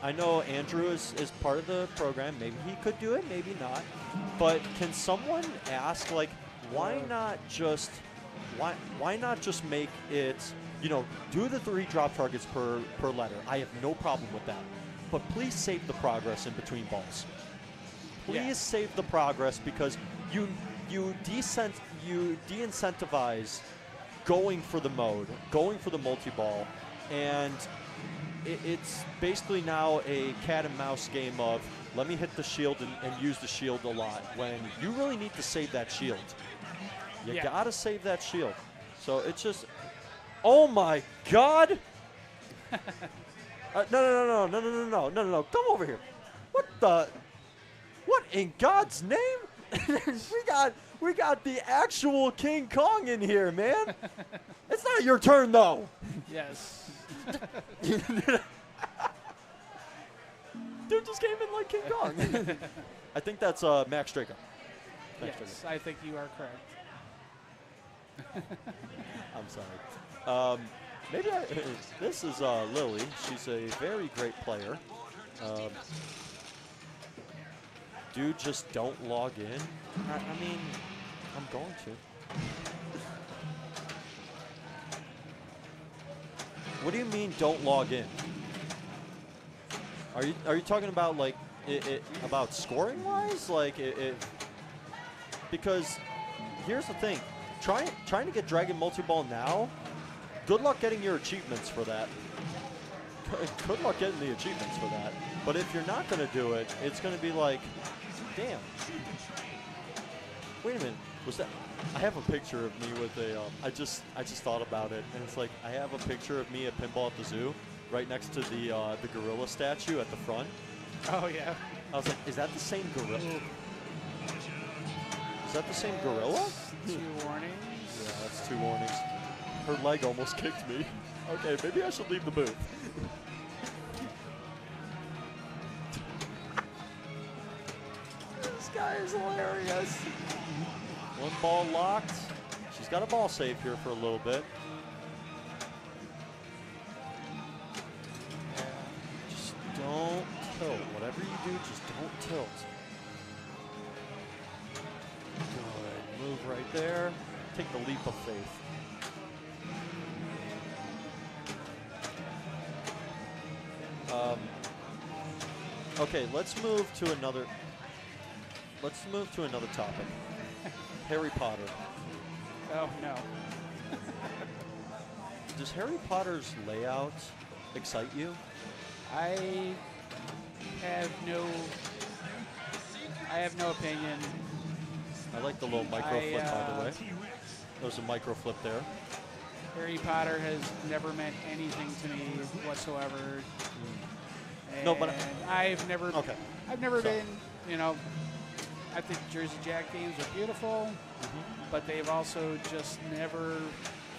I know Andrew is part of the program. Maybe he could do it, maybe not. But can someone ask like? Why not just make it, do the 3 drop targets per letter. I have no problem with that. But please save the progress in between balls. Please save the progress because you de-incentivize going for the mode, going for the multi-ball, and it's basically now a cat and mouse game of let me hit the shield and use the shield a lot when you really need to save that shield. You gotta save that shield. So it's just, oh my God! No! Come over here. What in God's name? we got the actual King Kong in here, man. It's not your turn though. Yes. Dude just came in like King Kong. I think that's Max Draco. Yes, I think you are correct. I'm sorry. Maybe this is Lily. She's a very great player. Dude, just don't log in. I mean, I'm going to. What do you mean don't log in? Are you talking about like about scoring wise? Like because here's the thing. Trying to get Dragon multi-ball now, good luck getting your achievements for that. Good luck getting the achievements for that. But if you're not going to do it, it's going to be like, damn. Wait a minute. Was that? I have a picture of me with a. I just thought about it, and it's like I have a picture of me at Pinball at the Zoo, right next to the gorilla statue at the front. Oh yeah. I was like, is that the same gorilla? Is that the same gorilla? 2 warnings. Yeah, that's 2 warnings. Her leg almost kicked me. Okay, maybe I should leave the booth. This guy is hilarious. 1 ball locked. She's got a ball save here for a little bit. Just don't tilt. Whatever you do, just don't tilt. Good. Move right there. Take the leap of faith. Okay, let's move to another topic. Harry Potter. Oh no. Does Harry Potter's layout excite you? I have no opinion. I like the little micro flip, by the way. There's a micro flip there. Harry Potter has never meant anything to me whatsoever. No, but I've never So. been, I think Jersey Jack games are beautiful, but they've also just never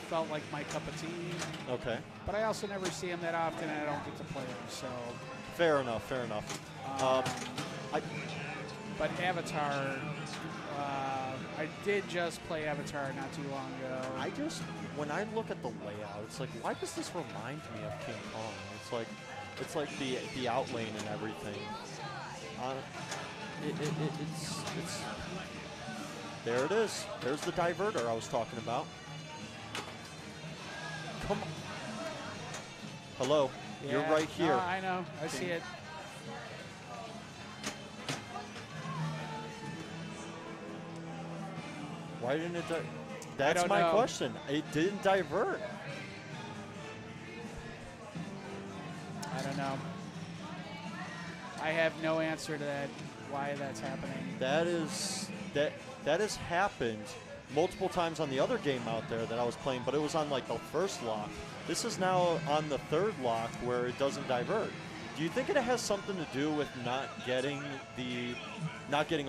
felt like my cup of tea. Okay. But I also never see them that often, and I don't get to play them, so. Fair enough. But Avatar, I did just play Avatar not too long ago. When I look at the layout, it's like, why does this remind me of King Kong? It's like the outlane and everything. It's there it is. There's the diverter I was talking about. Come on. Hello. Yeah, You're right here. No, I know. I see it. Why didn't it? That's don't my know. question. It didn't divert. I don't know. I have no answer to that. Why that's happening? That has happened multiple times on the other game out there that I was playing, but it was on like the first lock. This is now on the third lock where it doesn't divert. Do you think it has something to do with not getting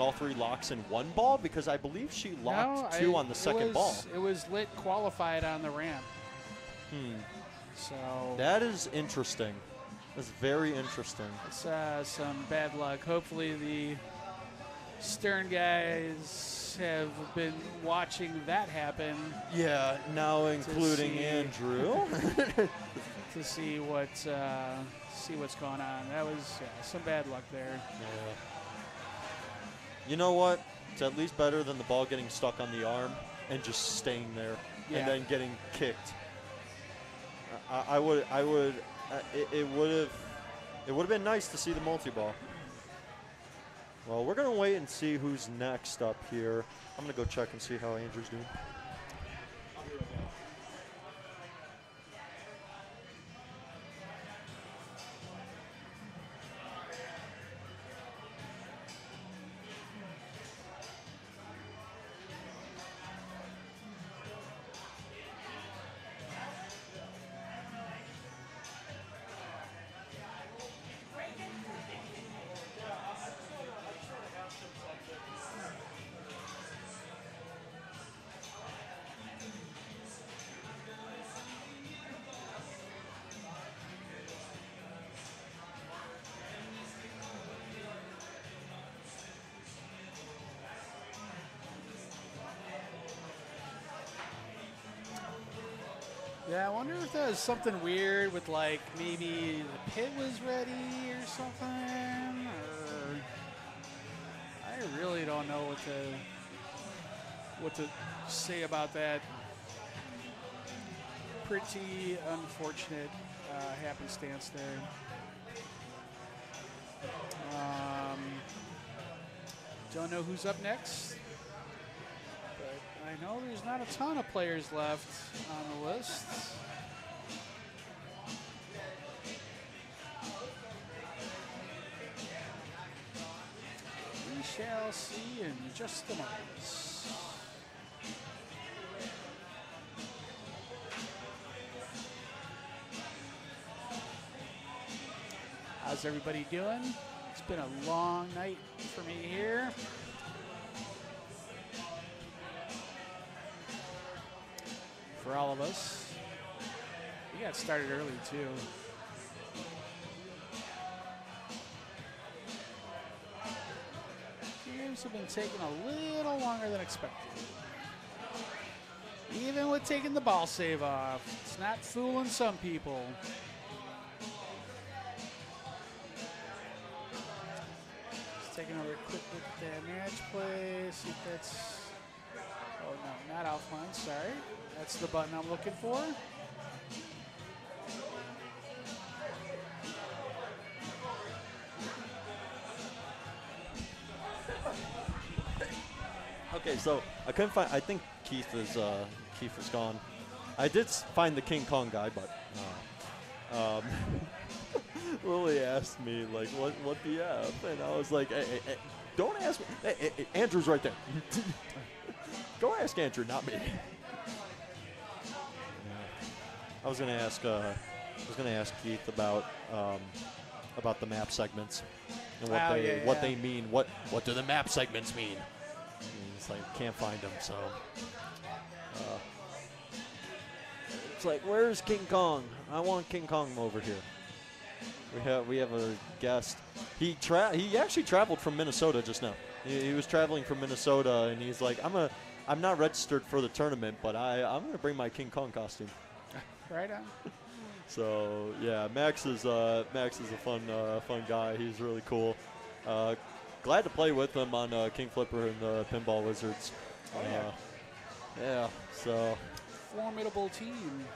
all 3 locks in one ball? Because I believe she locked 2 on the second ball. It was lit qualified on the ramp. So That is interesting. That's very interesting. it's some bad luck. Hopefully the Stern guys have been watching that happen Yeah, now including see. Andrew. to see what's going on. That was some bad luck there. Yeah. You know what? It's at least better than the ball getting stuck on the arm and just staying there Yeah. and then getting kicked. It would have been nice to see the multi-ball. Well, we're going to wait and see who's next up here. I'm going to go check and see how Andrew's doing. Yeah, I wonder if that was something weird with like maybe the pit was ready or something, or I really don't know what to say about that. Pretty unfortunate happenstance there. Don't know who's up next, but I know there's not a ton of players left on the list. We shall see in just a moment. How's everybody doing? It's been a long night for me here. For all of us. We got started early too. Games have been taking a little longer than expected. Even with taking the ball save off, it's not fooling some people. Take another quick look at that match play, see if that's, oh no, not offline, sorry. That's the button I'm looking for. Okay, so I couldn't find, I think Keith is gone. I did find the King Kong guy, but Lily asked me, like, what do you have? And I was like, hey, don't ask me. Hey, Andrew's right there. Go ask Andrew, not me. I was gonna ask Keith about the map segments and what they mean. What do the map segments mean? And it's like can't find them, so it's like, where's King Kong? I want King Kong over here. We have a guest. He actually traveled from Minnesota just now. He was traveling from Minnesota, and he's like, I'm not registered for the tournament, but I'm gonna bring my King Kong costume. Right on. So yeah, Max is a fun guy. He's really cool. Glad to play with him on King Flipper and the Pinball Wizards. Oh yeah. Yeah. So Formidable team.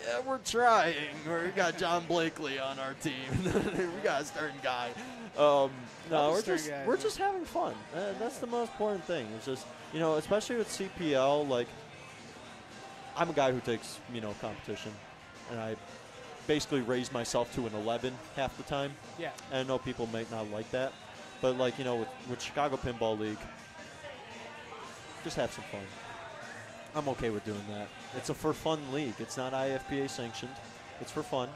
Yeah, we're trying. We got John Blakely on our team. We got a starting guy. No, we're just having fun. That's the most important thing. It's just, especially with CPL, like, I'm a guy who takes, competition, and I basically raise myself to an 11 half the time. Yeah. And I know people might not like that, but like, with Chicago Pinball League, just have some fun. I'm okay with doing that. It's a for fun league. It's not IFPA sanctioned. It's for fun.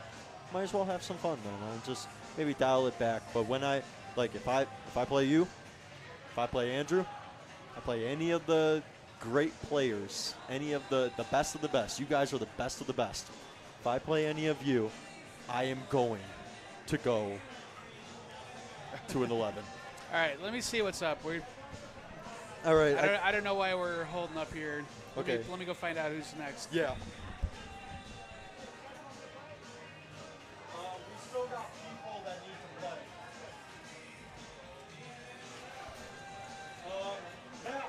Might as well have some fun then. I'll just maybe dial it back. But when if I play you, if I play Andrew, I play any of the great players, any of the best of the best. You guys are the best of the best. If I play any of you, I am going to go to an 11. All right, let me see what's up. All right. I don't know why we're holding up here. Okay. Let me go find out who's next. Yeah. We still got people that need to play. Max.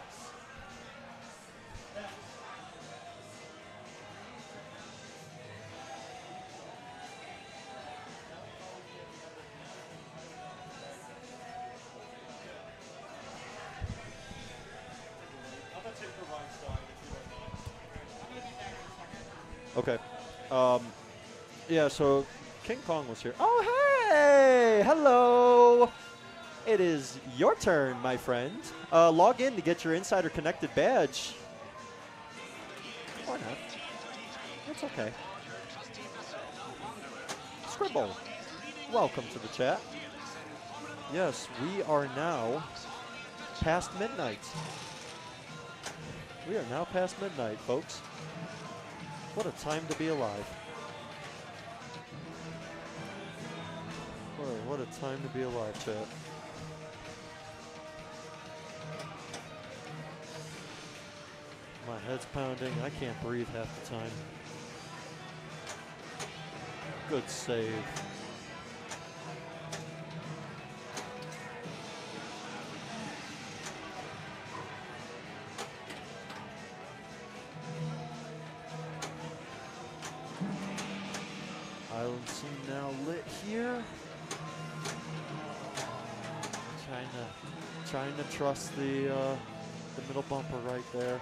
I'm going to take the Rhinestone if you don't mind. I'm going to be back in a second. Okay. Yeah, so King Kong was here. Oh, hey! Hello! It is your turn, my friend. Log in to get your Insider Connected badge. Or not. It's okay. Scribble. Welcome to the chat. Yes, we are now past midnight. We are now past midnight, folks. What a time to be alive. What a time to be alive, chat. My head's pounding. I can't breathe half the time. Good save. Island scene now lit here. Trying to trust the middle bumper right there.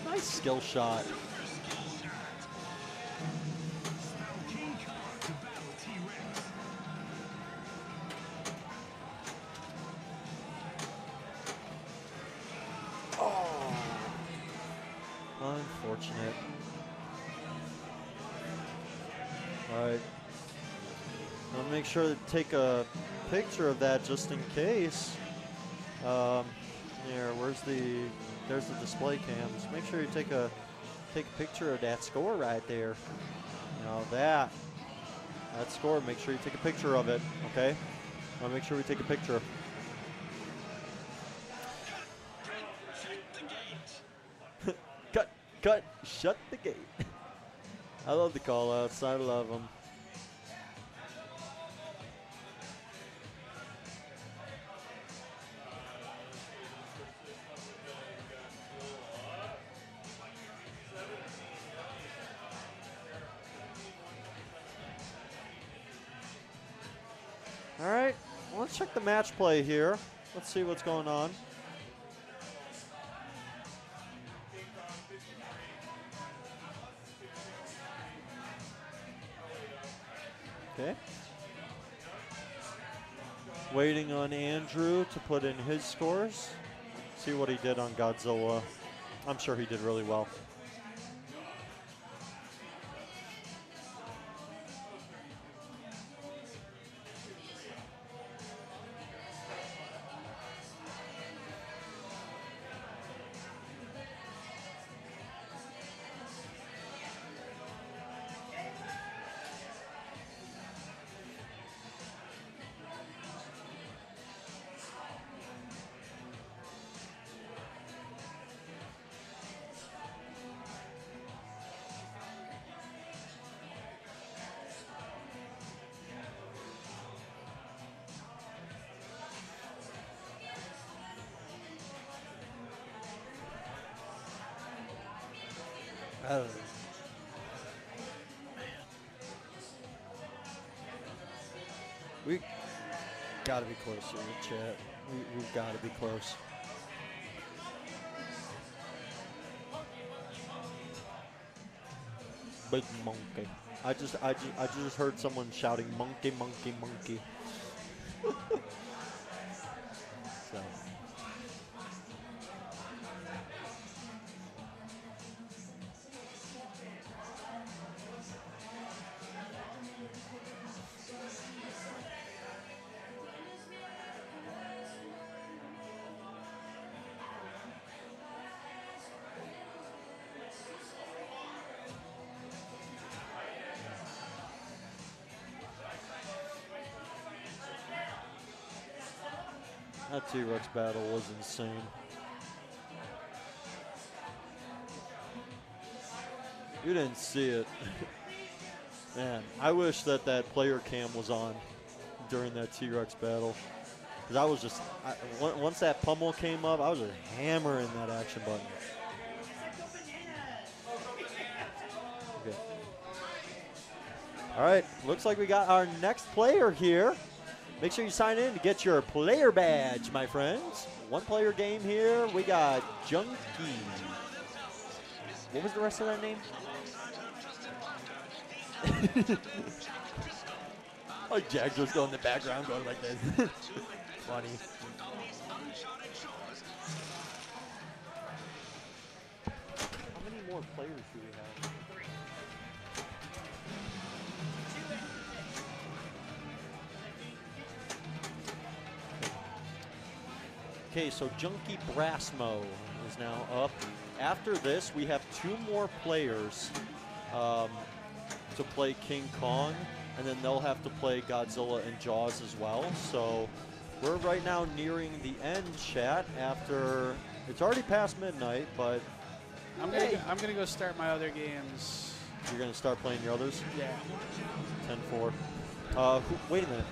Nice skill shot. Oh, unfortunate. All right. I'll make sure to take a picture of that just in case. Here, there's the display cams. Make sure you take a picture of that score right there. That score, make sure you take a picture of it, okay? I'll make sure we take a picture. Cut, shut the gate. I love the call outs, I love them. All right, well, let's check the match play here. Let's see what's going on. Okay. Waiting on Andrew to put in his scores. See what he did on Godzilla. I'm sure he did really well. Oh. We gotta be close here, chat. We've gotta be close. Big monkey. I just heard someone shouting monkey, monkey, monkey. So. That T-Rex battle was insane. You didn't see it. Man, I wish that player cam was on during that T-Rex battle. Because I was just, once that pummel came up, I was just hammering that action button. Okay. All right, looks like we got our next player here. Make sure you sign in to get your player badge, my friends. One player game here. We got Junkie. What was the rest of that name? Oh, Jack just going in the background going like this. Funny. How many more players do we have? Okay, so Junkie Brasmo is now up. After this, we have 2 more players to play King Kong, and then they'll have to play Godzilla and Jaws as well. So we're right now nearing the end, chat. After it's already past midnight, but I'm gonna go start my other games. You're gonna start playing your others? Yeah. 10-4. Wait a minute.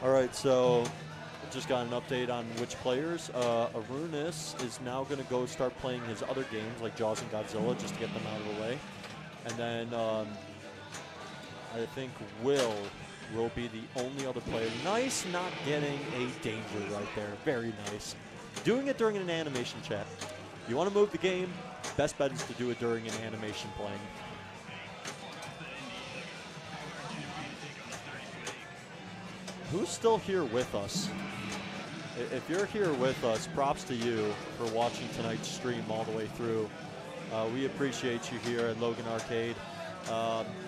All right, so just got an update on which players. Arunis is now going to go start playing his other games like Jaws and Godzilla just to get them out of the way. And then I think Will be the only other player. Nice not getting a danger right there. Very nice. Doing it during an animation, chat. You want to move the game, best bet is to do it during an animation playing. Who's still here with us? If you're here with us, props to you for watching tonight's stream all the way through. We appreciate you here at Logan Arcade.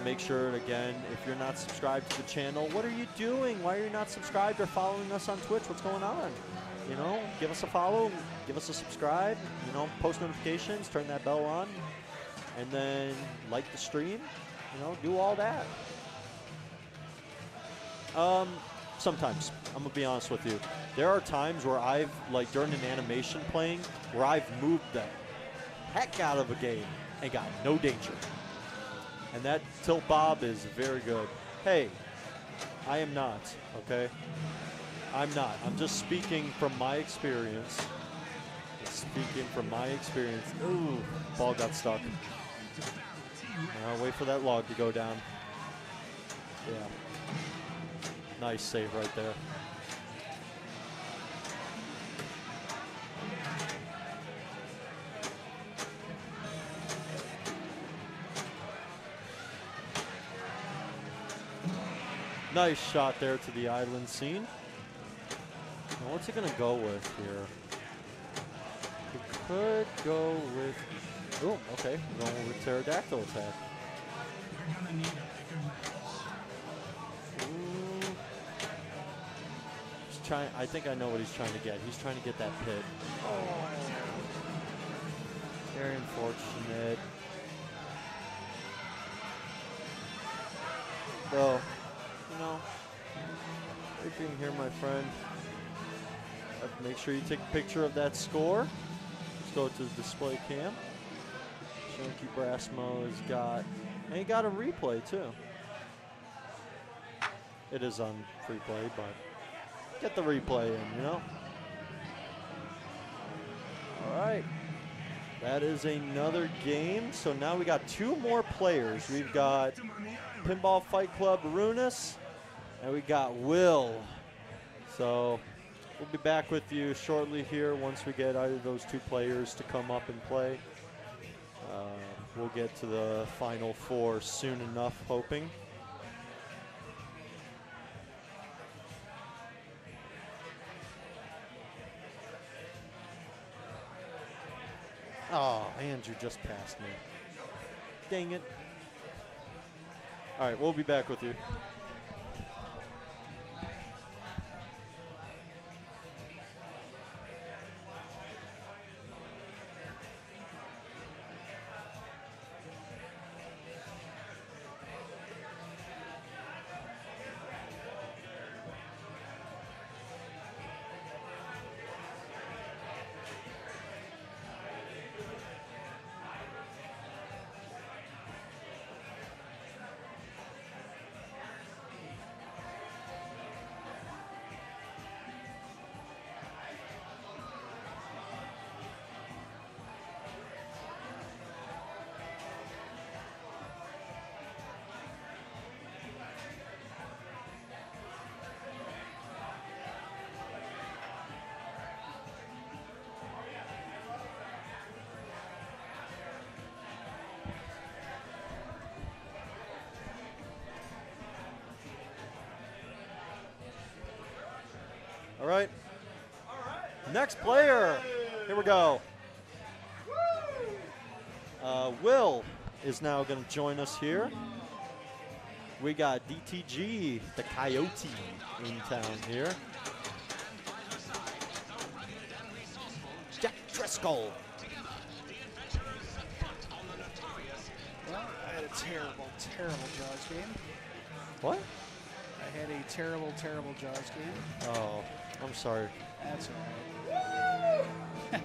Make sure, again, if you're not subscribed to the channel, what are you doing? Why are you not subscribed or following us on Twitch? What's going on? You know, give us a follow, give us a subscribe, you know, post notifications, turn that bell on, and then like the stream, you know, do all that. Sometimes, I'm gonna be honest with you. There are times where I've, like during an animation playing, where I've moved the heck out of a game and got no danger. And that Tilt Bob is very good. Hey, I am not, okay? I'm not. I'm just speaking from my experience. Speaking from my experience. Ooh, ball got stuck. Wait for that log to go down. Yeah. Nice save right there. Nice shot there to the island scene. Now what's he gonna go with here? He could go with, oh, okay, going with pterodactyl attack. I think I know what he's trying to get. He's trying to get that pit. Oh. Very unfortunate. So, you know, if you're here, my friend, make sure you take a picture of that score. Let's go to the display cam. Junkie Brasmo has got, and he got a replay too. It is on free play, but get the replay in, you know? All right. That is another game. So now we got 2 more players. We've got Pinball Fight Club Runas, and we got Will. So we'll be back with you shortly here once we get either of those 2 players to come up and play. We'll get to the final 4 soon enough, hoping. Oh, Andrew just passed me. Dang it. All right, we'll be back with you. All right. Next player. Here we go. Will is now going to join us here. We got DTG, the Coyote, in town here. Jack Driscoll. Well, I had a terrible, terrible Jaws game. What? I had a terrible, terrible Jaws game. Oh, I'm sorry. That's all right.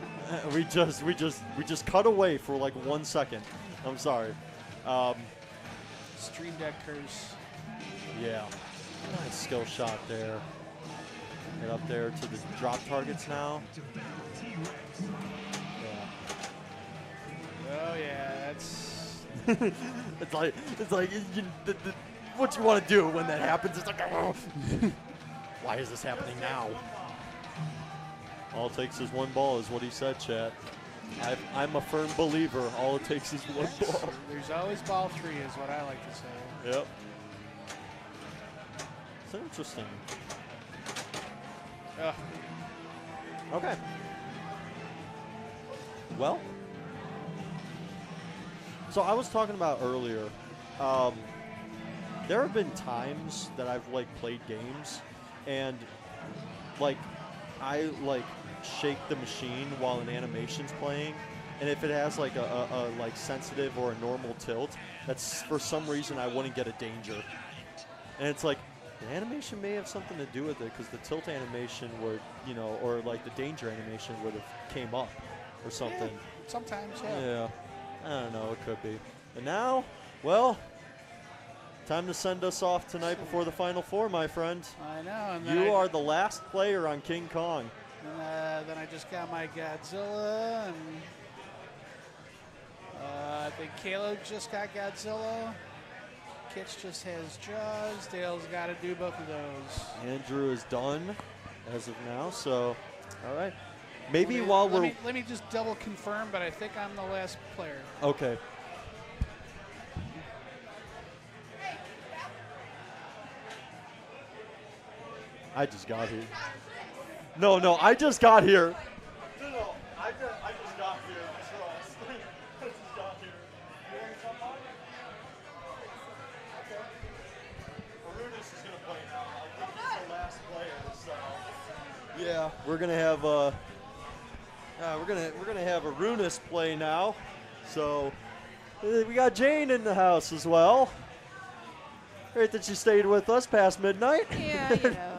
we just cut away for like 1 second. I'm sorry. Stream Deck curse. Yeah. Nice skill shot there. Get up there to the drop targets now. Yeah. Oh yeah, that's. it's like what you want to do when that happens. It's like, oh. Why is this happening now? All it takes is 1 ball, is what he said, chat. I'm a firm believer. All it takes is 1 ball. There's always ball 3, is what I like to say. Yep. It's interesting. Ugh. Okay. Well, so I was talking about earlier. There have been times that I've like played games, and like I like shake the machine while an animation's playing, and if it has like a like sensitive or a normal tilt, that's for some reason I wouldn't get a danger, and it's like the animation may have something to do with it, because the tilt animation would, you know, or like the danger animation would have came up or something. Yeah, sometimes, yeah. Yeah, I don't know, it could be. And now, well, time to send us off tonight before the Final Four, my friend. I know. And then You are the last player on King Kong. And then I just got my Godzilla, and I think Caleb just got Godzilla. Kitch just has Jaws. Dale's got to do both of those. Andrew is done as of now, so all right. Maybe while we're let me just double confirm, but I think I'm the last player. okay. I just got here. No, I just got here. No, I just got here. Trust. I just got here. You want to jump on? Okay. Arudis is gonna play now. I think he's the last player, so yeah, we're gonna have we're gonna have Arudis play now. So we got Jane in the house as well. Great that she stayed with us past midnight. Yeah, you know.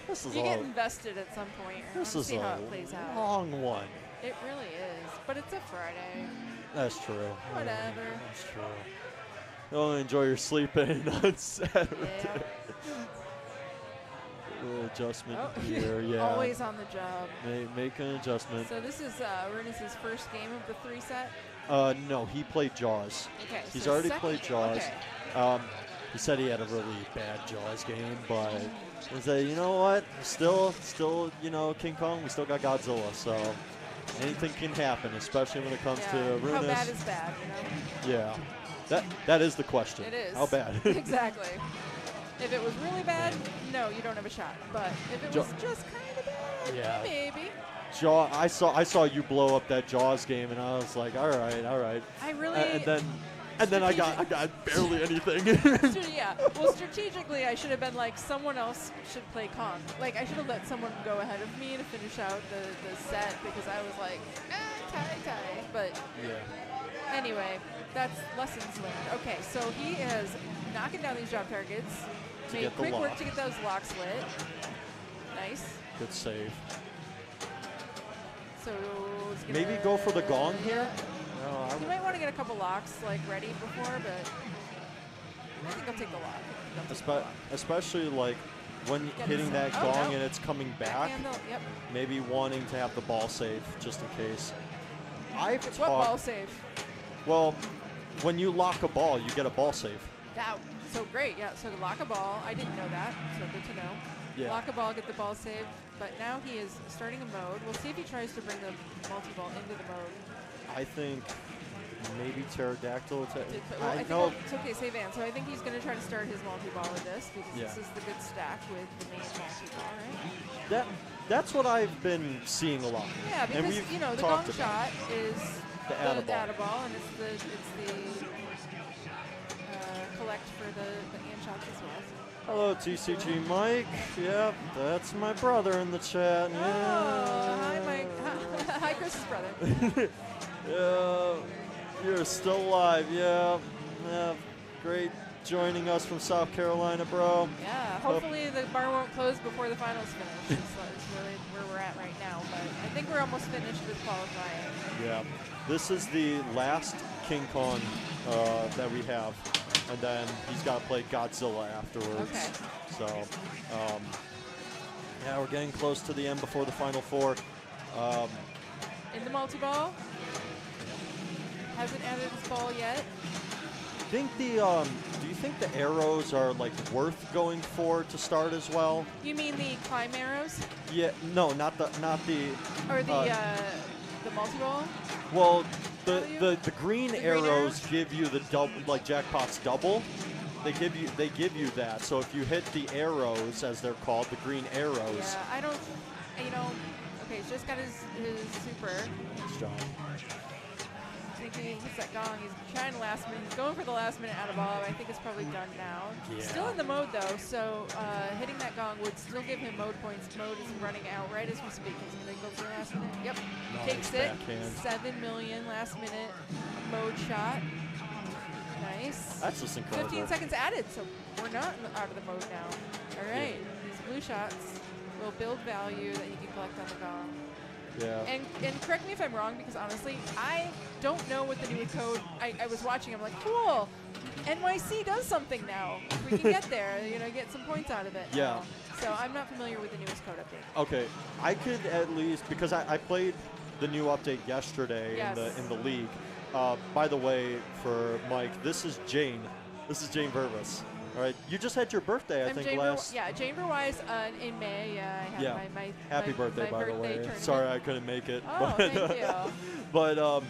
This is you get invested at some point. This is see how a it plays out. long one. It really is, but it's a Friday. That's true. Whatever. That's true. You'll enjoy your sleep in on Saturday. Yeah. Little adjustment Oh, here, yeah. Always on the job. Make an adjustment. So this is Ernest's first game of the 3 set. No, he played Jaws. Okay. He's so already second- played Jaws. Okay. He said he had a really bad Jaws game, but he said, you know what? Still, King Kong. We still got Godzilla, so anything can happen, especially when it comes to Runas. How bad is bad, you know? Yeah, that is the question. It is. How bad? Exactly. If it was really bad, no, you don't have a shot. But if it was just kind of bad, Yeah. maybe. I saw you blow up that Jaws game, and I was like, all right. I really. And then I got barely anything. Yeah. Well, strategically, I should have been like, someone else should play Kong. Like, I should have let someone go ahead of me to finish out the set because I was like, tie. But anyway, that's lessons learned. Okay, so he is knocking down these drop targets. To Made get the quick work lock. to get those locks lit. Nice. Good save. So he's Maybe gonna- go for the gong here. No, You might want to get a couple locks like ready before, but I think I'll take the lock. Especially like when Get hitting some- that oh, gong no. and it's coming back. Backhand though, yep. Maybe wanting to have the ball safe just in case. What ball save? Well, when you lock a ball, you get a ball save. That so great, yeah. So to lock a ball, I didn't know that, so good to know. Yeah. Lock a ball, get the ball saved. But now he is starting a mode. We'll see if he tries to bring the multi-ball into the mode. I think maybe pterodactyl. Well, I I think know. it's okay, save Ann. So I think he's going to try to start his multi-ball with this because Yeah. this is the good stack with the main multi-ball, right? That's what I've been seeing a lot. Yeah, and because we've you know the talked gong about shot is the the add-a-ball. add-a-ball, and it's the collect for the Ann shots as well. Hello, TCG Mike. Yep, that's my brother in the chat. Oh, Yeah. hi, Mike. Hi, Chris's brother. Yeah, you're still alive. Yeah. Great joining us from South Carolina, bro. Yeah, hopefully the bar won't close before the finals finish. That's really where we're at right now. But I think we're almost finished with qualifying. Yeah. This is the last King Kong that we have. And then he's got to play Godzilla afterwards. Okay. So, yeah, we're getting close to the end before the Final Four. In the multi-ball. Hasn't added his ball yet. Do you think the arrows are like worth going for to start as well? You mean the climb arrows? Yeah, no, not the Or the multi-ball? Well, the green The green arrows arrows? give you the double, like jackpot's double. They give you that. So if you hit the arrows, as they're called, the green arrows. Yeah, I don't, okay, he's just got his super. Nice job. I think he hits that gong. He's trying to last minute. He's going for the last minute out of ball. I think it's probably done now. Yeah. Still in the mode though, so hitting that gong would still give him mode points. Mode is running out right as we speak. He's going to go for the last minute. Yep. Nice Takes it. backhand. 7 million last minute mode shot. Nice. That's just incredible. 15 seconds added, so we're not out of the mode now. All right. These blue shots will build value that he can collect on the gong. Yeah. And correct me if I'm wrong, because honestly, I don't know what the new code. I was watching. I'm like, cool. NYC does something now. If we can get there, get some points out of it. Yeah. now. So I'm not familiar with the newest code update. Okay, I could at least, because I played the new update yesterday Yes. in the league. By the way, for Mike, this is Jane. This is Jane Burvis. All right, you just had your birthday, I I'm think, Jane last. Jane Burwise in May. Yeah, I had Yeah. my Happy my- birthday, my by the birthday way. tournament. Sorry I couldn't make it. Oh, but thank you. but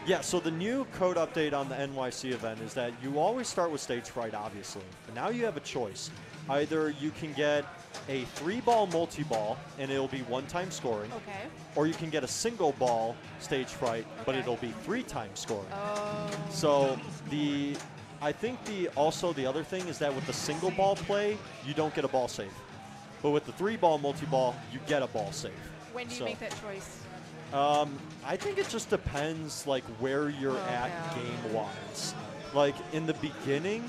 yeah, so the new code update on the NYC event is that you always start with stage fright, obviously. But now you have a choice. Either you can get a 3-ball multi-ball, and it'll be 1-time scoring. Okay. Or you can get a single ball stage fright, but Okay. it'll be 3-time scoring. Oh. So I think the other thing is that with the single ball play, you don't get a ball save. But with the 3-ball multi-ball, you get a ball save. When do you make that choice? I think it just depends like where you're at game-wise. Like in the beginning,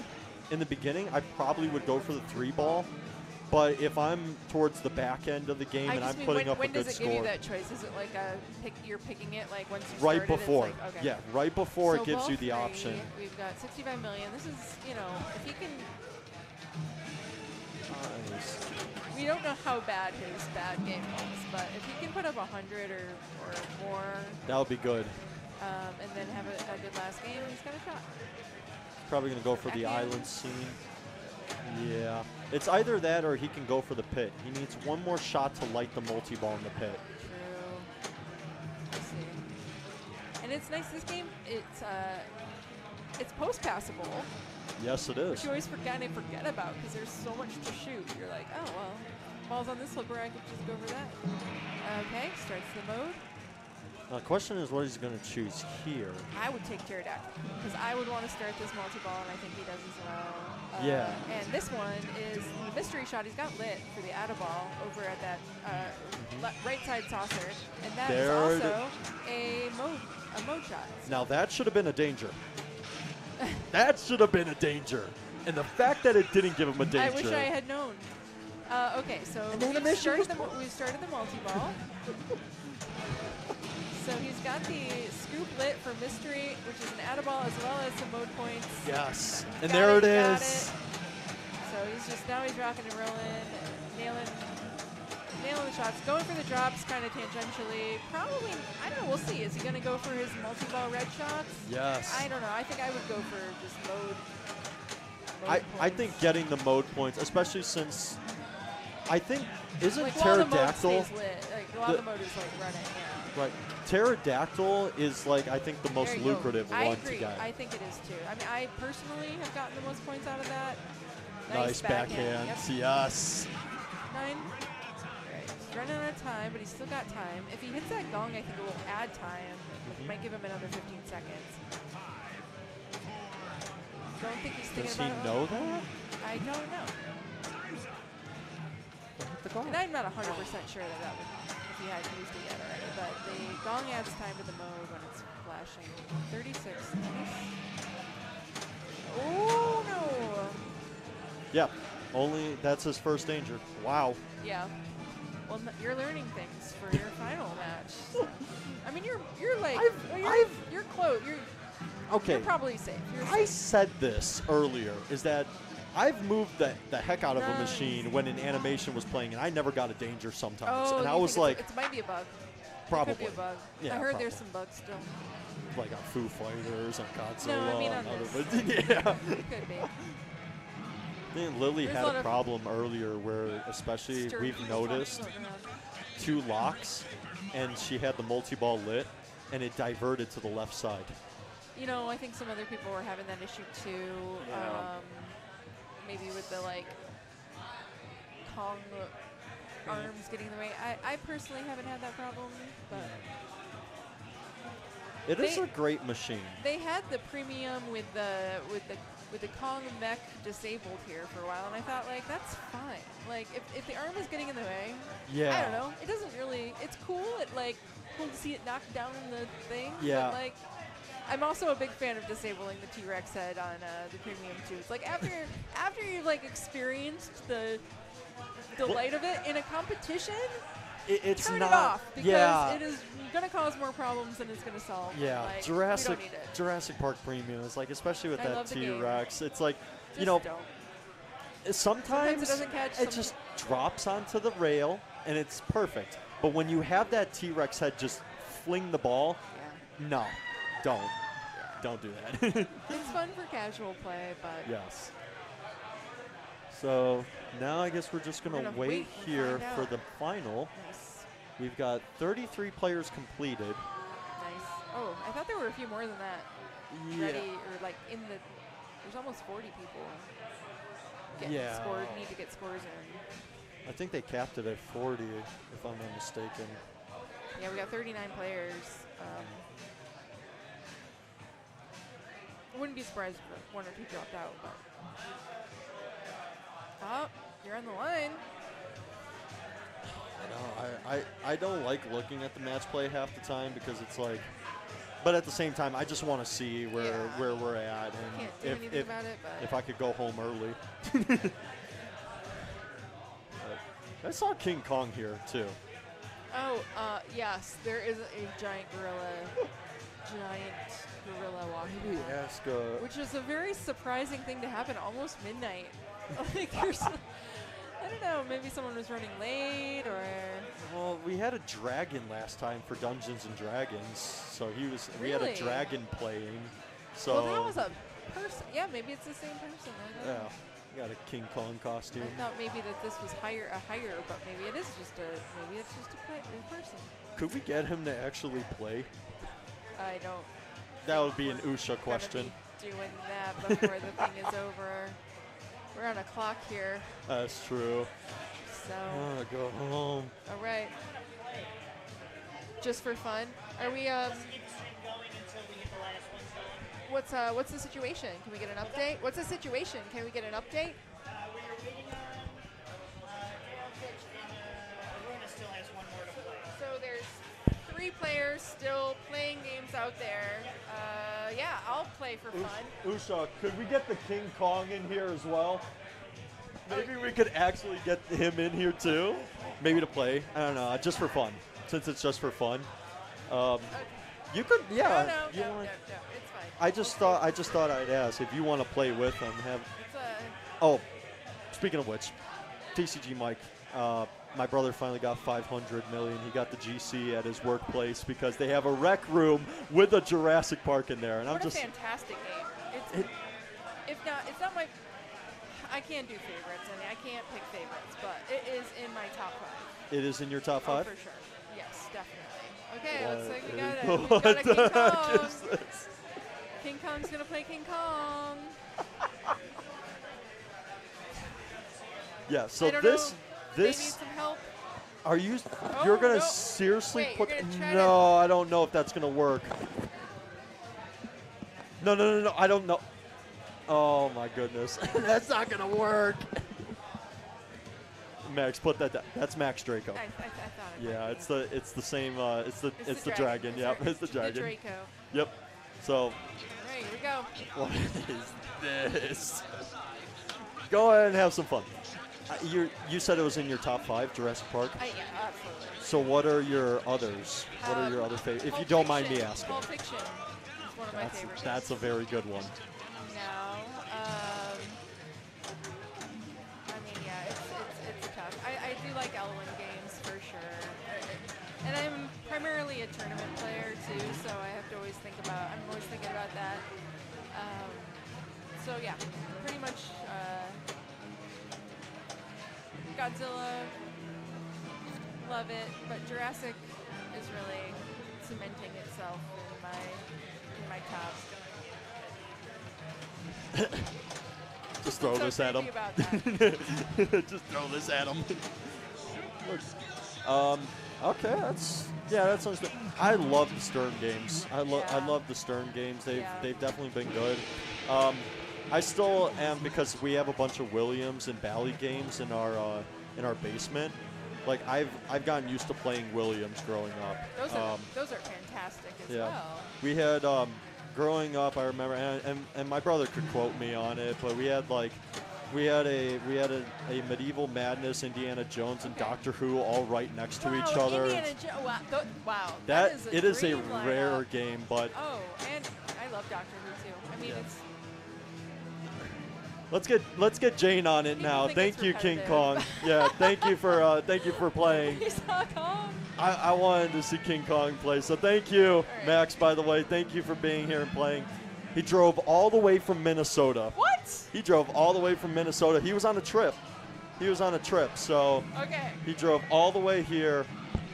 I probably would go for the 3-ball. But if I'm towards the back end of the game and I'm putting up a when good does it score, give you that choice? Is it like you're picking it like once you right started, it's before, like, okay. yeah, right before So it gives ball you the 3, option. We've got 65 million. This is, if he can Nice. We don't know how bad his bad game was, but if he can put up 100 or more, That would be good. and then have a good last game, he's got a shot. Probably going to go for the Backhand. island scene. Yeah. It's either that or he can go for the pit. He needs one more shot to light the multi-ball in the pit. True. Let's see. And it's nice. This game, it's post-passable, Yes, it which is. you always forget about because there's so much to shoot. You're like, oh well, ball's on this slipper, I could just go for that. Okay, starts the mode. Now, the question is what he's going to choose here. I would take Pterodactyl because I would want to start this multi-ball, and I think he does as well. Yeah. And this one is the mystery shot. He's got lit for the Atta ball over at that right side saucer, and that is There it also a mode shot. Now, that should have been a danger. That should have been a danger. And the fact that it didn't give him a danger. I wish I had known. Okay, so we started the multi-ball. So he's got the scoop lit for mystery, which is an Atta ball as well as some mode points. Yes. And Got there it got is. So he's rocking and rolling, nailing the shots, going for the drops kind of tangentially. Probably, I don't know, we'll see. Is he going to go for his multi-ball red shots? Yes. I don't know. I think I would go for just mode I points. think getting the mode points, especially since I think, isn't like, while the mode Pterodactyl. stays lit, like, while the mode is like running, yeah. Right. Pterodactyl is like, I think, the most There you go. lucrative I one agree. to get. I think it is too. I mean, I personally have gotten the most points out of that. Nice backhand. Yep. Yes. 9. Right. He's running out of time, but he's still got time. If he hits that gong, I think it will add time. It might give him another 15 seconds. Don't think he's thinking Does he about it. know that? I don't know. And I'm not 100% sure that would, if he hadn't used it yet already, but the gong adds time to the mode when it's flashing. 36. Nice. Oh, no. Yeah. Only that's his first danger. Wow. Yeah. Well, you're learning things for your final match. So. I mean, you're like, you're close. Okay. You're probably safe. You're I safe. said this earlier, is that I've moved the heck out of a Nice. machine when an animation was playing, and I never got a danger sometimes. Oh, and I you was think like, it might be a bug. probably. It could be a bug. Yeah, I heard probably. there's some bugs still. Like on Foo Fighters, on Godzilla. No, I mean on other- this. yeah. It could be. I think Lily There's had a lot a of problem earlier where, especially, Sturdy we've noticed floating around. 2 locks, and she had the multi-ball lit, and it diverted to the left side. You know, I think some other people were having that issue too. Yeah. Maybe with the like Kong arms getting in the way. I personally haven't had that problem, but It is They- a great machine. they had the premium with the Kong mech disabled here for a while, and I thought like that's fine. Like if the arm is getting in the way, Yeah. I don't know. It doesn't really. It's cool. It like cool to see it knock down the thing. Yeah. But, like. I'm also a big fan of disabling the T-Rex head on the premium too. It's like after you've like experienced the delight of it in a competition, It's turn not. it off because yeah. it is going to cause more problems than it's going to solve. Yeah, like, Jurassic We don't need it. Jurassic Park Premium is like, especially with I that love the game. T-Rex, it's like, Just you know, don't. sometimes it doesn't catch. it just drops onto the rail and it's perfect. But when you have that T-Rex head just fling the ball, no, don't do that. It's fun for casual play, but Yes. So now I guess we're just We're gonna gonna wait wait and here find for out. the final. nice, We've got 33 players completed. nice. Oh, I thought there were a few more than that. Ready or like in the. There's almost 40 people. Yeah. Need to get scores in. I think they capped it at 40, if I'm not mistaken. Yeah, we got 39 players. I wouldn't be surprised if one or two dropped out, but. Oh, you're on the line. I don't like looking at the match play half the time because it's like, but at the same time, I just want to see where we're at, and Can't do anything about it, but. if I could go home early. I saw King Kong here too. Oh, yes, there is a giant gorilla walking Maybe around, ask. which is a very surprising thing to happen almost midnight. Like I don't know. Maybe someone was running late, or Well, we had a dragon last time for Dungeons and Dragons, so we had a Really? dragon playing. So well, that was a person. Yeah, maybe it's the same person. I don't yeah, know. we got a King Kong costume. I thought maybe that this was higher, but maybe it is maybe it's just a person. Could we get him to actually play? I don't. That would be an Usha Gonna question. be doing that before the thing is over. We're on a clock here, That's true. so Oh, go home. all right. Just for fun, are we? Let's keep the stream going until we get the last one going. What's the situation? Can we get an update? What's the situation? Can we get an update? We are waiting on Pitch, and Aruna still has one more to play. So there's 3 players still playing games out there. Yeah, I'll play for fun. Usha, could we get the King Kong in here as well? Maybe we could actually get him in here too. Maybe to play. I don't know, just for fun. Since it's just for fun. You could, yeah. No, you it's want- fine. I just thought I'd ask if you want to play with him. It's Oh, speaking of which, TCG Mike, my brother finally got 500 million. He got the GC at his workplace because they have a rec room with a Jurassic Park in there, and what I'm just a fantastic game. It's not my. I can't do favorites, and I can't pick favorites, but it is in my top 5. It is in your top Oh, 5. for sure. Yes, definitely. Okay, What let's say we is- got it. We what got a King the heck Kong. is this? King Kong's gonna play King Kong. Yeah. So I don't this know. They need this some help. are you? Oh, You're gonna no. seriously Wait, put? you're gonna try No, I don't know if that's gonna work. No. I don't know. Oh my goodness, that's not gonna work. Max, put that down. That's Max Draco. I thought it might Yeah, be. it's the same. It's the dragon. It's Yep, the- it's the dragon. The Draco. Yep. So All right, here we go. what is this? Go ahead and have some fun. You said it was in your top 5, Jurassic Park. Yeah, absolutely. So what are your others? What are your other favorites? If you don't mind me asking. Pulp Fiction is one of my favorites. That's a very good one. No. I mean, yeah, it's tough. I do like Elwyn games for sure. And I'm primarily a tournament player too, so I have to always think about. I'm always thinking about that. So yeah, pretty much Godzilla. Love it, but Jurassic is really cementing itself in my top. Just throw So this at him. crazy about that. Just throw this at him. Okay, that sounds good. I love the Stern games. I love the Stern games. They've definitely been good. I still am, because we have a bunch of Williams and Bally games in our basement. Like I've gotten used to playing Williams growing up. Those are fantastic as Yeah. well. We had growing up, I remember, and my brother could quote me on it, but we had a Medieval Madness, Indiana Jones, and Doctor Who all right next to each other. Indiana wow. That is it is a dream lineup. rare game, but Oh, and I love Doctor Who too. I mean, it's let's get Jane on it People now. think Thank it's you, King repetitive. Kong. Yeah, thank you for playing. He's not Kong. I wanted to see King Kong play, so thank you, right. Max. By the way, thank you for being here and playing. He drove all the way from Minnesota. What? He drove all the way from Minnesota. He was on a trip. So Okay. he drove all the way here.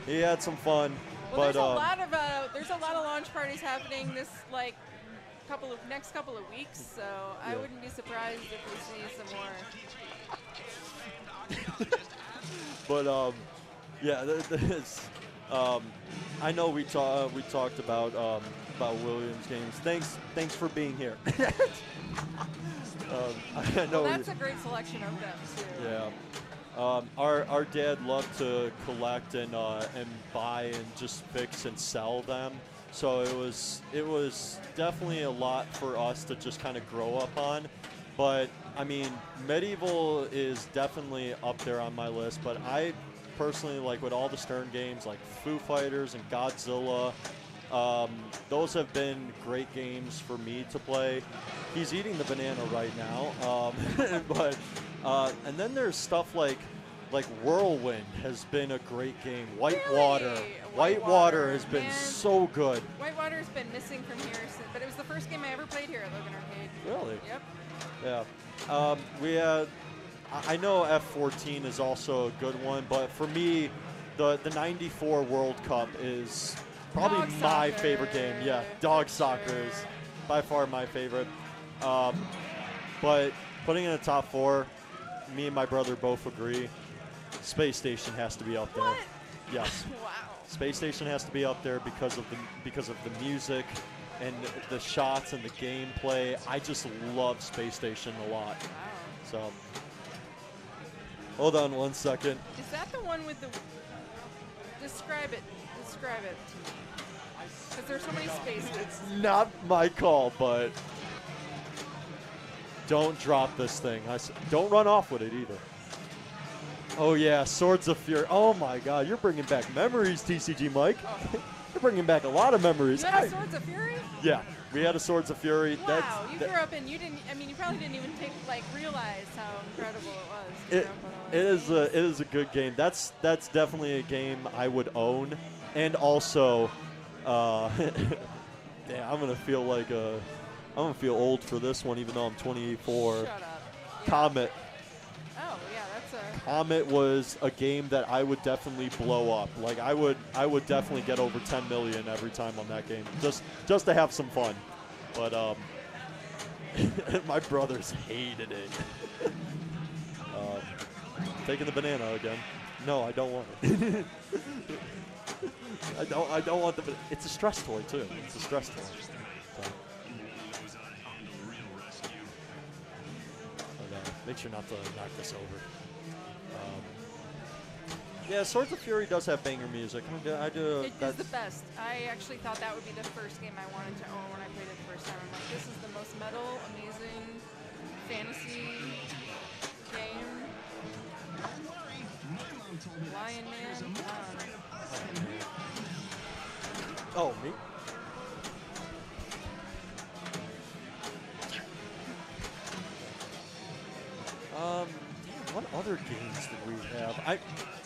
He had some fun. Well, but there's a lot of launch parties happening this next couple of weeks, so I wouldn't be surprised if we see some more. But I know we talked about Williams games. Thanks for being here. I know. Well, that's a great selection of them too. Yeah. Our dad loved to collect and buy and just fix and sell them. So it was definitely a lot for us to just kind of grow up on. But I mean, Medieval is definitely up there on my list. But I personally, like with all the Stern games, like Foo Fighters and Godzilla, those have been great games for me to play. He's eating the banana right now. But and then there's stuff like like Whirlwind has been a great game. Whitewater. Really? Whitewater has been man. so good. Whitewater's been missing from here, but it was the first game I ever played here at Logan Arcade. Really? Yep. Yeah. We had, I know F14 is also a good one, but for me, the 94 World Cup is probably Dog my soccer, favorite game. Yeah, dog for soccer sure. is by far my favorite. But putting in a top 4, me and my brother both agree, Space Station has to be up there. What? Yes. Wow. Space Station has to be up there because of the music and the shots and the gameplay. I just love Space Station a lot. Wow. So, hold on one second. Is that the one with the? Describe it. Describe it. Because there's so many spaces. It's not my call, but don't drop this thing. Don't run off with it either. Oh yeah, Swords of Fury. Oh my God, you're bringing back memories, TCG Mike. You're bringing back a lot of memories. You had a Swords of Fury? Yeah, we had a Swords of Fury. Wow, you grew up and you didn't. I mean, you probably didn't even realize how incredible it was. It is a good game. That's definitely a game I would own, and also, yeah, I'm gonna feel old for this one, even though I'm 24. Shut up. Yeah. Comet. Oh yeah, that's a. Comet was a game that I would definitely blow up. Like I would definitely get over 10 million every time on that game, just to have some fun. But my brothers hated it. Taking the banana again. No, I don't want it. I don't want the. It's a stress toy too. It's a stress toy. So. But, make sure not to knock this over. Yeah, Swords of Fury does have banger music. I do. It is the best. I actually thought that would be the first game I wanted to own when I played it the first time. I'm like, this is the most metal, amazing fantasy game. Lion Man. Oh, me? What other games did we have?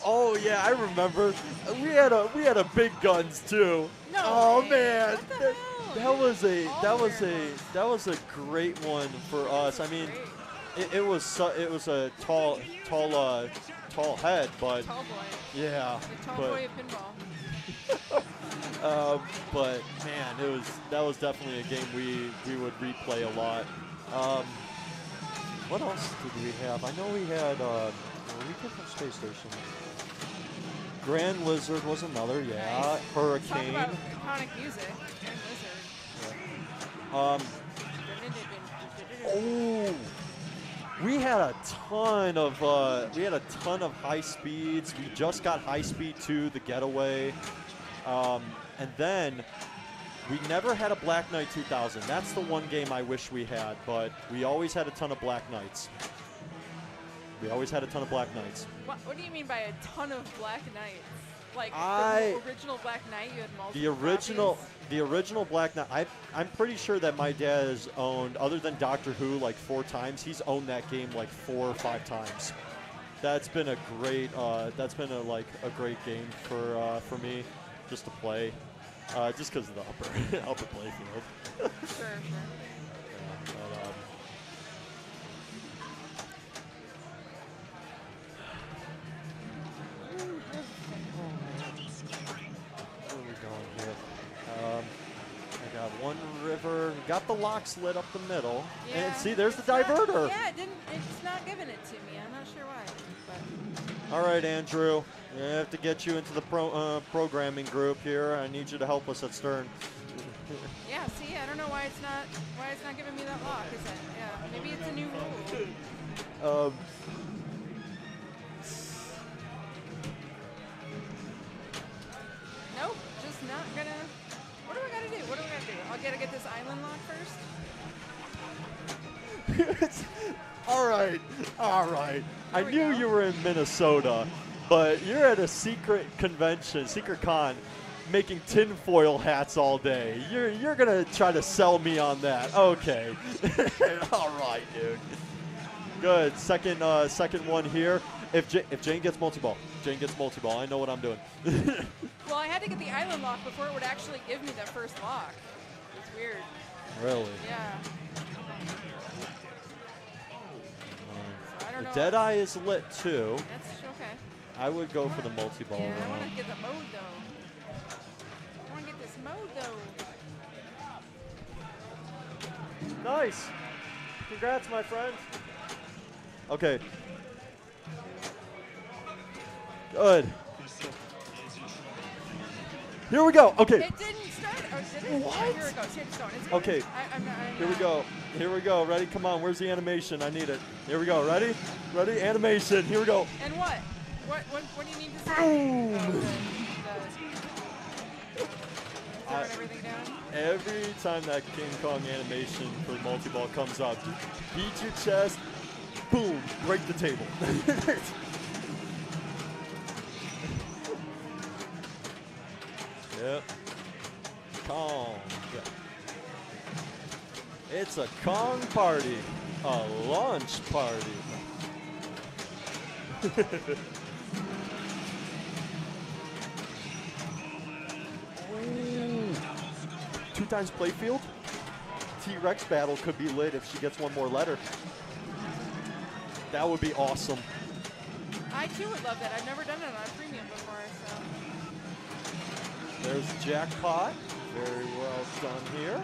Oh yeah, I remember. We had a big guns too. No oh way. man, What the hell? that was a great one for us. I mean, it was a tall head, but Tall boy. yeah, The tall but boy of pinball. but man, that was definitely a game we would replay a lot. What else did we have? I know we had we did have Space Station. Grand Lizard was another, yeah. Nice. Hurricane. Talk about iconic music. Grand Lizard. Oh, we had a ton of high speeds. We just got High Speed 2, the Getaway, and then we never had a Black Knight 2000. That's the one game I wish we had, but we always had a ton of Black Knights. What do you mean by a ton of Black Knights? Like I- the original Black Knight, you had multiple The original Black Knight, I'm pretty sure that my dad has owned, other than Doctor Who, like 4 times. He's owned that game like 4 or 5 times. That's been a great, great game for me, just to play, just because of the upper playfield. Sure. Where are we going here? I got one river. Got the locks lit up the middle. Yeah. And see, there's the It's not- diverter. Yeah, it's not giving it to me. I'm not sure why. But All right, Andrew. I have to get you into the programming group here. I need you to help us at Stern. yeah, see, I don't know why it's not giving me that lock. Is it? Yeah, maybe it's a new rule. Nope, just not gonna. What do I gotta do? I'll gotta get this island lock first. All right. I knew you were in Minnesota, but you're at a secret convention, secret con, making tinfoil hats all day. You're gonna try to sell me on that. Okay. All right, dude. Good. Second one here. If Jane gets multi-ball, I know what I'm doing. Well, I had to get the island lock before it would actually give me that first lock. It's weird. Really? Yeah. So I don't know. Deadeye is lit too. That's okay. I would go for the multi-ball Yeah, I round. want to get the mode though. I want to get this mode though. Nice. Congrats, my friend. Okay. Good. Here we go. Okay. It didn't start. Oh, did it? What? Oh, here it goes. Here it's going. It's Okay. I'm Here we go. Here we go. Ready? Come on. Where's the animation? I need it. Here we go. Ready? Ready? Animation. Here we go. And what? What do you need to say? Boom. Throwing everything down? Every time that King Kong animation for multi-ball comes up, just beat your chest, boom, break the table. Yep. Kong. Yeah. It's a Kong party. A launch party. Ooh. 2 times playfield. T-Rex battle could be lit if she gets one more letter. That would be awesome. I too would love that. I've never done it on a premium before, so. There's jackpot. Very well done here.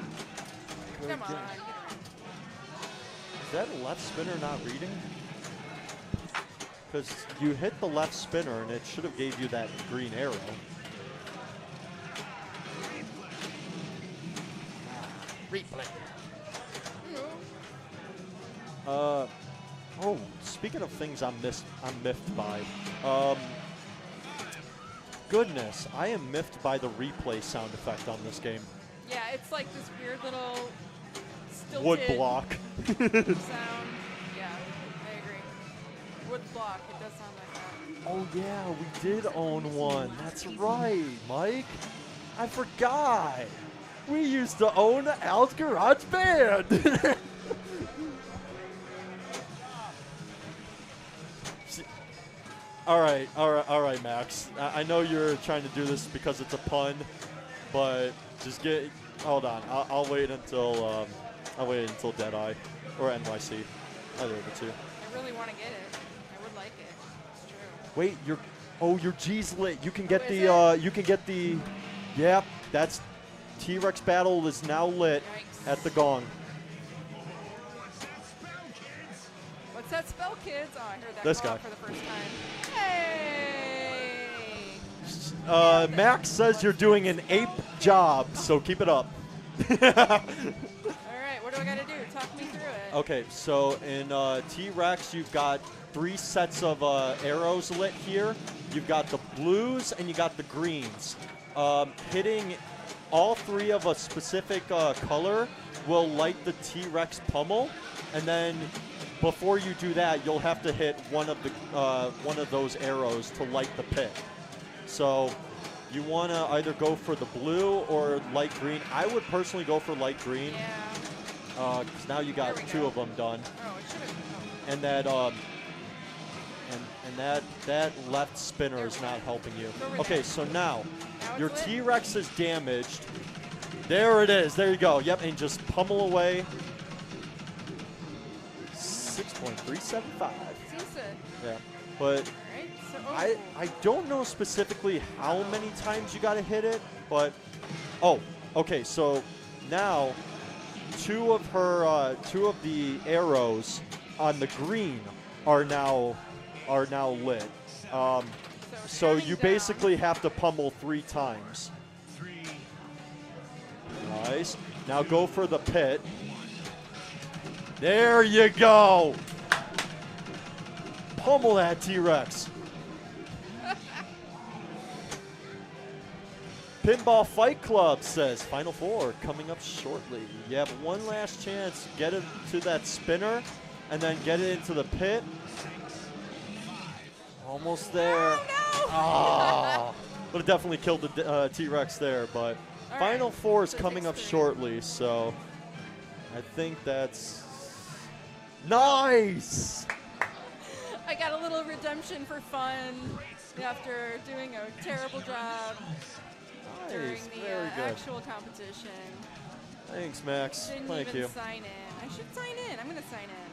Good Come on. game. Is that left spinner not reading? Because you hit the left spinner and it should have gave you that green arrow. Replay. Oh, speaking of things I'm miffed by. Goodness, I am miffed by the replay sound effect on this game. Yeah, it's like this weird little stilted Wood block. sound. Yeah, I agree. Wood block, it does sound like that. Oh yeah, we did own one. That's right, Mike. I forgot. We used to own Al's Garage Band. All right, Max. I know you're trying to do this because it's a pun, but just hold on. I'll wait until Deadeye or NYC. Either of the two. I really want to get it. I would like it. It's true. Wait, your G's lit. You can get is the yep, that's T-Rex battle is now lit Yikes. at the gong. What's that spell, kids? Oh, I heard that This call guy. for the first time. Hey! Max says you're doing an ape job, so keep it up. All right, what do I got to do? Talk me through it. Okay, so in T-Rex, you've got 3 sets of arrows lit here. You've got the blues and you got the greens. Hitting all 3 of a specific color will light the T-Rex pummel, and then before you do that, you'll have to hit one of those arrows to light the pit. So you want to either go for the blue or light green. I would personally go for light green. Yeah. Because now you got 2 of them done. Oh, it should have. And that left spinner is not helping you. Okay, so now your it's lit? T-Rex is damaged. There it is. There you go. Yep, and just pummel away. 6.375. Seems to. Yeah, but All right. So, oh. I don't know specifically how many times you got to hit it, but okay. So now 2 of the arrows on the green are now lit. So you basically have to pummel 3 times. Nice. Now go for the pit. There you go. Pummel that T-Rex. Pinball Fight Club says Final 4 coming up shortly. You have one last chance. Get it to that spinner and then get it into the pit. Almost there. Oh, would have definitely killed the T-Rex there, but All Final right. 4 is So coming up 6-3. shortly, so I think that's Nice. I got a little redemption for fun after doing a terrible job during Nice. the Very good. actual competition. Thanks, Max. Didn't Thank even you. sign in. I should sign in. I'm going to sign in.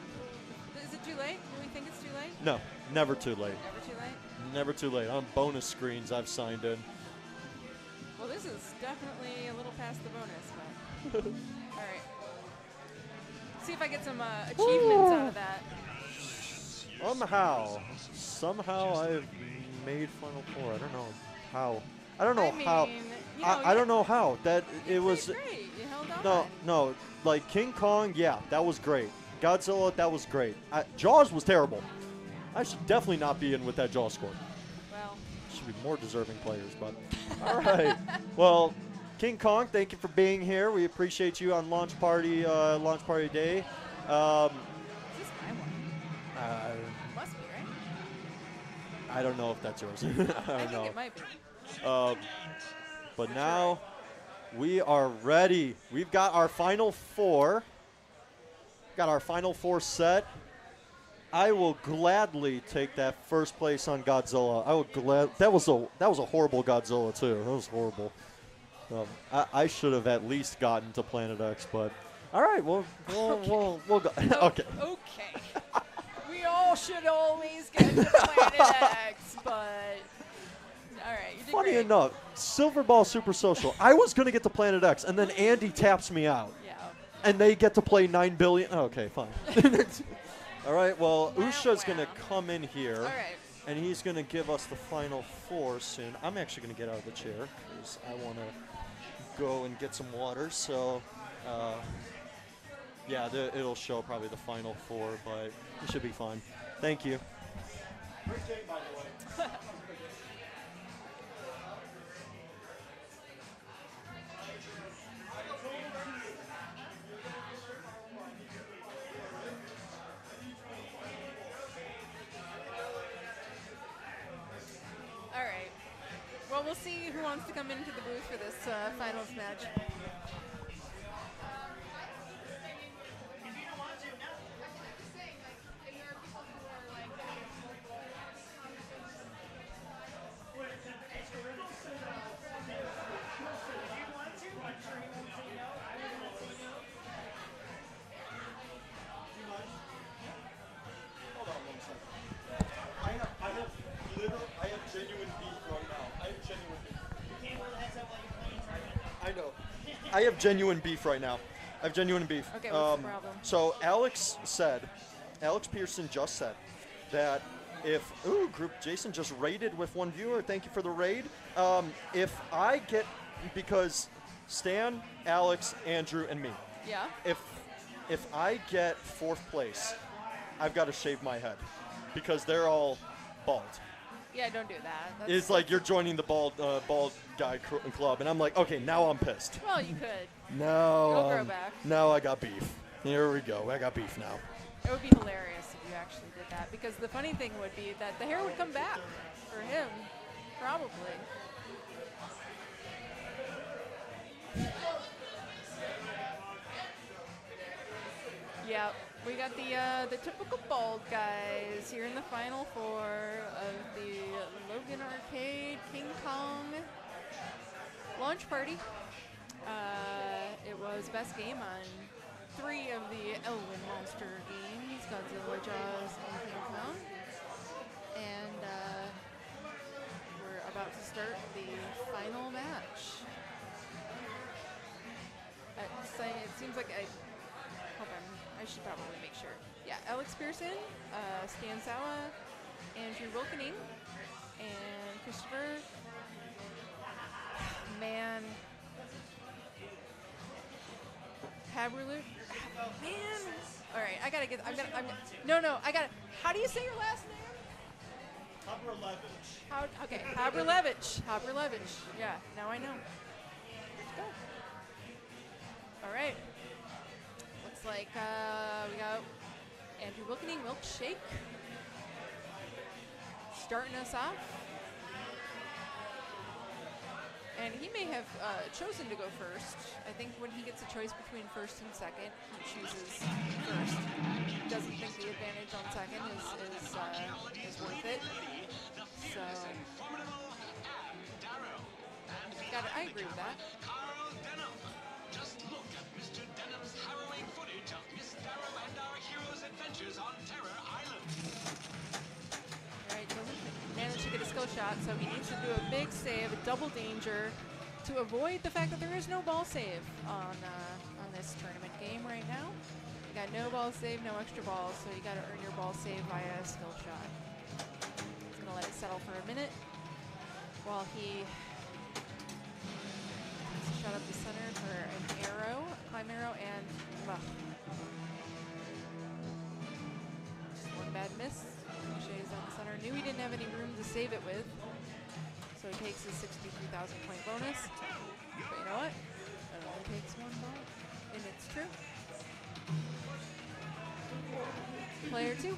Is it too late? Do we think it's too late? No, never too late. Never too late? Never too late. On bonus screens, I've signed in. Well, this is definitely a little past the bonus, but all right. See if I get some achievements out of that. Somehow I've made Final Four. I don't know how. I don't know I mean, how. you know, I don't know how. That you it was. played great. You held on. No. Like King Kong, yeah, that was great. Godzilla, that was great. Jaws was terrible. I should definitely not be in with that Jaws score. Well. Should be more deserving players, but all right. Well, King Kong, thank you for being here. We appreciate you on launch party day. Is this my one? Must be, right? I don't know if that's yours. I I don't know. think it might be. But now we are ready. We've got our final four. Got our final four set. I will gladly take that first place on Godzilla. I would that was a horrible Godzilla too. That was horrible. I should have at least gotten to Planet X, but all right, we'll go. Okay. Okay. We all should always get to Planet X, but all right, you did Funny great. enough, Silver Ball Super Social. I was gonna get to Planet X, and then Andy taps me out. Yeah. And they get to play 9 billion. Okay, fine. All right, well, Usha's going to come in here. All right. And he's going to give us the final four soon. I'm actually going to get out of the chair because I want to go and get some water. So, yeah, it'll show probably the final four, but it should be fine. Thank you. Great game, by the way. All right. Well, we'll see who wants to come into the booth for this finals match. I have genuine beef right now. I have genuine beef. I know. I have genuine beef right now. I have genuine beef. Okay, what's the problem? So Alex Pearson just said that if, group Jason just raided with one viewer, thank you for the raid. If I get, because Stan, Alex, Andrew, and me. Yeah. If I get fourth place, I've got to shave my head because they're all bald. Yeah, don't do that. It's like you're joining the bald guy club, and I'm like, okay, now I'm pissed. Well, you could. No. It'll grow back. Now I got beef. Here we go. I got beef now. It would be hilarious if you actually did that, because the funny thing would be that the hair would come back for him, probably. Yep, we got the typical bald guys here in the final four of the Logan Arcade King Kong launch party. It was best game on 3 of the Elwyn Monster games, Godzilla, Jaws, and King Kong. And we're about to start the final match. It seems like hold on, I should probably make sure. Yeah, Alex Pearson, Stan Sawa, Andrew Wilkening, and Christopher. Man. Haberlu. Man. All right, I gotta get. No, I gotta. How do you say your last name? Haberlevich. Okay, Haberlevich. Yeah, now I know. Let's go. All right. Looks like we got Andrew Wilkening, Milkshake, starting us off. And he may have chosen to go first. I think when he gets a choice between first and second, he chooses first. Doesn't think the advantage on second is worth it. So, I agree with that. Carl Denham. Just look at Mr. Denham's harrowing footage of Miss Darrow and our hero's adventures on Terror Island. All right, doesn't manage to get a skill shot, so he needs to do a big save, a double danger, to avoid the fact that there is no ball save on this tournament game right now. You got no ball save, no extra balls, so you got to earn your ball save via a skill shot. He's gonna let it settle for a minute while he takes a shot up the center for an arrow, a climb arrow, and just one bad miss. Shays on the center. Knew he didn't have any room to save it with, so he takes his 63,000 point bonus. But you know what? It only takes one ball, and it's true. Player 2.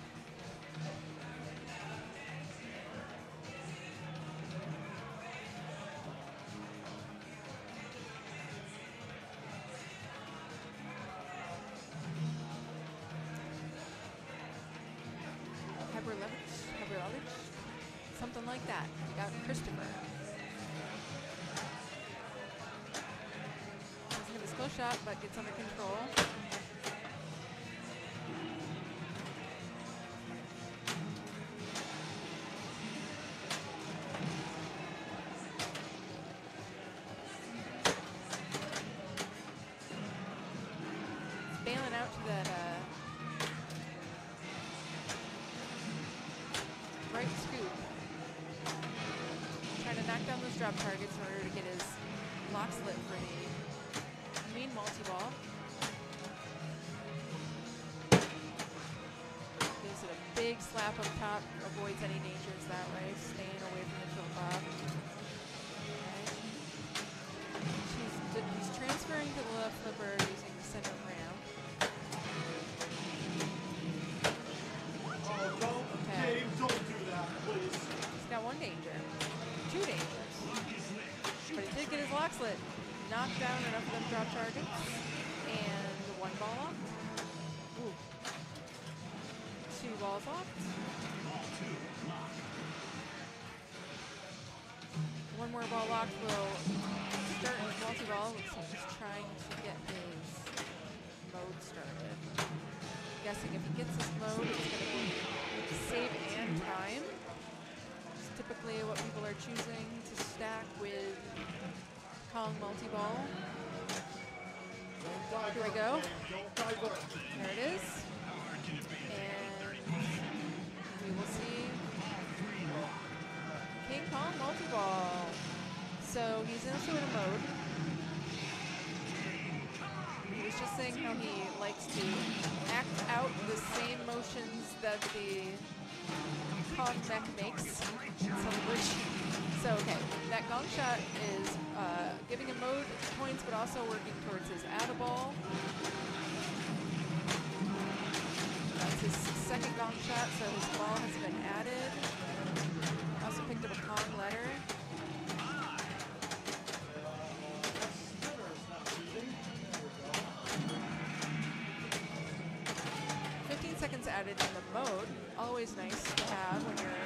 Something like that. You got Christopher. Doesn't have a skill shot, but gets under control. He's bailing out to that right scoop. Trying to knock down those drop targets in order to get his lock slit for the main multi-ball. Gives it a big slap up top, avoids any dangers that way, staying away from the tilt bob. Okay. He's transferring to the left flipper using the center ramp. Okay. Don't do that, please. He's got one danger. Two dangers. But he did get his lock slit knocked down enough of them drop targets. And one ball locked. Ooh. Two balls locked. One more ball locked will start his multi-ball. Looks like he's trying to get his mode started. I'm guessing if he gets this mode, it's going to be save and time. Typically what people are choosing to stack with Kong multi-ball. Here we go. There it is. And we will see King Kong multi-ball. So he's also in a mode. He was just saying how he likes to act out the same motions that the Kong mech makes. So, okay, that gong shot is giving him mode points, but also working towards his add-a-ball. That's his second gong shot, so his ball has been added. Also picked up a Kong letter. 15 seconds added in the mode. Always nice to have when you're in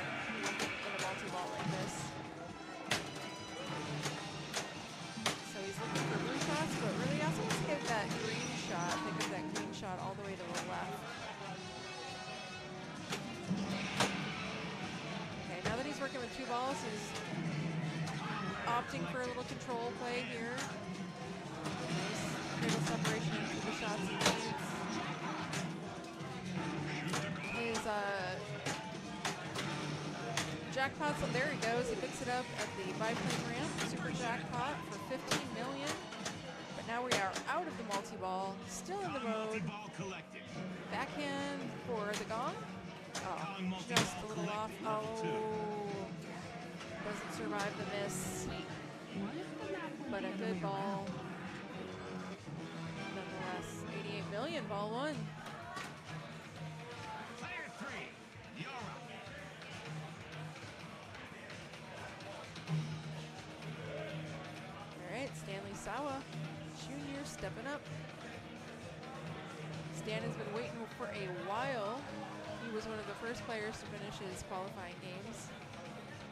a multi-ball like this. So he's looking for blue shots, but really also wants to get that green shot. Think of that green shot all the way to the left. Okay, now that he's working with two balls, he's opting for a little control play here. Nice cradle separation into the shots he needs. His jackpot, so there he goes. He picks it up at the biplane ramp, super jackpot for 15 million. But now we are out of the multi-ball, still in the mode. Backhand for the gong. Oh, just a little off. Oh, doesn't survive the miss. But a good ball. Nonetheless, 88 million, ball one. up. Stan has been waiting for a while. He was one of the first players to finish his qualifying games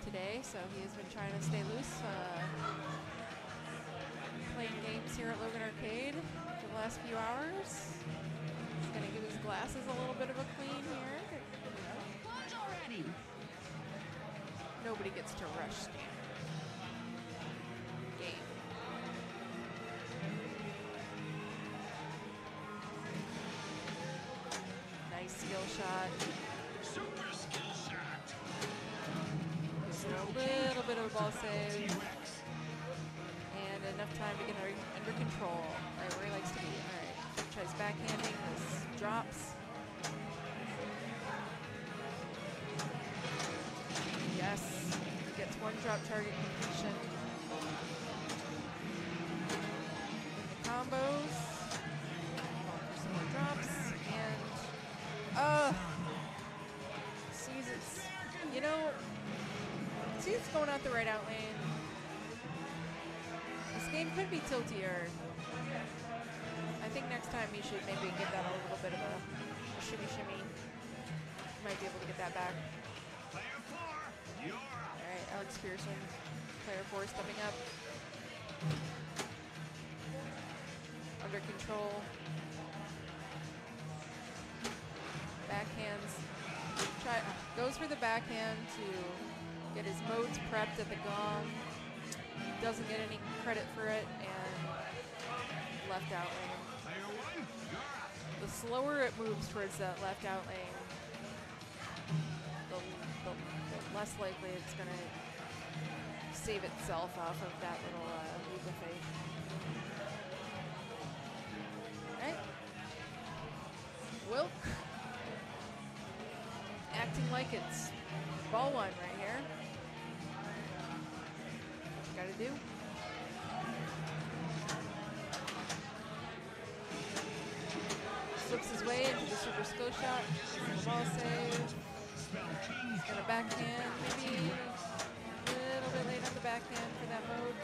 today, so he has been trying to stay loose, playing games here at Logan Arcade for the last few hours. He's going to give his glasses a little bit of a clean here. Nobody gets to rush Stan. Game. Nice skill shot. Super skill shot. Just a little bit of a ball save. And enough time to get under control. Right where he likes to be. All right. Tries backhanding. This drops. Yes. Gets one drop target completion. The combos. For some more drops. And sees it's, you know, sees it's going out the right out lane. This game could be tiltier. I think next time you should maybe give that a little bit of a shimmy shimmy. Might be able to get that back. Player 4, you're up. All right, Alex Pearson, player 4 stepping up. Under control. Backhands. Goes for the backhand to get his modes prepped at the gong. Doesn't get any credit for it, and left out lane. Player 1, you're up. The slower it moves towards that left out lane, the less likely it's going to save itself off of that little leap of faith. Right? Wilk acting like it's ball one right here. What you got to do? Slips his way into the super skill shot. Gets the ball save. He's got a backhand, maybe a little bit late on the backhand for that mode.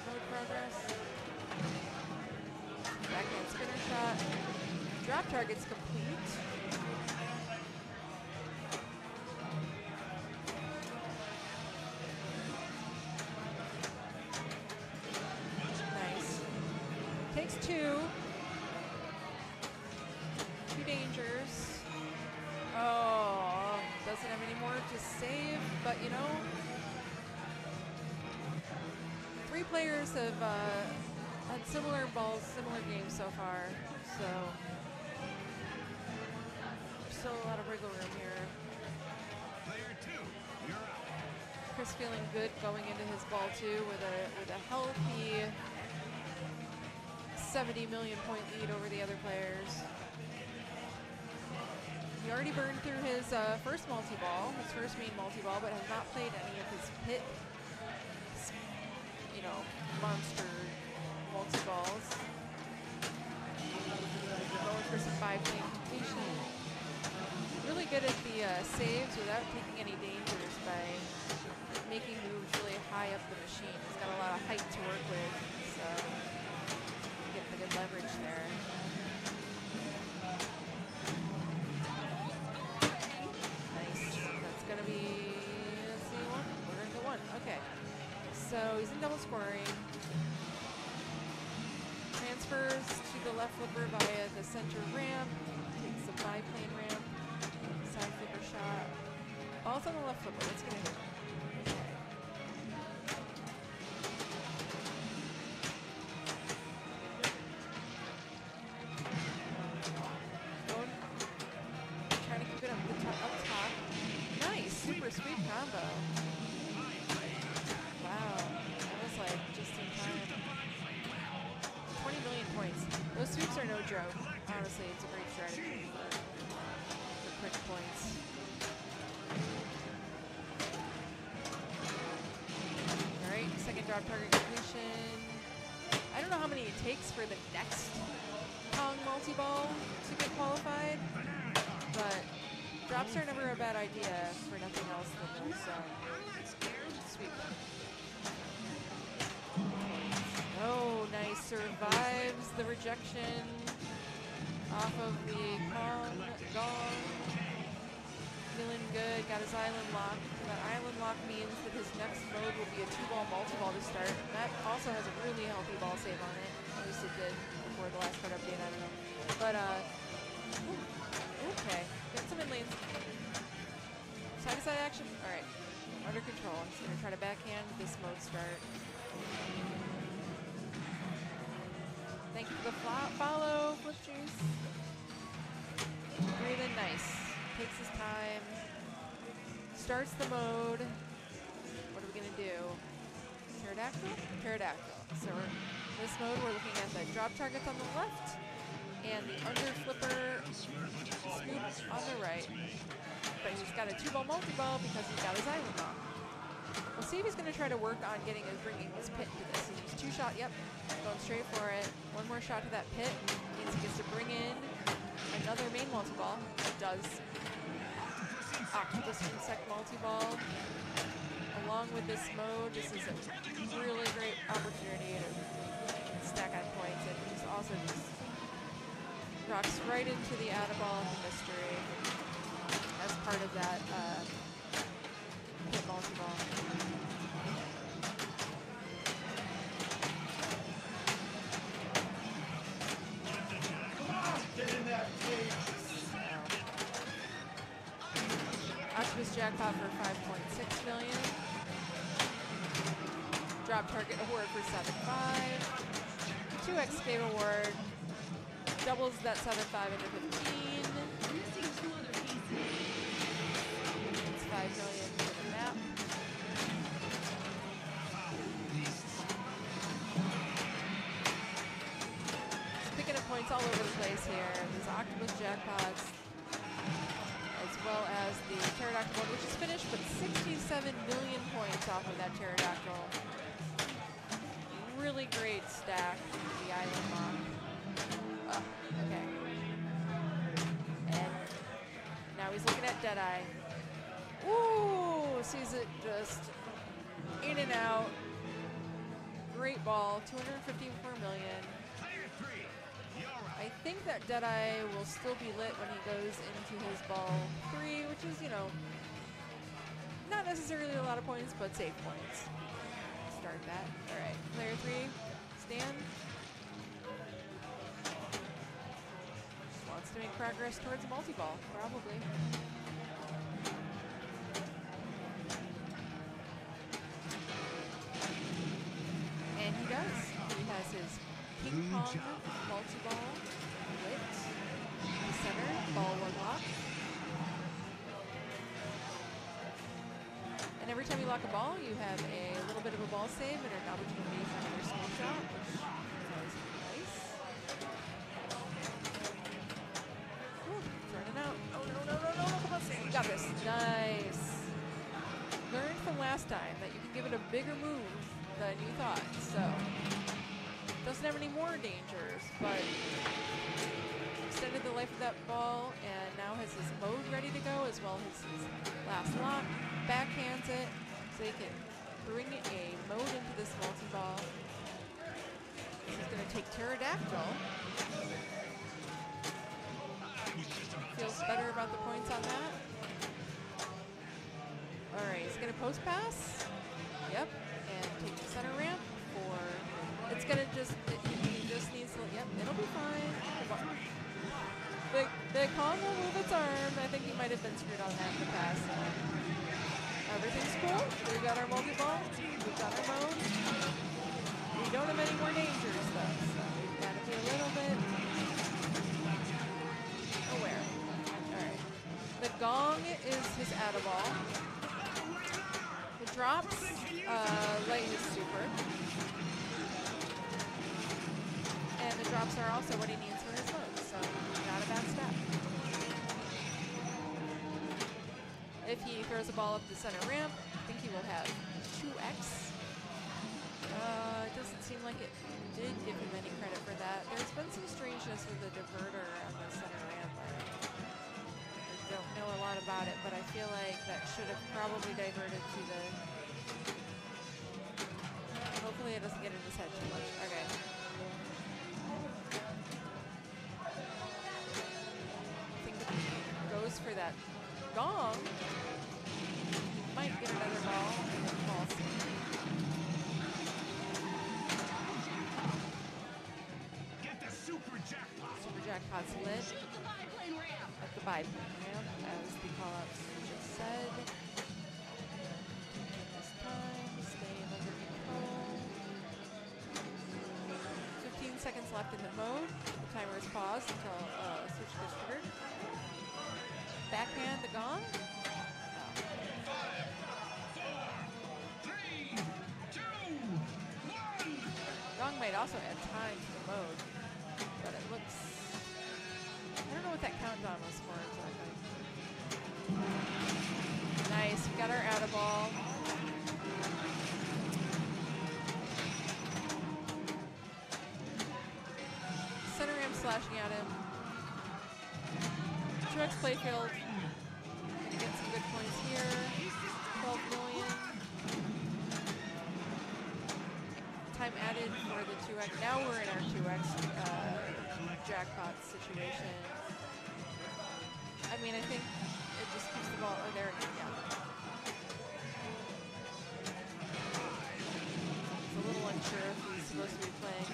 Mode progress. Backhand spinner shot. Drop target's complete. Nice. Takes two. Two dangers. Oh, doesn't have any more to save, but you know, 3 players have had similar balls, similar games so far, so still a lot of wiggle room here. Player 2, you're up. Chris feeling good going into his ball 2 with a healthy 70 million point lead over the other players. He already burned through his first multi-ball, his first main multi-ball, but has not played any of his pit, you know, monster multi-balls. Going for some 5-lane completion. Really good at the saves without taking any dangers by making moves really high up the machine. He's got a lot of height to work with, so getting the good leverage there. Gonna be, let's see, 1. We're gonna go 1. Okay. So he's in double scoring. Transfers to the left flipper via the center ramp. Takes the biplane ramp. Side flipper shot. Also on the left flipper. Let's get into it. Going, trying to keep it up top. Nice, super sweep combo. Wow, that was like just in time. 20 million points. Those sweeps are no joke. Honestly, it's a great strategy for quick points. All right, second drop target completion. I don't know how many it takes for the next Kong multi-ball to get qualified, but drops are never a bad idea for nothing else than those sweep. Oh, nice. Survives the rejection off of the gong. Feeling good. Got his island lock. That island lock means that his next mode will be a 2-ball multi-ball to start. That also has a really healthy ball save on it. At least it did before the last card update. I don't know. But, okay. Get some in lanes. Side-to-side action. All right. Under control. I'm just going to try to backhand this mode start. Thank you for the follow, Flip Juice. Breathe in nice. Takes his time. Starts the mode. What are we going to do? Pterodactyl? Pterodactyl. So this mode, we're looking at the drop targets on the left and the under flipper scoop on the right. But he's got a 2-ball multi-ball because he's got his island lock. We'll see if he's going to try to work on bringing his pit into this. He's 2-shot, yep, going straight for it. One more shot to that pit means he gets to bring in another main multi-ball. It does. Octopus insect multi-ball. Along with this mode, this is a really great opportunity to stack on points, and he's also just rocks right into the Add-a-Ball of the mystery as part of that pit multi-ball. Octopus jackpot for 5.6 million. Drop target award for 7.5. 2x game award. Doubles that 7.5 into 15. It's 5 million for the map. Just picking up points all over the place here. There's octopus jackpots, as well as the pterodactyl one, which is finished, but 67 million points off of that pterodactyl. Really great stack, the island lock. Okay. And now he's looking at Deadeye. Ooh, sees it just in and out. Great ball, 254 million. I think that Deadeye will still be lit when he goes into his ball 3, which is, you know, not necessarily a lot of points, but safe points. Start that. All right, player 3, stand. Just wants to make progress towards a multi-ball, probably. And he does. He has his King Kong multi-ball lit. The center, ball 1 lock. And every time you lock a ball, you have a little bit of a ball save and an opportunity for another small shot, which is always nice. Ooh, turning out. Oh, no, come on, save. You got this. Nice. Learned from last time that you can give it a bigger move than you thought, so. Doesn't have any more dangers, but extended the life of that ball and now has his mode ready to go, as well as his last lock. Backhands it so he can bring a mode into this multi-ball. He's going to take Pterodactyl. Feels better about the points on that. All right, he's going to post pass. Yep, and take the center ramp for. It's going to just. He just needs to. Yep, it'll be fine. The Kong will move its arm. I think he might have been screwed on that in the past. Everything's cool. We got our multi-ball. We've got our mode. We don't have any more dangers though, so we've got to be a little bit aware. Alright. The gong is his Add-a-Ball. The drops, light his super. And the drops are also what he needs for his mode, so not a bad step. If he throws a ball up the center ramp, I think he will have 2x. It doesn't seem like it did give him any credit for that. There's been some strangeness with the diverter on the center ramp. I don't know a lot about it, but I feel like that should have probably diverted to the... Hopefully it doesn't get in his head too much. Okay. I think if he goes for that gong, he might get another ball. Ball. Get the super jackpot. Super jackpot's lit at the biplane ramp, as the call-outs just said. Taking this time, staying under control. 15 seconds left in the mode. The timer is paused until switch gets triggered. Backhand the gong. Gong might also add time to the mode, but it looks. I don't know what that countdown was for exactly. Nice, we got our out of ball. Center ramp slashing at him. 2x playfield. Gonna get some good points here. 12 million. Time added for the 2x. Now we're in our 2x jackpot situation. I mean, I think it just keeps the ball. Oh, there it is. Yeah. It's a little unsure if he's supposed to be playing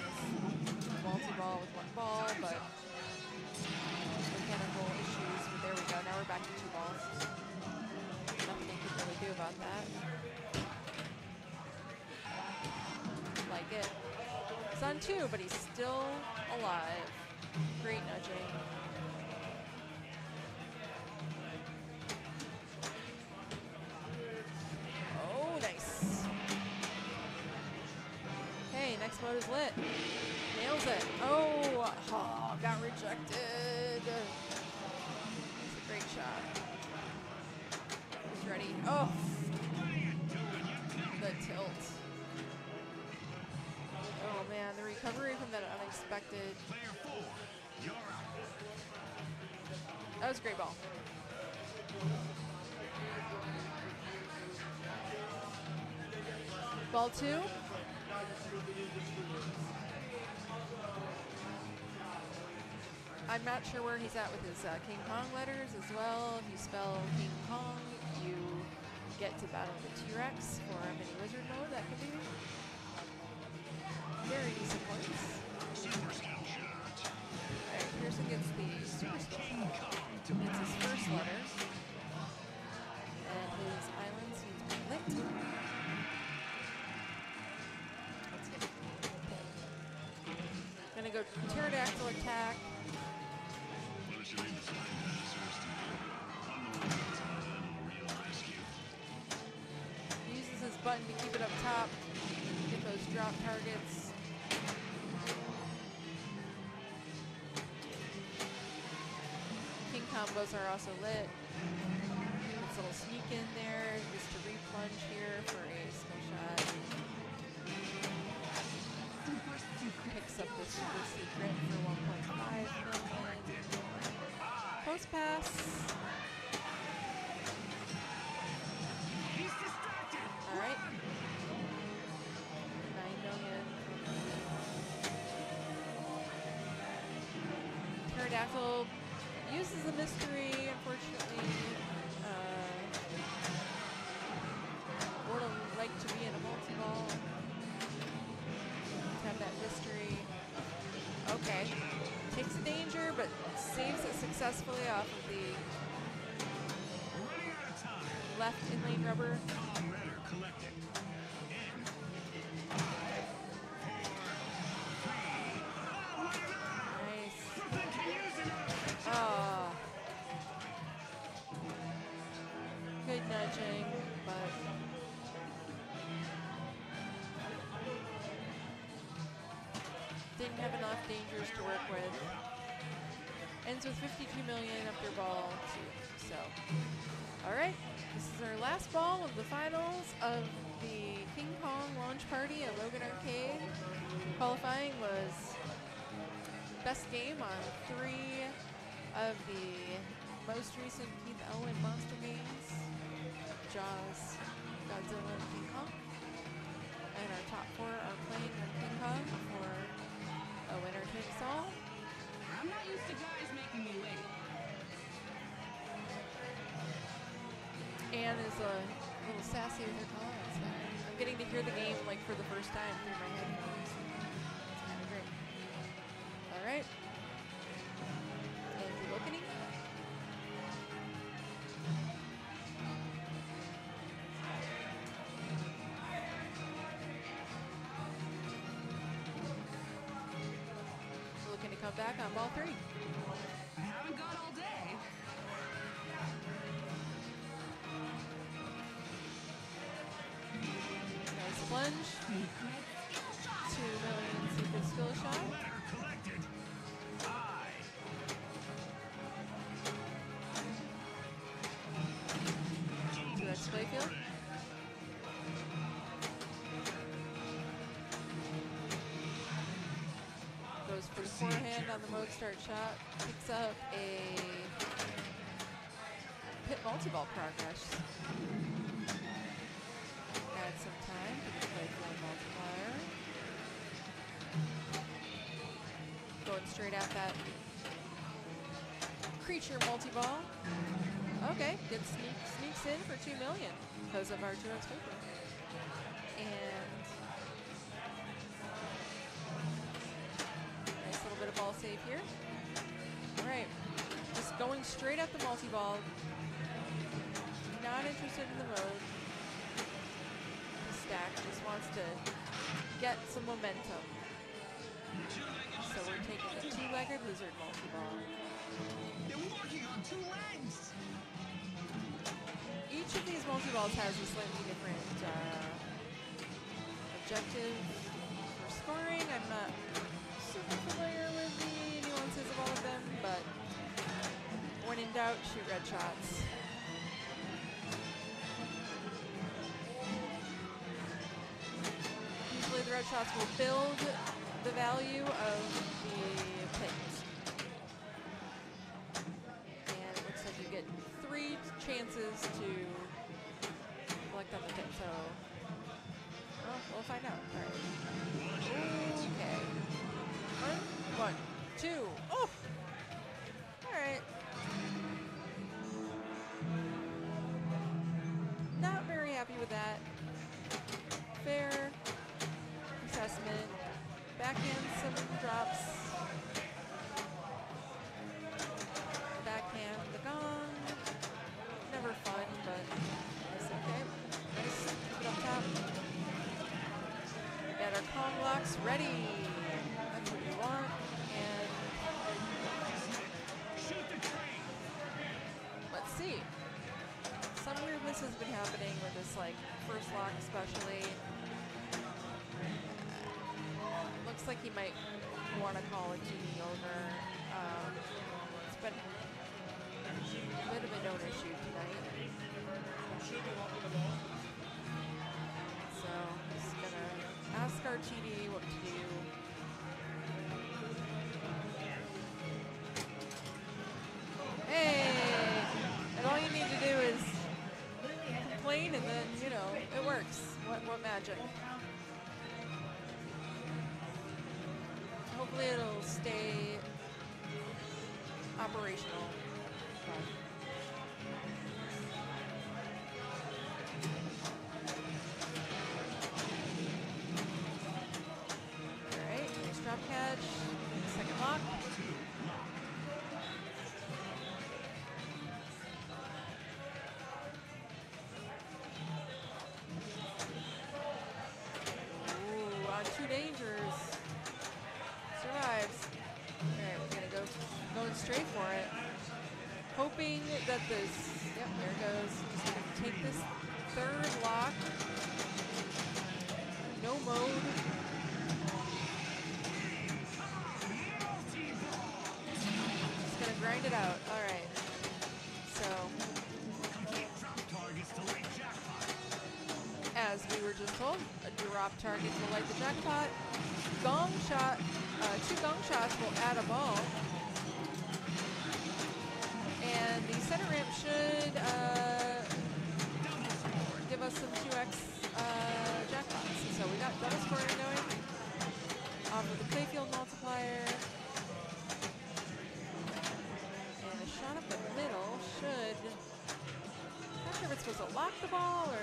multi-ball with one ball, but mechanical issues. But there we go. Now we're back to 2 balls. Nothing they can really do about that. Like it. He's on 2, but he's still alive. Great nudging. Oh, nice. Okay, next mode is lit. Nails it. Oh, got rejected. It's a great shot. He's ready. Oh, the tilt. Oh man, the recovery from that unexpected. That was a great ball. Ball 2. I'm not sure where he's at with his King Kong letters as well. If you spell King Kong, you get to battle the T-Rex for a mini wizard mode. That could be very decent points. Alright, Pearson gets the super skill shot. It's his first letter. And his island seems to be lit. Let's get it. Gonna go pterodactyl attack. He uses his button to keep it up top. Get those drop targets. King combos are also lit. Gets a little sneak in there just to replunge here for a skill shot. Picks up the super secret for 1.5 million. Post pass. All right. 9 million. Pterodactyl uses the mystery, unfortunately. Would have liked to be in a multi-ball. To have that mystery. Okay. Takes the danger, but saves it successfully off of the left inlane rubber. Nice. Oh. Good nudging, but didn't have enough dangers to work with. Ends with 52 million up their ball too. So, all right, this is our last ball of the finals of the King Kong launch party at Logan Arcade. Qualifying was best game on 3 of the most recent Keith Elwin monster games: Jaws, Godzilla, and King Kong. And our top 4 are playing on King Kong for a winner takes all. I'm not used to guys making me late. Anne is a little sassy with her comments. I'm getting to hear the game like for the first time through my headphones. It's kind of great. All right. Andrew Logan. Looking to come back on ball 3. I haven't got all day. Nice plunge. 2 million secret skill shot. Letter collected. I. Two-X playfield. Goes for the forehand on the mode start shot. Picks up a pit multi-ball progress. Add some time to the playfield multiplier. Going straight at that creature multi-ball. Okay, good sneaks in for 2 million because of our 2X paper. And nice little bit of ball save here. All right, just going straight at the multi-ball. Not interested in the mode. The stack just wants to get some momentum. So we're taking the 2-legged lizard multi-ball. They're walking on 2 legs. Each of these multi-balls has a slightly different objective for scoring. I'm not super familiar with the nuances of all of them, but when in doubt, shoot red shots. Usually the red shots will build the value of the pit. And it looks like you get 3 chances to collect on the pit, so well, we'll find out. All right. Okay. 1, 2. Oh! All right. Not very happy with that. Fair assessment. Backhand some drops. Backhand the gong. Never fun, but that's okay. Nice. Keep it up top. Got our Kong blocks ready. That's what we want. And let's see. Some weirdness has been happening with this like first lock especially. Looks like he might want to call a TD over. It's been a bit of a known issue tonight. So he's gonna ask our TD what to do. Hey! And all you need to do is complain and then, you know, it works. What magic? Hopefully it'll stay operational. Alright, nice drop catch. Second lock. Ooh, on 2 dangers. Survives. Alright, we're gonna go going straight for it. Hoping that this, yep, there it goes. Just gonna take this 3rd lock. No mode. Just gonna grind it out. Alright. So, as we were just told, a drop target will light the jackpot. Gong shot, 2 gong shots will add a ball. And the center ramp should give us some 2x jackpots. So we got it's supposed to lock the ball or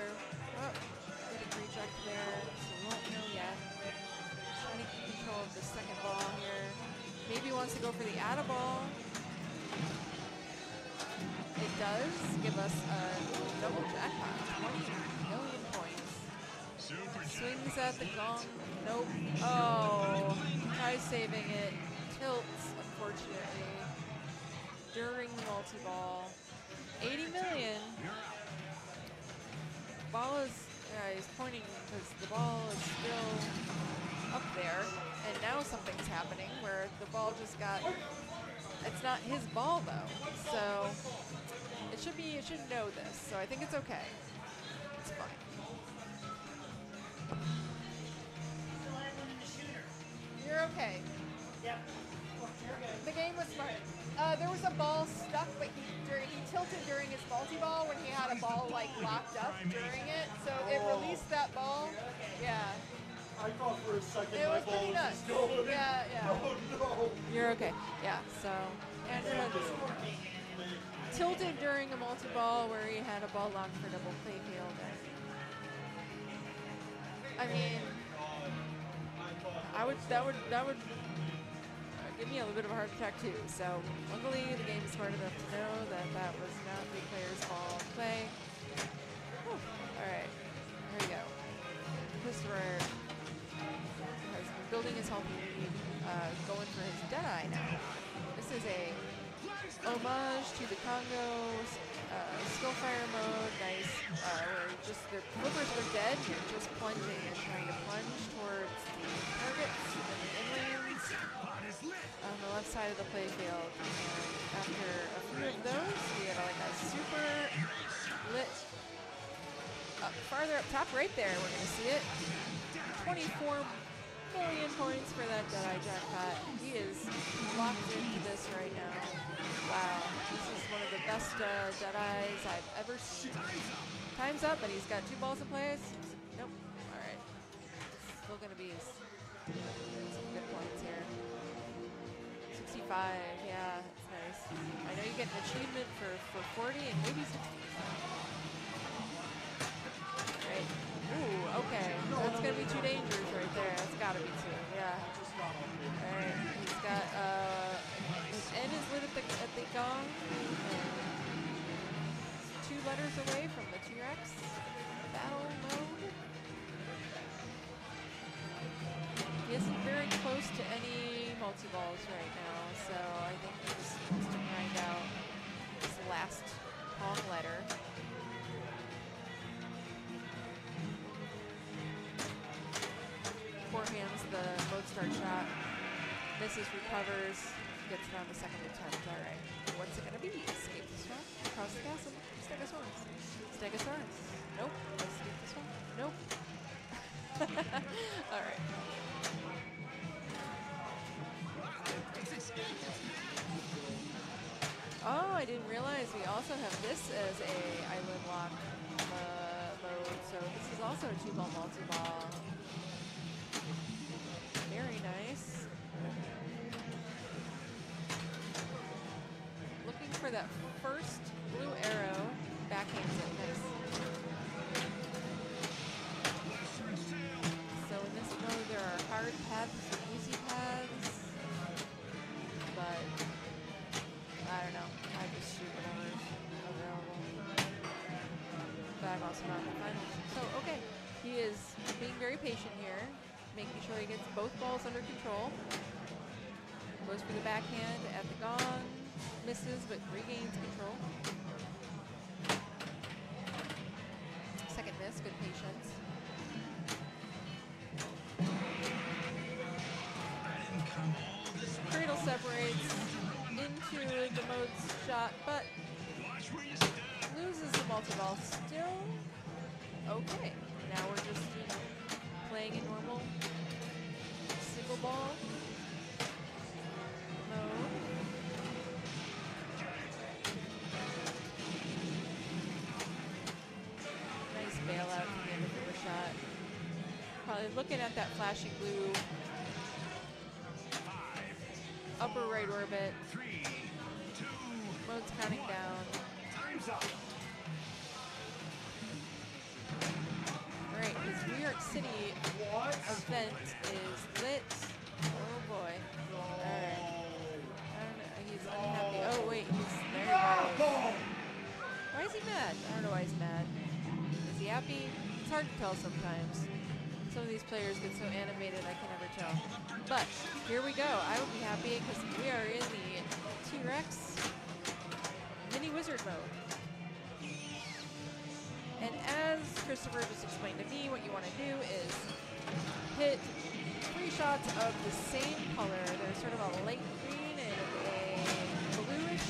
get a reject there, so we won't know yet. Trying to keep control of the second ball here. Maybe wants to go for the atta ball. It does give us a double jackpot, 20 million points. Swings at the gong. Nope. Oh, tries saving it. Tilts, unfortunately. During the multi-ball. 80 million. Ball is, he's pointing because the ball is still up there. And now something's happening where the ball just got, it's not his ball though. So it should know this. So I think it's okay. It's fine. You're okay. Yep. The game was smart. There was a ball stuck, but he tilted during his multi-ball when he had a ball like locked up during it, so it released that ball. Yeah. I thought for a second It my was ball pretty was nuts. just going. Yeah, yeah. Oh no. You're okay. Yeah. So Andrew had tilted during a multi-ball where he had a ball locked for double play field. I mean, that would give me a little bit of a heart attack too. So luckily the game is smart enough to know that that was not the player's ball play. Whew. All right, here we go. Christopher has been building his healthy lead, going for his Deadeye now. This is a homage to the Congo skill fire mode. Nice, where just the flippers are dead. You're just plunging and trying to plunge towards the targets and the inlanes on the left side of the playfield. And after a few of those, we get like a super lit. Farther up top, right there, we're gonna see it. 24 million points for that Deadeye jackpot. He is locked into this right now. Wow, this is one of the best Deadeyes I've ever seen. Time's up, and he's got 2 balls in place. Nope. All right. Still gonna be some good points here. 65. Yeah, that's nice. I know you get an achievement for 40 and maybe 60. Right. Ooh, okay. That's gonna be 2 dangers right there. That's gotta be 2. Yeah. Alright. He's got his N is lit at the gong. And 2 letters away from the T-Rex battle mode. He isn't very close to any multi-balls right now, so I think he just wants to grind out this last Kong letter. Forehands the mode start shot. Misses, recovers, gets it on the second attempt. All right. What's it going to be? Escape the storm? Across the castle? Stegosaurus. Stegosaurus. Nope. Escape the storm? Nope. All right. Oh, I didn't realize we also have this as a island lock mode. So this is also a 2-ball multi-ball. Very nice. Looking for that first blue arrow. Backhands it. Nice. So in this mode, there are hard paths and easy paths. But I don't know. I just shoot whatever's available. Back also not in the finals. So, okay. He is being very patient here. Making sure he gets both balls under control. Goes for the backhand at the gong. Misses, but regains control. Second miss, good patience. Cradle separates into the mode's shot, but loses the multi-ball. Still okay. Now we're just playing in normal single ball mode. Nice bailout to the end of the shot. Probably looking at that flashing blue upper right orbit. Mode's counting down. Time's up. City event is lit. Oh boy. Alright. I don't know. He's unhappy. Oh wait, there he goes. Why is he mad? I don't know why he's mad. Is he happy? It's hard to tell sometimes. Some of these players get so animated I can never tell. But here we go. I would be happy because we are in the T-Rex mini wizard mode. And as Christopher just explained to me, what you want to do is hit 3 shots of the same color. There's sort of a light green and a bluish.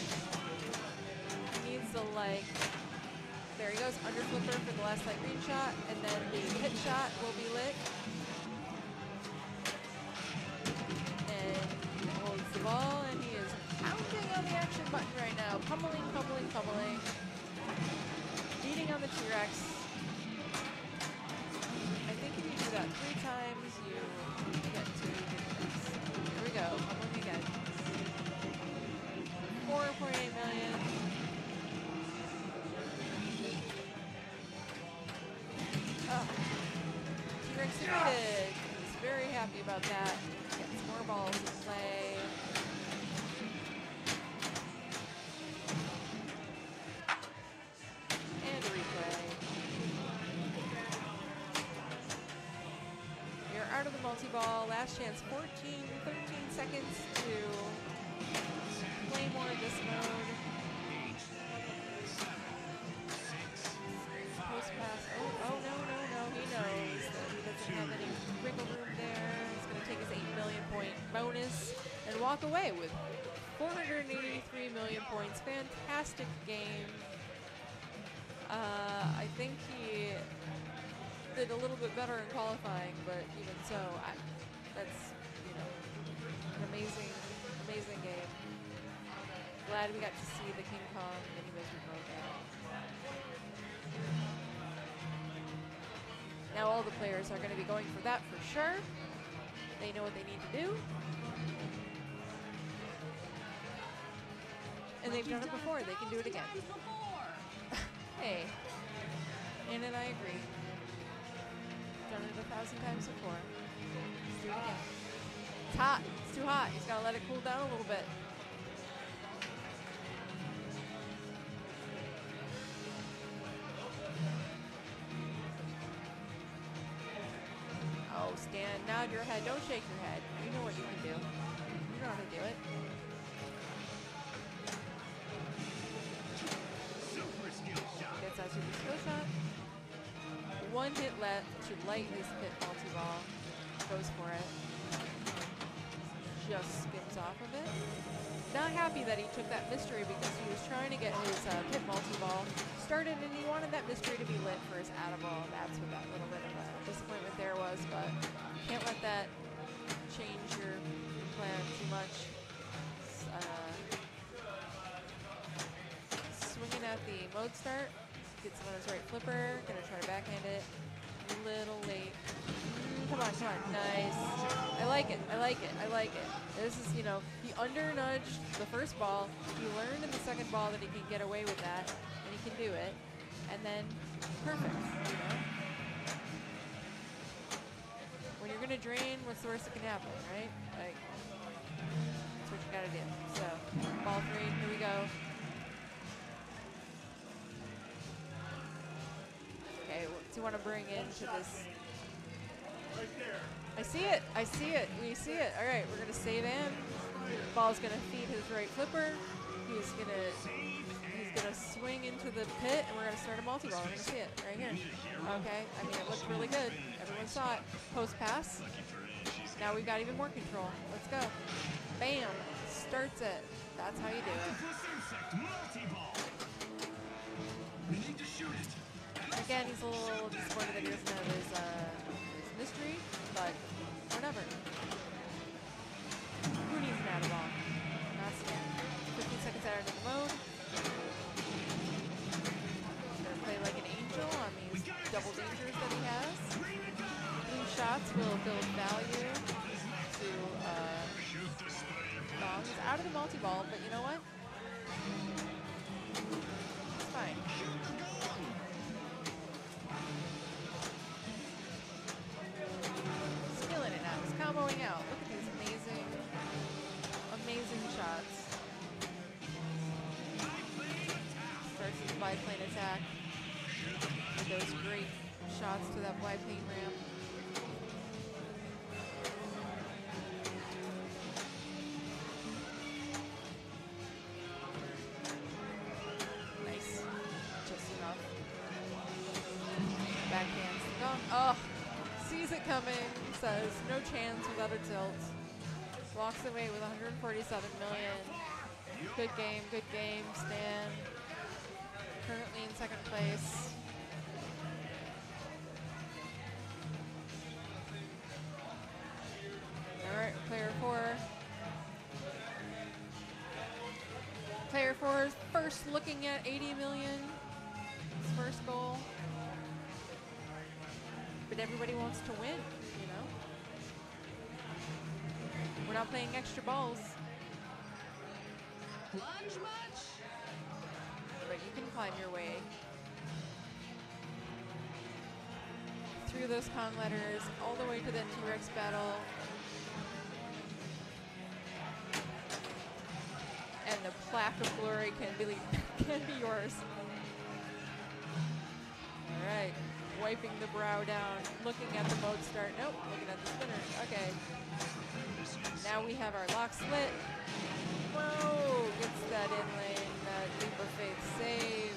He needs the like. There he goes, under flipper for the last light green shot, and then the hit shot will be lit. And he holds the ball, and he is pounding on the action button right now. Pummeling, pummeling, pummeling. Beating on the T-Rex. I think if you do that 3 times, you get to the T-Rex. Here we go, pummeling again. 4.8 million. T-Rex defeated. He's very happy about that. Gets more balls to play. And a replay. You're out of the multi-ball. Last chance, 13 seconds to play more in this mode. Post pass. Oh, no. He knows that he doesn't have any wiggle room there. He's going to take his 8 million point bonus and walk away with 483 million points. Fantastic game. I think he did a little bit better in qualifying, but even so, that's, you know, an amazing game. Glad we got to see the King Kong mini wizard mode now. Now all the players are going to be going for that for sure. They know what they need to do. And they've done it before. They can do it again. Hey. Ann and I agree. Done it 1,000 times before. Let's do it again. It's hot. It's too hot. He's got to let it cool down a little bit. Oh, Stan, nod your head. Don't shake your head. You know what you can do. You know how to do it. Gets that super skill shot. 1 hit left to light his pit multi-ball. Goes for it. Just skims off of it. Not happy that he took that mystery because he was trying to get his pit multi-ball started and he wanted that mystery to be lit for his add-a-ball. That's what that little bit of a disappointment there was, but can't let that change your plan too much. Swinging at the mode start. Gets it on his right flipper. Gonna try to backhand it. A little late. Come on. Nice. I like it. This is, you know, he under-nudged the first ball. He learned in the second ball that he can get away with that, and he can do it. And then, perfect, you know? When you're going to drain, what's the worst that can happen, right? Like, that's what you got to do. So, ball 3, here we go. Okay, what do you want to bring into this? I see it. We see it. All right, we're going to save him. Ball's going to feed his right flipper. He's going to swing into the pit, and we're going to start a multi-ball. We're going to see it right here. Okay, I mean, it looked really good. Everyone saw it. Post pass. Now we've got even more control. Let's go. Bam. Starts it. That's how you do it. Again, he's a little disappointed that he doesn't have his mystery, but whatever. Who needs an add-a-ball? Not Stan. 15 seconds out of the mode. Gonna play like an angel on these double dangers that he has. Blue shots will build value to Long. He's out of the multi-ball, but you know what? It's fine. biplane attack with those great shots to that biplane ramp. Nice. Just enough. Backhands the gong. Oh, sees it coming. Says no chance without a tilt. Walks away with 147 million. Good game, Stan. Currently in second place. All right, player 4. Player 4 is first looking at 80 million. His first goal. But everybody wants to win, you know? We're not playing extra balls. Lunch much? But you can climb your way through those con letters all the way to the T-Rex battle. And the plaque of glory can be yours. All right, wiping the brow down, looking at the mode start. Nope, looking at the spinner. Okay. Now we have our lock split. Whoa, gets that in lane, that leap of faith save.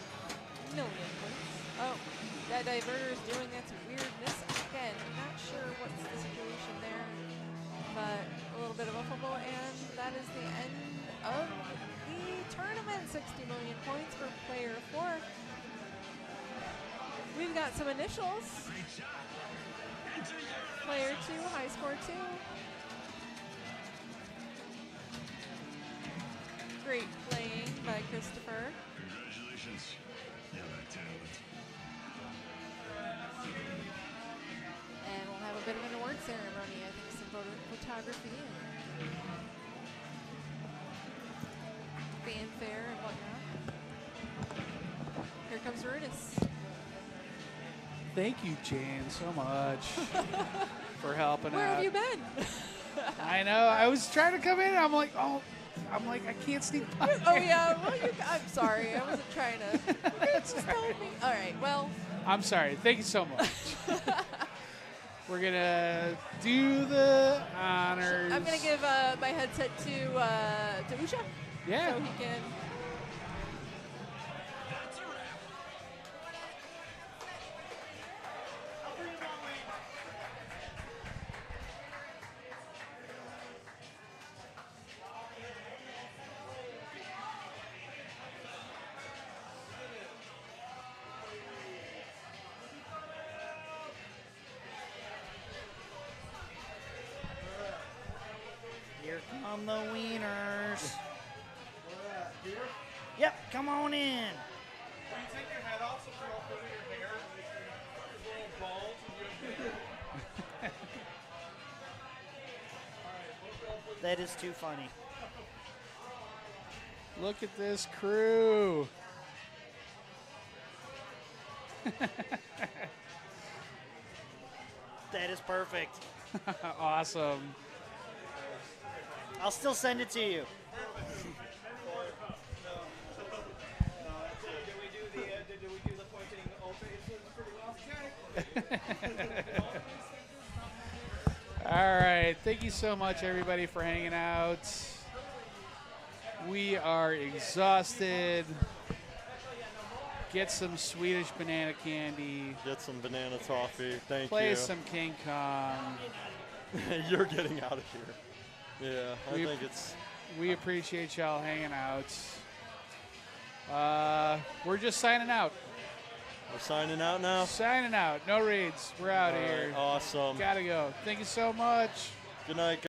Million points. Oh, that diverter is doing that to weirdness again. Not sure what's the situation there, but a little bit of a fumble, and that is the end of the tournament. 60 million points for player 4. We've got some initials. Player 2, high score 2. Great playing by Christopher. Congratulations. You have that talent. And we'll have a bit of an award ceremony. I think some photography and fanfare and whatnot. Here comes Rudius. Thank you, Jane, so much for helping Where out. have you been? I know. I was trying to come in. I'm like, I can't sneak by. Oh yeah. Well, I'm sorry. I wasn't trying to. You just told me. All right. Well. I'm sorry. Thank you so much. We're gonna do the honors. I'm gonna give my headset to Usha. Yeah. So he can. Here come the wieners. Yep, come on in. Will you take your head off so you don't put your hair? Little balls That is too funny. Look at this crew. That is perfect. Awesome. I'll still send it to you. All right. Thank you so much, everybody, for hanging out. We are exhausted. Get some Swedish banana candy. Get some banana toffee. Thank Play you. some King Kong. You're getting out of here. Yeah, I think it's. We appreciate y'all hanging out. We're just signing out. We're signing out now. Signing out. No reads. We're out of here. Awesome. Gotta go. Thank you so much. Good night, guys.